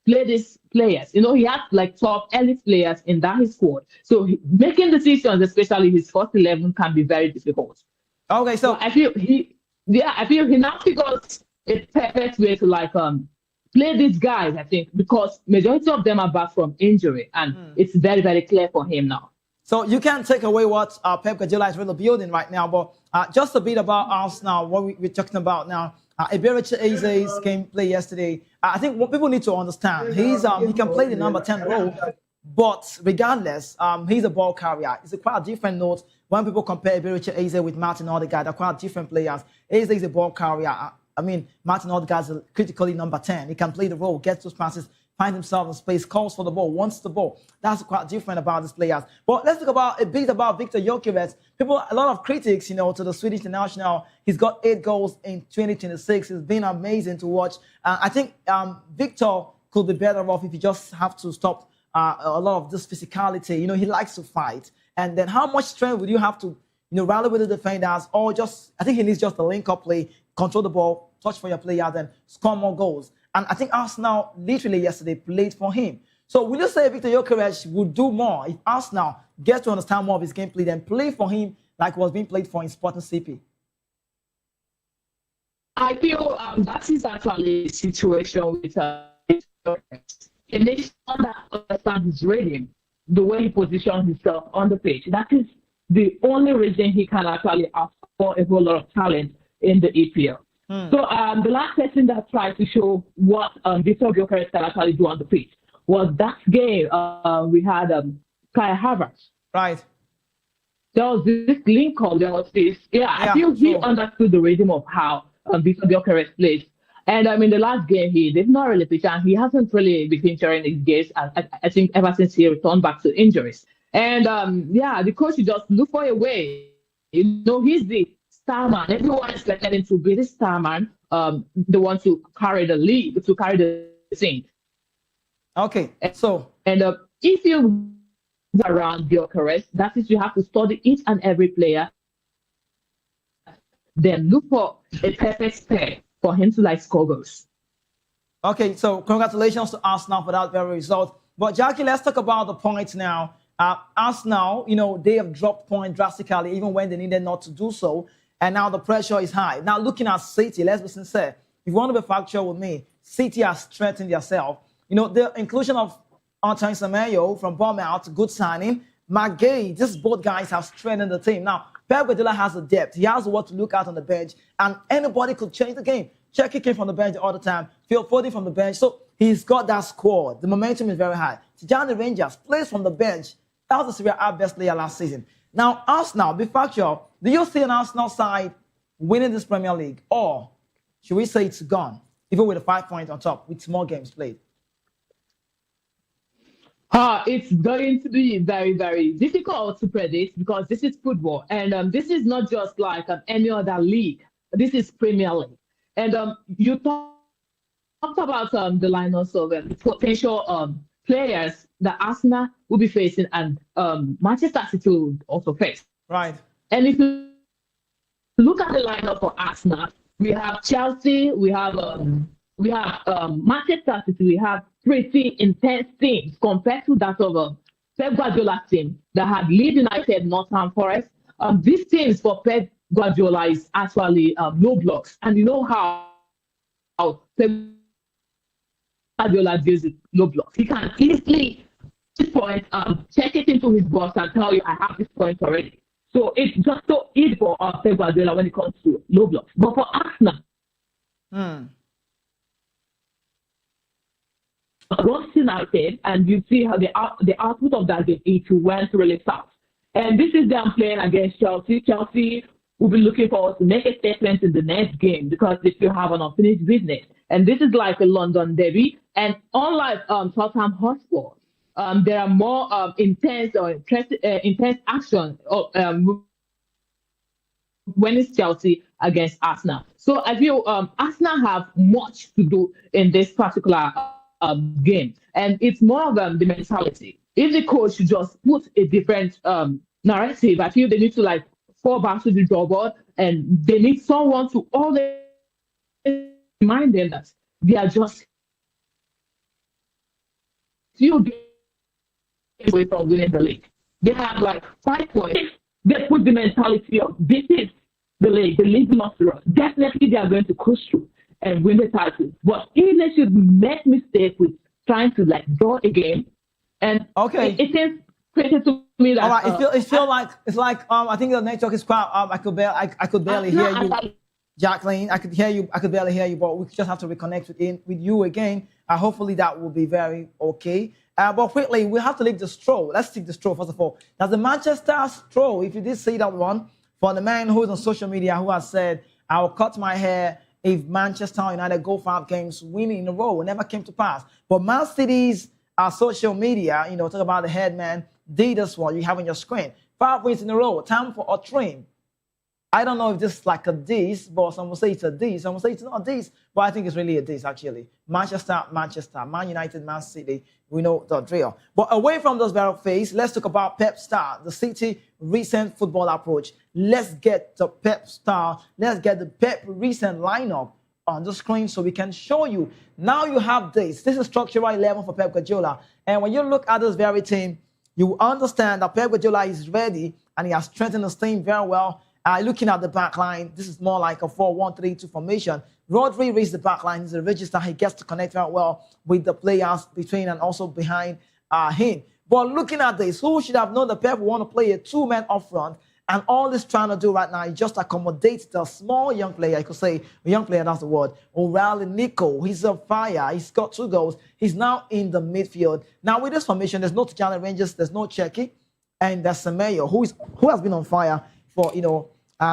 play these players. He has top elite players in that his squad. So making decisions, especially his first 11, can be very difficult. Okay, so I feel he now figured a perfect way to play these guys, I think, because majority of them are back from injury, and it's very, very clear for him now. So you can't take away what Pep Guardiola is really building right now, but Just a bit about Arsenal, what we're talking about now. Eberechi Eze's gameplay yesterday. I think what people need to understand, he can play the number 10 role, but regardless, he's a ball carrier. It's quite a different note when people compare Eberechi Eze with Martin Odegaard. They're quite different players. Eze is a ball carrier. Martin Odegaard is critically number 10. He can play the role, get those passes, find himself in space, calls for the ball, wants the ball. That's quite different about these players. But let's talk a bit about Victor Gyökeres. A lot of critics, to the Swedish international. He's got 8 goals in 2026. It's been amazing to watch. I think Victor could be better off if he just have to stop a lot of this physicality. He likes to fight. And then how much strength would you have to, rally with the defenders, or I think he needs just a link-up play, control the ball, touch for your players, and score more goals. And I think Arsenal literally yesterday played for him. So will you say Victor Gyökeres would do more if Arsenal gets to understand more of his gameplay than play for him like was being played for in Sporting CP? I feel that is actually a situation with Gyökeres. He needs to understand his rating, the way he positions himself on the pitch. That is the only reason he can actually ask for a whole lot of talent in the EPL. So the last person that tried to show what Victor Gyökeres can actually do on the pitch was that game we had Kai Havertz. Right. There was this link up, there was this. I feel he understood the rhythm of how Victor Gyökeres plays. And in the last game, he did not really pitch, and he hasn't really been featuring in games, I think, ever since he returned back to injuries. And the coach just look for a way. He's the star man. Everyone expected him to be the star man, the one to carry the league, to carry the team. Okay, if you go around Gyökeres, that is, you have to study each and every player, then look for a perfect pair for him to score goals. Okay, so congratulations to Arsenal for that very result. But Jackie, let's talk about the points now. Arsenal, they have dropped points drastically, even when they needed not to do so. And now the pressure is high. Now, looking at City, let's be sincere. If you want to be factual with me, City has strengthened themselves. The inclusion of Antoine Semenyo from Bournemouth, good signing. McGay, both guys have strengthened the team. Now, Pep Guardiola has a depth. He has what to look at on the bench, and anybody could change the game. Cherki came from the bench all the time. Phil Foden from the bench. So he's got that squad. The momentum is very high. Tijani Rangers plays from the bench. That was the Serie A best player last season. Now, Arsenal, be factual. Do you see an Arsenal side winning this Premier League? Or should we say it's gone, even with the 5 points on top, with more games played? It's going to be very, very difficult to predict because this is football. And this is not just like any other league. This is Premier League. And you talked about the lineups of potential players that Arsenal will be facing and Manchester City will also face. Right. And if you look at the lineup for Arsenal, we have Chelsea, we have Manchester City, we have pretty intense teams compared to that of Pep Guardiola's team that had Leeds United, Nottingham Forest. These teams for Pep Guardiola is actually low blocks. And you know how Pep Guardiola deals with low blocks. He can easily point, check it into his box and tell you, I have this point already. So it's just so easy for Pep Guardiola when it comes to low blocks. But for Arsenal, Ross United, and you see how the output of that game, it went really south. And this is them playing against Chelsea. Chelsea will be looking forward to make a statement in the next game because they still have an unfinished business. And this is like a London derby. And unlike Tottenham Hotspur, there are more intense action when it's Chelsea against Arsenal. So I feel Arsenal have much to do in this particular game, and it's more of the mentality. If the coach just put a different narrative, I feel they need to fall back to the drawboard, and they need someone to always remind them that they are just few games away from winning the league. They have 5 points. They put the mentality of this is the league belongs to us. Definitely they are going to push through and win the title. But if they should make mistakes with trying to draw a game, and it is printed to me that. All right, it feel like it's like I think the network is quite I could barely hear you, Jacqueline. I could hear you. I could barely hear you, but we just have to reconnect with you again. Hopefully that will be very okay. But quickly, we have to leave the stroll. Let's take the stroll first of all. That's the Manchester stroll. If you did see that one, for the man who is on social media who has said, "I will cut my hair if Manchester United go 5 games winning in a row." It never came to pass. But Man City's social media, talk about the head man, did this one you have on your screen. 5 wins in a row. Time for a trim. I don't know if this is like a diss, but some will say it's a diss. Some will say it's not a diss, but I think it's really a diss, actually. Manchester, Man United, Man City, we know the drill. But away from those battle phase, let's talk about Pep Star, the City recent football approach. Let's get the Pep Star, let's get the Pep recent lineup on the screen so we can show you. Now you have this. This is structural 11 for Pep Guardiola. And when you look at this very team, you understand that Pep Guardiola is ready and he has strengthened his team very well. Looking at the back line, this is more like a 4-1-3-2 formation. Rodri reads the back line. He's a register. He gets to connect very well with the players between and also behind him. But looking at this, who should have known that Pep would want to play a 2-man up front? And all this trying to do right now is just accommodate the small young player. I could say a young player, that's the word. O'Reilly Nico, he's on fire. He's got 2 goals. He's now in the midfield. Now with this formation, there's no Tijani Rangers, there's no Cherki, and there's Semedo, who has been on fire for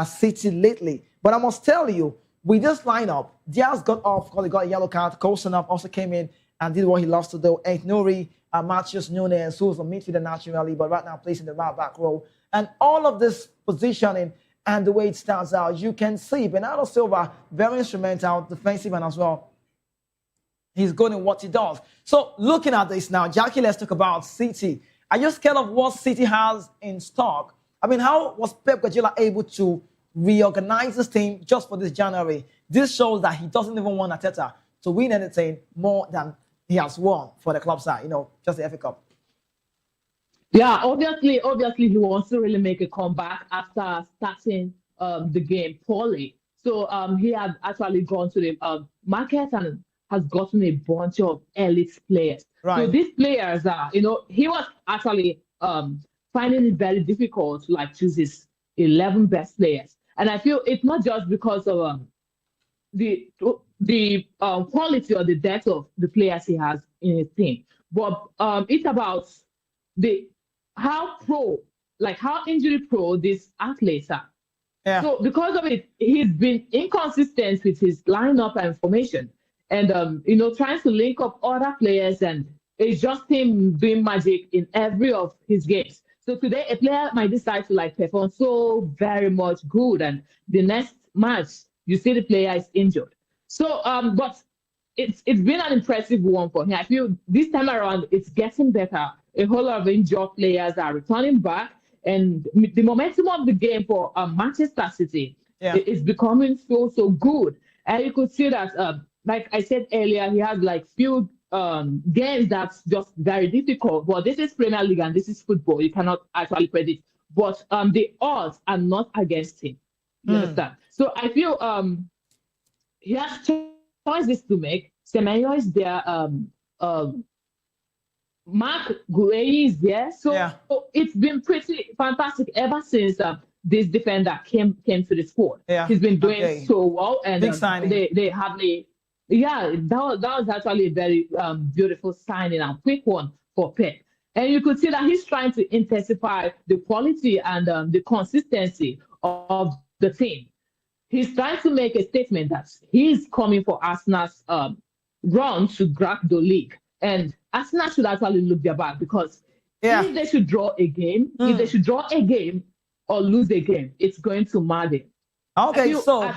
City lately. But I must tell you, with this lineup, Diaz got off because he got a yellow card. Kosanov also came in and did what he loves to do. Nouri, Matheus Nunes, who's a midfielder naturally, but right now plays in the right back role. And all of this positioning and the way it stands out, you can see Bernardo Silva, very instrumental, defensive, and as well, he's good in what he does. So looking at this now, Jackie, let's talk about City. Are you scared of what City has in stock? I mean, how was Pep Guardiola able to reorganize this team just for this January? This shows that he doesn't even want Arteta to win anything more than he has won for the club side, just the FA Cup. Yeah, obviously he wants to really make a comeback after starting the game poorly. So he had actually gone to the market and has gotten a bunch of elite players. Right. So these players are, he was actually finding it very difficult to choose his 11 best players. And I feel it's not just because of the quality or the depth of the players he has in his team, but it's about how injury pro these athletes are. Yeah. So because of it, he's been inconsistent with his lineup and formation, and trying to link up other players, and it's just him doing magic in every of his games. So today, a player might decide to perform so very much good, and the next match you see the player is injured. So, but it's been an impressive one for him. I feel this time around it's getting better. A whole lot of injured players are returning back, and the momentum of the game for Manchester City is becoming so good. And you could see that, like I said earlier, he has few games that's just very difficult. But this is Premier League and this is football. You cannot actually predict. But the odds are not against him. You understand? So I feel he has choices to make. Semenyo is there. Mark Gueye is there. So it's been pretty fantastic ever since this defender came to the squad. Yeah. He's been doing so well. And they have that was actually a very beautiful signing and quick one for Pep. And you could see that he's trying to intensify the quality and the consistency of the team. He's trying to make a statement that he's coming for Arsenal's run to grab the league. And Arsenal should actually look their back, because if they should draw a game, or lose a game, it's going to matter. Okay, so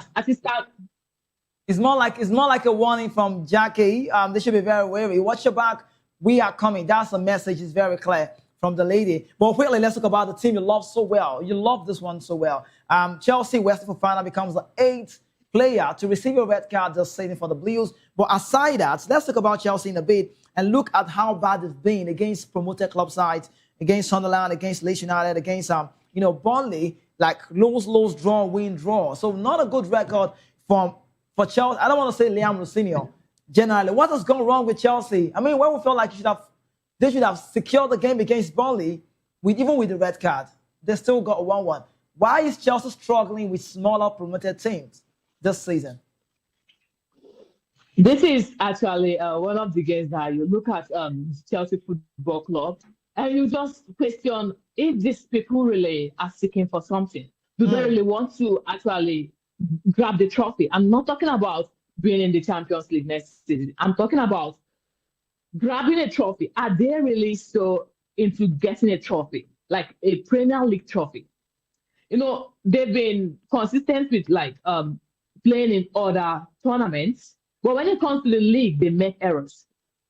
it's more like a warning from Jackie. They should be very wary. Watch your back. We are coming. That's the message. It's very clear from the lady. But quickly, let's talk about the team you love so well. You love this one so well. Chelsea, West Fofana becomes the 8th player to receive a red card this season for the Blues. But aside that, let's talk about Chelsea in a bit and look at how bad it's been against promoted club sides, against Sunderland, against Leeds United, against Burnley, lose, draw, win, draw. So not a good record for Chelsea. I don't want to say Liam Rossini. Generally, what has gone wrong with Chelsea? I mean, when we felt like they should have secured the game against Burnley, even with the red card, they still got 1-1. Why is Chelsea struggling with smaller promoted teams this season? This is actually one of the games that you look at Chelsea Football Club and you just question if these people really are seeking for something. Do they really want to actually grab the trophy? I'm not talking about being in the Champions League next season. I'm talking about grabbing a trophy. Are they really so into getting a trophy, like a Premier League trophy? You know, they've been consistent with like playing in other tournaments, but when it comes to the league, they make errors.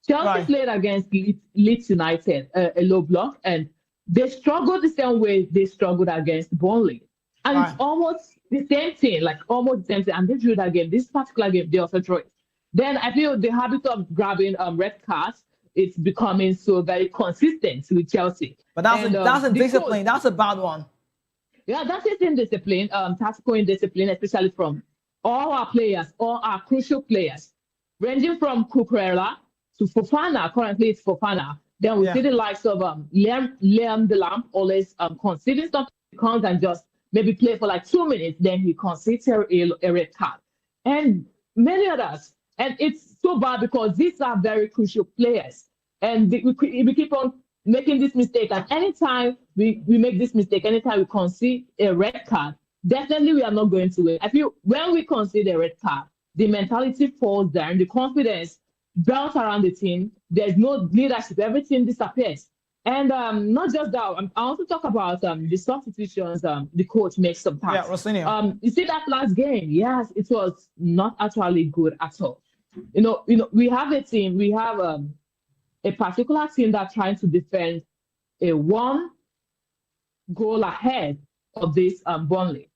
Chelsea played against Leeds United, a low block, and they struggled the same way they struggled against Burnley. And it's almost the same thing, like almost the same thing. And they drew that game. This particular game, they also drew it. Then I feel the habit of grabbing red cards, it's becoming so very consistent with Chelsea. But that's a discipline. That's a bad one. Yeah, that is indiscipline, tactical indiscipline, especially from all our players, all our crucial players, ranging from Cucurella to Fofana. Currently, it's Fofana. Then we see the likes of Liam Delap always conceding something. He comes and just maybe play for like 2 minutes, then he concedes a red card. And many others. And it's so bad because these are very crucial players. And we keep on making this mistake. And anytime we make this mistake, anytime we concede a red card, definitely we are not going to win. I feel when we concede a red card, the mentality falls down, the confidence bounce around the team. There's no leadership. Everything disappears. And not just that, I also talk about the substitutions the coach makes sometimes. Yeah, Rosinio. You see that last game? Yes, it was not actually good at all. You know, we have a team. We have a particular team that's trying to defend a 1 goal ahead of this Burnley,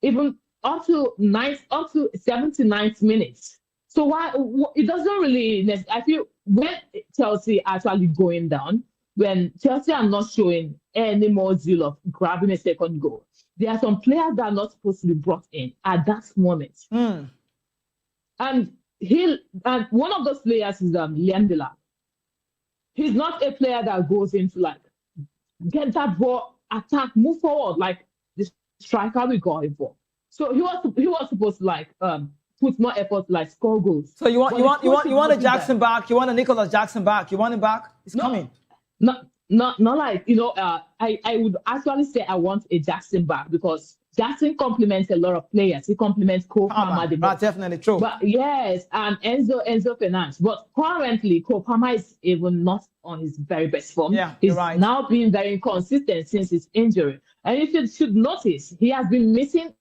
even up to 79th minutes. So why it doesn't really? I feel when Chelsea actually going down, when Chelsea are not showing any more zeal of grabbing a second goal, there are some players that are not supposed to be brought in at that moment. And one of those players is Liam Delap. He's not a player that goes into like get that ball, attack, move forward like the striker we got him for. So he was supposed to like put more effort to like score goals. So you want a Jackson back? You want a Nicholas Jackson back? You want him back? He's coming. Not like I would actually say I want a Jackson back because Jackson complements a lot of players. He complements Cole Palmer. Definitely true. But yes, and Enzo Fernandez. But currently, Cole Palmer is even not on his very best form. Yeah, he's right. now being very inconsistent since his injury. And if you should notice, he has been missing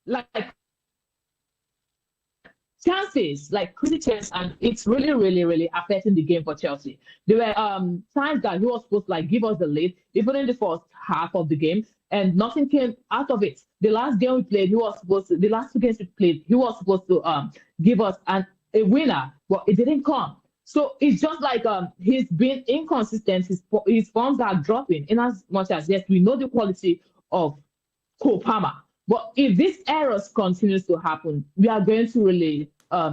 like chances, like crazy chances, and it's really, really, really affecting the game for Chelsea. There were times that he was supposed to like give us the lead, even in the first half of the game, and nothing came out of it. The last game we played, the last 2 games we played, he was supposed to give us a winner, but it didn't come. So it's just like he's been inconsistent. His forms are dropping in as much as, yes, we know the quality of Cole Palmer. But if these errors continues to happen, we are going to really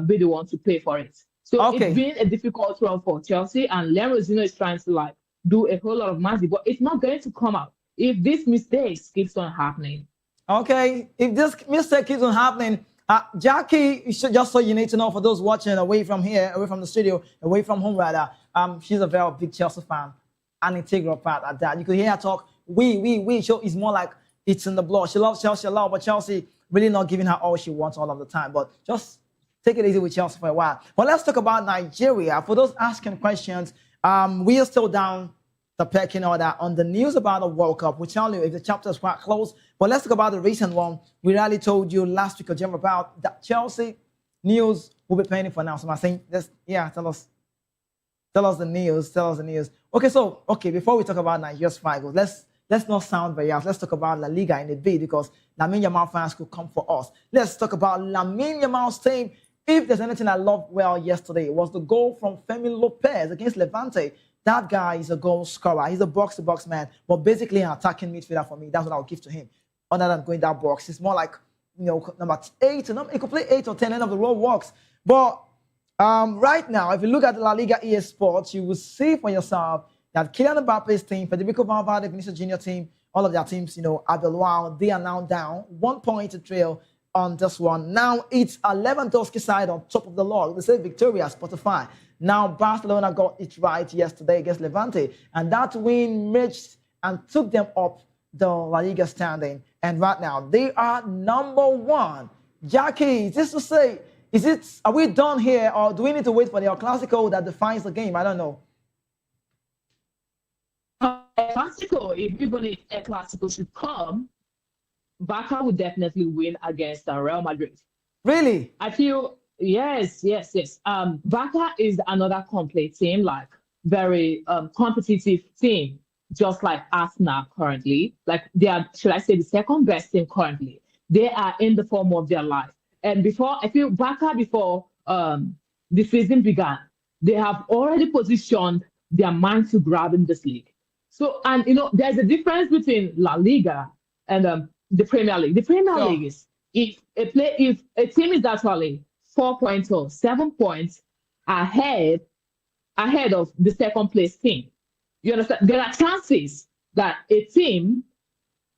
be the one to pay for it. So it's been a difficult run for Chelsea, and Leroy is trying to like do a whole lot of magic, but it's not going to come out if this mistake keeps on happening. Okay, if this mistake keeps on happening, Jackie, just so you need to know, for those watching away from here, away from the studio, away from home rather, she's a very big Chelsea fan, an integral part at that. You could hear her talk, we. So it's more like it's in the blood. She loves Chelsea a lot, but Chelsea really not giving her all she wants all of the time. But just take it easy with Chelsea for a while. But let's talk about Nigeria. For those asking questions, we are still down the pecking order on the news about the World Cup. We tell you if the chapter is quite close. But let's talk about the recent one. We really told you last week, Jim, about that Chelsea news will be pending for now. So I'm saying, tell us the news. Okay, before we talk about Nigeria's fight, let's not sound very out. Let's talk about La Liga in a bit because Lamine Yamal fans could come for us. Let's talk about Lamine Yamal's team. If there's anything I loved well yesterday, it was the goal from Femi Lopez against Levante. That guy is a goal scorer. He's a box-to-box man, but basically an attacking midfielder for me. That's what I'll give to him. Other than going that box, it's more like number 8. He could play 8 or 10. End of the road works. But right now, if you look at La Liga EA Sports, you will see for yourself that Kylian Mbappe's team, Federico Valverde, Vinicius Junior team, all of their teams, Abelwao, they are now down 1 point to trail on this one. Now it's a Lewandowski side on top of the log. They say Victoria, Spotify. Now Barcelona got it right yesterday against Levante, and that win matched and took them up the La Liga standing. And right now they are number 1. Jackie, is this to say, are we done here, or do we need to wait for the El Clasico that defines the game? I don't know. Clasico, if you're going to a Clasico should come, Barca would definitely win against Real Madrid. Really? I feel yes. Barca is another complete team, like very competitive team, just like Arsenal currently. Like they are, should I say, the second best team currently. They are in the form of their life. And I feel Barca before the season began, they have already positioned their mind to grab in this league. So, and there's a difference between La Liga and the Premier League. The Premier League is if a team is actually 4 points or 7 points ahead of the second place team. You understand? There are chances that a team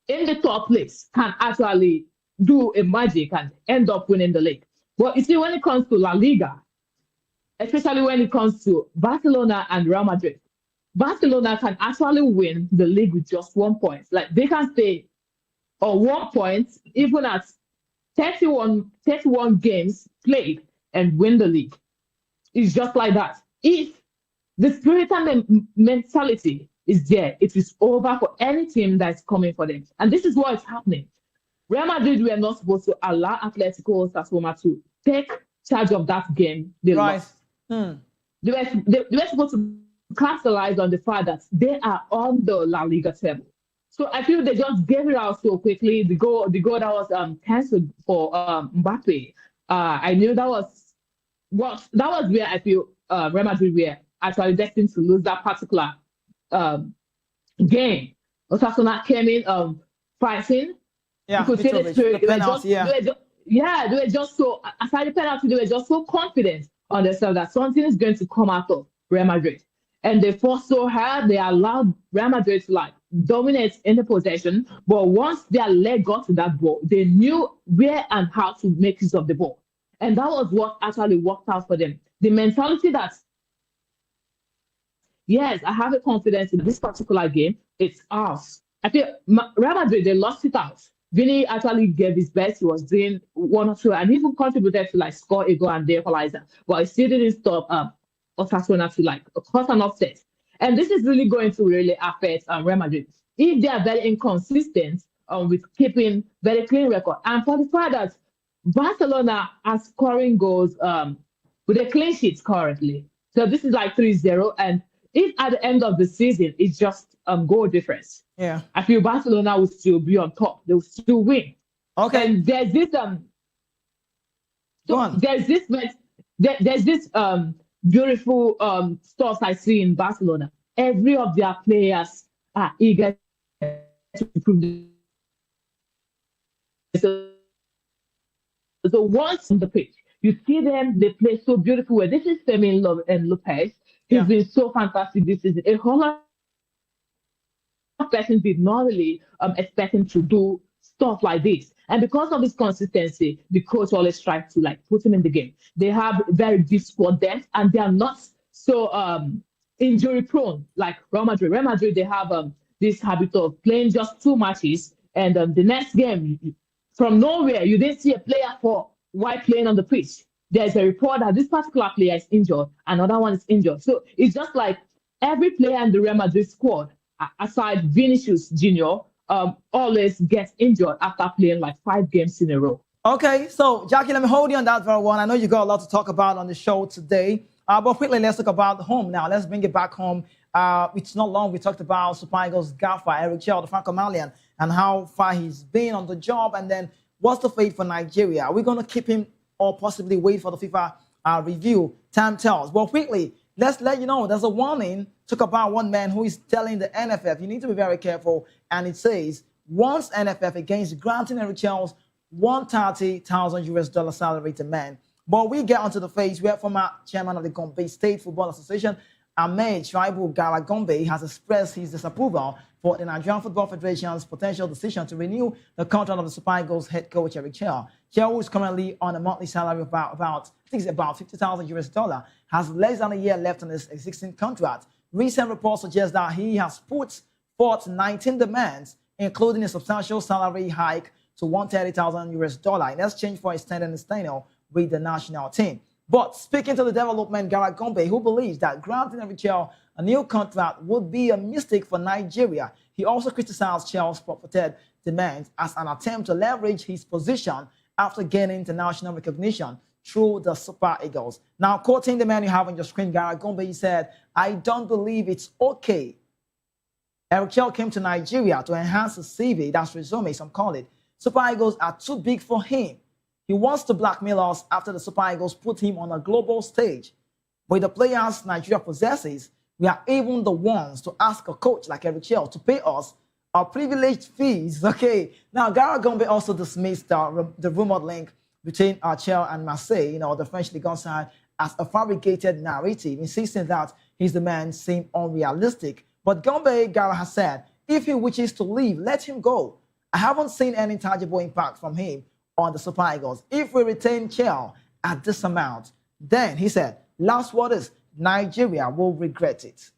in the top place can actually do a magic and end up winning the league. But you see, when it comes to La Liga, especially when it comes to Barcelona and Real Madrid, Barcelona can actually win the league with just 1 point. Like they can stay on 1 point even at 31 games played and win the league. It's just like that. If the spirit and the mentality is there, it is over for any team that's coming for them. And this is what is happening. Real Madrid were not supposed to allow Atletico Osasuna to take charge of that game. They lost. They were supposed to capitalize on the fact that they are on the La Liga table. So I feel they just gave it out so quickly. The goal that was cancelled for Mbappe. I knew that was where I feel Real Madrid were actually destined to lose that particular game. Osasuna came in fighting. Yeah, you could see the spirit. They were just so, aside the penalty, they were just so confident on themselves that something is going to come out of Real Madrid. And they fought so hard, they allowed Real Madrid to dominate in the possession. But once their leg got to that ball, they knew where and how to make use of the ball. And that was what actually worked out for them. The mentality that, yes, I have a confidence in this particular game, it's ours. I feel Real Madrid, they lost it out. Vinny actually gave his best. He was doing 1 or 2 and even contributed to score a goal and the equalizer. But it still didn't stop Osasuna to cause an offset. And this is really going to really affect Real Madrid. If they are very inconsistent with keeping very clean record. And for the fact that Barcelona are scoring goals with a clean sheet currently. So this is 3-0. And if at the end of the season, it's just goal difference. Yeah. I feel Barcelona will still be on top. They will still win. Okay. And there's this there's this beautiful stuff I see in Barcelona. Every of their players are eager to improve. So once on the pitch, you see them, they play so beautiful. This is Fermin and Lopez. He's been so fantastic this season. A whole lot of persons did not really expect him to do stuff like this. And because of his consistency, the coach always tries to put him in the game. They have very deep squad depth and they are not so injury prone like Real Madrid. Real Madrid, they have this habit of playing just 2 matches and the next game, from nowhere, you didn't see a player while playing on the pitch. There's a report that this particular player is injured, another one is injured. So it's just like every player in the Real Madrid squad, aside Vinicius Junior, always gets injured after playing 5 games in a row. Okay, so Jackie, let me hold you on that for one. I know you got a lot to talk about on the show today, but quickly, let's talk about home now. Let's bring it back home. It's not long we talked about Super Eagles gaffer Eric Chell, the Franco-Malian, and how far he's been on the job, and then what's the fate for Nigeria? Are we going to keep him or possibly wait for the FIFA review? Time tells. Well, quickly, let's let you know there's a warning. Talk about one man who is telling the NFF, you need to be very careful. And it says, warns NFF against granting Eric Chell's $130,000 salary to man. But we get onto the phase where former chairman of the Gombe State Football Association, Ahmed Shaibu Garagombe has expressed his disapproval for the Nigerian Football Federation's potential decision to renew the contract of the Super Eagles head coach Eric Chell. Chell, who is currently on a monthly salary of about $50,000 has less than a year left on his existing contract. Recent reports suggest that he has put forth 19 demands, including a substantial salary hike to $130,000 in exchange for extending his tenure with the national team. But speaking to the development, Garagombe, who believes that granting Eric Chell a new contract would be a mistake for Nigeria, he also criticized Chell's purported demands as an attempt to leverage his position after gaining international recognition through the Super Eagles. Now, quoting the man you have on your screen, Garagombe, he said, "I don't believe it's okay. Eric Chell came to Nigeria to enhance his CV, that's resume, some call it. Super Eagles are too big for him. He wants to blackmail us after the Super Eagles put him on a global stage. With the players Nigeria possesses, we are even the ones to ask a coach like Eric Chell to pay us our privileged fees." Okay, now Garagombe also dismissed the rumored link between Chell and Marseille, the French Ligue 1 side, as a fabricated narrative, insisting that his demands seem unrealistic. But Gara has said, if he wishes to leave, let him go. I haven't seen any tangible impact from him on the Super Eagles. If we retain Chell at this amount, then, he said, last word is Nigeria will regret it.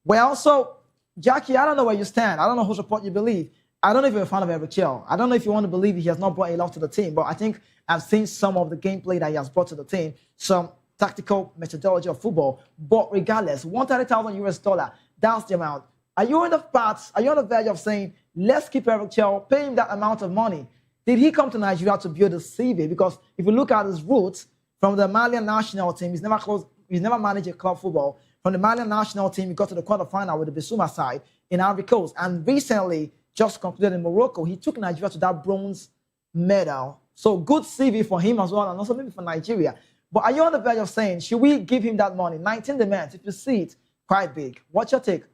Well, so, Jackie, I don't know where you stand. I don't know whose report you believe. I don't know if you're a fan of Eric Chell. I don't know if you want to believe he has not brought a lot to the team, but I think I've seen some of the gameplay that he has brought to the team, some tactical methodology of football. But regardless, $130,000, that's the amount. Are you on the verge of saying, let's keep Eric Chell, pay him that amount of money? Did he come to Nigeria to build a CV? Because if you look at his roots from the Malian national team, he's never managed a club football. From the Malian national team, he got to the quarterfinal with the Bissouma side in Ivory Coast. And recently, just concluded in Morocco, he took Nigeria to that bronze medal. So good CV for him as well, and also maybe for Nigeria. But are you on the verge of saying, should we give him that money? 19 demands, if you see it, quite big. What's your take?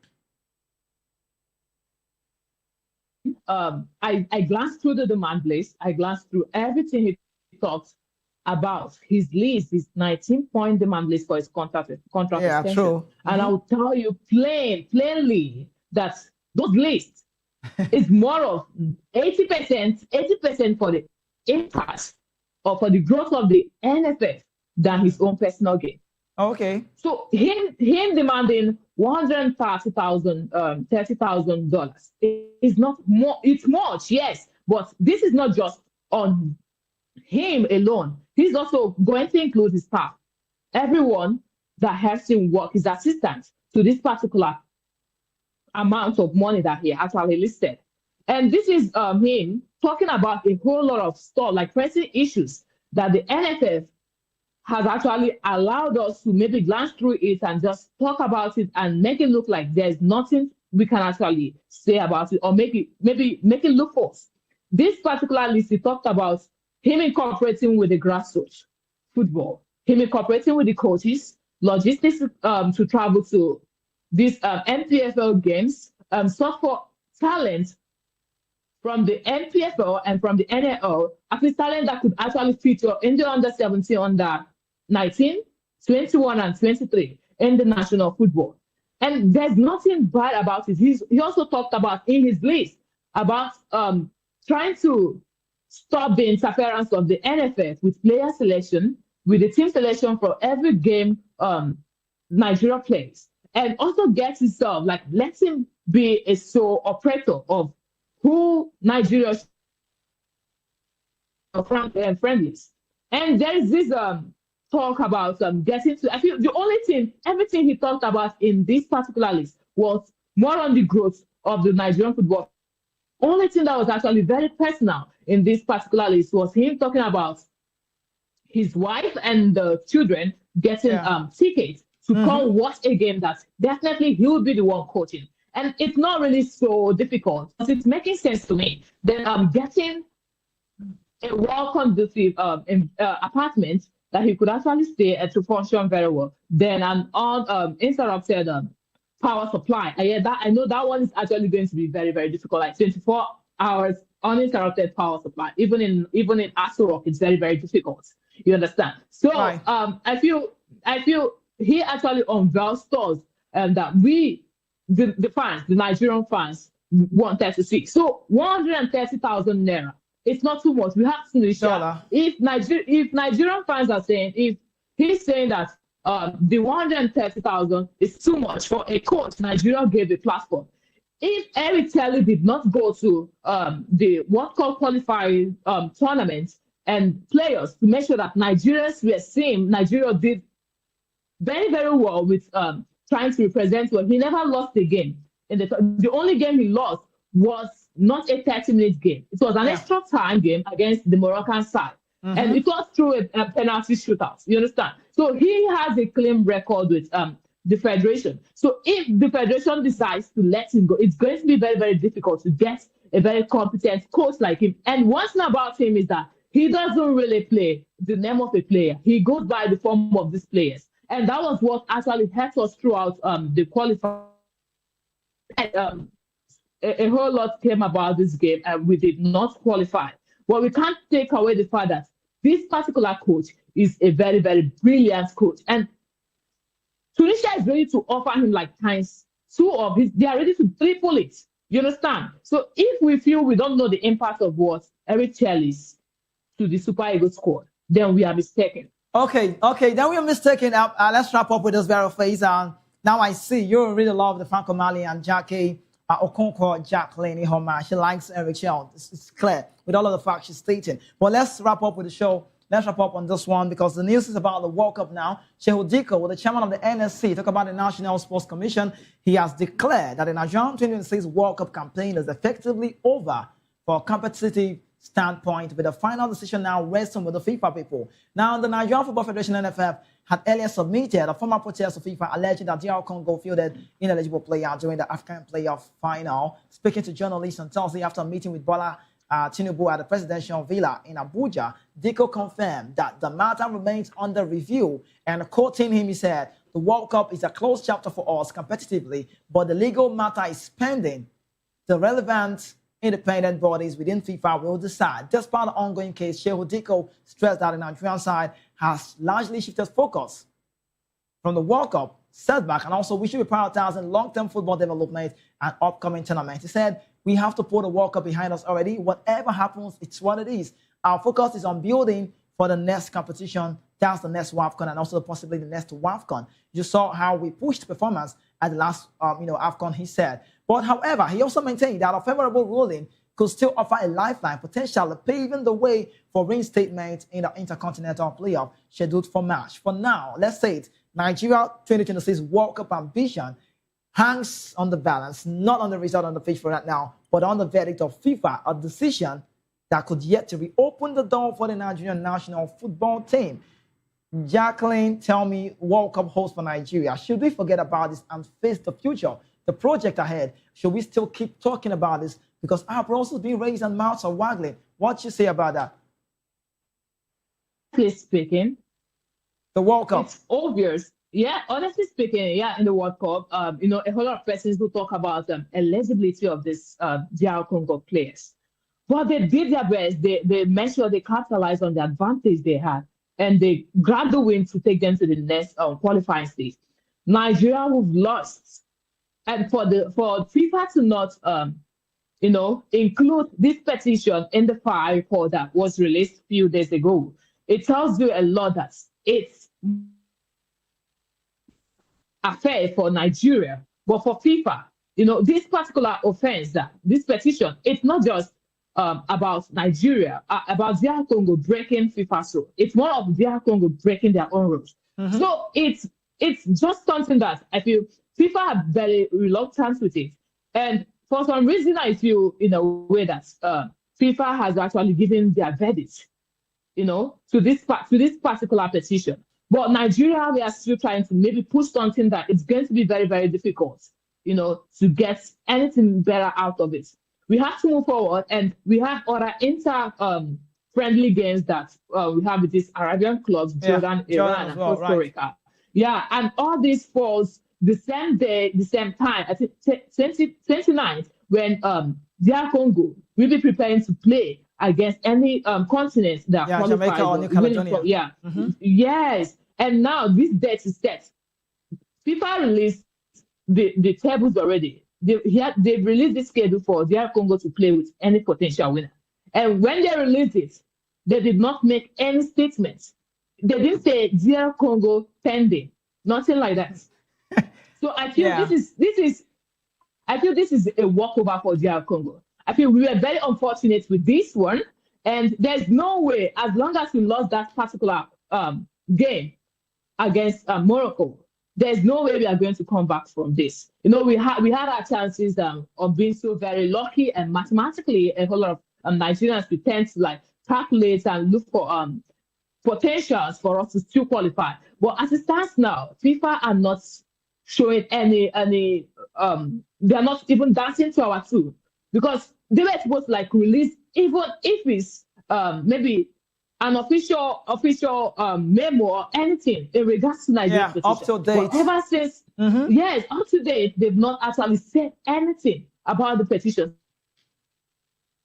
I glanced through the demand list. I glanced through everything he talked about. His list, his 19-point demand list for his contract extension. True. And I will tell you plainly that those lists is more of 80% for the impact or for the growth of the NFF than his own personal gain. Okay. So him demanding $130,000 is not more. It's much, yes, but this is not just on him alone. He's also going to include his staff, everyone that helps him work, his assistants, to this particular amount of money that he actually listed. And this is him talking about a whole lot of stuff, like pressing issues that the NFF has actually allowed us to maybe glance through it and just talk about it and make it look like there's nothing we can actually say about it, or maybe make it look false. This particular list, he talked about him incorporating with the grassroots football, him incorporating with the coaches, logistics to travel to these NPFL games, sought for talent from the NPFL and from the NAL, actually talent that could actually feature in the under 17, under 19, 21, and 23 in the national football. And there's nothing bad about it. He also talked about in his list about trying to stop the interference of the NFF with player selection, with the team selection for every game Nigeria plays, and also get himself, like, let him be a sole operator of who Nigeria friendlies. And there is this talk about getting to, I feel the only thing, everything he talked about in this particular list was more on the growth of the Nigerian football. Only thing that was actually very personal in this particular list was him talking about his wife and the children getting tickets to come watch a game that definitely he will be the one coaching. And it's not really so difficult, because it's making sense to me. Then getting a well-conducive apartment that he could actually stay at to function very well. Then an uninterrupted power supply. I know that one is actually going to be very, very difficult. Like 24 hours uninterrupted power supply. Even in Aso Rock, it's very, very difficult. You understand? So right. I feel he actually unveiled stores that the fans, the Nigerian fans, wanted to see. So 130,000 naira. It's not too much. We have to know if Nigerian fans are saying, if he's saying that the 130,000 is too much for a coach Nigeria gave a platform. If Eric Telly did not go to the World Cup qualifying tournament and players to make sure that Nigerians were seen, Nigeria did very, very well with trying to represent well. He never lost a game. The only game he lost was not a 30-minute game. It was an extra time game against the Moroccan side. And it was through a penalty shootout. You understand? So he has a clean record with the federation. So if the federation decides to let him go, it's going to be very, very difficult to get a very competent coach like him. And one thing about him is that he doesn't really play the name of a player. He goes by the form of these players. And that was what actually helped us throughout the qualifying. A whole lot came about this game and we did not qualify. But we can't take away the fact that this particular coach is a very, very brilliant coach. And Tunisia is ready to offer him like times two of his, they are ready to triple it. You understand? So if we feel we don't know the impact of what Eric Telly is to the Super Eagles squad, then we are mistaken. Okay, then we are mistaken. Let's wrap up with this very phase. Now I see you really love the Franco Mali and Jackie Okonkwo, Jacqueline Ihoma. She likes Eric Chell. It's clear with all of the facts she's stating. But let's wrap up with the show. Let's wrap up on this one because the news is about the World Cup now. Shehu Diko, with the chairman of the NSC, talk about the National Sports Commission. He has declared that the Nigerian 2026 World Cup campaign is effectively over for a competitive standpoint, with the final decision now resting with the FIFA people. Now, the Nigerian Football Federation, NFF, had earlier submitted a formal protest to FIFA alleging that DR Congo fielded ineligible player during the African playoff final. Speaking to journalists on Thursday after a meeting with Bola Tinubu at the presidential villa in Abuja, Diko confirmed that the matter remains under review. And quoting him, he said, "The World Cup is a closed chapter for us competitively, but the legal matter is pending. The relevant independent bodies within FIFA will decide." Despite the ongoing case, Shehu Diko stressed that the Nigerian side has largely shifted focus from the World Cup setback, and also we should be prioritizing long-term football development and upcoming tournaments. He said, "We have to put the World Cup behind us already. Whatever happens, it's what it is. Our focus is on building for the next competition. That's the next WAFCON and also possibly the next WAFCON." You saw how we pushed performance at the last AFCON, he said. But however, he also maintained that a favorable ruling could still offer a lifeline, potentially paving the way for reinstatement in the Intercontinental Playoff scheduled for March. For now, let's say it, Nigeria 2026 World Cup ambition hangs on the balance, not on the result on the pitch for right now, but on the verdict of FIFA, a decision that could yet to reopen the door for the Nigerian national football team. Jacqueline, tell me, World Cup host for Nigeria, should we forget about this and face the future, the project ahead? Should we still keep talking about this? Because eyebrows is being raised and mouths are waggling. What you say about that? Please speaking. The World Cup. It's obvious. Yeah, honestly speaking, yeah, in the World Cup, a whole lot of persons who talk about eligibility of this DR Congo players. But they did their best. They made sure they capitalized on the advantage they had, and they grabbed the win to take them to the next qualifying stage. Nigeria who've lost, and for FIFA to not, include this petition in the FAR report that was released a few days ago, it tells you a lot that it's affair for Nigeria, but for FIFA, this particular offense, this petition, it's not just about Nigeria, about DR Congo breaking FIFA's rule. It's more of DR Congo breaking their own rules. Mm-hmm. So it's just something that I feel FIFA are very reluctant with it. And for some reason, I feel in a way that FIFA has actually given their verdict, to this particular petition. But Nigeria, we are still trying to maybe push something that it's going to be very, very difficult, to get anything better out of it. We have to move forward, and we have other friendly games that we have with these Arabian clubs, Jordan, Iran, and Costa Rica. Right. Yeah, and all this falls the same day, the same time, I think 29th, when DR Congo will be preparing to play against any continent that qualifies. Jamaica or New Caledonia. Yeah. Mm-hmm. Yes. And now this date is set. FIFA released the tables already. They've released the schedule for DR Congo to play with any potential winner. And when they released it, they did not make any statements. They didn't say DR Congo pending, nothing like that. So I feel this is a walkover for DR Congo. I feel we were very unfortunate with this one, and there's no way, as long as we lost that particular game against Morocco, there's no way we are going to come back from this. You know, we had our chances of being so very lucky, and mathematically, a whole lot of Nigerians we tend to like calculate and look for potentials for us to still qualify. But as it stands now, FIFA are not showing any they're not even dancing to our tune, because they were supposed to like release, even if it's maybe an official memo or anything in regards to Nigeria's position. Up to date. But ever since, yes, up to date, they've not actually said anything about the petition.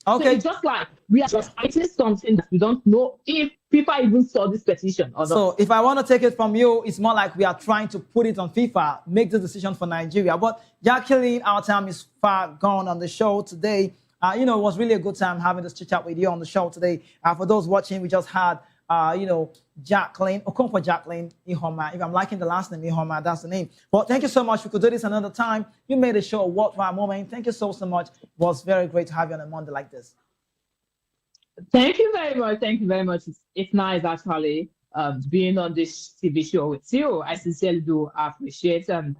Okay. So it's just like we are just fighting something that we don't know if people even saw this petition or not. So if I want to take it from you, it's more like we are trying to put it on FIFA, make the decision for Nigeria. But Jacqueline, our time is far gone on the show today. It was really a good time having this chit-chat with you on the show today. For those watching, we just had, Jacqueline, Okonkwo Jacqueline Ihoma. If I'm liking the last name, Ihoma, that's the name. But thank you so much. We could do this another time. You made the show a worthwhile moment. Thank you so much. It was very great to have you on a Monday like this. Thank you very much. Thank you very much. It's nice, actually, being on this TV show with you. I sincerely do appreciate it.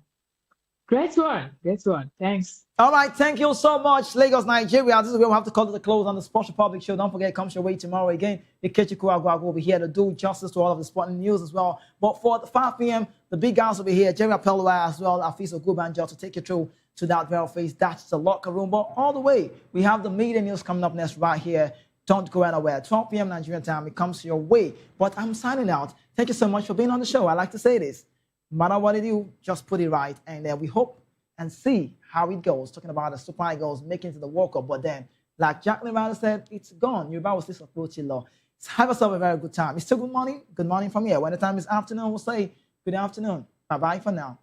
Great one. Thanks. All right, thank you so much, Lagos, Nigeria. This is where we have to call it the close on the Sports Republic show. Don't forget, it comes your way tomorrow again. Ikechi Kuagwago will be here to do justice to all of the sporting news as well. But for the 5 p.m., the big guys will be here. Jerry Apelwa as well, Afiso Gubanjo, to take you through to that very face. That's the locker room. But all the way, we have the media news coming up next right here. Don't go anywhere. 12 p.m. Nigerian time, it comes your way. But I'm signing out. Thank you so much for being on the show. I like to say this. No matter what you do, just put it right. And we hope and see how it goes. Talking about the Super Eagles making it to the World Cup. But then, like Jacqueline Ryder said, it's gone. Yoruba will still support you, Lord. Have yourself a very good time. It's still good morning. Good morning from here. When the time is afternoon, we'll say good afternoon. Bye-bye for now.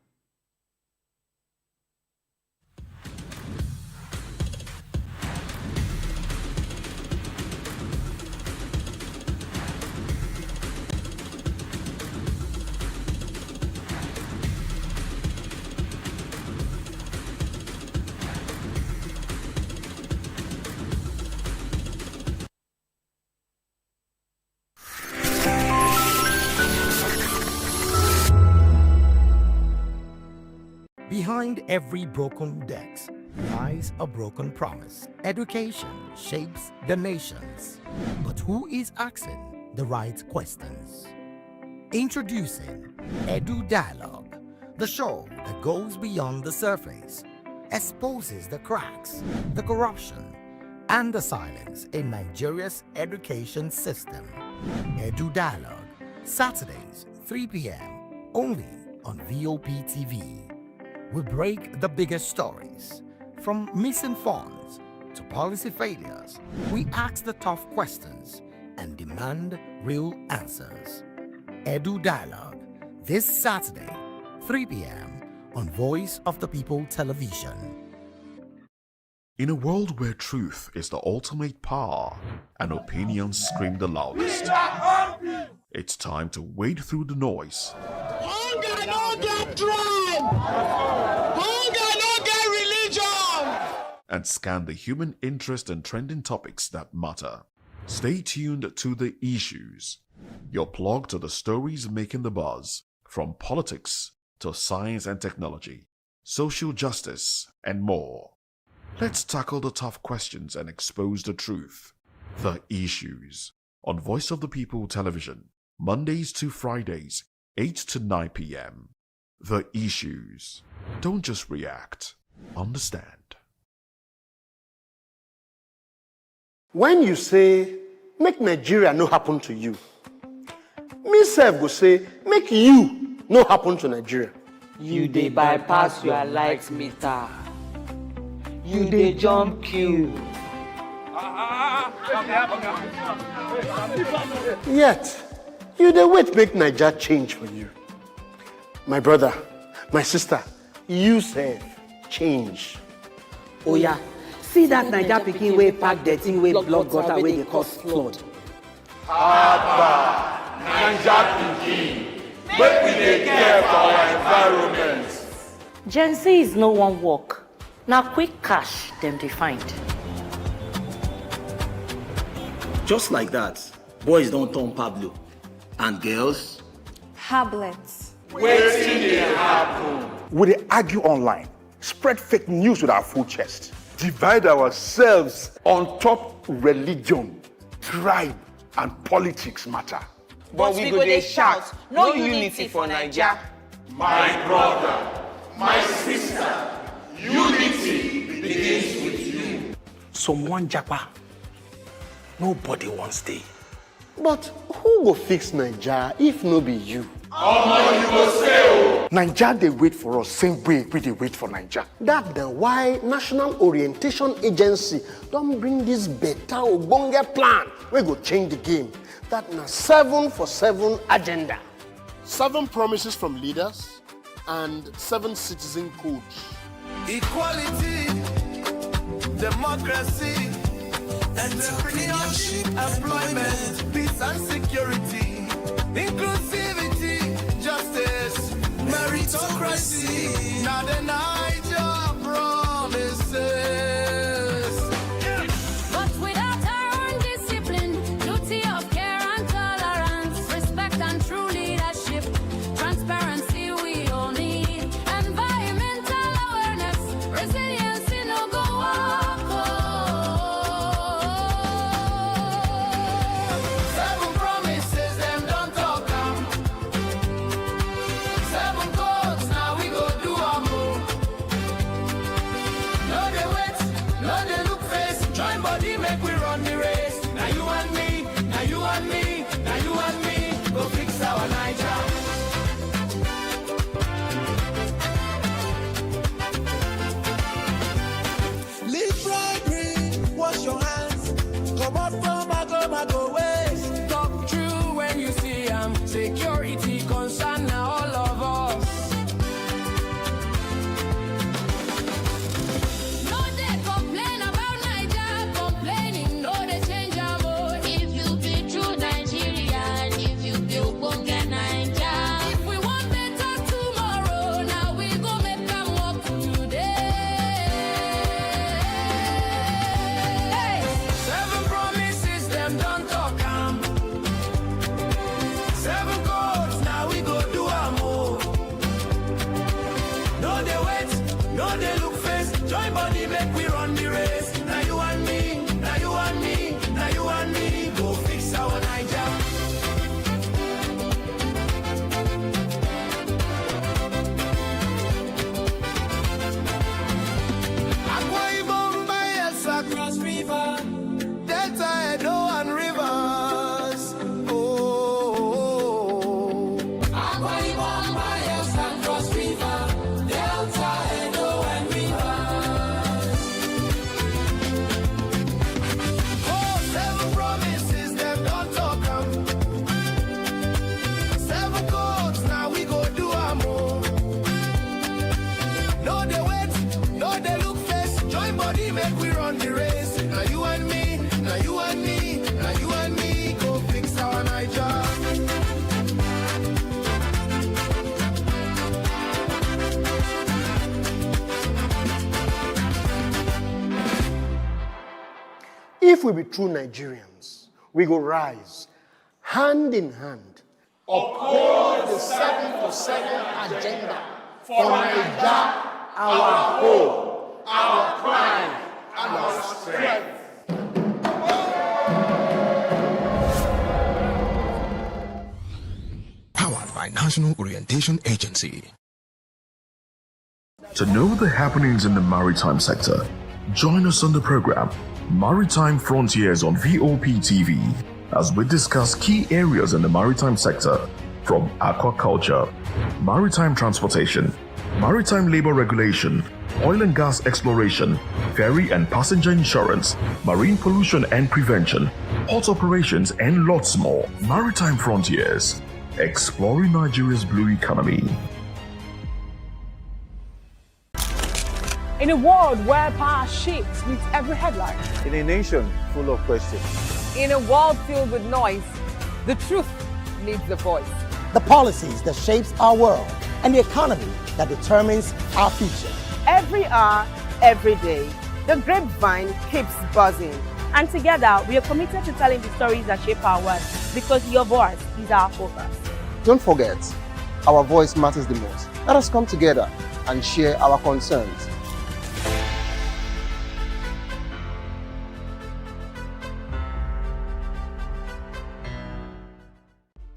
Behind every broken desk lies a broken promise. Education shapes the nations. But who is asking the right questions? Introducing Edu Dialogue, the show that goes beyond the surface, exposes the cracks, the corruption, and the silence in Nigeria's education system. Edu Dialogue, Saturdays, 3 p.m., only on VOP TV. We break the biggest stories, from missing funds to policy failures. We ask the tough questions and demand real answers. Edu Dialogue, this Saturday, 3 p.m. on Voice of the People Television. In a world where truth is the ultimate power and opinions scream the loudest, it's time to wade through the noise. Hunger no get tribe! Hunger no get religion! And scan the human interest and trending topics that matter. Stay tuned to The Issues, your plug to the stories making the buzz, from politics to science and technology, social justice, and more. Let's tackle the tough questions and expose the truth. The Issues, on Voice of the People Television, Mondays to Fridays, 8 to 9 p.m. The Issues. Don't just react, understand. When you say, make Nigeria no happen to you, me sef go say, make you no happen to Nigeria. You dey bypass your light meter. You dey jump queue. Yet, you dey wait make Naija change for you. My brother, my sister, you sef change. Oh yeah, see that Naija pikin wey pack dirty wey block gutter wey dey cause flood. Abba, Naija pikin, make we dey care for our environment. Gen Z is no one work. Now quick cash them they find. Just like that, boys don't turn Pablo. And girls? Hablets. Wetin dey happen? We dey argue online, spread fake news with our full chest, divide ourselves on top religion, tribe, and politics matter. But we go dey shout, no unity for Naija. My brother, my sister, unity begins with you. Someone japa, nobody wants stay. But who go fix Naija if no be you? Omo, you go stay o. Naija dey wait for us same way we dey wait for Naija. That's why National Orientation Agency don bring this better ogbonge plan wey go change the game. That na 7 for 7 agenda. 7 promises from leaders and 7 citizen codes. Equality, democracy, entrepreneurship, employment, peace and security, inclusivity, justice, meritocracy. Now the Naija promises. But without our own discipline, duty of care and tolerance, respect and true leadership, transparency we all need, environmental awareness, resilience in no go walk. 7 promises, them don't talk am. 7 codes, now we go do am o. No dey wait, no dey look face, join body make we run the race. Now you and me, now you and me, now you and me, go fix our Naija. Leave bribery, wash your hands, come out from mago ways. Talk true when you see security concern now all of us. No dey complain about Naija, complaining no dey change am o. If you be true Nigerian, if you be ogbonge Naija, if we want better tomorrow, now we go make am work today. Hey. 7 promises, them don't talk am. 7 codes, now we go do am o. No dey wait, no dey look face, join body make we run the race. Now you and me, now you and me, now you and me, go fix our Naija. Akwa Ibom, Bayelsa, Cross River, Delta, Edo, and Rivers. Oh, Akwa Ibom, Bayelsa, Cross River, Delta, Edo, and Rivers. Oh, 7 promises, them don't talk am. 7 codes, now we go do am o. No dey wait, no dey look face, join body make we run the race. Now you and me, now you and me, now you and me, go fix our Naija. If we be true Nigerians, we go rise hand in hand, uphold the 7 for 7 agenda for Naija, our hope, our pride, and our strength. Powered by National Orientation Agency. To know the happenings in the maritime sector, join us on the program Maritime Frontiers on VOP TV as we discuss key areas in the maritime sector from aquaculture, maritime transportation, maritime labor regulation, oil and gas exploration, ferry and passenger insurance, marine pollution and prevention, port operations, and lots more. Maritime Frontiers, exploring Nigeria's blue economy. In a world where power shifts with every headline. In a nation full of questions. In a world filled with noise, the truth needs a voice. The policies that shapes our world and the economy that determines our future. Every hour, every day, the grapevine keeps buzzing. And together, we are committed to telling the stories that shape our world because your voice is our focus. Don't forget, our voice matters the most. Let us come together and share our concerns.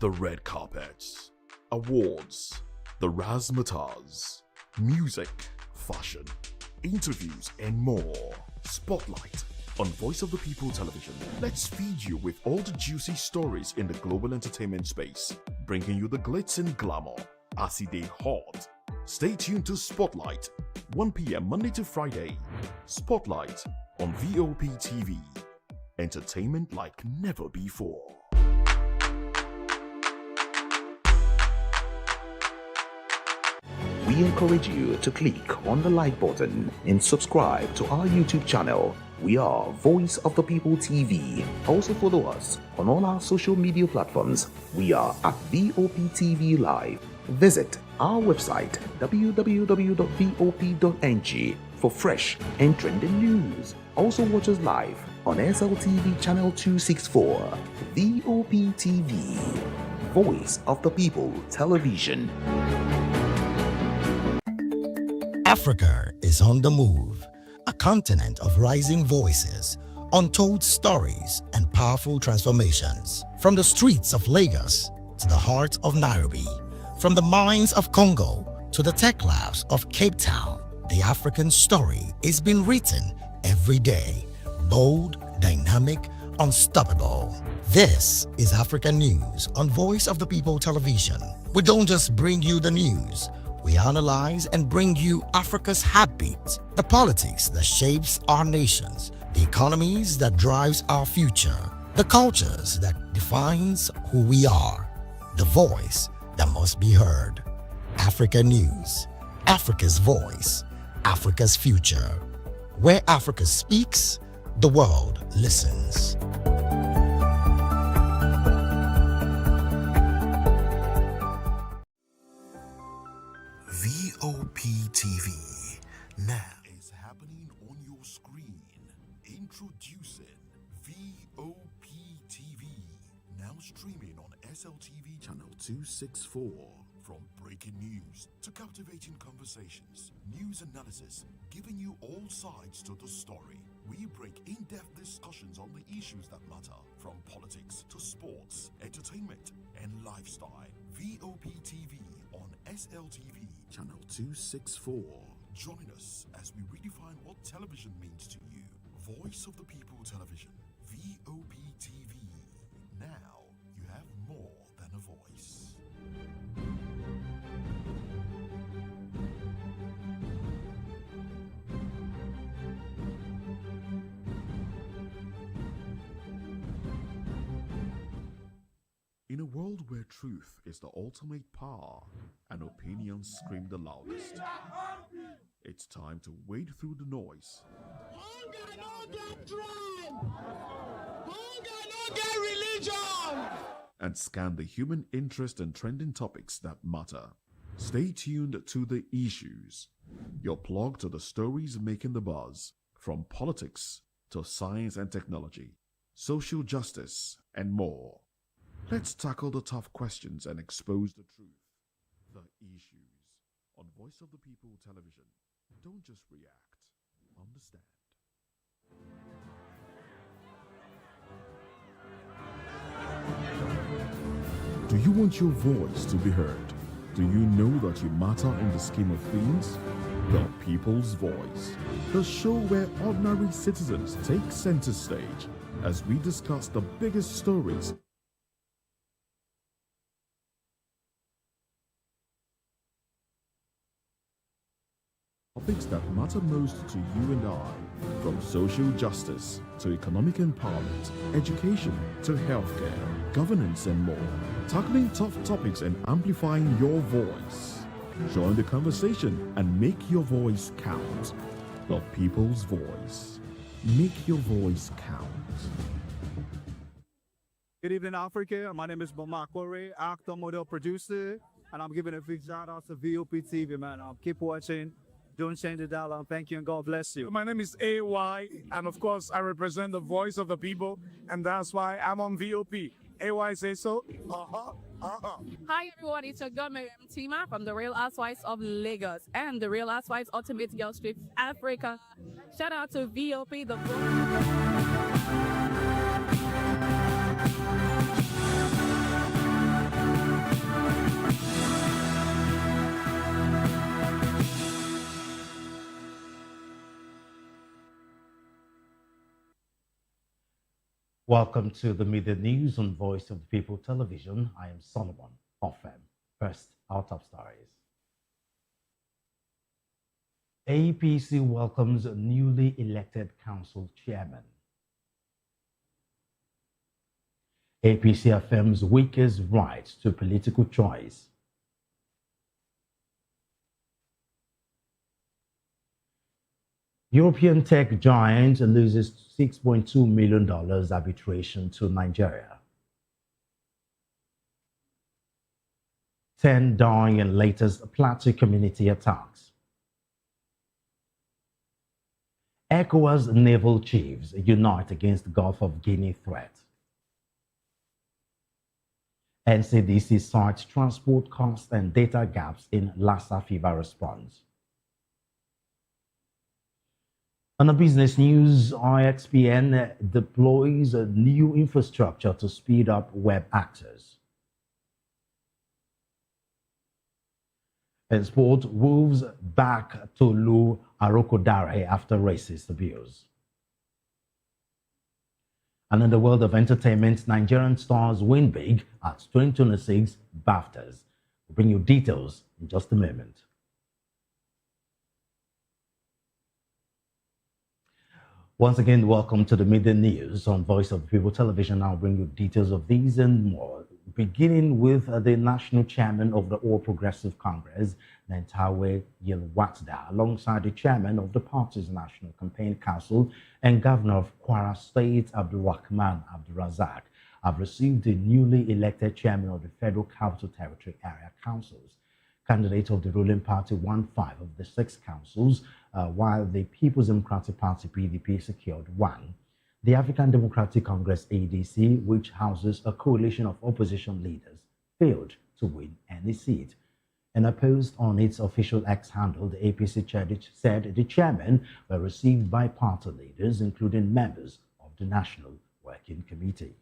The red carpets, awards, the razzmatazz, music, fashion, interviews, and more. Spotlight on Voice of the People Television. Let's feed you with all the juicy stories in the global entertainment space, bringing you the glitz and glamour as it is hot. Stay tuned to Spotlight, 1 p.m. Monday to Friday. Spotlight on VOP TV. Entertainment like never before. We encourage you to click on the like button and subscribe to our YouTube channel. We are Voice of the People TV. Also follow us on all our social media platforms. We are at VOP TV Live. Visit our website www.vop.ng for fresh and trending news. Also watch us live on SLTV channel 264. VOP TV, Voice of the People Television. Africa is on the move, a continent of rising voices, untold stories, and powerful transformations. From the streets of Lagos to the heart of Nairobi, from the mines of Congo to the tech labs of Cape Town, the African story is being written every day. Bold, dynamic, unstoppable. This is African News on Voice of the People Television. We don't just bring you the news. We analyze and bring you Africa's heartbeat, the politics that shapes our nations, the economies that drives our future, the cultures that defines who we are, the voice that must be heard. Africa News, Africa's voice, Africa's future. Where Africa speaks, the world listens. VOP TV now is happening on your screen. Introducing VOP TV, now streaming on SLTV channel 264. From breaking news to captivating conversations, news analysis, giving you all sides to the story. We break in-depth discussions on the issues that matter, from politics to sports, entertainment, and lifestyle. VOP TV on SLTV channel 264. Join us as we redefine what television means to you. Voice of the People Television, VOP TV. Now you have more than a voice. In a world where truth is the ultimate power and opinions scream the loudest, it's time to wade through the noise and scan the human interest and trending topics that matter. Stay tuned to The Issues, your plug to the stories making the buzz, from politics to science and technology, social justice, and more. Let's tackle the tough questions and expose the truth. The Issues on Voice of the People Television. Don't just react, understand. Do you want your voice to be heard? Do you know that you matter in the scheme of things? The People's Voice, the show where ordinary citizens take center stage as we discuss the biggest stories topics that matter most to you and I, from social justice to economic empowerment, education to healthcare, governance and more, tackling tough topics and amplifying your voice. Join the conversation and make your voice count. The people's voice. Make your voice count. Good evening, Africa. My name is Mama Kore, actor, model, producer, and I'm giving a big shout out to VOP TV, man. Keep watching. Don't change the dial. Thank you and God bless you. My name is AY, and of course, I represent the voice of the people, and that's why I'm on VOP. AY say so. Hi everyone, it's your girl Miriam Tima from the Real Housewives of Lagos and the Real Housewives Ultimate Girls Trip Africa. Shout out to VOP, the Welcome to the Media News on Voice of the People Television. I am Solomon Offem. First, our top stories. APC welcomes newly elected council chairman. APC affirms Wike's right to political choice. European tech giant loses $6.2 million arbitration to Nigeria. 10 dying in latest Plateau community attacks. ECOWAS naval chiefs unite against Gulf of Guinea threat. NCDC cites transport costs and data gaps in Lassa fever response. On the business news, IXPN deploys a new infrastructure to speed up web access. In sport, Wolves back Tolu Arokodare after racist abuse. And in the world of entertainment, Nigerian stars win big at 2026 BAFTAs. We'll bring you details in just a moment. Once again, welcome to the Media News on Voice of the People Television. I'll bring you details of these and more, beginning with the national chairman of the All Progressive Congress, Nentawe Yelwatda, alongside the chairman of the party's National Campaign Council and governor of Kwara State, Abdulrahman Abdulrazak, have received the newly elected chairman of the Federal Capital Territory Area Councils. Candidate of the ruling party won 5 of the 6 councils, while the People's Democratic Party PDP secured 1. The African Democratic Congress ADC, which houses a coalition of opposition leaders, failed to win any seat. In a post on its official X handle, the APC said the chairmen were received by party leaders, including members of the National Working Committee.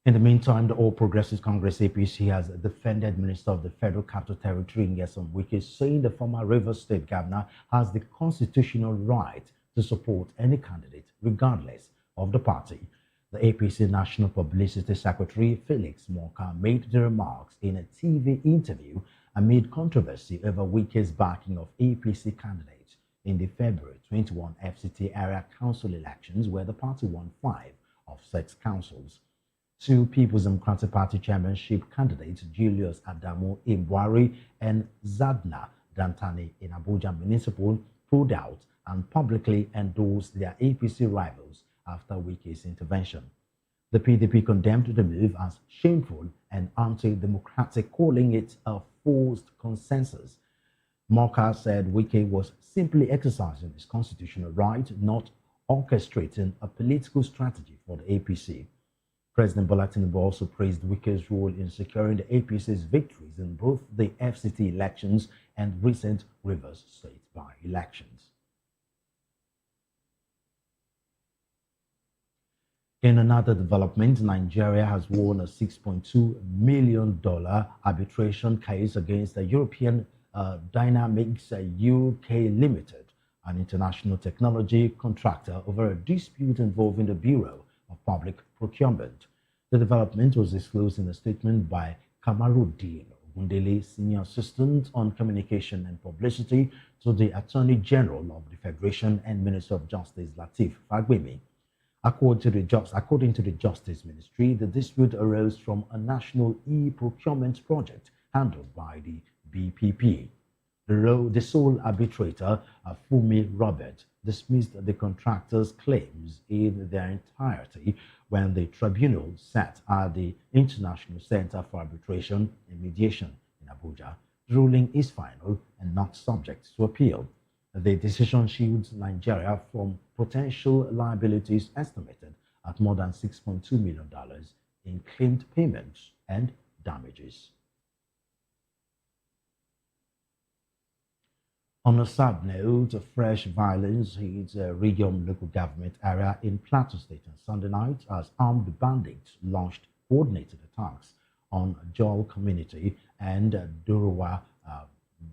In the meantime, the All Progressives Congress APC has defended Minister of the Federal Capital Territory Nyesom Wike, saying the former Rivers State Governor has the constitutional right to support any candidate, regardless of the party. The APC National Publicity Secretary Felix Moka made the remarks in a TV interview amid controversy over Wike's backing of APC candidates in the February 21 FCT area council elections, where the party won 5 of 6 councils. 2 People's Democratic Party chairmanship candidates, Julius Adamu Imbwari and Zadna Dantani in Abuja Municipal, pulled out and publicly endorsed their APC rivals after Wike's intervention. The PDP condemned the move as shameful and anti-democratic, calling it a forced consensus. Moka said Wike was simply exercising his constitutional right, not orchestrating a political strategy for the APC. President Bola Tinubu also praised Wike's role in securing the APC's victories in both the FCT elections and recent Rivers State by-elections. In another development, Nigeria has won a $6.2 million arbitration case against the European Dynamics UK Limited, an international technology contractor, over a dispute involving the Bureau of Public Procurement. The development was disclosed in a statement by Kamaruddin Ogundele, Senior Assistant on Communication and Publicity to the Attorney General of the Federation and Minister of Justice Lateef Fagbemi. According to the Justice Ministry, the dispute arose from a national e-procurement project handled by the BPP. The sole arbitrator, Fumi Robert, dismissed the contractor's claims in their entirety when the tribunal sat at the International Center for Arbitration and Mediation in Abuja. The ruling is final and not subject to appeal. The decision shields Nigeria from potential liabilities estimated at more than $6.2 million in claimed payments and damages. On a sad note, fresh violence hit a Region local government area in Plateau State on Sunday night as armed bandits launched coordinated attacks on Joel community and Dorowa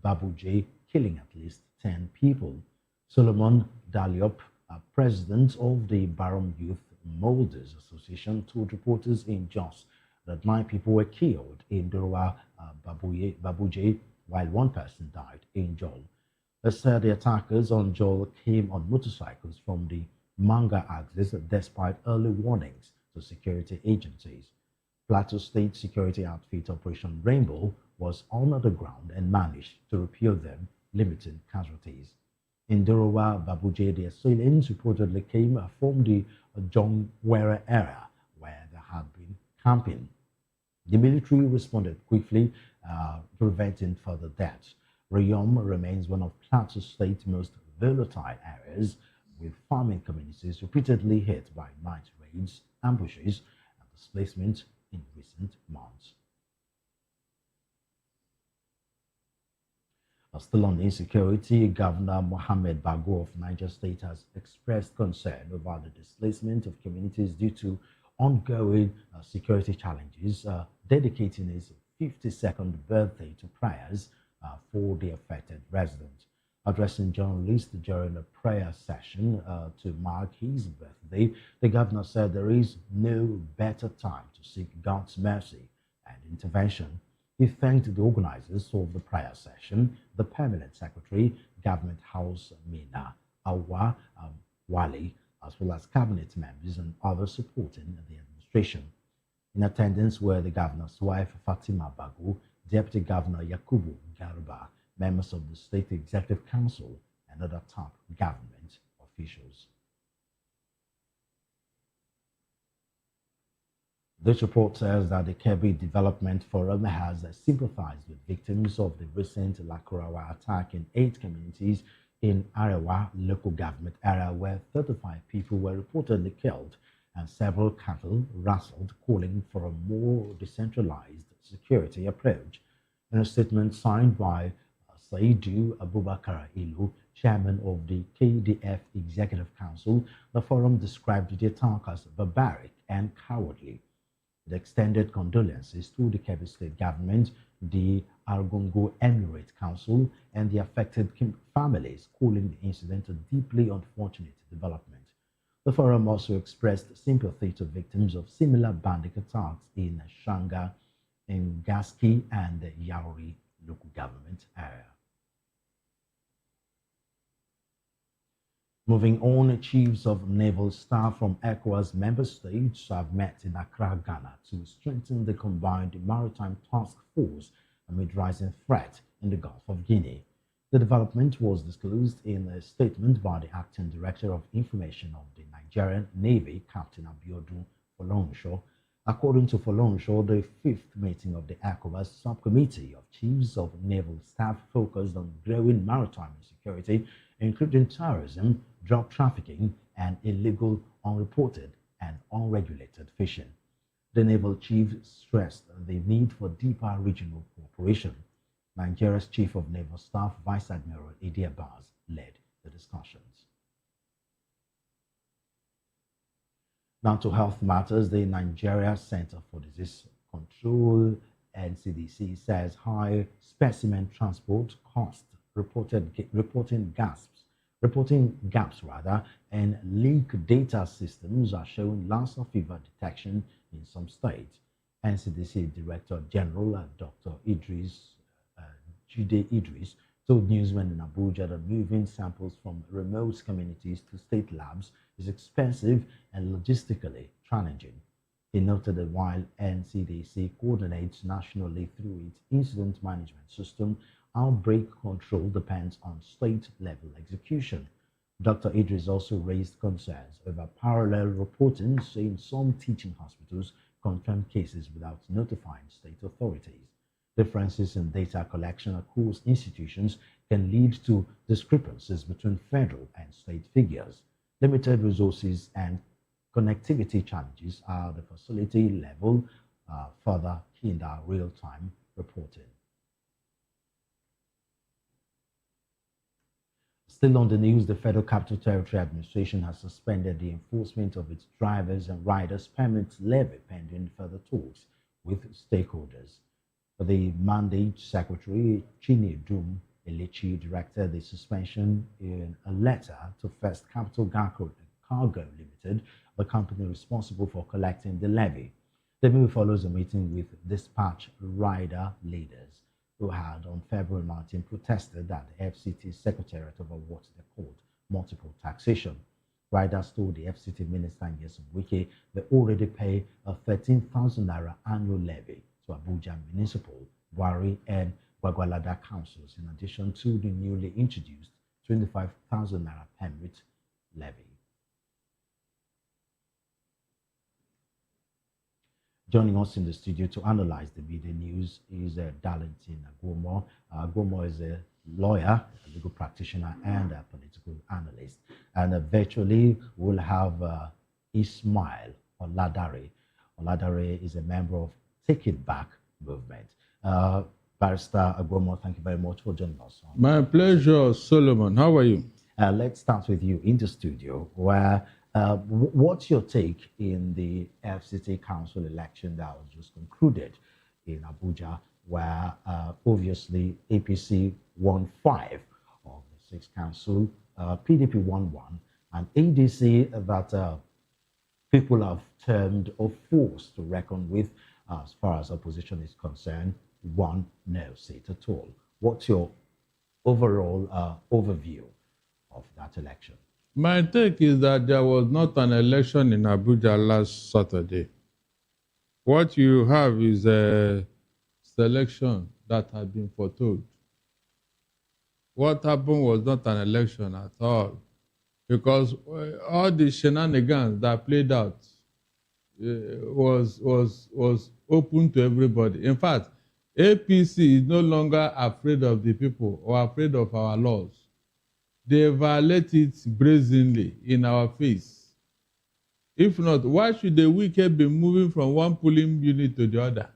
Babuje, killing at least 10 people. Solomon Daliop, president of the Barom Youth Molders Association, told reporters in Jos that 9 people were killed in Dorowa Babuje, while 1 person died in Joel. They said the attackers on Joel came on motorcycles from the Manga axis despite early warnings to security agencies. Plateau State security outfit Operation Rainbow was on the ground and managed to repel them, limiting casualties. In Dorowa Babuje, the assailants reportedly came from the Jongwere area where they had been camping. The military responded quickly, preventing further deaths. Rayom remains one of Plateau State's most volatile areas, with farming communities repeatedly hit by night raids, ambushes, and displacement in recent months. Still on insecurity, Governor Mohammed Bago of Niger State has expressed concern over the displacement of communities due to ongoing security challenges, dedicating his 52nd birthday to prayers for the affected residents. Addressing journalists during a prayer session to mark his birthday, the governor said there is no better time to seek God's mercy and intervention. He thanked the organizers of the prayer session, the permanent secretary, Government House Mina Awa Wali, as well as cabinet members and others supporting the administration. In attendance were the governor's wife, Fatima Bago, Deputy Governor Yakubu Garba, members of the State Executive Council, and other top government officials. This report says that the Kebbi Development Forum has sympathized with victims of the recent Lakurawa attack in 8 communities in Arewa local government area, where 35 people were reportedly killed and several cattle rustled, calling for a more decentralized security approach. In a statement signed by Saidu Abubakar Ilu, chairman of the KDF Executive Council, the forum described the attack as barbaric and cowardly. It extended condolences to the Kebbi State government, the Argungu Emirate Council, and the affected families, calling the incident a deeply unfortunate development. The forum also expressed sympathy to victims of similar bandit attacks in Shanga, in Gaski, and the Yauri local government area. Moving on, chiefs of naval staff from ECOWAS member states have met in Accra, Ghana to strengthen the combined maritime task force amid rising threat in the Gulf of Guinea. The development was disclosed in a statement by the acting director of information of the Nigerian Navy, Captain Abiodun Folorunso. According to Folorunso, the 5th meeting of the ECOWAS subcommittee of chiefs of naval staff focused on growing maritime security, including terrorism, drug trafficking, and illegal, unreported, and unregulated fishing. The naval chief stressed the need for deeper regional cooperation. Nigeria's Chief of Naval Staff, Vice Admiral Idi Abbas, led the discussions. Now to health matters, the Nigeria Center for Disease Control, NCDC, says high specimen transport costs reporting gaps and link data systems are showing Lassa fever detection in some states. NCDC Director General Dr. Jude Idris told newsmen in Abuja that moving samples from remote communities to state labs is expensive and logistically challenging. He noted that while NCDC coordinates nationally through its incident management system, outbreak control depends on state-level execution. Dr. Idris also raised concerns over parallel reporting, saying some teaching hospitals confirm cases without notifying state authorities. Differences in data collection across institutions can lead to discrepancies between federal and state figures. Limited resources and connectivity challenges at the facility level further hinder real-time reporting. Still on the news, the Federal Capital Territory Administration has suspended the enforcement of its drivers and riders permits levy pending further talks with stakeholders. The mandate secretary, Chinedum Elechi, directed the suspension in a letter to First Capital Cargo Limited, the company responsible for collecting the levy. The move follows a meeting with dispatch rider leaders who had on February 19 protested at the FCT Secretariat over what they called multiple taxation. Riders told the FCT Minister Nyesom Wike they already pay a 13,000 naira annual levy to Abuja Municipal, Wari, and Gwagwalada councils, in addition to the newly introduced 25,000 naira permit levy. Joining us in the studio to analyze the media news is Darlington Agwomo. Agwomo is a lawyer, a legal practitioner, and a political analyst. And virtually we'll have Ismail Oladare. Oladare is a member of Take It Back movement. Barrister Agwomo, thank you very much for joining us. My pleasure, Solomon. How are you? Let's start with you in the studio, where what's your take in the FCT Council election that was just concluded in Abuja, where obviously APC won 5 of the 6 council, PDP won 1, and ADC that people have termed a force to reckon with as far as opposition is concerned, won no seat at all. What's your overall overview of that election? My take is that there was not an election in Abuja last Saturday. What you have is a selection that had been foretold. What happened was not an election at all, because all the shenanigans that played out was open to everybody. In fact, APC is no longer afraid of the people or afraid of our laws. They violate it brazenly in our face. If not, why should the wicked be moving from one polling unit to the other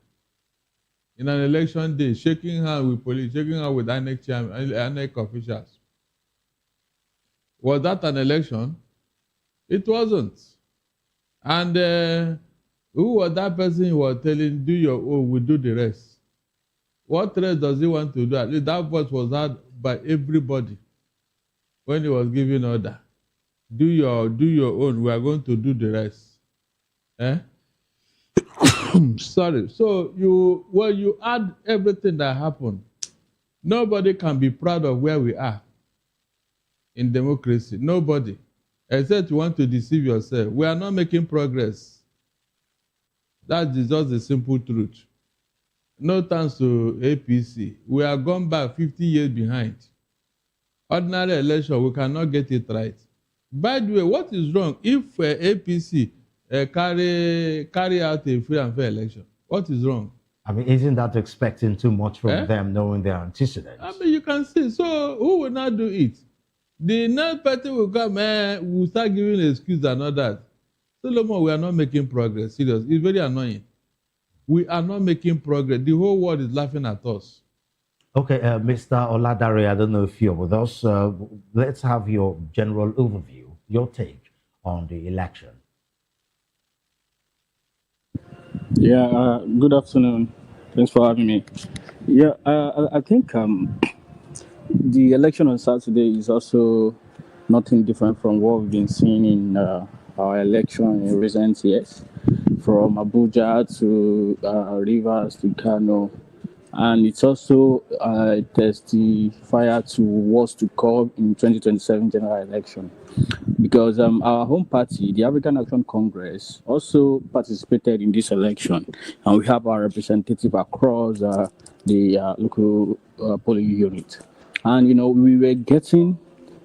in an election day, shaking hands with police, shaking hands with INEC officials? Was that an election? It wasn't. And who was that person who was telling, do your own, we do the rest? What rest does he want to do? At least that voice was heard by everybody when he was giving order. Do your own, we are going to do the rest. Sorry. So when you add everything that happened, nobody can be proud of where we are in democracy. Nobody. Except you want to deceive yourself. We are not making progress. That is just the simple truth. No thanks to APC. We are gone back 50 years behind. Ordinary election, we cannot get it right. By the way, what is wrong if APC carry out a free and fair election? What is wrong? I mean, isn't that expecting too much from them, knowing their antecedents? I mean, you can see. So who will not do it? The next party will come, will start giving excuse and all that. Solomon, we are not making progress. Serious. It's very annoying. We are not making progress. The whole world is laughing at us. Okay, Mr. Oladare, I don't know if you're with us. Let's have your general overview, your take on the election. Yeah, good afternoon. Thanks for having me. Yeah, I think the election on Saturday is also nothing different from what we've been seeing in our election in recent years, from Abuja to Rivers to Kano and it's also a testifier to what's to come in 2027 general election. Because our home party, the African Action Congress, also participated in this election, and we have our representative across the local polling unit. And we were getting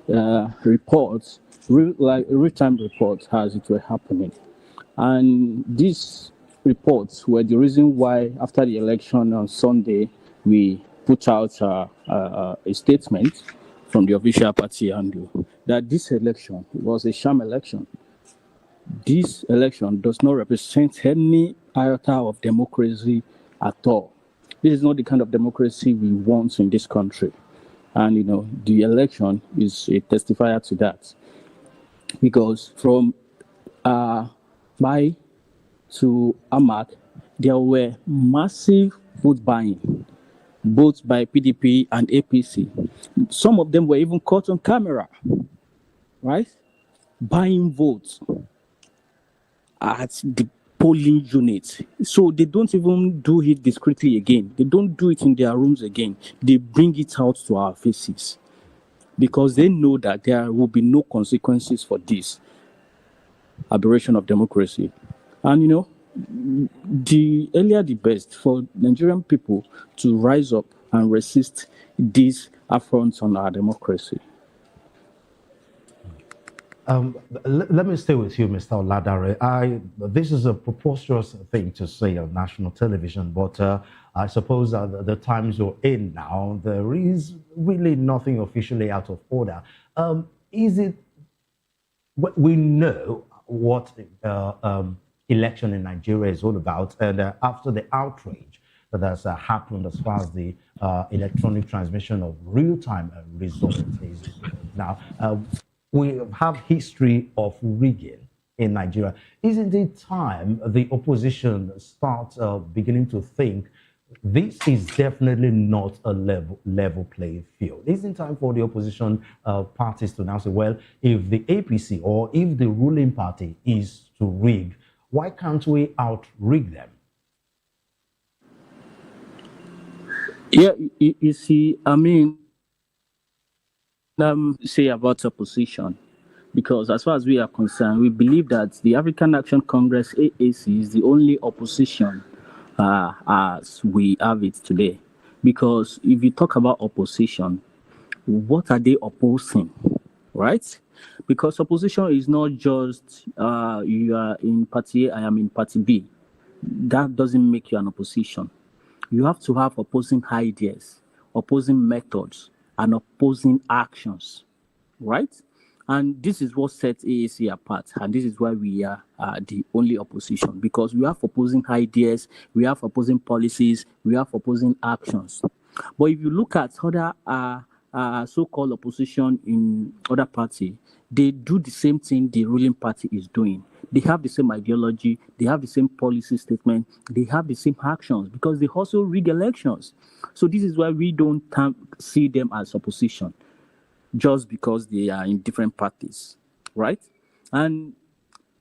reports, real-time reports as it were happening. And these reports were the reason why, after the election on Sunday, we put out a statement from the official party handle that this election was a sham election. This election does not represent any iota of democracy at all. This is not the kind of democracy we want in this country. And the election is a testifier to that. Because from Bai to Amak, there were massive vote buying, both by PDP and APC. Some of them were even caught on camera, right? Buying votes at the polling unit. So they don't even do it discreetly again. They don't do it in their rooms again. They bring it out to our faces because they know that there will be no consequences for this aberration of democracy. And the earlier the best for Nigerian people to rise up and resist these affronts on our democracy. Let me stay with you, Mr. Oladare. This is a preposterous thing to say on national television, but I suppose the times we're in now, there is really nothing officially out of order. Is it? We know what election in Nigeria is all about, and after the outrage that has happened as far as the electronic transmission of real-time results is now. We have history of rigging in Nigeria. Isn't it time the opposition starts beginning to think this is definitely not a level playing field? Isn't it time for the opposition parties to now say, well, if the APC or if the ruling party is to rig, why can't we out-rig them? Yeah, you see, I mean, say about opposition, because as far as we are concerned, we believe that the African Action Congress AAC is the only opposition as we have it today. Because if you talk about opposition, what are they opposing, right? Because opposition is not just you are in party A, I am in party B. That doesn't make you an opposition. You have to have opposing ideas, opposing methods, and opposing actions, right? And this is what sets AAC apart, and this is why we are the only opposition, because we have opposing ideas, we have opposing policies, we have opposing actions. But if you look at other so-called opposition in other party, they do the same thing the ruling party is doing. They have the same ideology, they have the same policy statement, they have the same actions because they also rig elections. So this is why we don't see them as opposition, just because they are in different parties, right? And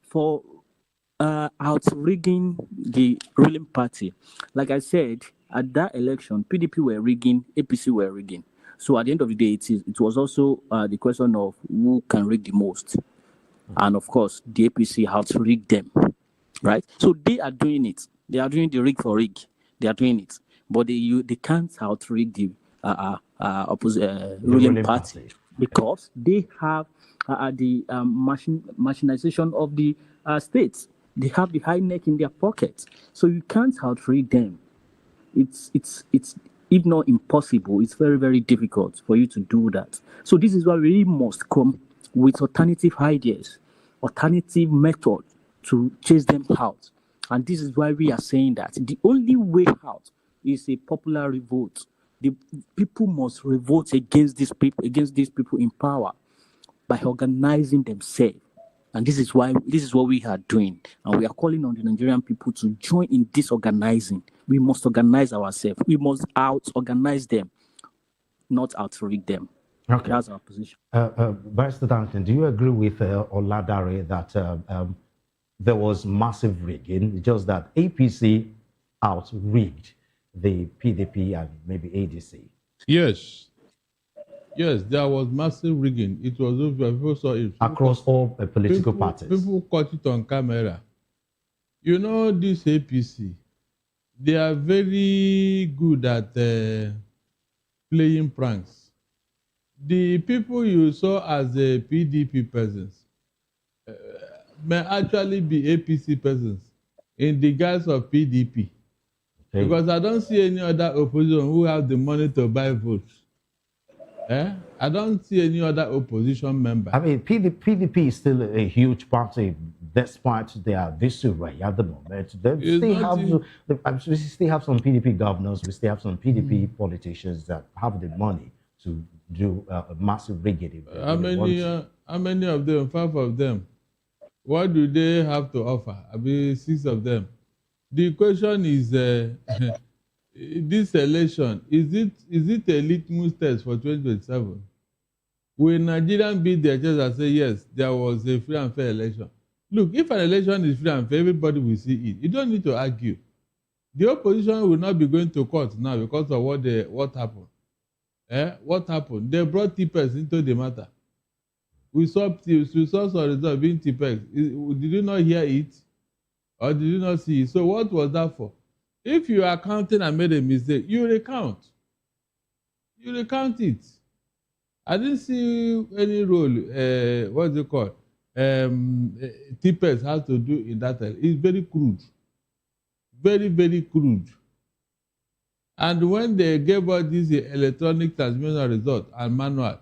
for out-rigging the ruling party, like I said, at that election, PDP were rigging, APC were rigging. So at the end of the day, it was also the question of who can rig the most. And of course, the APC out-rigged them, right? So they are doing it. They are doing the rig for rig. They are doing it. But they can't out-rig the ruling party because they have the machinization of the states. They have the high neck in their pockets. So you can't out-rig them. It's if not impossible, it's very, very difficult for you to do that. So this is why we must come with alternative ideas, alternative methods to chase them out. And this is why we are saying that the only way out is a popular revolt. The people must revolt against these people in power by organizing themselves. And this is what we are doing. And we are calling on the Nigerian people to join in this organizing. We must organize ourselves. We must out-organize them, not out-rig them. Okay. That's our position. Barrister Duncan, do you agree with Oladare that there was massive rigging, just that APC out-rigged the PDP and maybe ADC? Yes. Yes, there was massive rigging. It was obvious. People saw it. Across all political parties. People caught it on camera. You know, this APC, they are very good at playing pranks. The people you saw as the PDP persons may actually be APC persons in the guise of PDP. Okay. Because I don't see any other opposition who have the money to buy votes. I don't see any other opposition member. I mean, PDP is still a huge party, despite their disarray at the moment. We still have some PDP governors, we still have some PDP politicians that have the money to do a massive rigging. How many of them? 5 of them. What do they have to offer? I mean, 6 of them. The question is, this election, is it a litmus test for 2027? Will Nigerians beat their chest and say, yes, there was a free and fair election? Look, if an election is free and fair, everybody will see it. You don't need to argue. The opposition will not be going to court now because of what happened. What happened? They brought TPEX into the matter. We saw some results being TPEX. Did you not hear it? Or did you not see it? So what was that for? If you are counting and made a mistake, you recount. You recount it. I didn't see any role, what's it called? TPEX has to do in that. It's very crude. Very, very crude. And when they gave us this electronic transmission result and manual,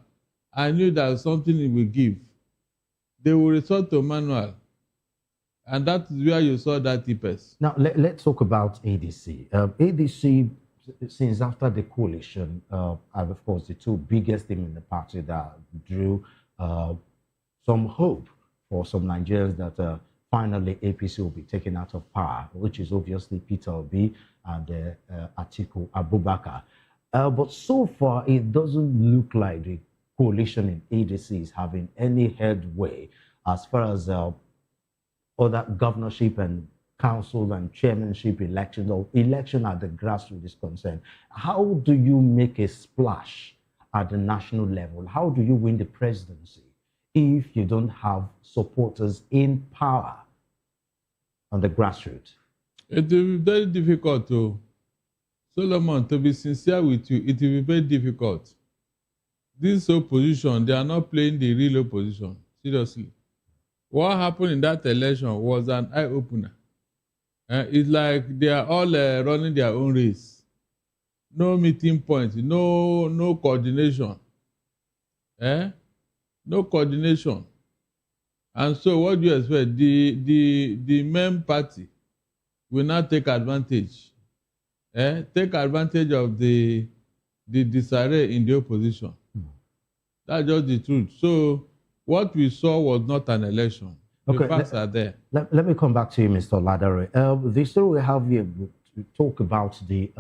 I knew that something it will give. They will resort to manual. And that is where you saw that TPEX. Now, let's talk about ADC. ADC, since after the coalition, and of course, the 2 biggest things in the party that drew some hope for some Nigerians that finally APC will be taken out of power, which is obviously Peter Obi and Atiku Abubakar. But so far, it doesn't look like the coalition in ADC is having any headway as far as other governorship and council and chairmanship elections or election at the grassroots is concerned. How do you make a splash at the national level? How do you win the presidency if you don't have supporters in power on the grassroots? It will be very difficult Solomon, to be sincere with you, it will be very difficult. This opposition, they are not playing the real opposition, seriously. What happened in that election was an eye-opener. It's like they are all running their own race. No meeting points, no coordination. No coordination. And so what do you expect? The main party will not take advantage. Take advantage of the disarray in the opposition. That's just the truth. So what we saw was not an election. The facts are there. Let me come back to you, Mr. Ladare. This story we have here to talk about the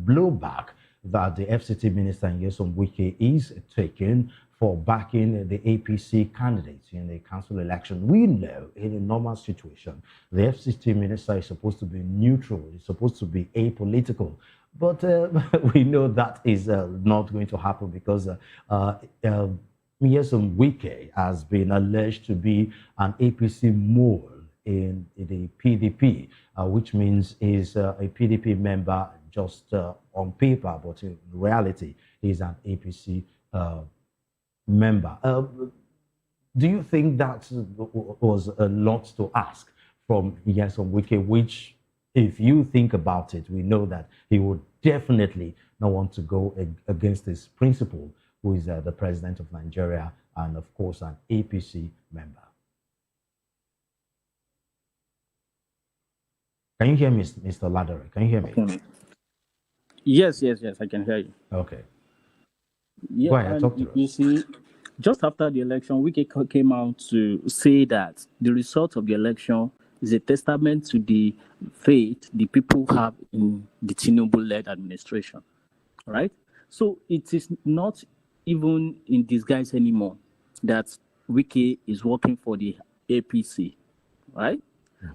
blowback that the FCT Minister Nyesom Wike is taking for backing the APC candidates in the council election. We know in a normal situation, the FCT Minister is supposed to be neutral, it's supposed to be apolitical. But we know that is not going to happen because Nyesom Wike has been alleged to be an APC mole in the PDP, which means he's a PDP member just on paper, but in reality, he's an APC member. Do you think that was a lot to ask from Nyesom Wike, which, if you think about it, we know that he would definitely not want to go against his principal, who is the president of Nigeria and, of course, an APC member. Can you hear me, Mr. Ladere? Can you hear me? Yes, I can hear you. Okay. Yeah, go ahead, talk to us. You see, just after the election, Wike came out to say that the result of the election is a testament to the faith the people have in the Tinubu-led administration, right? So it is not even in disguise anymore that Wike is working for the APC, right?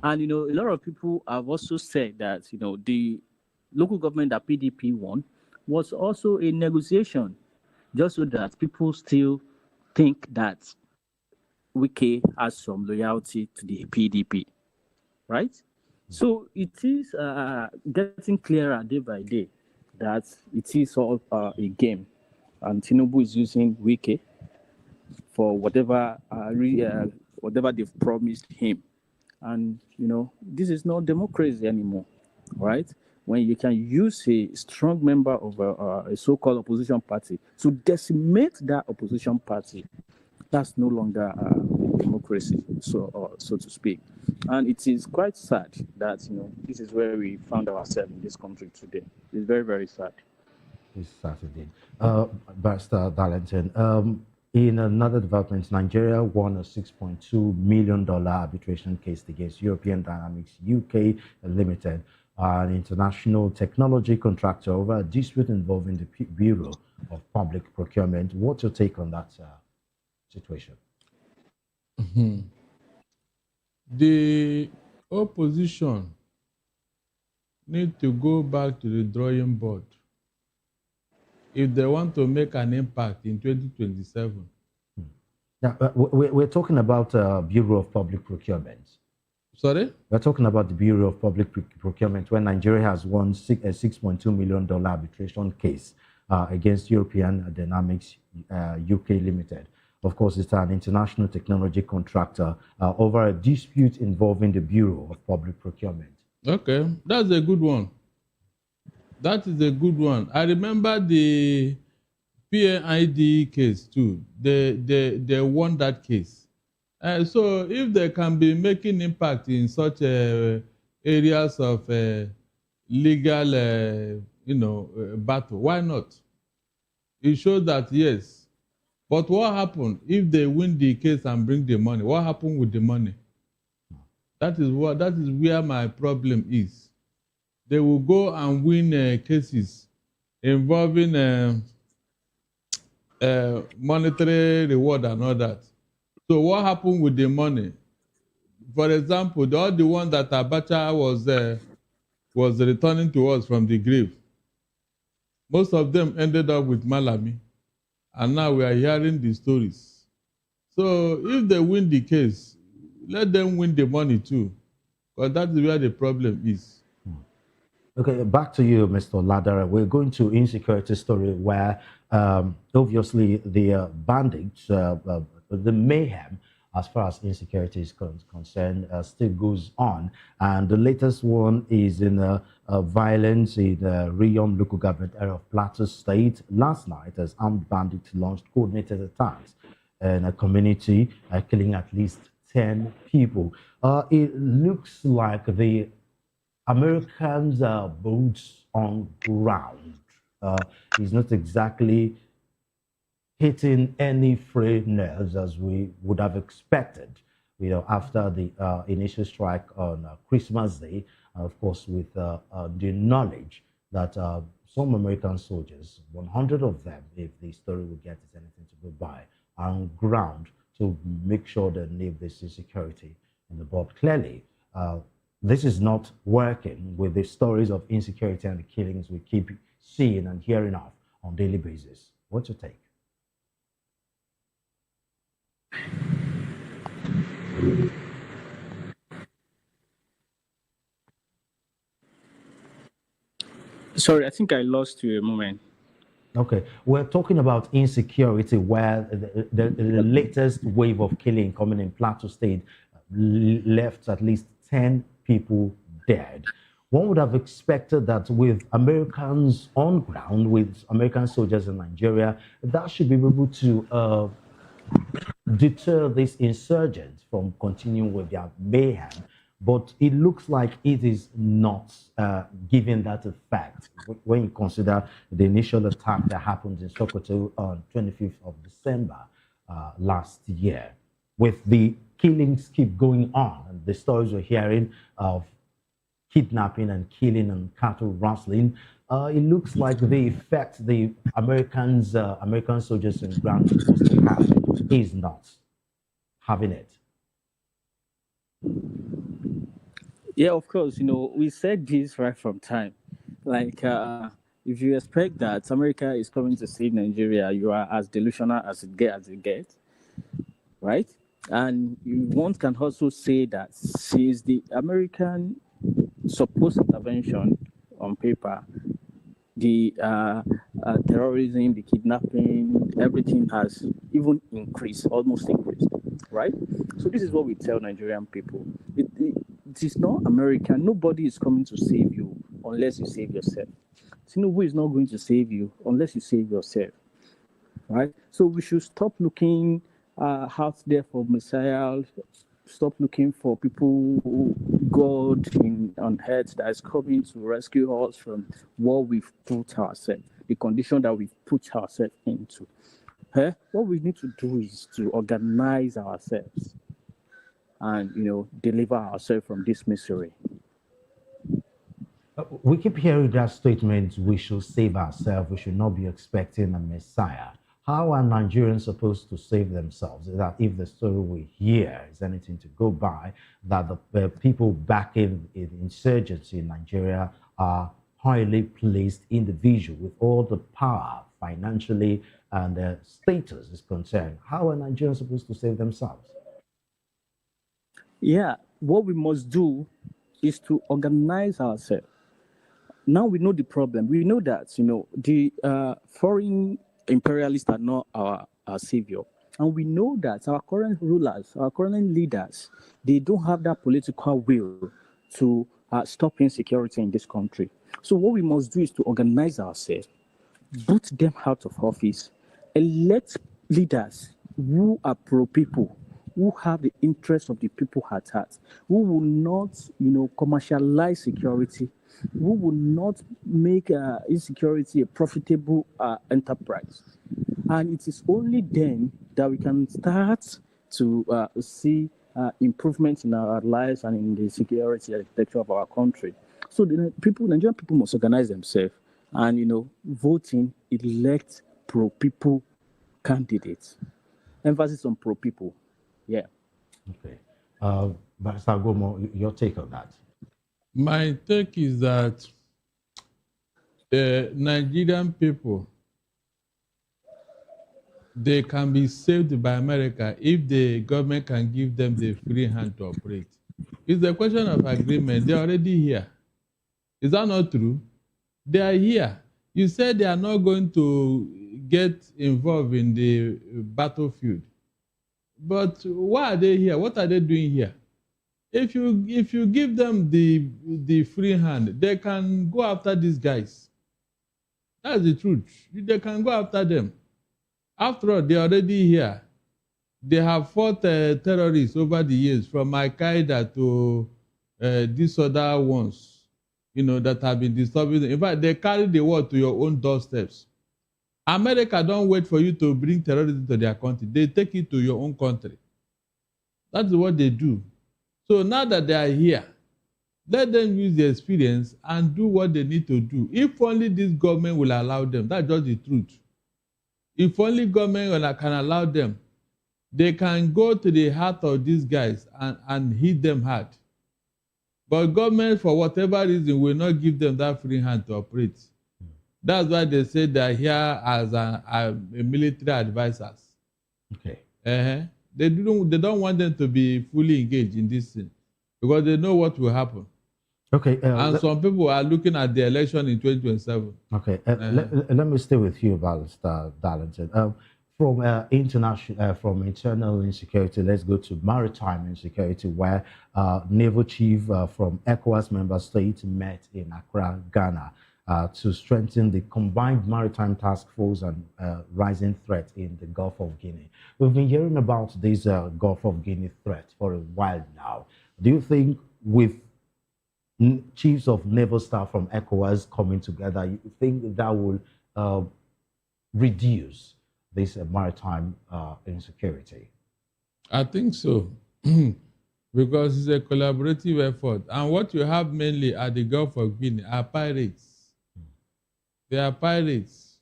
And, a lot of people have also said that, the local government that PDP won was also a negotiation, just so that people still think that Wike has some loyalty to the PDP, right? So it is getting clearer day by day that it is all a game, and Tinubu is using Wike for whatever they've promised him. And this is not democracy anymore, right? When you can use a strong member of a so-called opposition party to decimate that opposition party, that's no longer democracy, so to speak. And it is quite sad that this is where we found ourselves in this country today. It's very, very sad. This Saturday. Barrister Darlington, in another development, Nigeria won a $6.2 million arbitration case against European Dynamics UK Limited, an international technology contractor, over a dispute involving the Bureau of Public Procurement. What's your take on that situation? The opposition need to go back to the drawing board if they want to make an impact in 2027. Now, we're talking about Bureau of Public Procurement. Sorry? We're talking about the Bureau of Public Procurement, when Nigeria has won a $6.2 million arbitration case against European Dynamics UK Limited. Of course, it's an international technology contractor over a dispute involving the Bureau of Public Procurement. Okay, that's a good one. That is a good one. I remember the PNID case too. They won that case. So if they can be making impact in such areas of legal, battle, why not? It shows that yes. But what happened if they win the case and bring the money? What happened with the money? That is where my problem is. They will go and win cases involving monetary reward and all that. So what happened with the money? For example, the one that Abacha was returning to us from the grave, most of them ended up with Malami. And now we are hearing the stories. So if they win the case, let them win the money too, because that is where the problem is. Okay, back to you, Mr. Ladara. We're going to insecurity story where obviously the bandits, the mayhem, as far as insecurity is concerned, still goes on. And the latest one is in violence in the Riyom local government area of Plateau State. Last night, as armed bandits launched coordinated attacks in a community, killing at least 10 people. It looks like the Americans' boots on ground is not exactly hitting any frayed nerves as we would have expected, after the initial strike on Christmas Day, of course, with the knowledge that some American soldiers, 100 of them, if the story we get is anything to go by, are on ground to make sure they leave this insecurity in the board. Clearly, this is not working with the stories of insecurity and the killings we keep seeing and hearing of on a daily basis. What's your take? Sorry, I think I lost you a moment. Okay, we're talking about insecurity, where the latest wave of killing coming in Plateau State left at least 10 people dead. One would have expected that with Americans on ground, with American soldiers in Nigeria, that should be able to deter these insurgents from continuing with their mayhem. But it looks like it is not giving that effect when you consider the initial attack that happened in Sokoto on 25th of December last year. With the killings keep going on, and the stories we're hearing of kidnapping and killing and cattle rustling, it looks like the effect the American soldiers in ground supposed to have is not having it. Yeah, of course. We said this right from time Like, if you expect that America is coming to save Nigeria, you are as delusional as it gets, right? And one can also say that since the American supposed intervention on paper, the terrorism, the kidnapping, everything has even increased, almost increased, right? So this is what we tell Nigerian people. It is not American. Nobody is coming to save you unless you save yourself. Tinubu is not going to save you unless you save yourself, right? So we should stop looking out there for Messiah, stop looking for people, God on earth that is coming to rescue us from what we've put ourselves, the condition that we've put ourselves into. What we need to do is to organize ourselves and, deliver ourselves from this misery. We keep hearing that statement, we should save ourselves, we should not be expecting a Messiah. How are Nigerians supposed to save themselves? That if the story we hear is anything to go by, that the people backing in insurgency in Nigeria are highly placed individuals with all the power financially and status is concerned. How are Nigerians supposed to save themselves? Yeah, what we must do is to organize ourselves. Now we know the problem. We know that, the foreign imperialists are not our savior. And we know that our current rulers, our current leaders, they don't have that political will to stop insecurity in this country. So what we must do is to organize ourselves, boot them out of office, elect leaders who are pro-people, who have the interest of the people at heart, who will not, commercialize security, who will not make insecurity a profitable enterprise. And it is only then that we can start to see improvements in our lives and in the security architecture of our country. So the Nigerian people must organize themselves and, voting, elect pro-people candidates. Emphasis on pro-people. Yeah. Okay. Barrister Gomo, your take on that? My take is that the Nigerian people, they can be saved by America if the government can give them the free hand to operate. It's a question of agreement. They're already here. Is that not true? They are here. You said they are not going to get involved in the battlefield. But why are they here? What are they doing here? If you give them the free hand, they can go after these guys. That's the truth. They can go after them. After all, they're already here. They have fought terrorists over the years, from Al-Qaeda to these other ones, that have been disturbing. In fact, they carry the war to your own doorsteps. America don't wait for you to bring terrorism to their country. They take it to your own country. That's what they do. So now that they are here, let them use the experience and do what they need to do. If only this government will allow them, that's just the truth. If only government can allow them, they can go to the heart of these guys and hit them hard. But government, for whatever reason, will not give them that free hand to operate. That's why they say they're here as a military advisors. Okay. They don't want them to be fully engaged in this thing because they know what will happen. Okay. And some people are looking at the election in 2027. Okay. Let me stay with you, Barrister Darlington. From internal insecurity, let's go to maritime insecurity, where naval chief from ECOWAS member states met in Accra, Ghana, to strengthen the combined maritime task force and rising threat in the Gulf of Guinea. We've been hearing about this Gulf of Guinea threat for a while now. Do you think with chiefs of naval staff from ECOWAS coming together, you think that will reduce this maritime insecurity? I think so, because it's a collaborative effort. And what you have mainly at the Gulf of Guinea are pirates. They are pirates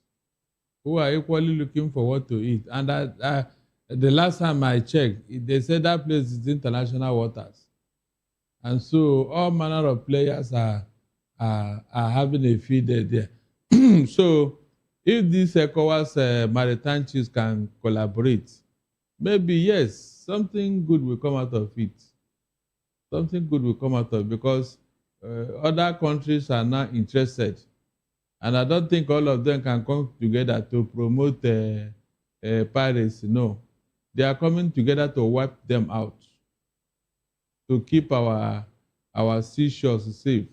who are equally looking for what to eat. And the last time I checked, they said that place is international waters. And so all manner of players are are having a field day there. So if these ECOWAS maritime chiefs can collaborate, maybe yes, something good will come out of it. Something good will come out of it because other countries are now interested. And I don't think all of them can come together to promote piracy. No. They are coming together to wipe them out, to keep our seashores safe.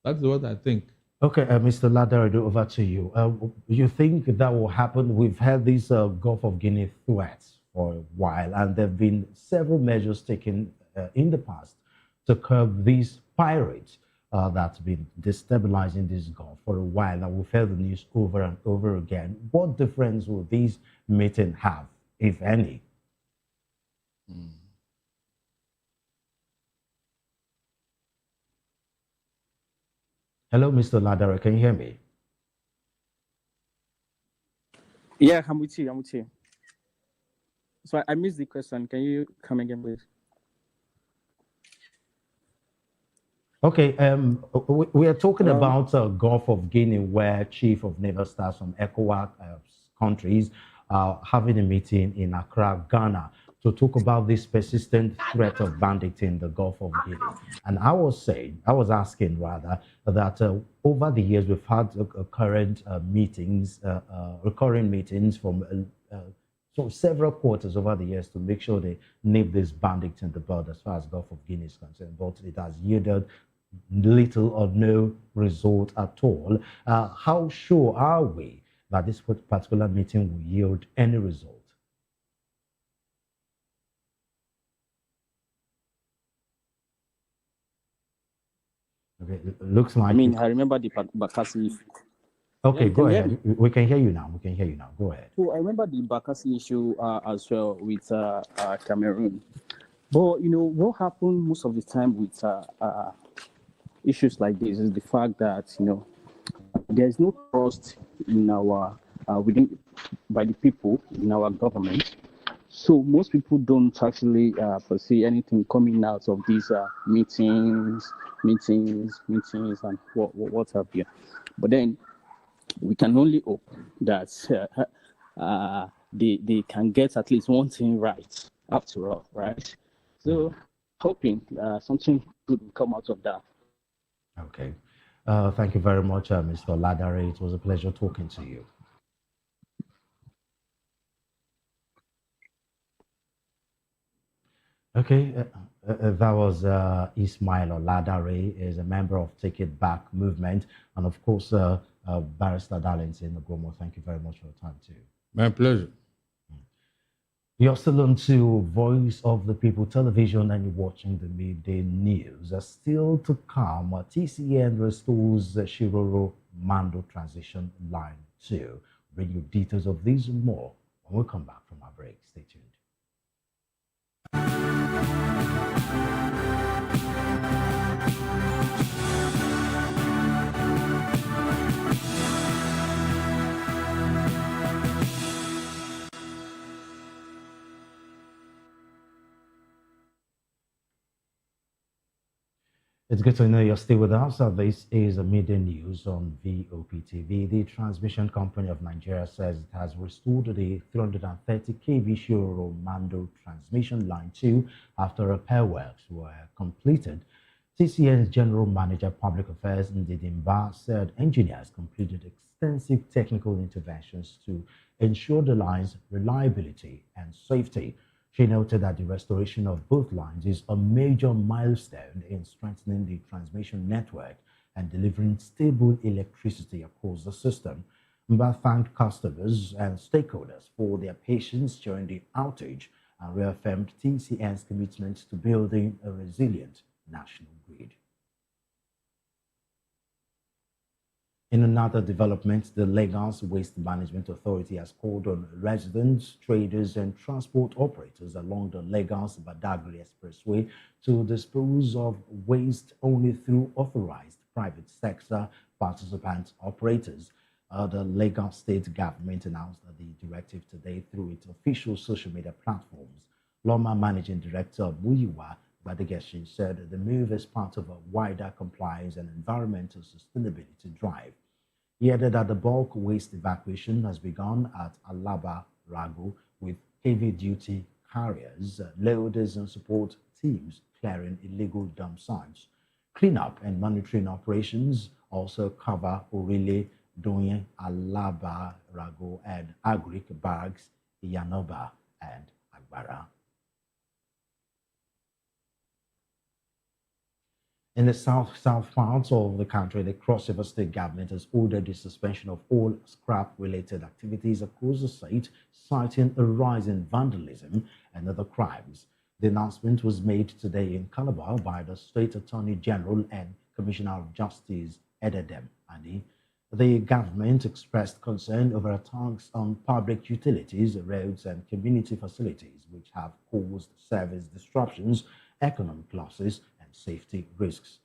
That's what I think. Okay, Mr. Ladarado, over to you. You think that will happen? We've had these Gulf of Guinea threats for a while, and there have been several measures taken in the past to curb these pirates that's been destabilizing this Gulf for a while. And we've heard the news over and over again. What difference will these meetings have, if any? Hello, Mr. Ladara, can you hear me? Yeah, I'm with you. So I missed the question. Can you come again, please? Okay, we are talking about Gulf of Guinea, where Chief of Naval Staff from ECOWAS countries are having a meeting in Accra, Ghana, to talk about this persistent threat of bandits in the Gulf of Guinea. And I was asking rather, that over the years we've had recurring meetings from several quarters over the years to make sure they nip these bandits in the bud as far as Gulf of Guinea is concerned. But it has yielded little or no result at all. How sure are we that this particular meeting will yield any result? Okay, it looks like. I mean, I remember the Bakassi. Okay, go ahead. We can hear you now. Go ahead. So I remember the Bakassi issue as well with Cameroon. But what happened most of the time with issues like this is the fact that there's no trust in our by the people in our government. So most people don't actually foresee anything coming out of these meetings, and what have you. But then we can only hope that they can get at least one thing right after all, right? So hoping something good will come out of that. Okay. Thank you very much, Mr. Ladare. It was a pleasure talking to you. Okay, that was Ismail Oladare, is a member of Take It Back movement, and of course, Barrister Darlington Ogomo. Thank you very much for your time too. My pleasure. You're still on to Voice of the People television and you're watching the midday news. Still to come, TCN restores Shiroro Mando transition line 2. Bring you details of these and more when we come back from our break. Stay tuned. It's good to know you're still with us. This is a midday news on VOP TV. The transmission company of Nigeria says it has restored the 330 kV Shiroro Mando transmission line 2 after repair works were completed. TCN's General Manager Public Affairs Ndidimba said engineers completed extensive technical interventions to ensure the line's reliability and safety. She noted that the restoration of both lines is a major milestone in strengthening the transmission network and delivering stable electricity across the system. Mba thanked customers and stakeholders for their patience during the outage and reaffirmed TCN's commitment to building a resilient national grid. In another development, the Lagos Waste Management Authority has called on residents, traders, and transport operators along the Lagos-Badagry Expressway to dispose of waste only through authorized private sector participant operators. The Lagos State government announced the directive today through its official social media platforms. Loma Managing Director Muyiwa Badigeshin said the move is part of a wider compliance and environmental sustainability drive. He added that the bulk waste evacuation has begun at Alaba Rago with heavy-duty carriers, loaders and support teams clearing illegal dump sites. Cleanup and monitoring operations also cover Orile, Donye, Alaba Rago and Agric Barracks, Yanoba and Agbara. In the south parts of the country, the Cross River State government has ordered the suspension of all scrap-related activities across the state, citing a rise in vandalism and other crimes. The announcement was made today in Calabar by the State Attorney General and Commissioner of Justice, Ededem Ani. The government expressed concern over attacks on public utilities, roads, and community facilities, which have caused service disruptions, economic losses, safety risks.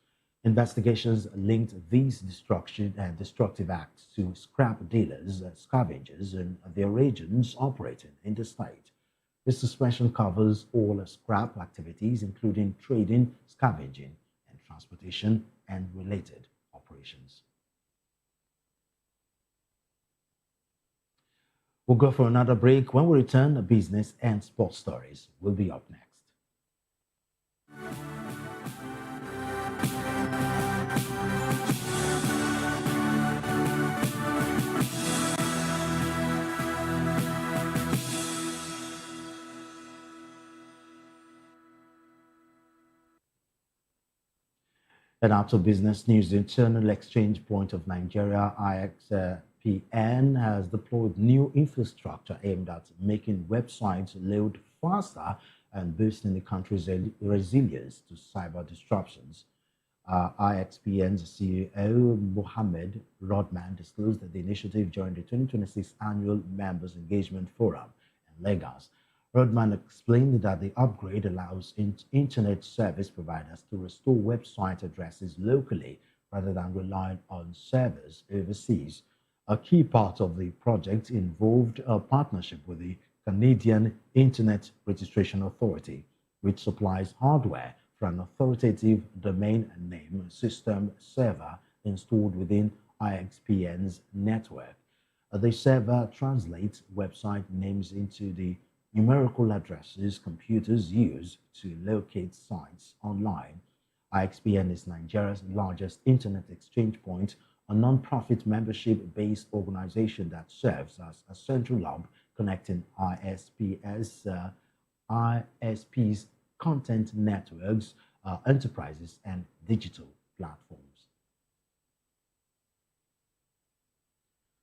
Investigations linked these destructive acts to scrap dealers, scavengers, and their agents operating in the state. The suspension covers all scrap activities, including trading, scavenging, and transportation and related operations. We'll go for another break. When we return, business and sports stories will be up next. And after business news, the Internal Exchange Point of Nigeria, IXPN, has deployed new infrastructure aimed at making websites load faster and boosting the country's resilience to cyber disruptions. IXPN's CEO, Mohammed Rodman, disclosed that the initiative during the 2026 Annual Members Engagement Forum in Lagos. Rodman explained that the upgrade allows internet service providers to restore website addresses locally rather than relying on servers overseas. A key part of the project involved a partnership with the Canadian Internet Registration Authority, which supplies hardware for an authoritative domain name system server installed within IXPN's network. The server translates website names into the numerical addresses computers use to locate sites online. IXPN is Nigeria's largest internet exchange point, a non-profit membership-based organization that serves as a central hub connecting ISPs, content networks, enterprises, and digital platforms.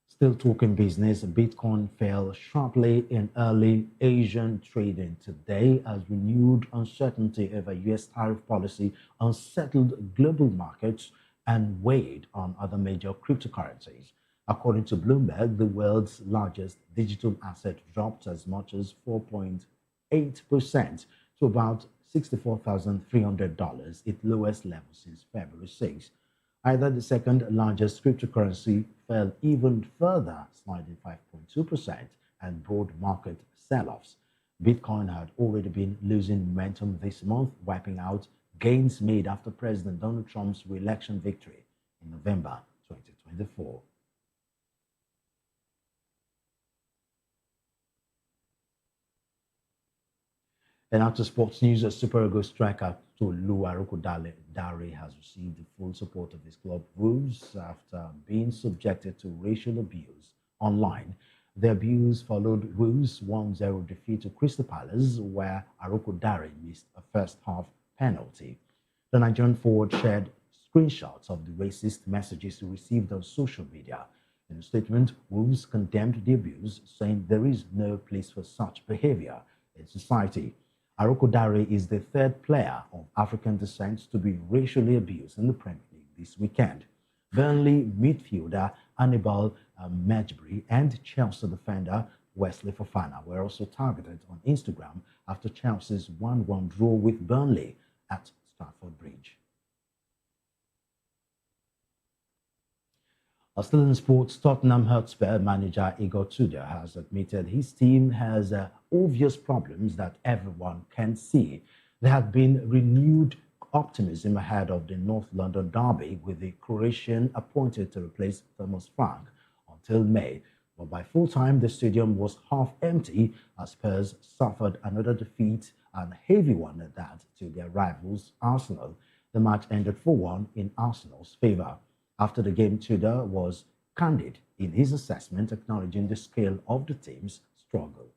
Still talking business, Bitcoin fell sharply in early Asian trading today as renewed uncertainty over U.S. tariff policy unsettled global markets and weighed on other major cryptocurrencies. According to Bloomberg, the world's largest digital asset dropped as much as 4.8% to about $64,300, its lowest level since February 6. Either the second largest cryptocurrency fell even further, sliding 5.2%, and broad market sell-offs. Bitcoin had already been losing momentum this month, wiping out gains made after President Donald Trump's re-election victory in November 2024. And after sports news, a Super Eagles striker Tolu Dare has received the full support of his club Wolves after being subjected to racial abuse online. The abuse followed Wolves' 1-0 defeat to Crystal Palace, where Dare missed a first-half penalty. The Nigerian forward shared screenshots of the racist messages he received on social media. In a statement, Wolves condemned the abuse, saying there is no place for such behavior in society. Dare is the third player of African descent to be racially abused in the Premier League this weekend. Burnley midfielder Hannibal Mejbri and Chelsea defender Wesley Fofana were also targeted on Instagram after Chelsea's 1-1 draw with Burnley at Stamford Bridge. Still in sports, Tottenham Hotspur manager Igor Tudor has admitted his team has obvious problems that everyone can see. There had been renewed optimism ahead of the North London derby, with the Croatian appointed to replace Thomas Frank until May. But by full time, the stadium was half empty as Spurs suffered another defeat, and a heavy one at that, to their rivals Arsenal. The match ended 4-1 in Arsenal's favour. After the game, Tudor was candid in his assessment, acknowledging the scale of the team's struggle.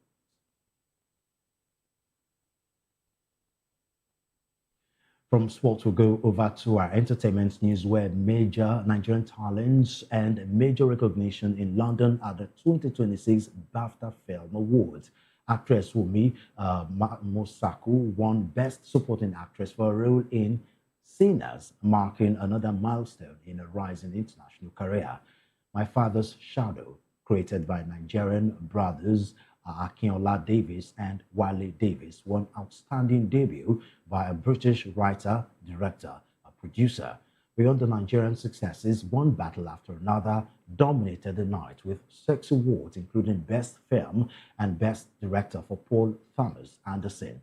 From sports, we'll go over to our entertainment news, where major Nigerian talents and major recognition in London at the 2026 BAFTA Film Awards. Actress Wumi Mosaku won Best Supporting Actress for a role in Sinners, marking another milestone in a rising international career. My Father's Shadow, created by Nigerian brothers Akinola Davis and Wale Davis, won Outstanding Debut by a British writer, director, a producer. Beyond the Nigerian successes, one battle after another dominated the night, with 6 awards, including Best Film and Best Director for Paul Thomas Anderson.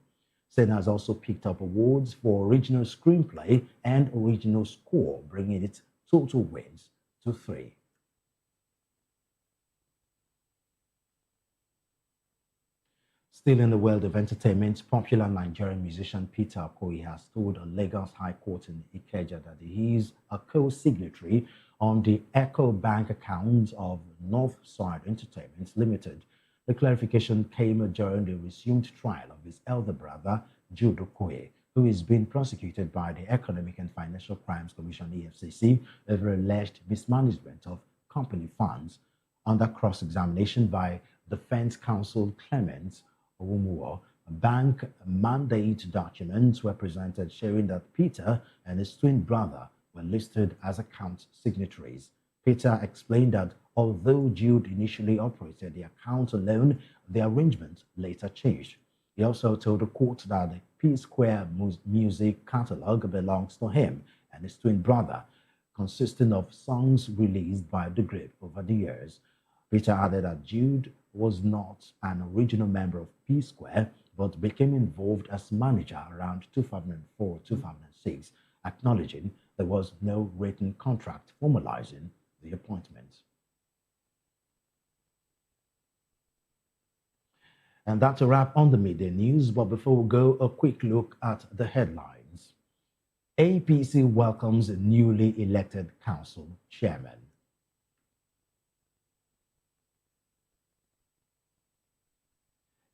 Sinners also picked up awards for original screenplay and original score, bringing its total wins to 3. Still in the world of entertainment, popular Nigerian musician Peter Okoye has told a Lagos High Court in Ikeja that he is a co-signatory on the Echo Bank account of Northside Entertainment Limited. The clarification came during the resumed trial of his elder brother, Jude Okoye, who is being prosecuted by the Economic and Financial Crimes Commission (EFCC) over alleged mismanagement of company funds. Under cross-examination by defense counsel Clement Owumuwo, bank mandate documents were presented showing that Peter and his twin brother were listed as account signatories. Peter explained that although Jude initially operated the account alone, the arrangement later changed. He also told the court that the P-Square music catalog belongs to him and his twin brother, consisting of songs released by the group over the years. Peter added that Jude was not an original member of P-Square, but became involved as manager around 2004-2006, acknowledging there was no written contract formalizing the appointment. And that's a wrap on the media news, but before we go, a quick look at the headlines. APC welcomes newly elected council chairman.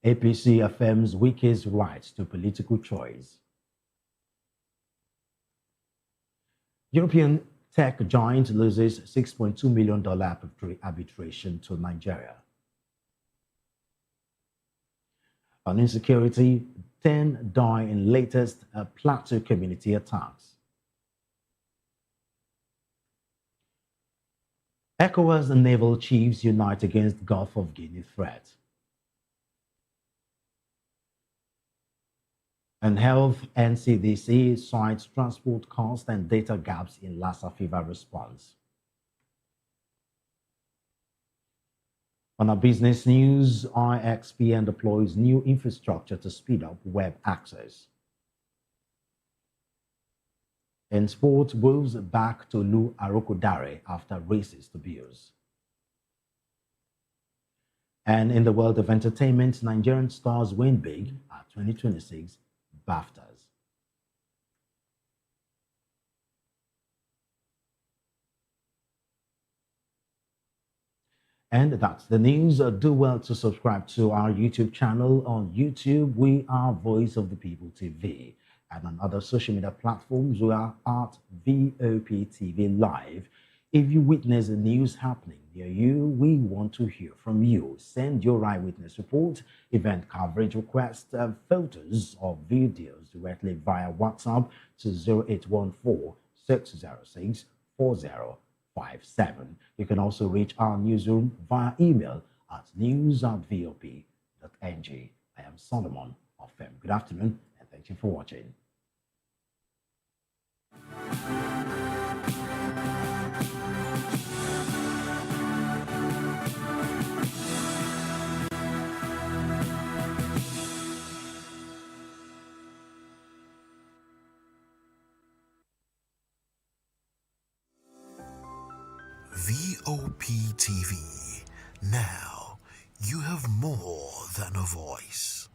APC affirms Wike's right to political choice. European tech giant loses $6.2 million arbitration to Nigeria. On insecurity, 10 die in latest Plateau community attacks. ECOWAS and naval chiefs unite against Gulf of Guinea threat. And health, NCDC cites transport cost and data gaps in Lassa fever response. On our business news, IXPN deploys new infrastructure to speed up web access. In sport, Wolves back to Lu Arokodare after racist abuse. And in the world of entertainment, Nigerian stars win big at 2026 BAFTAs. And that's the news. Do well to subscribe to our YouTube channel. On YouTube, we are Voice of the People TV. And on other social media platforms, we are at VOP TV Live. If you witness the news happening near you, we want to hear from you. Send your eyewitness report, event coverage requests, photos or videos directly via WhatsApp to 0814-606-4057. You can also reach our newsroom via email at news@vop.ng. I am Solomon Ofem. Good afternoon and thank you for watching. VOP TV. Now, you have more than a voice.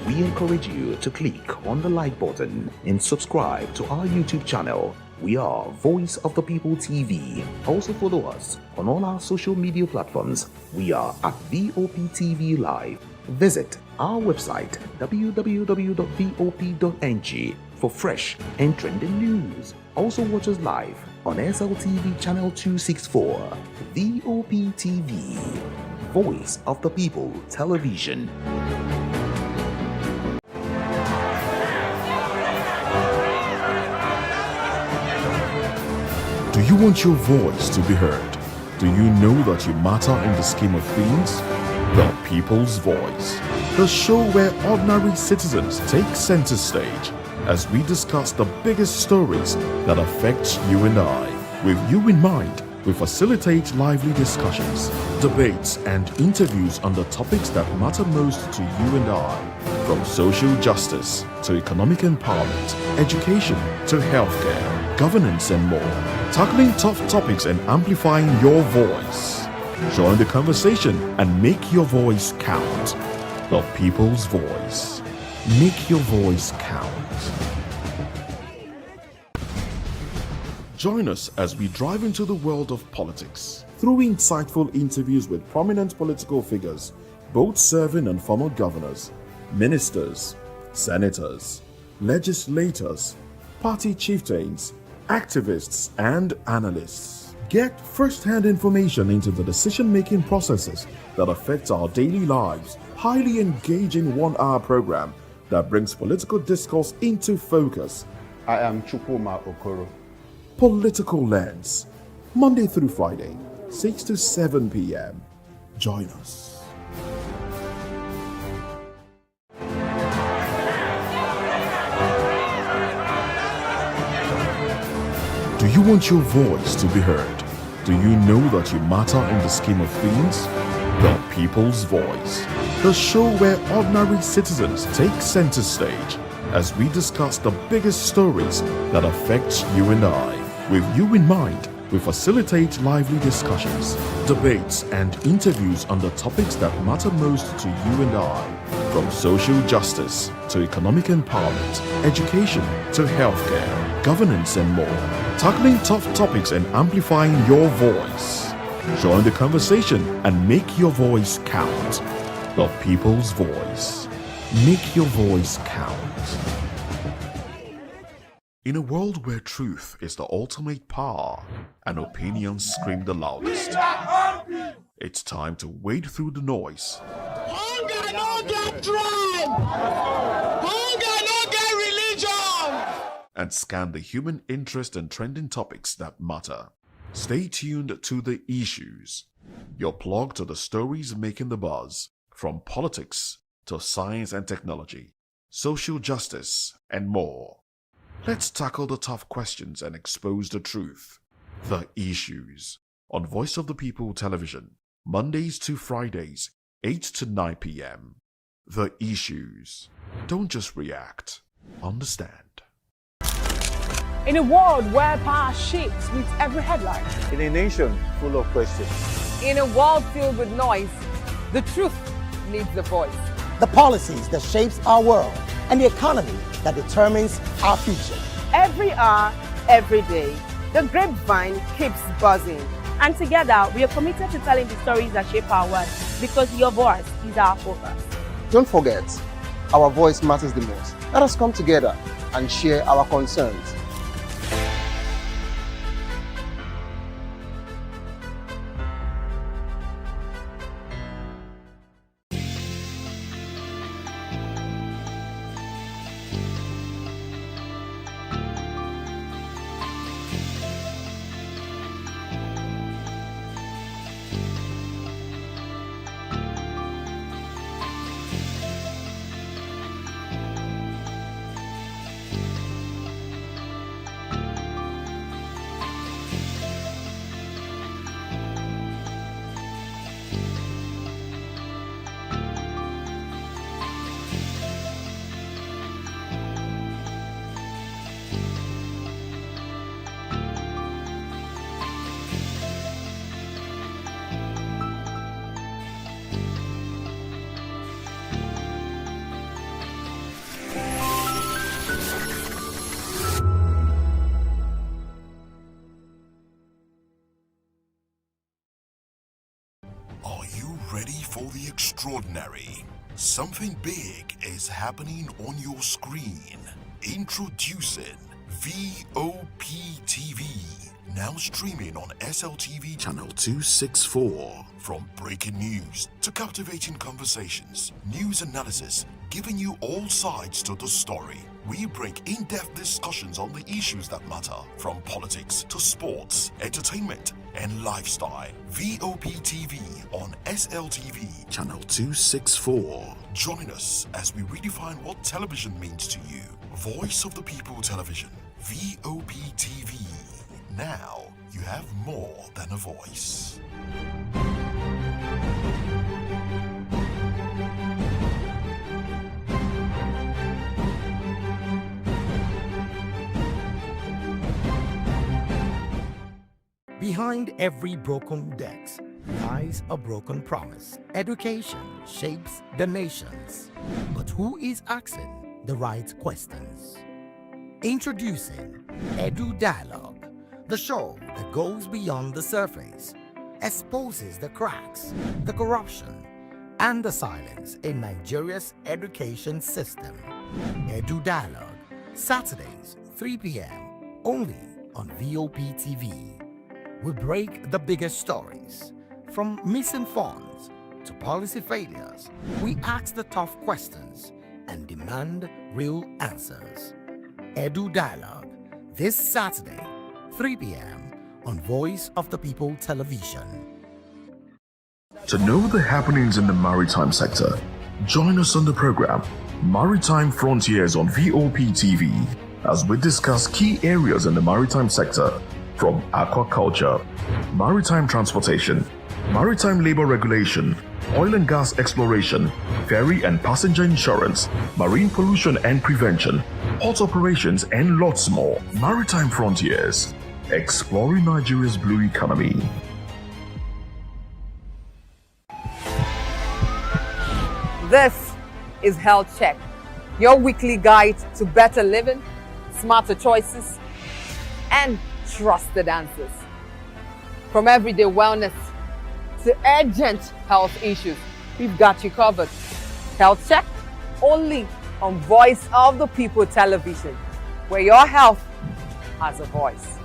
We encourage you to click on the like button and subscribe to our YouTube channel. We are Voice of the People TV. Also follow us on all our social media platforms. We are at VOP TV Live. Visit our website www.vop.ng for fresh and trending news. Also watch us live on SLTV channel 264. VOP TV, Voice of the People Television. Do you want your voice to be heard? Do you know that you matter in the scheme of things? The People's Voice, the show where ordinary citizens take center stage as we discuss the biggest stories that affect you and I. With you in mind, we facilitate lively discussions, debates, and interviews on the topics that matter most to you and I. From social justice to economic empowerment, education to healthcare, governance, and more. Tackling tough topics and amplifying your voice. Join the conversation and make your voice count. The People's Voice. Make your voice count. Join us as we drive into the world of politics through insightful interviews with prominent political figures, both serving and former governors, ministers, senators, legislators, party chieftains, activists, and analysts. Get first-hand information into the decision-making processes that affect our daily lives. Highly engaging one-hour program that brings political discourse into focus. I am Chukwuma Okoro. Political Lens, Monday through Friday, 6 to 7 p.m. Join us. Do you want your voice to be heard? Do you know that you matter in the scheme of things? The People's Voice, the show where ordinary citizens take center stage as we discuss the biggest stories that affect you and I. With you in mind, we facilitate lively discussions, debates, and interviews on the topics that matter most to you and I. From social justice to economic empowerment, education to healthcare, governance, and more. Tackling tough topics and amplifying your voice. Join the conversation and make your voice count. The People's Voice. Make your voice count. In a world where truth is the ultimate power and opinions scream the loudest, it's time to wade through the noise. Hunger no get tribe. Hunger no get religion. And scan the human interest and trending topics that matter. Stay tuned to The Issues, your plug to the stories making the buzz, from politics to science and technology, social justice, and more. Let's tackle the tough questions and expose the truth. The Issues, on Voice of the People Television, Mondays to Fridays, 8 to 9 p.m. The Issues. Don't just react, understand. In a world where power shakes with every headline. In a nation full of questions. In a world filled with noise, the truth needs a voice. The policies that shapes our world and the economy that determines our future. Every hour, every day, the grapevine keeps buzzing. And together, we are committed to telling the stories that shape our world because your voice is our focus. Don't forget, our voice matters the most. Let us come together and share our concerns. ready for the extraordinary? Something big is happening on your screen. Introducing VOP TV. Now streaming on SLTV channel 264. From breaking news to captivating conversations, news analysis, giving you all sides to the story. We bring in-depth discussions on the issues that matter, from politics to sports, entertainment, and lifestyle. VOP TV on SLTV channel 264. Join us as we redefine what television means to you. Voice of the People Television, VOP TV. Now you have more than a voice. Behind every broken desk lies a broken promise. Education shapes the nations. But who is asking the right questions? Introducing Edu Dialogue, the show that goes beyond the surface, exposes the cracks, the corruption, and the silence in Nigeria's education system. Edu Dialogue, Saturdays, 3 p.m., only on VOP TV. We break the biggest stories, from missing funds to policy failures. We ask the tough questions and demand real answers. Edu Dialogue, this Saturday, 3 p.m. on Voice of the People Television. To know the happenings in the maritime sector, join us on the program Maritime Frontiers on VOP TV as we discuss key areas in the maritime sector, from aquaculture, maritime transportation, maritime labor regulation, oil and gas exploration, ferry and passenger insurance, marine pollution and prevention, port operations, and lots more. Maritime Frontiers, exploring Nigeria's blue economy. This is Health Check, your weekly guide to better living, smarter choices, and trusted answers. From everyday wellness to urgent health issues, we've got you covered. Health Check, only on Voice of the People Television, where your health has a voice.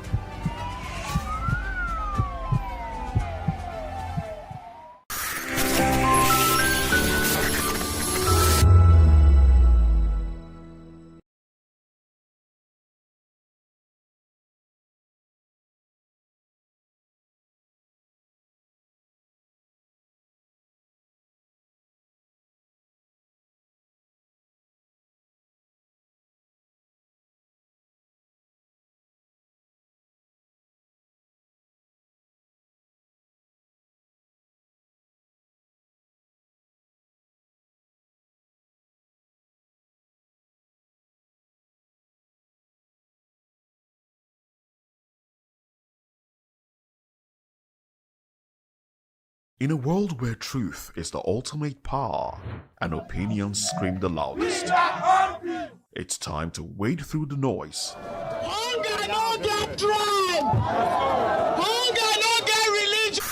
In a world where truth is the ultimate power and opinions scream the loudest, it's time to wade through the noise. Hunger no get tribe. Hunger no get religion.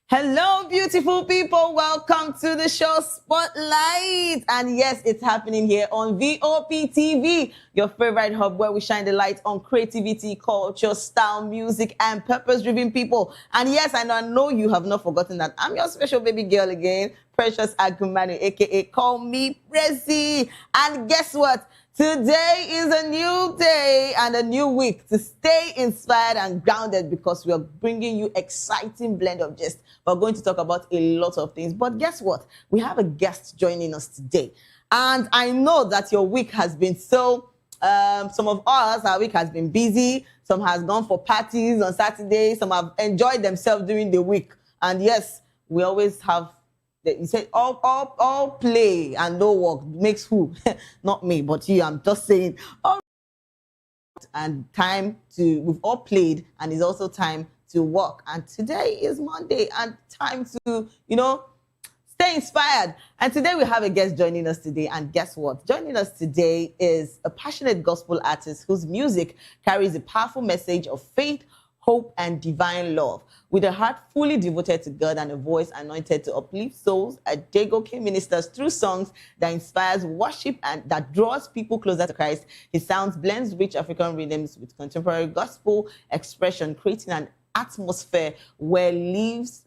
Hello, beautiful people. Welcome to the show Spotlight. And yes, it's happening here on VOP TV, your favorite hub where we shine the light on creativity, culture, style, music, and purpose-driven people. And yes, I know you have not forgotten that I'm your special baby girl again, Precious Agumanu, aka Call Me Prezi. And guess what? Today is a new day and a new week to stay inspired and grounded, because we are bringing you exciting blend of gist. We're going to talk about a lot of things. But guess what? We have a guest joining us today. And I know that your week has been so, some of us, our week has been busy. Some has gone for parties on Saturday. Some have enjoyed themselves during the week. And yes, we always have, you said all play and no work makes who? Not me, but you. I'm just saying. And time to, we've all played, and it's also time to work. And today is Monday and time to, stay inspired. And today we have a guest joining us today. And guess what? Joining us today is a passionate gospel artist whose music carries a powerful message of faith, hope, and divine love. With a heart fully devoted to God and a voice anointed to uplift souls, Adegoke ministers through songs that inspires worship and that draws people closer to Christ. His sounds blends rich African rhythms with contemporary gospel expression, creating an atmosphere where lives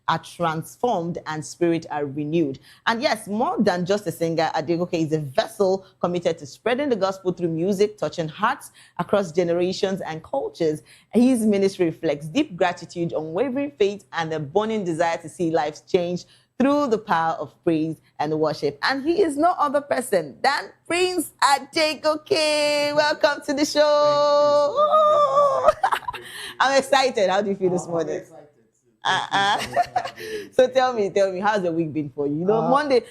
are transformed and spirits are renewed. And yes, more than just a singer, Adegoke is a vessel committed to spreading the gospel through music, touching hearts across generations and cultures. His ministry reflects deep gratitude, unwavering faith, and a burning desire to see lives change through the power of praise and worship. And he is no other person than Prince Adegoke. Welcome to the show. I'm excited. How do you feel this morning? So tell me, how's the week been for you? Monday,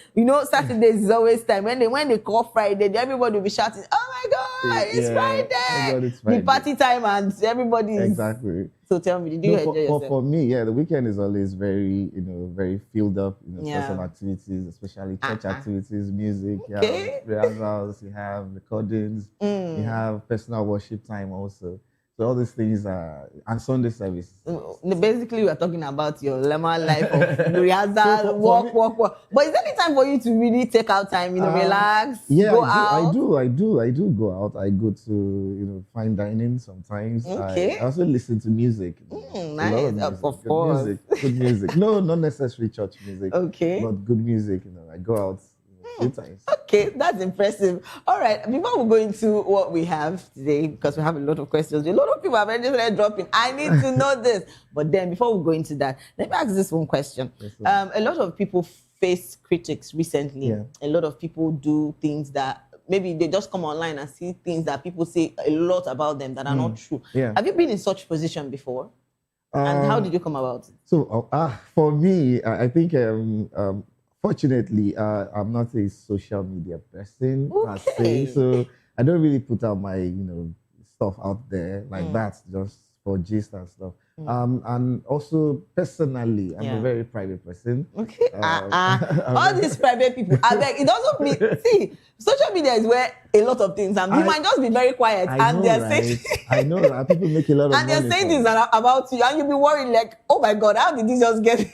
Saturdays is always time. When they call Friday, everybody will be shouting, "Oh my God, it's Friday!" It's Friday. The party time and everybody. Exactly. So tell me, did you enjoy yourself? For me, the weekend is always very, very filled up. Special activities, especially church activities, music. Okay. You have rehearsals, you have recordings, you have personal worship time also. So all these things are, and Sunday service. Basically, we are talking about your lemon life of rehearsal, walk. But is there any time for you to really take out time, relax, go out? I do go out. I go to, fine dining sometimes. Okay. I also listen to music. Nice, a lot of music. of course. Good music. No, not necessarily church music. Okay. But good music. I go out a few times. Okay, that's impressive. All right, before we go into what we have today, because we have a lot of questions, a lot of people have already started dropping. I need to know this. But then before we go into that, let me ask this one question. A lot of people face critics recently. Yeah. A lot of people do things that maybe they just come online and see things that people say a lot about them that are not true. Yeah. Have you been in such position before? And how did you come about it? So for me, I think fortunately, I'm not a social media person per se, so I don't really put out my stuff out there like that just for gist and stuff. And also personally, I'm a very private person. Okay. All these private people, I beg, it doesn't mean, see, social media is where a lot of things, and you might just be very quiet, saying, I know that people make a lot of money. And they're saying things about you, and you'll be worried like, oh my God, how did this just get?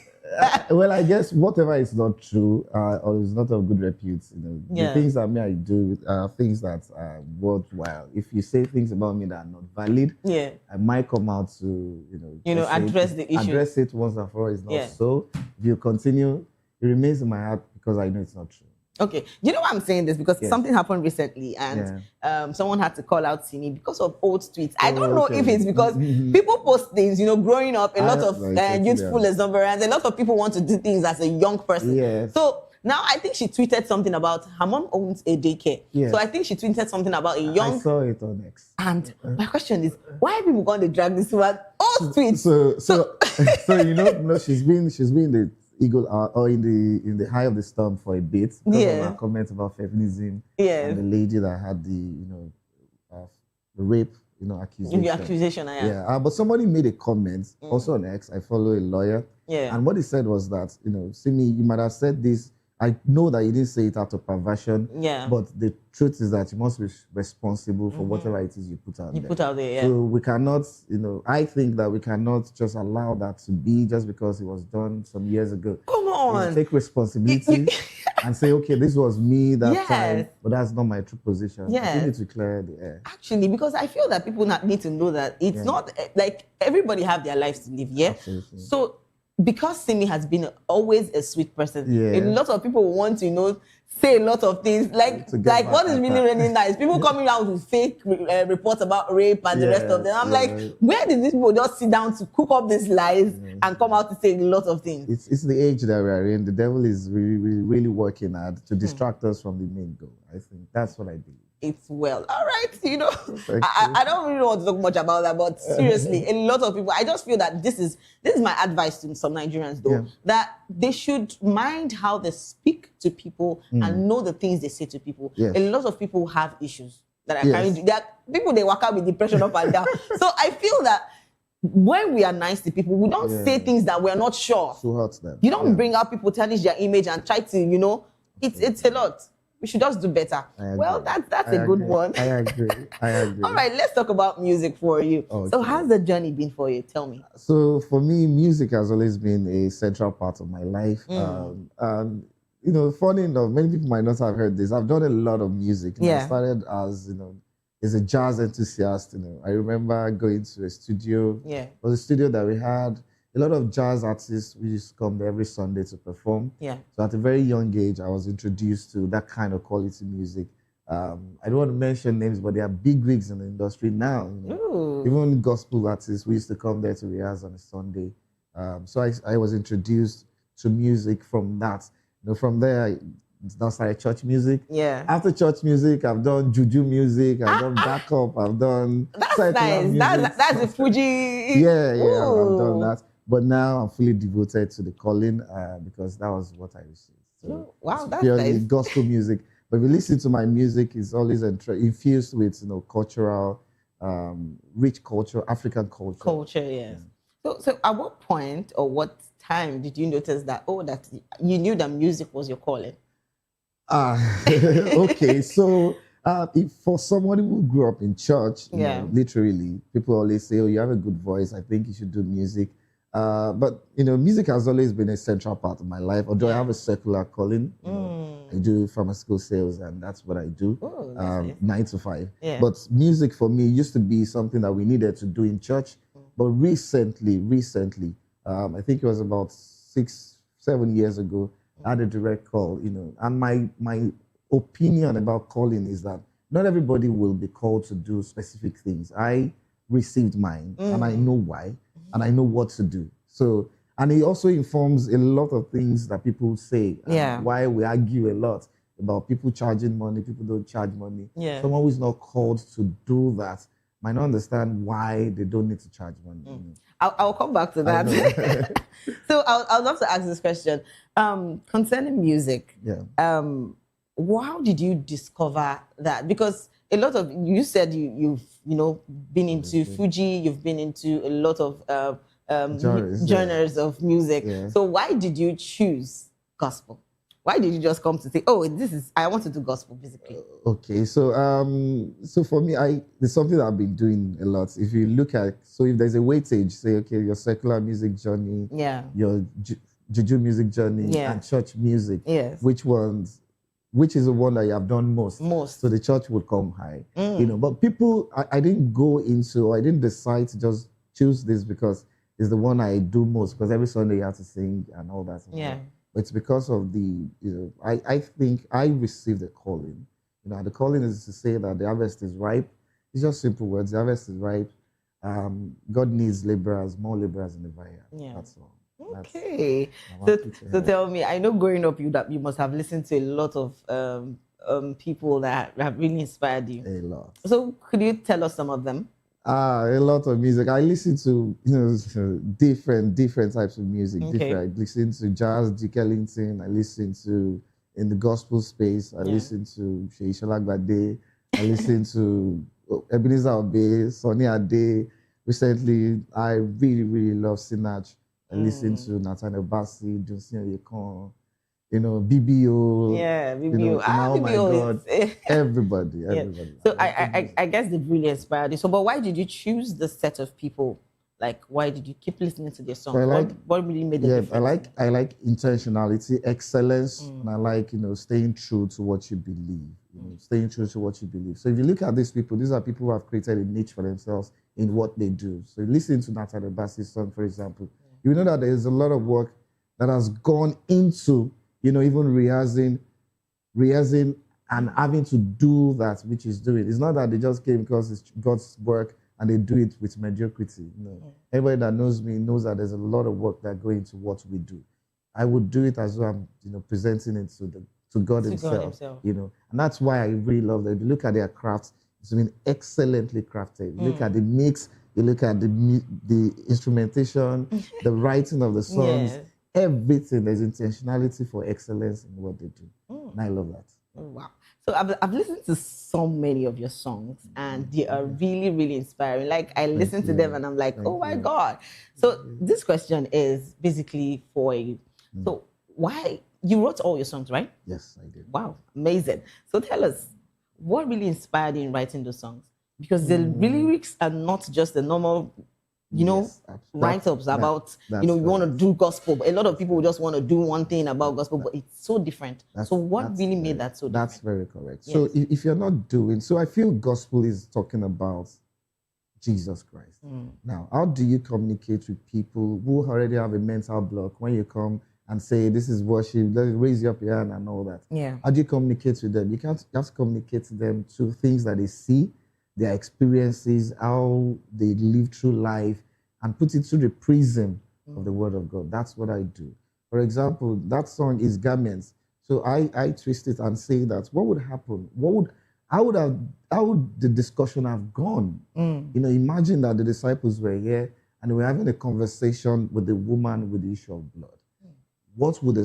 Well, I guess whatever is not true or is not of good repute, the things that I do are things that are worthwhile. If you say things about me that are not valid, I might come out to address the issue. Address it once and for all. It's not so. If you continue, it remains in my heart because I know it's not true. Okay. You know why I'm saying this? Because something happened recently and someone had to call out Simi because of old tweets. I don't know if it's because people post things, growing up, a lot of youthful exuberance, a lot of people want to do things as a young person. Yes. So now I think she tweeted something about her mom owns a daycare. Yes. So I think she tweeted something about a young... I saw it on X. And my question is, why are people going to drag this one? Old tweets. So she's been the eagle or in the high of the storm for a bit because of her comments about feminism and the lady that had the the rape accusation. The accusation, but somebody made a comment also on X. I follow a lawyer, and what he said was that Simi, you might have said this. I know that you didn't say it out of perversion, but the truth is that you must be responsible for whatever it is you put out there. So we cannot, I think that we cannot just allow that to be just because it was done some years ago. Come on. Take responsibility and say, okay, this was me that time, but that's not my true position. You need to clear the air. Actually, because I feel that people need to know that it's not like everybody have their lives to live, Absolutely. So because Simi has been always a sweet person, a lot of people want to, say a lot of things. Like what is really nice? People coming out with fake reports about rape and the rest of them. I'm like, where did these people just sit down to cook up these lies and come out to say a lot of things? It's the age that we are in. The devil is really working hard to distract us from the main goal. I think that's what I believe. It's well. All right, I don't really want to talk much about that, but seriously, a lot of people, I just feel that this is my advice to some Nigerians though, that they should mind how they speak to people and know the things they say to people. A lot of people have issues that are carrying. There are people, they work out with depression up and down. So I feel that when we are nice to people, we don't say things that we're not sure. So hurt them. You don't bring out people, tarnish their image and try to, it's a lot. We should just do better. Well, that's a good one. I agree. All right, let's talk about music for you. Okay. So how's the journey been for you? Tell me. So for me, music has always been a central part of my life. Funny enough, many people might not have heard this. I've done a lot of music. I started as a jazz enthusiast. I remember going to a studio. It was a studio that we had a lot of jazz artists. We used to come there every Sunday to perform. So at a very young age, I was introduced to that kind of quality music. I don't want to mention names, but there are big wigs in the industry now. Even gospel artists, we used to come there to rehearse on a Sunday. So I was introduced to music from that. From there, I started church music. After church music, I've done juju music. I've done backup. I've done. That's nice. That's a Fuji. Yeah, I've done that. But now I'm fully devoted to the calling because that was what I received. So wow, that's purely nice. Gospel music. But if you listen to my music, it's always infused with cultural, rich culture, African culture. Culture, So at what point or what time did you notice that that you knew that music was your calling? Okay, so if for someone who grew up in church, literally, people always say, "Oh, you have a good voice. I think you should do music." But music has always been a central part of my life. Although I have a secular calling, I do pharmaceutical sales, and that's what I do, 9 to 5. But music for me used to be something that we needed to do in church. But recently, I think it was about 6-7 years ago, I had a direct call. And my opinion about calling is that not everybody will be called to do specific things. I received mine, and I know why. And I know what to do. So, and it also informs a lot of things that people say. Why we argue a lot about people charging money, people don't charge money. Someone who is not called to do that might not understand why they don't need to charge money. I'll come back to that. So I'd love to ask this question. Concerning music, how did you discover that? Because a lot of you said you've been into Fuji, you've been into a lot of genres of music. So why did you choose gospel? Why did you just come to say, "Oh, I want to do gospel," basically? Okay, so for me, it's something that I've been doing a lot. If you look at, if there's a weightage, say, okay, your secular music journey, your juju music journey, and church music, which is the one that you have done most. So the church would come high. But people, I didn't go into, or I didn't decide to just choose this because it's the one I do most, because every Sunday you have to sing and all that. It's because of I think I received a calling. The calling is to say that the harvest is ripe. It's just simple words. The harvest is ripe. God needs laborers, more laborers in the vineyard. That's all. Okay. So tell me, I know growing up you must have listened to a lot of people that have really inspired you. A lot. So could you tell us some of them? A lot of music. I listen to different types of music. I listen to jazz, Duke Ellington. I listen to, in the gospel space, I listen to Sheyi Shalagbade. I listen to Ebenezer Obey, Sonny Ade. Recently, I really, really love Sinach. I listen to Nathaniel Bassey, Johnson Oyekon, BBO. BBO. Oh my God, everybody. So I guess they've really inspired you. So, but why did you choose this set of people? Like, why did you keep listening to their songs? What really made the difference? I like intentionality, excellence, and I like staying true to what you believe. Staying true to what you believe. So if you look at these people, these are people who have created a niche for themselves in what they do. So listen to Nathaniel Bassey's song, for example. You know that there is a lot of work that has gone into even rehearsing and having to do that which is doing. It's not that they just came because it's God's work and they do it with mediocrity. Everybody that knows me knows that there's a lot of work that goes into what we do. I would do it as though I'm presenting it to God himself. And that's why I really love that. If you look at their crafts, it's been excellently crafted. You look at the mix, you look at the instrumentation, the writing of the songs, everything. There's intentionality for excellence in what they do. And I love that. Wow. So I've listened to so many of your songs, and they are really, really inspiring. Like, I listen to them and I'm like, oh my God. So this question is basically for you. So why, you wrote all your songs, right? Yes, I did. Wow, amazing. So tell us, what really inspired you in writing those songs? Because the lyrics are not just the normal, you know, write-ups about, you know, you want to do gospel, but a lot of people just want to do one thing about gospel, but it's so different. So what really made that so different? That's very correct. So if you're not doing, so I feel gospel is talking about Jesus Christ. Now, how do you communicate with people who already have a mental block when you come and say, this is worship, let's raise you up your hand and all that? Yeah. How do you communicate with them? You can't just communicate to them to things that they see, their experiences, how they live through life, and put it through the prism of the Word of God. That's what I do. For example, that song is Garments. So I twist it and say that what would happen? How would the discussion have gone? You know, imagine that the disciples were here and they were having a conversation with the woman with the issue of blood. What would the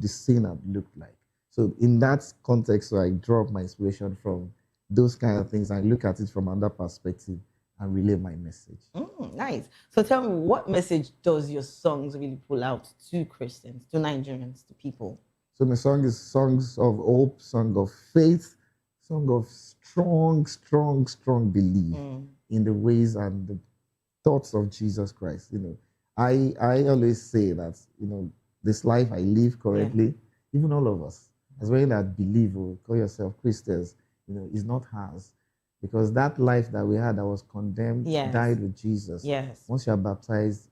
scene have looked like? So in that context, so I draw my inspiration from those kind of things. I look at it from another perspective and relay my message. Nice. So tell me, what message does your songs really pull out to Christians, to Nigerians, to people? So my song is songs of hope, song of faith, song of strong belief in the ways and the thoughts of Jesus Christ. You know, I always say that, you know, this life I live correctly, even all of us, as many that believe or call yourself Christians, you know, is not ours. Because that life that we had that was condemned died with Jesus. Yes. Once you are baptized,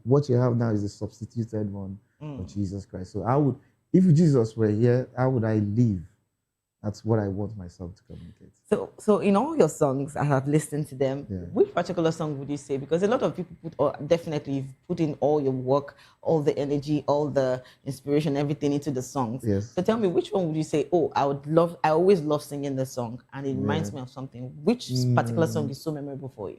what you have now is a substituted one of Jesus Christ. So if Jesus were here, how would I live? That's what I want myself to communicate. So in all your songs, I have listened to them. Which particular song would you say? Because a lot of people definitely you've put in all your work, all the energy, all the inspiration, everything into the songs. Yes. So tell me, which one would you say, oh, I always love singing this song and it reminds me of something. Which particular song is so memorable for you?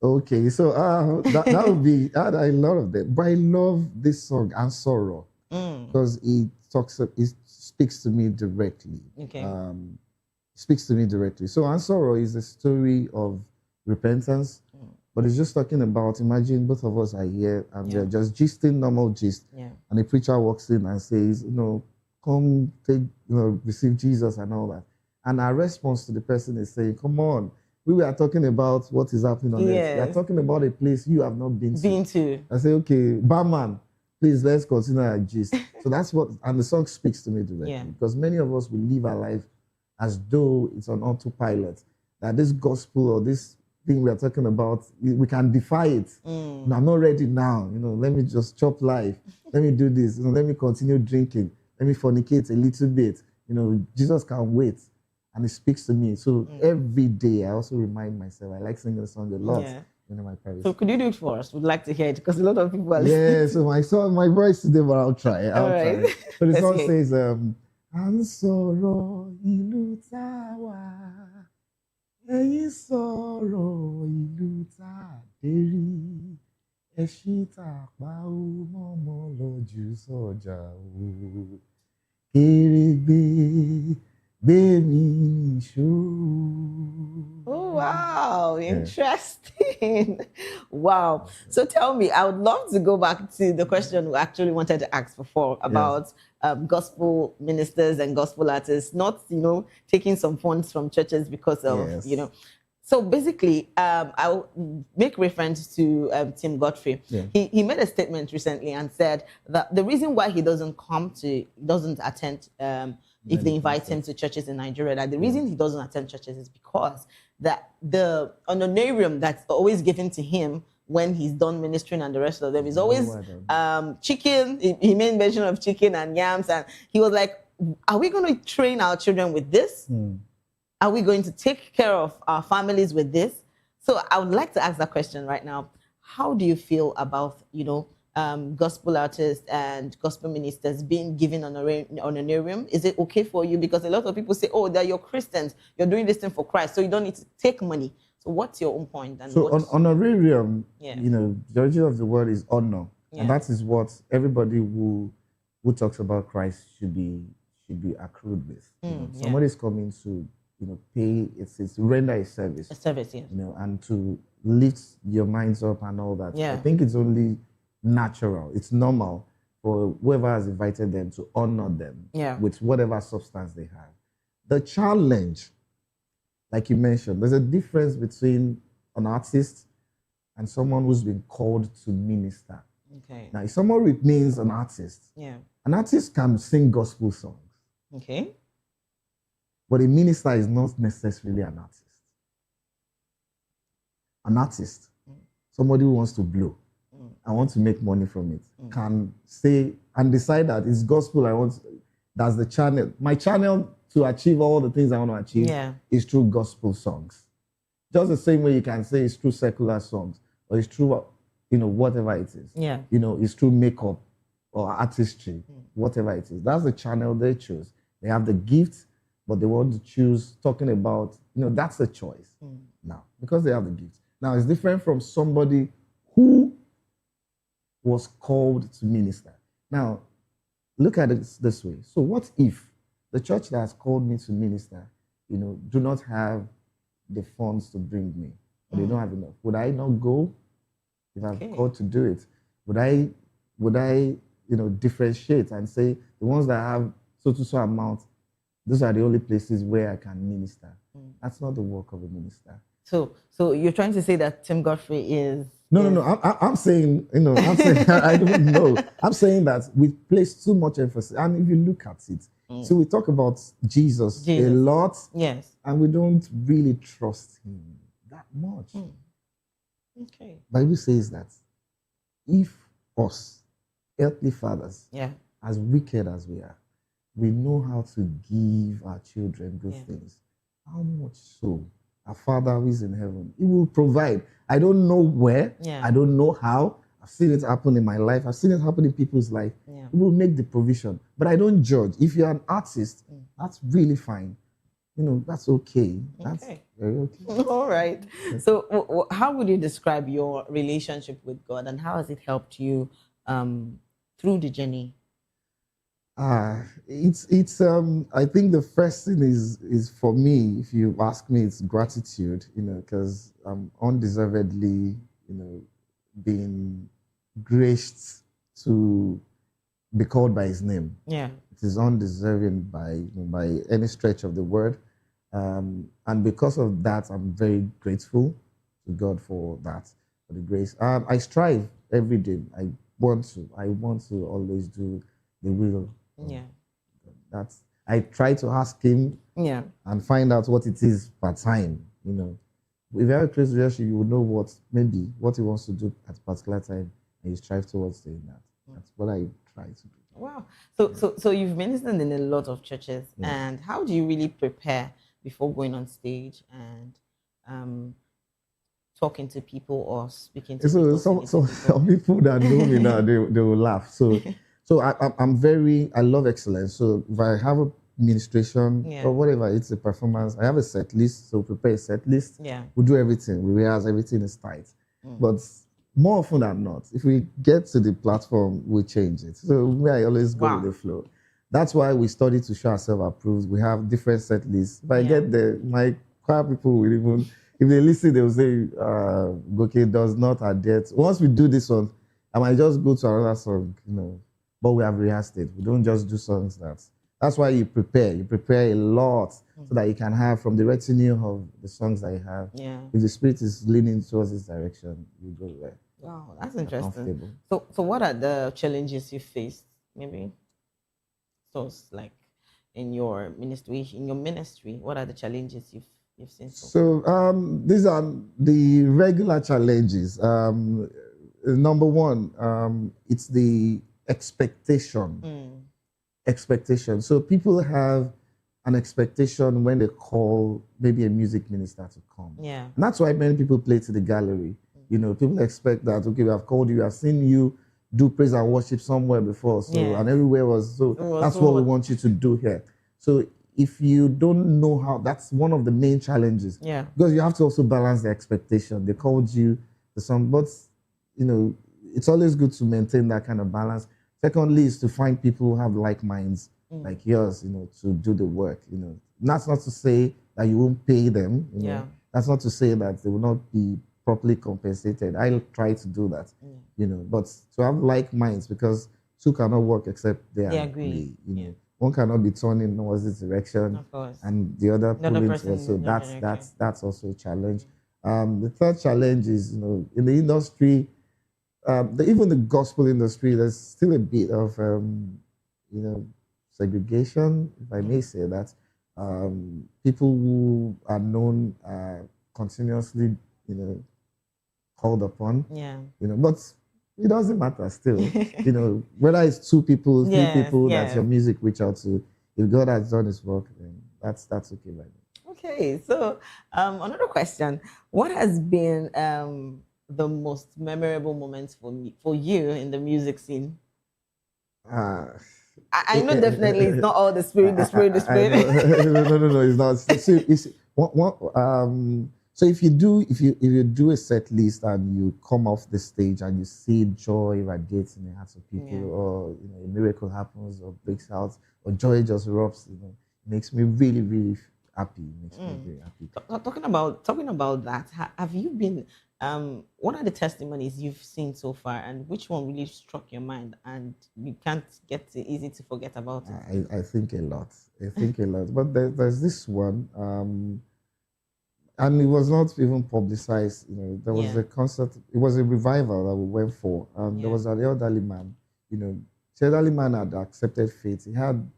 Okay, so that would be, I had a lot of them. But I love this song, And Sorrow, because it speaks to me directly. Okay. Speaks to me directly. So And Sorrow is a story of repentance, but it's just talking about, imagine both of us are here and we're just gisting, normal gist. And the preacher walks in and says, you know, come take, you know, receive Jesus and all that. And our response to the person is saying, come on, we were talking about what is happening on earth. We are talking about a place you have not been to. I say, okay, barman, please, let's continue our gist. So that's what, and the song speaks to me directly. Because many of us will live our life as though it's on autopilot. That this gospel or this thing we are talking about, we can defy it. No, I'm not ready now. You know, let me just chop life. Let me do this. You know, let me continue drinking. Let me fornicate a little bit. You know, Jesus can wait. And it speaks to me. So every day I also remind myself, I like singing the song a lot. You know, my private. So could you do it for us? We'd like to hear it because a lot of people are listening. Yeah, so my voice today, but I'll try. I'll try. So the song says, And sọ̀rọ̀ ìlú tá a wà, ẹ̀yin sọ̀rọ̀ ìlú tá a dé rí, ẹṣin tàpá ó mọ̀mọ́ lọ́jú sọ́jà o, kèrègbè gbé mi nìṣó. Oh, wow, interesting. Wow. So tell me, I would love to go back to the question we actually wanted to ask before about gospel ministers and gospel artists, not, you know, taking some funds from churches because of, you know. So basically, I'll make reference to Tim Godfrey. He made a statement recently and said that the reason why he doesn't attend if they invite him to churches in Nigeria, that the reason he doesn't attend churches is because that the honorarium that's always given to him when he's done ministering and the rest of them is always chicken. He made mention of chicken and yams, and he was like, are we going to train our children with this? Are we going to take care of our families with this? So I would like to ask that question right now. How do you feel about, you know, gospel artists and gospel ministers being given honorarium? Is it okay for you? Because a lot of people say, oh, they're your Christians, you're doing this thing for Christ, so you don't need to take money. So what's your own point? And so honorarium, you know, the origin of the word is honor. And that is what everybody who talks about Christ should be should be accrued with. Yeah. Somebody's coming to, pay, it's render a service. A service, yes. And to lift your minds up and all that. Yeah. I think it's only natural. It's normal for whoever has invited them to honor them with whatever substance they have. The challenge, like you mentioned, there's a difference between an artist and someone who's been called to minister. Okay. Now, if someone means an artist, an artist can sing gospel songs. Okay. But a minister is not necessarily an artist. An artist, somebody who wants to blow, I want to make money from it, can say and decide that it's gospel I want. That's the channel. My channel to achieve all the things I want to achieve is through gospel songs. Just the same way you can say it's through secular songs or it's through, whatever it is. It's through makeup or artistry, whatever it is. That's the channel they choose. They have the gift, but they want to choose talking about, that's a choice now because they have the gift. Now, it's different from somebody who was called to minister. Now, look at it this way. So what if the church that has called me to minister, do not have the funds to bring me, or they don't have enough? Would I not go if I'm called to do it? Would I, differentiate and say the ones that have so amount, those are the only places where I can minister? That's not the work of a minister. So you're trying to say that Tim Godfrey is... No. I'm saying, I don't know. I'm saying that we place too much emphasis. And if you look at it, so we talk about Jesus a lot, and we don't really trust him that much. Okay. Bible says that if us, earthly fathers, as wicked as we are, we know how to give our children good things, how much so our Father who is in heaven, he will provide. I don't know where, I don't know how. I've seen it happen in my life. I've seen it happen in people's life. He will make the provision. But I don't judge. If you're an artist, that's really fine. That's okay. That's very okay. All right. So how would you describe your relationship with God, and how has it helped you through the journey? It's I think the first thing is for me, if you ask me, it's gratitude, because I'm undeservedly, being graced to be called by his name. Yeah. It is undeserving by any stretch of the word. And because of that, I'm very grateful to God for that, for the grace. I strive every day. I want to always do the will. I try to ask him and find out what it is per time. If you have a close relationship, you will know what he wants to do at a particular time, and you strive towards doing that. That's what I try to do. Wow. So you've ministered in a lot of churches, and how do you really prepare before going on stage and talking to people or speaking to people? Some people that know me now, they will laugh. So I love excellence. So if I have a ministration or whatever, it's a performance, I have a set list. So prepare a set list. We do everything. We rehearse, everything is tight. But more often than not, if we get to the platform, we change it. So I always go with the flow. That's why we study to show ourselves approved. We have different set lists. If I get there, my choir people will even, if they listen, they will say, Goke does not adhere. Once we do this one, I might just go to another song, but we have rehearsed it. We don't just do songs that's why you prepare. You prepare a lot so that you can have from the retinue of the songs that you have. If the Spirit is leaning towards this direction, you go there. Wow, that's interesting. So what are the challenges you faced, maybe? So it's like in your ministry, what are the challenges you've seen? So these are the regular challenges. Number one, it's the expectation. Expectation. So people have an expectation when they call maybe a music minister to come. And that's why many people play to the gallery. People expect that, okay, we have called you, I've seen you do praise and worship somewhere before. And everywhere was that's what we want you to do here. So if you don't know how, that's one of the main challenges. Because you have to also balance the expectation. They called you to some, but it's always good to maintain that kind of balance. Secondly, is to find people who have like minds like yours, to do the work. That's not to say that you won't pay them. That's not to say that they will not be properly compensated. I'll try to do that. But to have like minds, because two cannot work except they agree. One cannot be turning in this direction, of course, and the other pulling. So that's also a challenge. The third challenge is, in the industry, even the gospel industry, there's still a bit of, segregation, if I may say that. People who are known are continuously, called upon. But it doesn't matter still. Whether it's 2 people, 3 people that your music reach out to, if God has done his work, then that's okay by me. Okay, so another question: what has been the most memorable moments for you in the music scene? I know definitely it's not all the spirit. No, it's not. So if you do a set list and you come off the stage and you see joy radiates in the hearts of people, or a miracle happens or breaks out, or joy just erupts, it makes me really, really happy. It makes me very happy. Talking about that, have you been? What are the testimonies you've seen so far, and which one really struck your mind, and you can't get easy to forget about it? I think a lot. But there's this one. And it was not even publicized. There was a concert. It was a revival that we went for. There was an elderly man. The elderly man had accepted faith. He had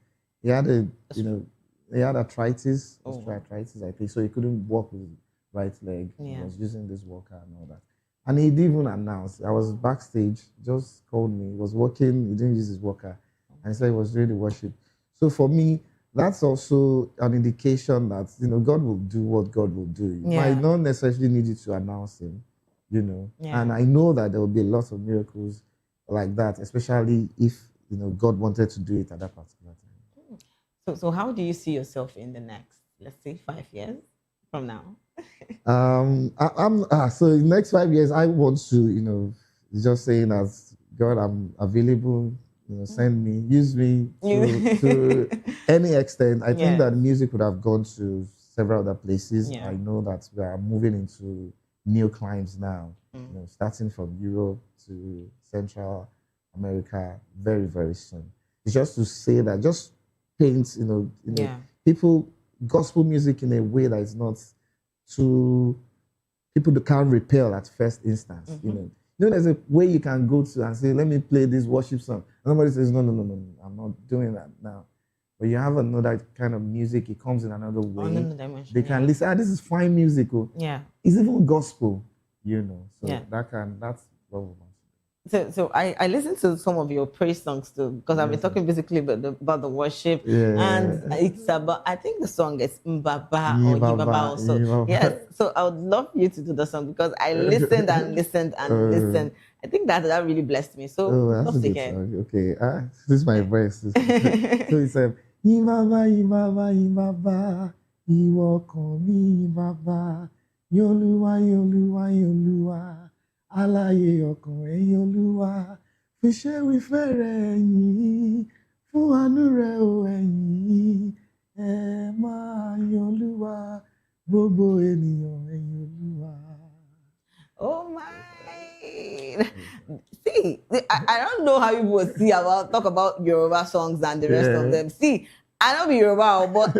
arthritis, osteoarthritis, I think. So he couldn't walk with his right leg. He was using this walker and all that. And he didn't even announce. I was backstage. Just called me. He was walking. He didn't use his walker, and he said he was doing the worship. So for me, that's also an indication that, God will do what God will do. You might not necessarily need you to announce him, And I know that there will be a lot of miracles like that, especially if, God wanted to do it at that particular time. So how do you see yourself in the next, let's say, 5 years from now? So in the next 5 years, I want to, just saying as God, I'm available. Send me, use me to any extent. I think that music would have gone to several other places. I know that we are moving into new climes now, starting from Europe to Central America very, very soon. It's just to say that, just paint, people, gospel music in a way that is not too, people can't repel at first instance, there's a way you can go to and say, let me play this worship song. Somebody says, no, I'm not doing that now. But you have another kind of music, it comes in another way. Another dimension, they can listen, this is fine music. It's even gospel, So that's what we want. So I listened to some of your praise songs too, because I've been talking basically about the worship, and it's about, I think the song is Mbaba or Yibaba also. Yes, so I would love you to do the song, because I listened and listened and listened. I think that really blessed me. So love to hear. Okay, this is my voice. So it's Yibaba, Yibaba, Yibaba, Iwo komi Yibaba, Yoluwa, Yoluwa, Yoluwa. Alaye ọkàn ẹ̀yin Olúwa, fi ṣe wífẹ́ rẹ̀ ẹ̀yin, fún àánú rẹ̀ o ẹ̀yin, ẹ máa yan Olúwa, gbogbo ènìyàn ẹ̀yin Olúwa. Oh my! See, I don't know how you would talk about Yoruba songs and the rest of them. See, I don't be Yoruba, but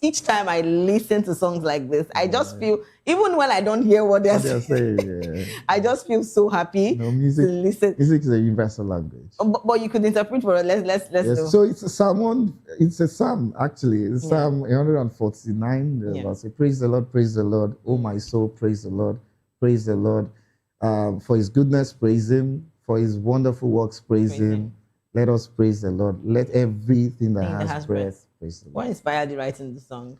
each time I listen to songs like this, I just feel, even when I don't hear what they're saying, I just feel so happy music, to listen. Music is a universal language. But you could interpret for us. Let's know. So it's a psalm. It's a psalm actually. It's Psalm 149. Say, praise the Lord, oh my soul, praise the Lord, praise the Lord. For His goodness, praise Him. For His wonderful works, praise Him. Let us praise the Lord. Let everything that has breath praise the Lord. What inspired you writing the song?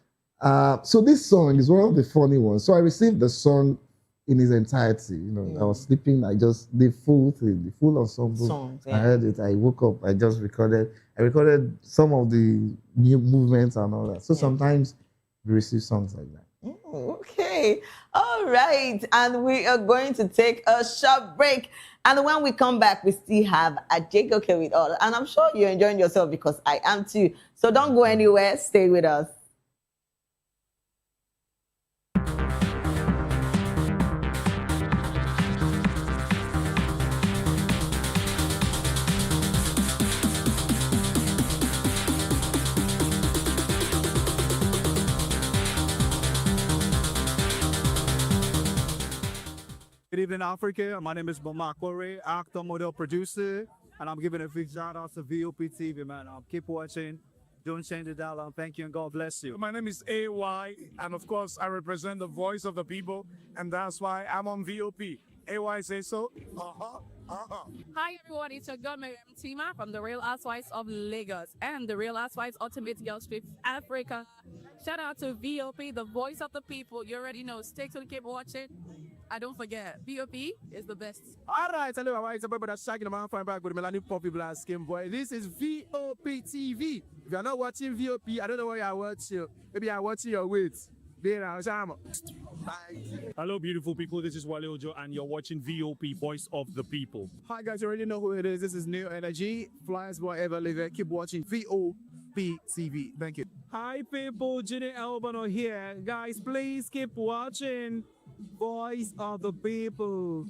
So this song is one of the funny ones. So I received the song in its entirety. I was sleeping. I just, the full thing, the full ensemble. Songs, I heard it. I woke up. I just recorded. I recorded some of the new movements and all that. So sometimes we receive songs like that. Okay. All right. And we are going to take a short break. And when we come back, we still have a Jacob with us. And I'm sure you're enjoying yourself because I am too. So don't go anywhere. Stay with us. Good evening, Africa. My name is Bomakore, actor, model, producer, and I'm giving a big shout out to VOP TV, man. Keep watching. Don't change the dial. Thank you and God bless you. My name is AY, and of course, I represent the voice of the people, and that's why I'm on VOP. AY say so. Hi everyone, it's your girl Miriam Tima from the Real Housewives of Lagos and the Real Housewives Ultimate Girl Trip Africa. Shout out to VOP, the voice of the people. You already know. Stay tuned, keep watching. And don't forget, VOP is the best. All right, hello, all right, it's about shaking the man fine back with Melanie Poppy Blast Skin Boy. This is VOP TV. If you're not watching VOP, I don't know why you're watching. Maybe you're watching your weight. Hello, beautiful people. This is Wale Ojo, and you're watching VOP, Voice of the People. Hi, guys. You already know who it is. This is New Energy. Flyers, whatever, live it. Keep watching VOP TV. Thank you. Hi, people. Jenny Albano here. Guys, please keep watching Voice of the People.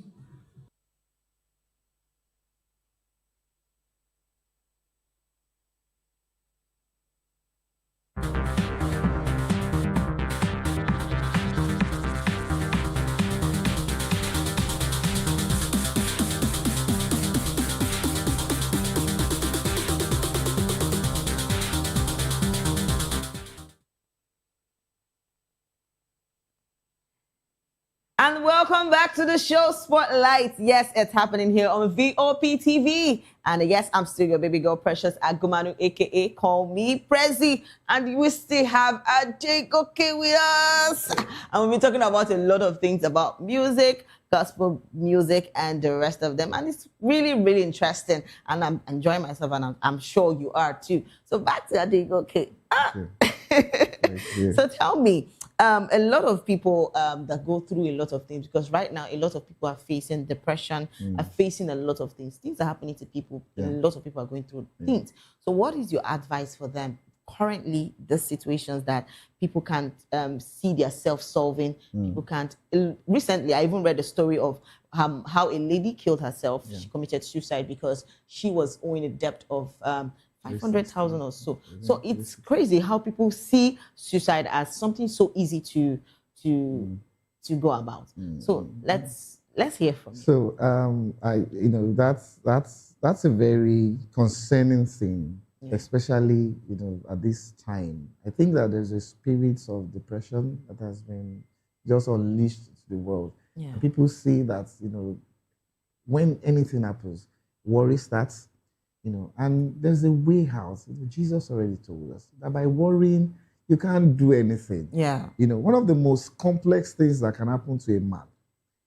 And welcome back to the show Spotlight. Yes, it's happening here on VOP TV. And yes, I'm still your baby girl, Precious Agumanu, aka Call Me Prezi. And we still have a Jacob with us. And we'll be talking about a lot of things about music, gospel music, and the rest of them. And it's really, really interesting. And I'm enjoying myself, and I'm sure you are too. So back to Jacob. So tell me, a lot of people that go through a lot of things, because right now a lot of people are facing depression, are facing a lot of things. Things are happening to people. A lot of people are going through things. So what is your advice for them currently, the situations that people can't see their self-solving, people can't... Recently, I even read a story of how a lady killed herself. She committed suicide because she was owing a debt of 500,000 or so. So it's crazy how people see suicide as something so easy to go about. So let's hear from you. So that's a very concerning thing, especially at this time. I think that there's a spirit of depression that has been just unleashed to the world. And people see that when anything happens, worry starts. And there's a way out. Jesus already told us that by worrying, you can't do anything. One of the most complex things that can happen to a man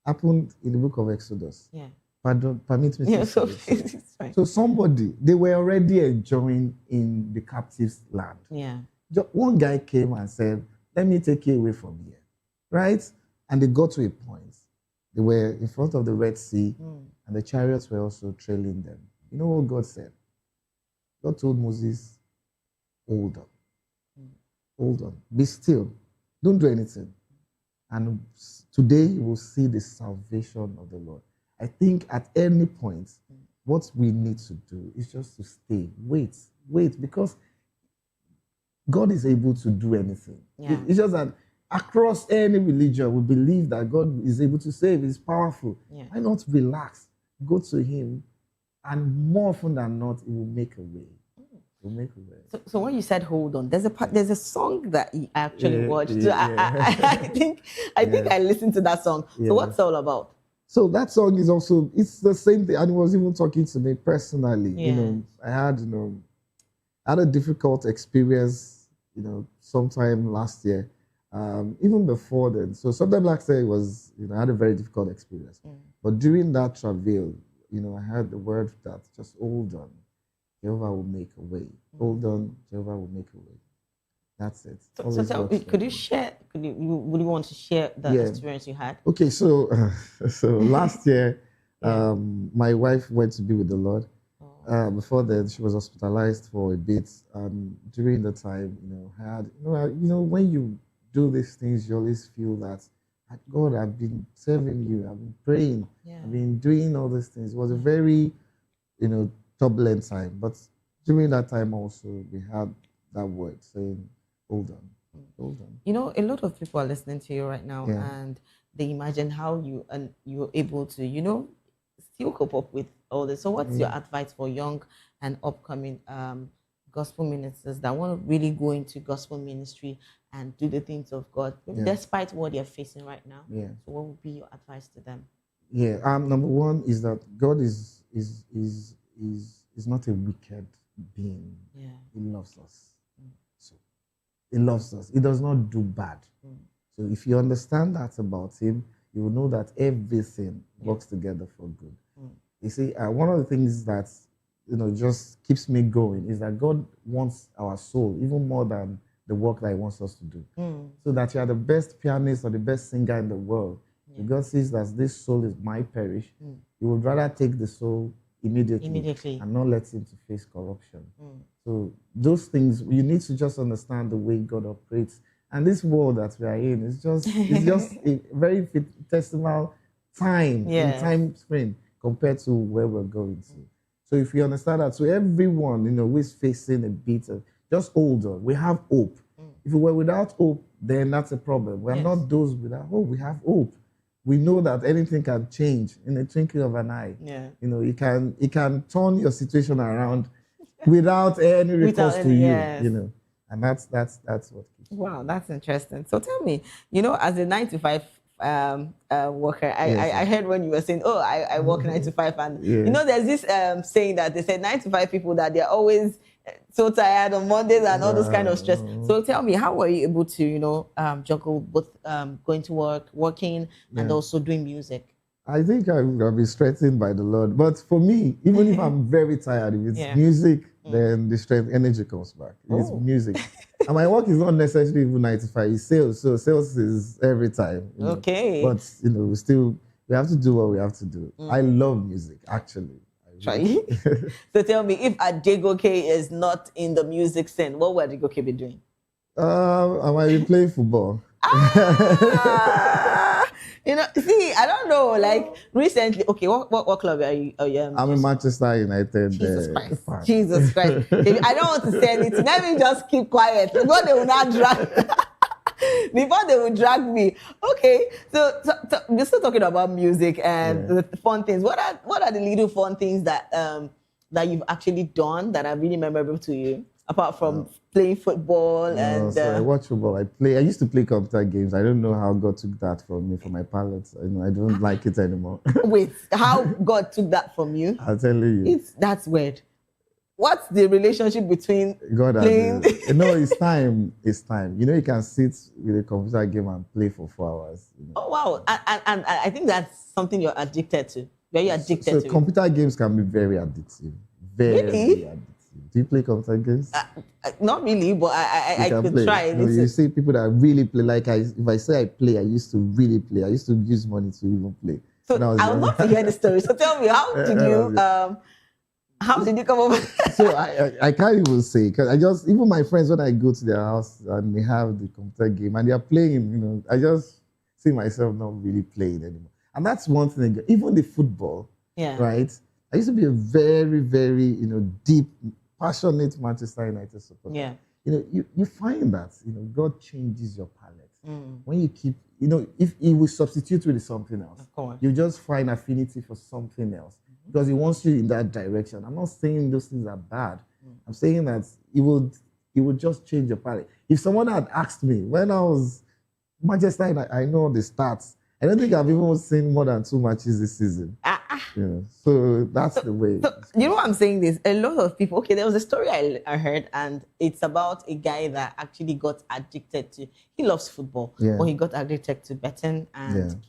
happened in the book of Exodus. Permit me to say. So somebody, they were already enjoying in the captive's land. One guy came and said, let me take you away from here. Right? And they got to a point. They were in front of the Red Sea, and the chariots were also trailing them. You know what God said? God told Moses, hold on. Hold on. Be still. Don't do anything. And today you will see the salvation of the Lord. I think at any point, what we need to do is just to stay. Wait, because God is able to do anything. It's just that across any religion, we believe that God is able to save. He's powerful. Why not relax? Go to Him. And more often than not, it will make a way. It will make a way. So when you said hold on, there's a song that you actually watched. So I think I listened to that song. So what's it all about? So that song is also, it's the same thing. And he was even talking to me personally. I had a difficult experience, sometime last year, even before then. So sometime last year was, I had a very difficult experience. But during that travail, I heard the word that just hold on, Jehovah will make a way. Hold on, Jehovah will make a way. That's it. So tell me, would you want to share the experience you had? Okay, so last year, my wife went to be with the Lord. Before then, she was hospitalized for a bit. During the time, when you do these things, you always feel that, God, I've been serving you, I've been praying, I've been doing all these things. It was a very, turbulent time. But during that time also, we had that word saying, hold on, hold on. A lot of people are listening to you right now, and they imagine how you're able to, still cope up with all this. So what's your advice for young and upcoming gospel ministers that want to really go into gospel ministry and do the things of God, despite what they're facing right now? So what would be your advice to them? Number one is that God is not a wicked being. He loves us. So he loves us. He does not do bad. So if you understand that about him, you will know that everything works together for good. You see, one of the things that just keeps me going is that God wants our soul even more than the work that he wants us to do. So that you are the best pianist or the best singer in the world. If God sees that this soul might perish, he would rather take the soul immediately and not let him to face corruption. So those things, you need to just understand the way God operates. And this world that we are in is just a very infinitesimal time, in time frame compared to where we're going to. So if you understand that, so everyone, who is facing a bit of, just hold on. We have hope. If we were without hope, then that's a problem. We're not those without hope. We have hope. We know that anything can change in a twinkling of an eye. It can turn your situation around without any recourse to you. And that's what keeps. Wow, that's interesting. So tell me, as a 9 to 5 worker, I heard when you were saying, I work 9 to 5, and there's this saying that they said 9 to 5 people that they're always so tired on Mondays and all those kind of stress. So tell me, how were you able to, juggle both going to work, working, and also doing music? I think I'll be strengthened by the Lord. But for me, even if I'm very tired, if it's music, then the strength, energy comes back. It's music. And my work is not necessarily even 9 to 5, it's sales. So sales is every time. Okay. But, we have to do what we have to do. I love music, actually. So tell me, if Adegoke is not in the music scene, what would Adegoke be doing? I might be playing football. See, I don't know. Like recently, okay, what club are you? I'm in Manchester United. Jesus Christ. Jesus Christ. I don't want to say anything. Let me just keep quiet. Before they will not drag. Before they will drag me. Okay, so we're still talking about music and the fun things. What are the little fun things that you've actually done that are really memorable to you? Apart from playing football So I watch football. I used to play computer games. I don't know how God took that from me, from my palate. I don't like it anymore. Wait, how God took that from you? I'll tell you. That's weird. What's the relationship between God playing? No, it's time. It's time. You can sit with a computer game and play for 4 hours. Oh wow! And I think that's something you're addicted to. Very addicted to. So computer games can be very addictive. Very addictive. Do you play computer games? Not really, but I could play. try. No, you see people that really play. Like if I say I play, I used to really play. I used to use money to even play. So I would love to hear the story. So tell me, how did you come up? So I can't even say, because even my friends, when I go to their house and they have the computer game and they are playing, I just see myself not really playing anymore. And that's one thing. Even the football, right? I used to be a very, very, deep, passionate Manchester United supporter. Yeah. You find that, God changes your palate. When you keep, if he will substitute with something else, of course, you just find affinity for something else because he wants you in that direction. I'm not saying those things are bad. I'm saying that he would just change your palate. If someone had asked me when I was Manchester United, I know the stats. I don't think I've even seen more than 2 matches this season. So that's the way. So, you know what I'm saying? This a lot of people. Okay, there was a story I heard, and it's about a guy that actually got addicted to. He loves football, but he got addicted to betting, and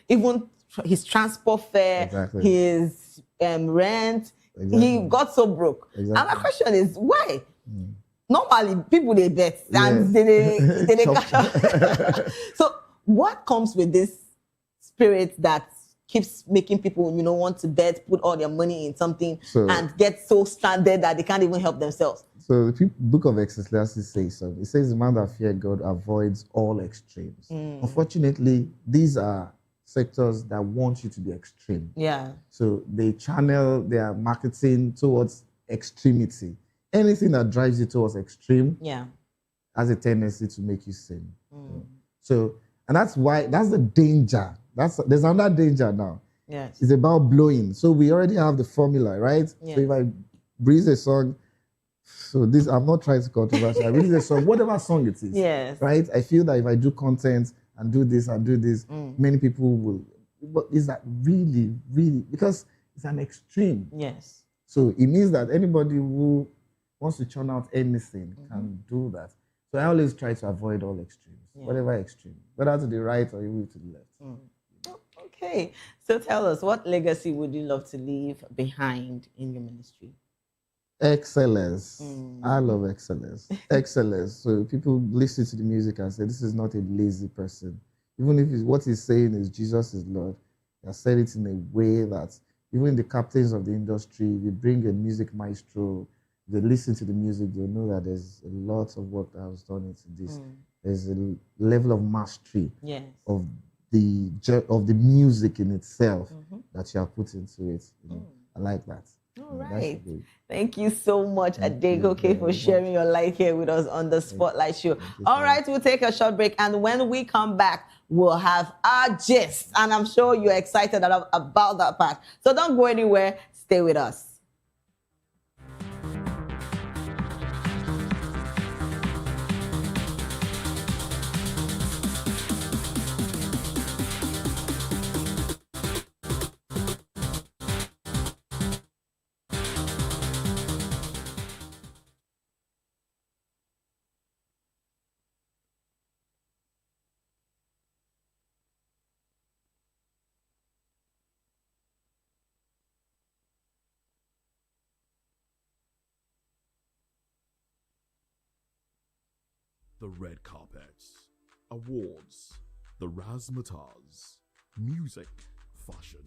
even his transport fare, his rent. He got so broke. And my question is, why? normally people they bet and they cash out. So what comes with this spirit that keeps making people, want to bet, put all their money in something and get so stranded that they can't even help themselves? So the book of Ecclesiastes says so. It says the man that fears God avoids all extremes. Unfortunately, these are sectors that want you to be extreme. Yeah. So they channel their marketing towards extremity. Anything that drives you towards extreme has a tendency to make you sin. So, and that's the danger. There's another danger now. Yes. It's about blowing. So we already have the formula, right? Yes. So if I breeze a song, I'm not trying to controversial. I release a song, whatever song it is. Yes. Right? I feel that if I do content and do this, many people will. But is that really, really? Because it's an extreme. Yes. So it means that anybody who wants to churn out anything can do that. So I always try to avoid all extremes, whatever extreme, whether to the right or even to the left. Okay. So tell us, what legacy would you love to leave behind in your ministry? Excellence. I love excellence. Excellence. So people listen to the music and say, this is not a lazy person. Even if what he's saying is Jesus is Lord, he has said it in a way that even the captains of the industry, if you bring a music maestro, they listen to the music, they'll know that there's a lot of work that was done into this. There's a level of mastery of the music in itself that you have put into it. I like that. All right. Thank you so much, Adegoke, for sharing your life here with us on the Spotlight Show. All right, we'll take a short break. And when we come back, we'll have our gist. And I'm sure you're excited about that part. So don't go anywhere. Stay with us. The red carpets, awards, the razzmatazz, music, fashion,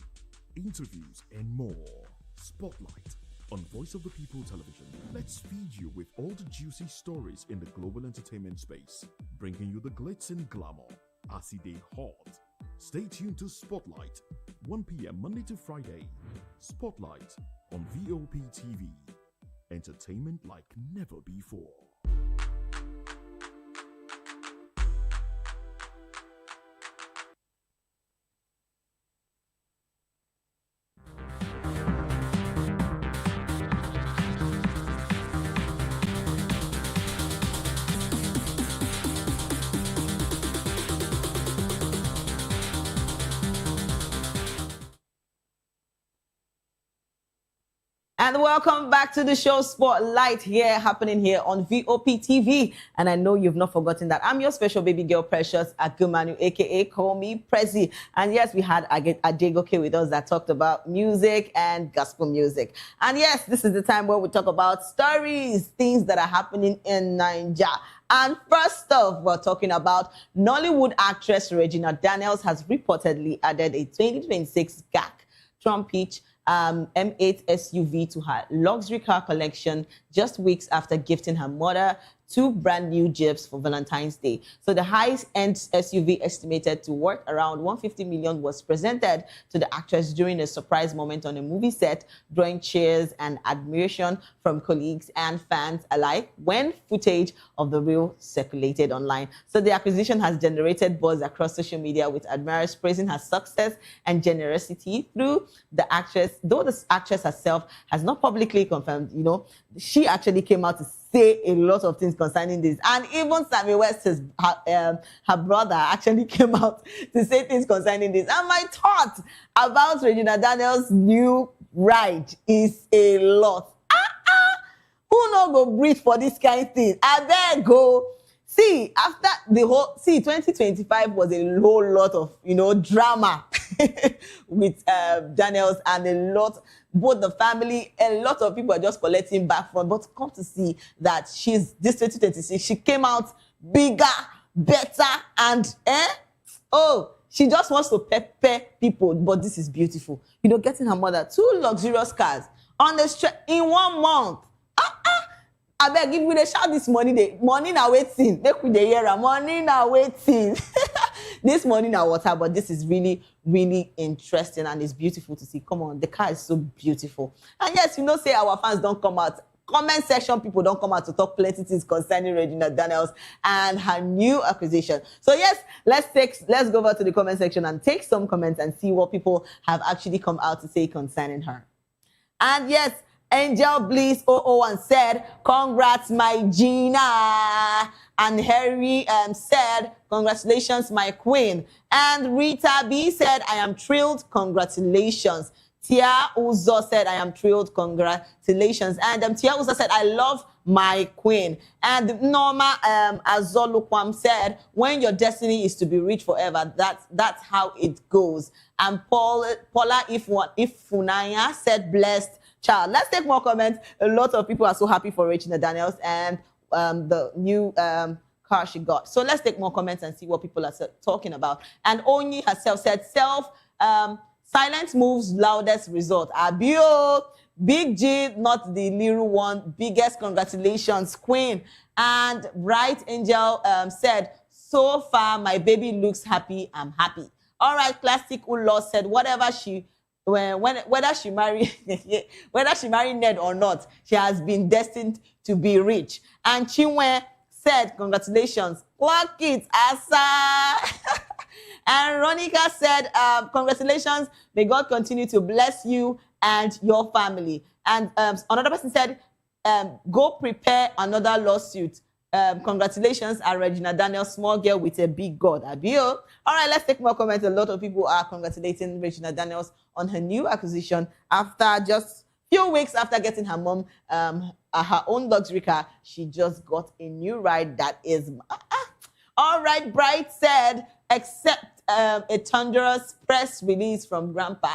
interviews, and more. Spotlight on Voice of the People Television. Let's feed you with all the juicy stories in the global entertainment space, bringing you the glitz and glamour as it is hot. Stay tuned to Spotlight, 1 p.m. Monday to Friday. Spotlight on VOP TV. Entertainment like never before. And welcome back to the show Spotlight happening here on VOP TV. And I know you've not forgotten that I'm your special baby girl, Precious Agumanu, aka Call Me Prezi. And yes, we had Adegoke with us that talked about music and gospel music. And yes, this is the time where we talk about stories, things that are happening in Nigeria. And first off, we're talking about Nollywood actress Regina Daniels has reportedly added a 2026 GAC Trump Peach M8 SUV to her luxury car collection just weeks after gifting her mother 2 brand new Jeeps for Valentine's Day. So the high-end SUV, estimated to worth around $150 million, was presented to the actress during a surprise moment on a movie set, drawing cheers and admiration from colleagues and fans alike when footage of the reel circulated online. So the acquisition has generated buzz across social media, with admirers praising her success and generosity through the actress. Though the actress herself has not publicly confirmed, she actually came out to say a lot of things concerning this. And even Sammy West, her brother, actually came out to say things concerning this. And my thought about Regina Daniels' new ride is a lot. Who not go breathe for this kind of thing? I beg go. See, after the whole, 2025 was a whole lot of, drama with Daniels and a lot, both the family, a lot of people are just collecting back from, but come to see that this 2026, she came out bigger, better, and, she just wants to pepper people, but this is beautiful. Getting her mother 2 luxurious cars on the street in 1 month. I beg, if we dey shout this money now waiting. Make we dey hear am. Money now waiting. This money now water, but this is really, really interesting and it's beautiful to see. Come on, the car is so beautiful. And yes, say our fans don't come out. Comment section people don't come out to talk plenty things concerning Regina Daniels and her new acquisition. So yes, let's go over to the comment section and take some comments and see what people have actually come out to say concerning her. And yes, Angel Bliss 001 said, congrats, my Gina. And Harry said, congratulations, my queen. And Rita B said, I am thrilled, congratulations. Tia Uzo said, I am thrilled, congratulations. And Tia Uzo said, I love my queen. And Norma Azolukwam said, when your destiny is to be rich forever, that's how it goes. And Paula Ifunaya said, blessed child. Let's take more comments. A lot of people are so happy for Regina Daniels and the new car she got. So let's take more comments and see what people are talking about. And Onyi herself said, silence moves loudest result. Abio, Big G, not the little one. Biggest congratulations, queen. And Bright Angel said, so far my baby looks happy. I'm happy. All right, Classic Ulo said, whether she marry Ned or not, she has been destined to be rich. And Chinwe said, congratulations, clock it, Asa. And Ronika said, congratulations, may God continue to bless you and your family. And another person said, go prepare another lawsuit. Congratulations, Regina Daniels, small girl with a big God. Abio. All right, let's take more comments. A lot of people are congratulating Regina Daniels on her new acquisition after just few weeks after getting her mom her own luxury car. She just got a new ride that is... All right, Bright said, except a thunderous press release from Grandpa.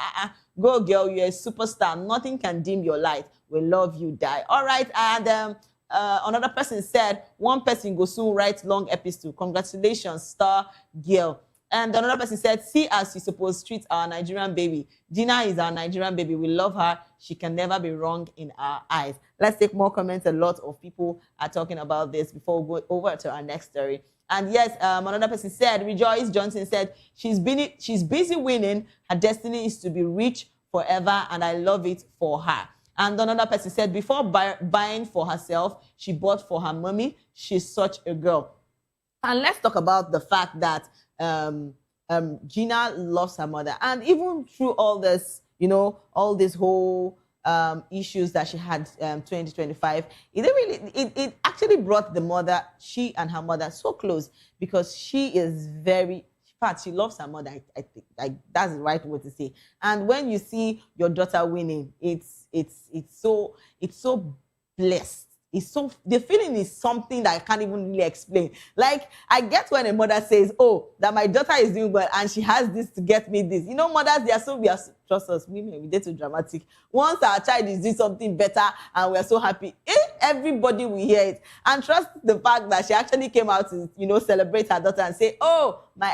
Go, girl, you're a superstar. Nothing can dim your light. We love you, die. All right, and another person said, one person go soon write long epistle. Congratulations, star girl. And another person said, see as you suppose treat our Nigerian baby. Gina is our Nigerian baby. We love her. She can never be wrong in our eyes. Let's take more comments. A lot of people are talking about this before we go over to our next story. And yes, another person said, Rejoice Johnson said, she's busy winning. Her destiny is to be rich forever, and I love it for her. And another person said, before buying for herself, she bought for her mommy. She's such a girl. And let's talk about the fact that Gina loves her mother. And even through all this, all this whole issues that she had 2025, it actually brought the mother, she and her mother, so close, because she is very... In fact, she loves her mother. I think that's the right word to say. And when you see your daughter winning, it's so blessed. The feeling is something that I can't even really explain. Like, I get when a mother says, oh, that my daughter is doing well and she has this to get me this. Mothers, trust us, we did too dramatic. Once our child is doing something better and we're so happy, everybody will hear it. And trust the fact that she actually came out to, celebrate her daughter and say, oh, my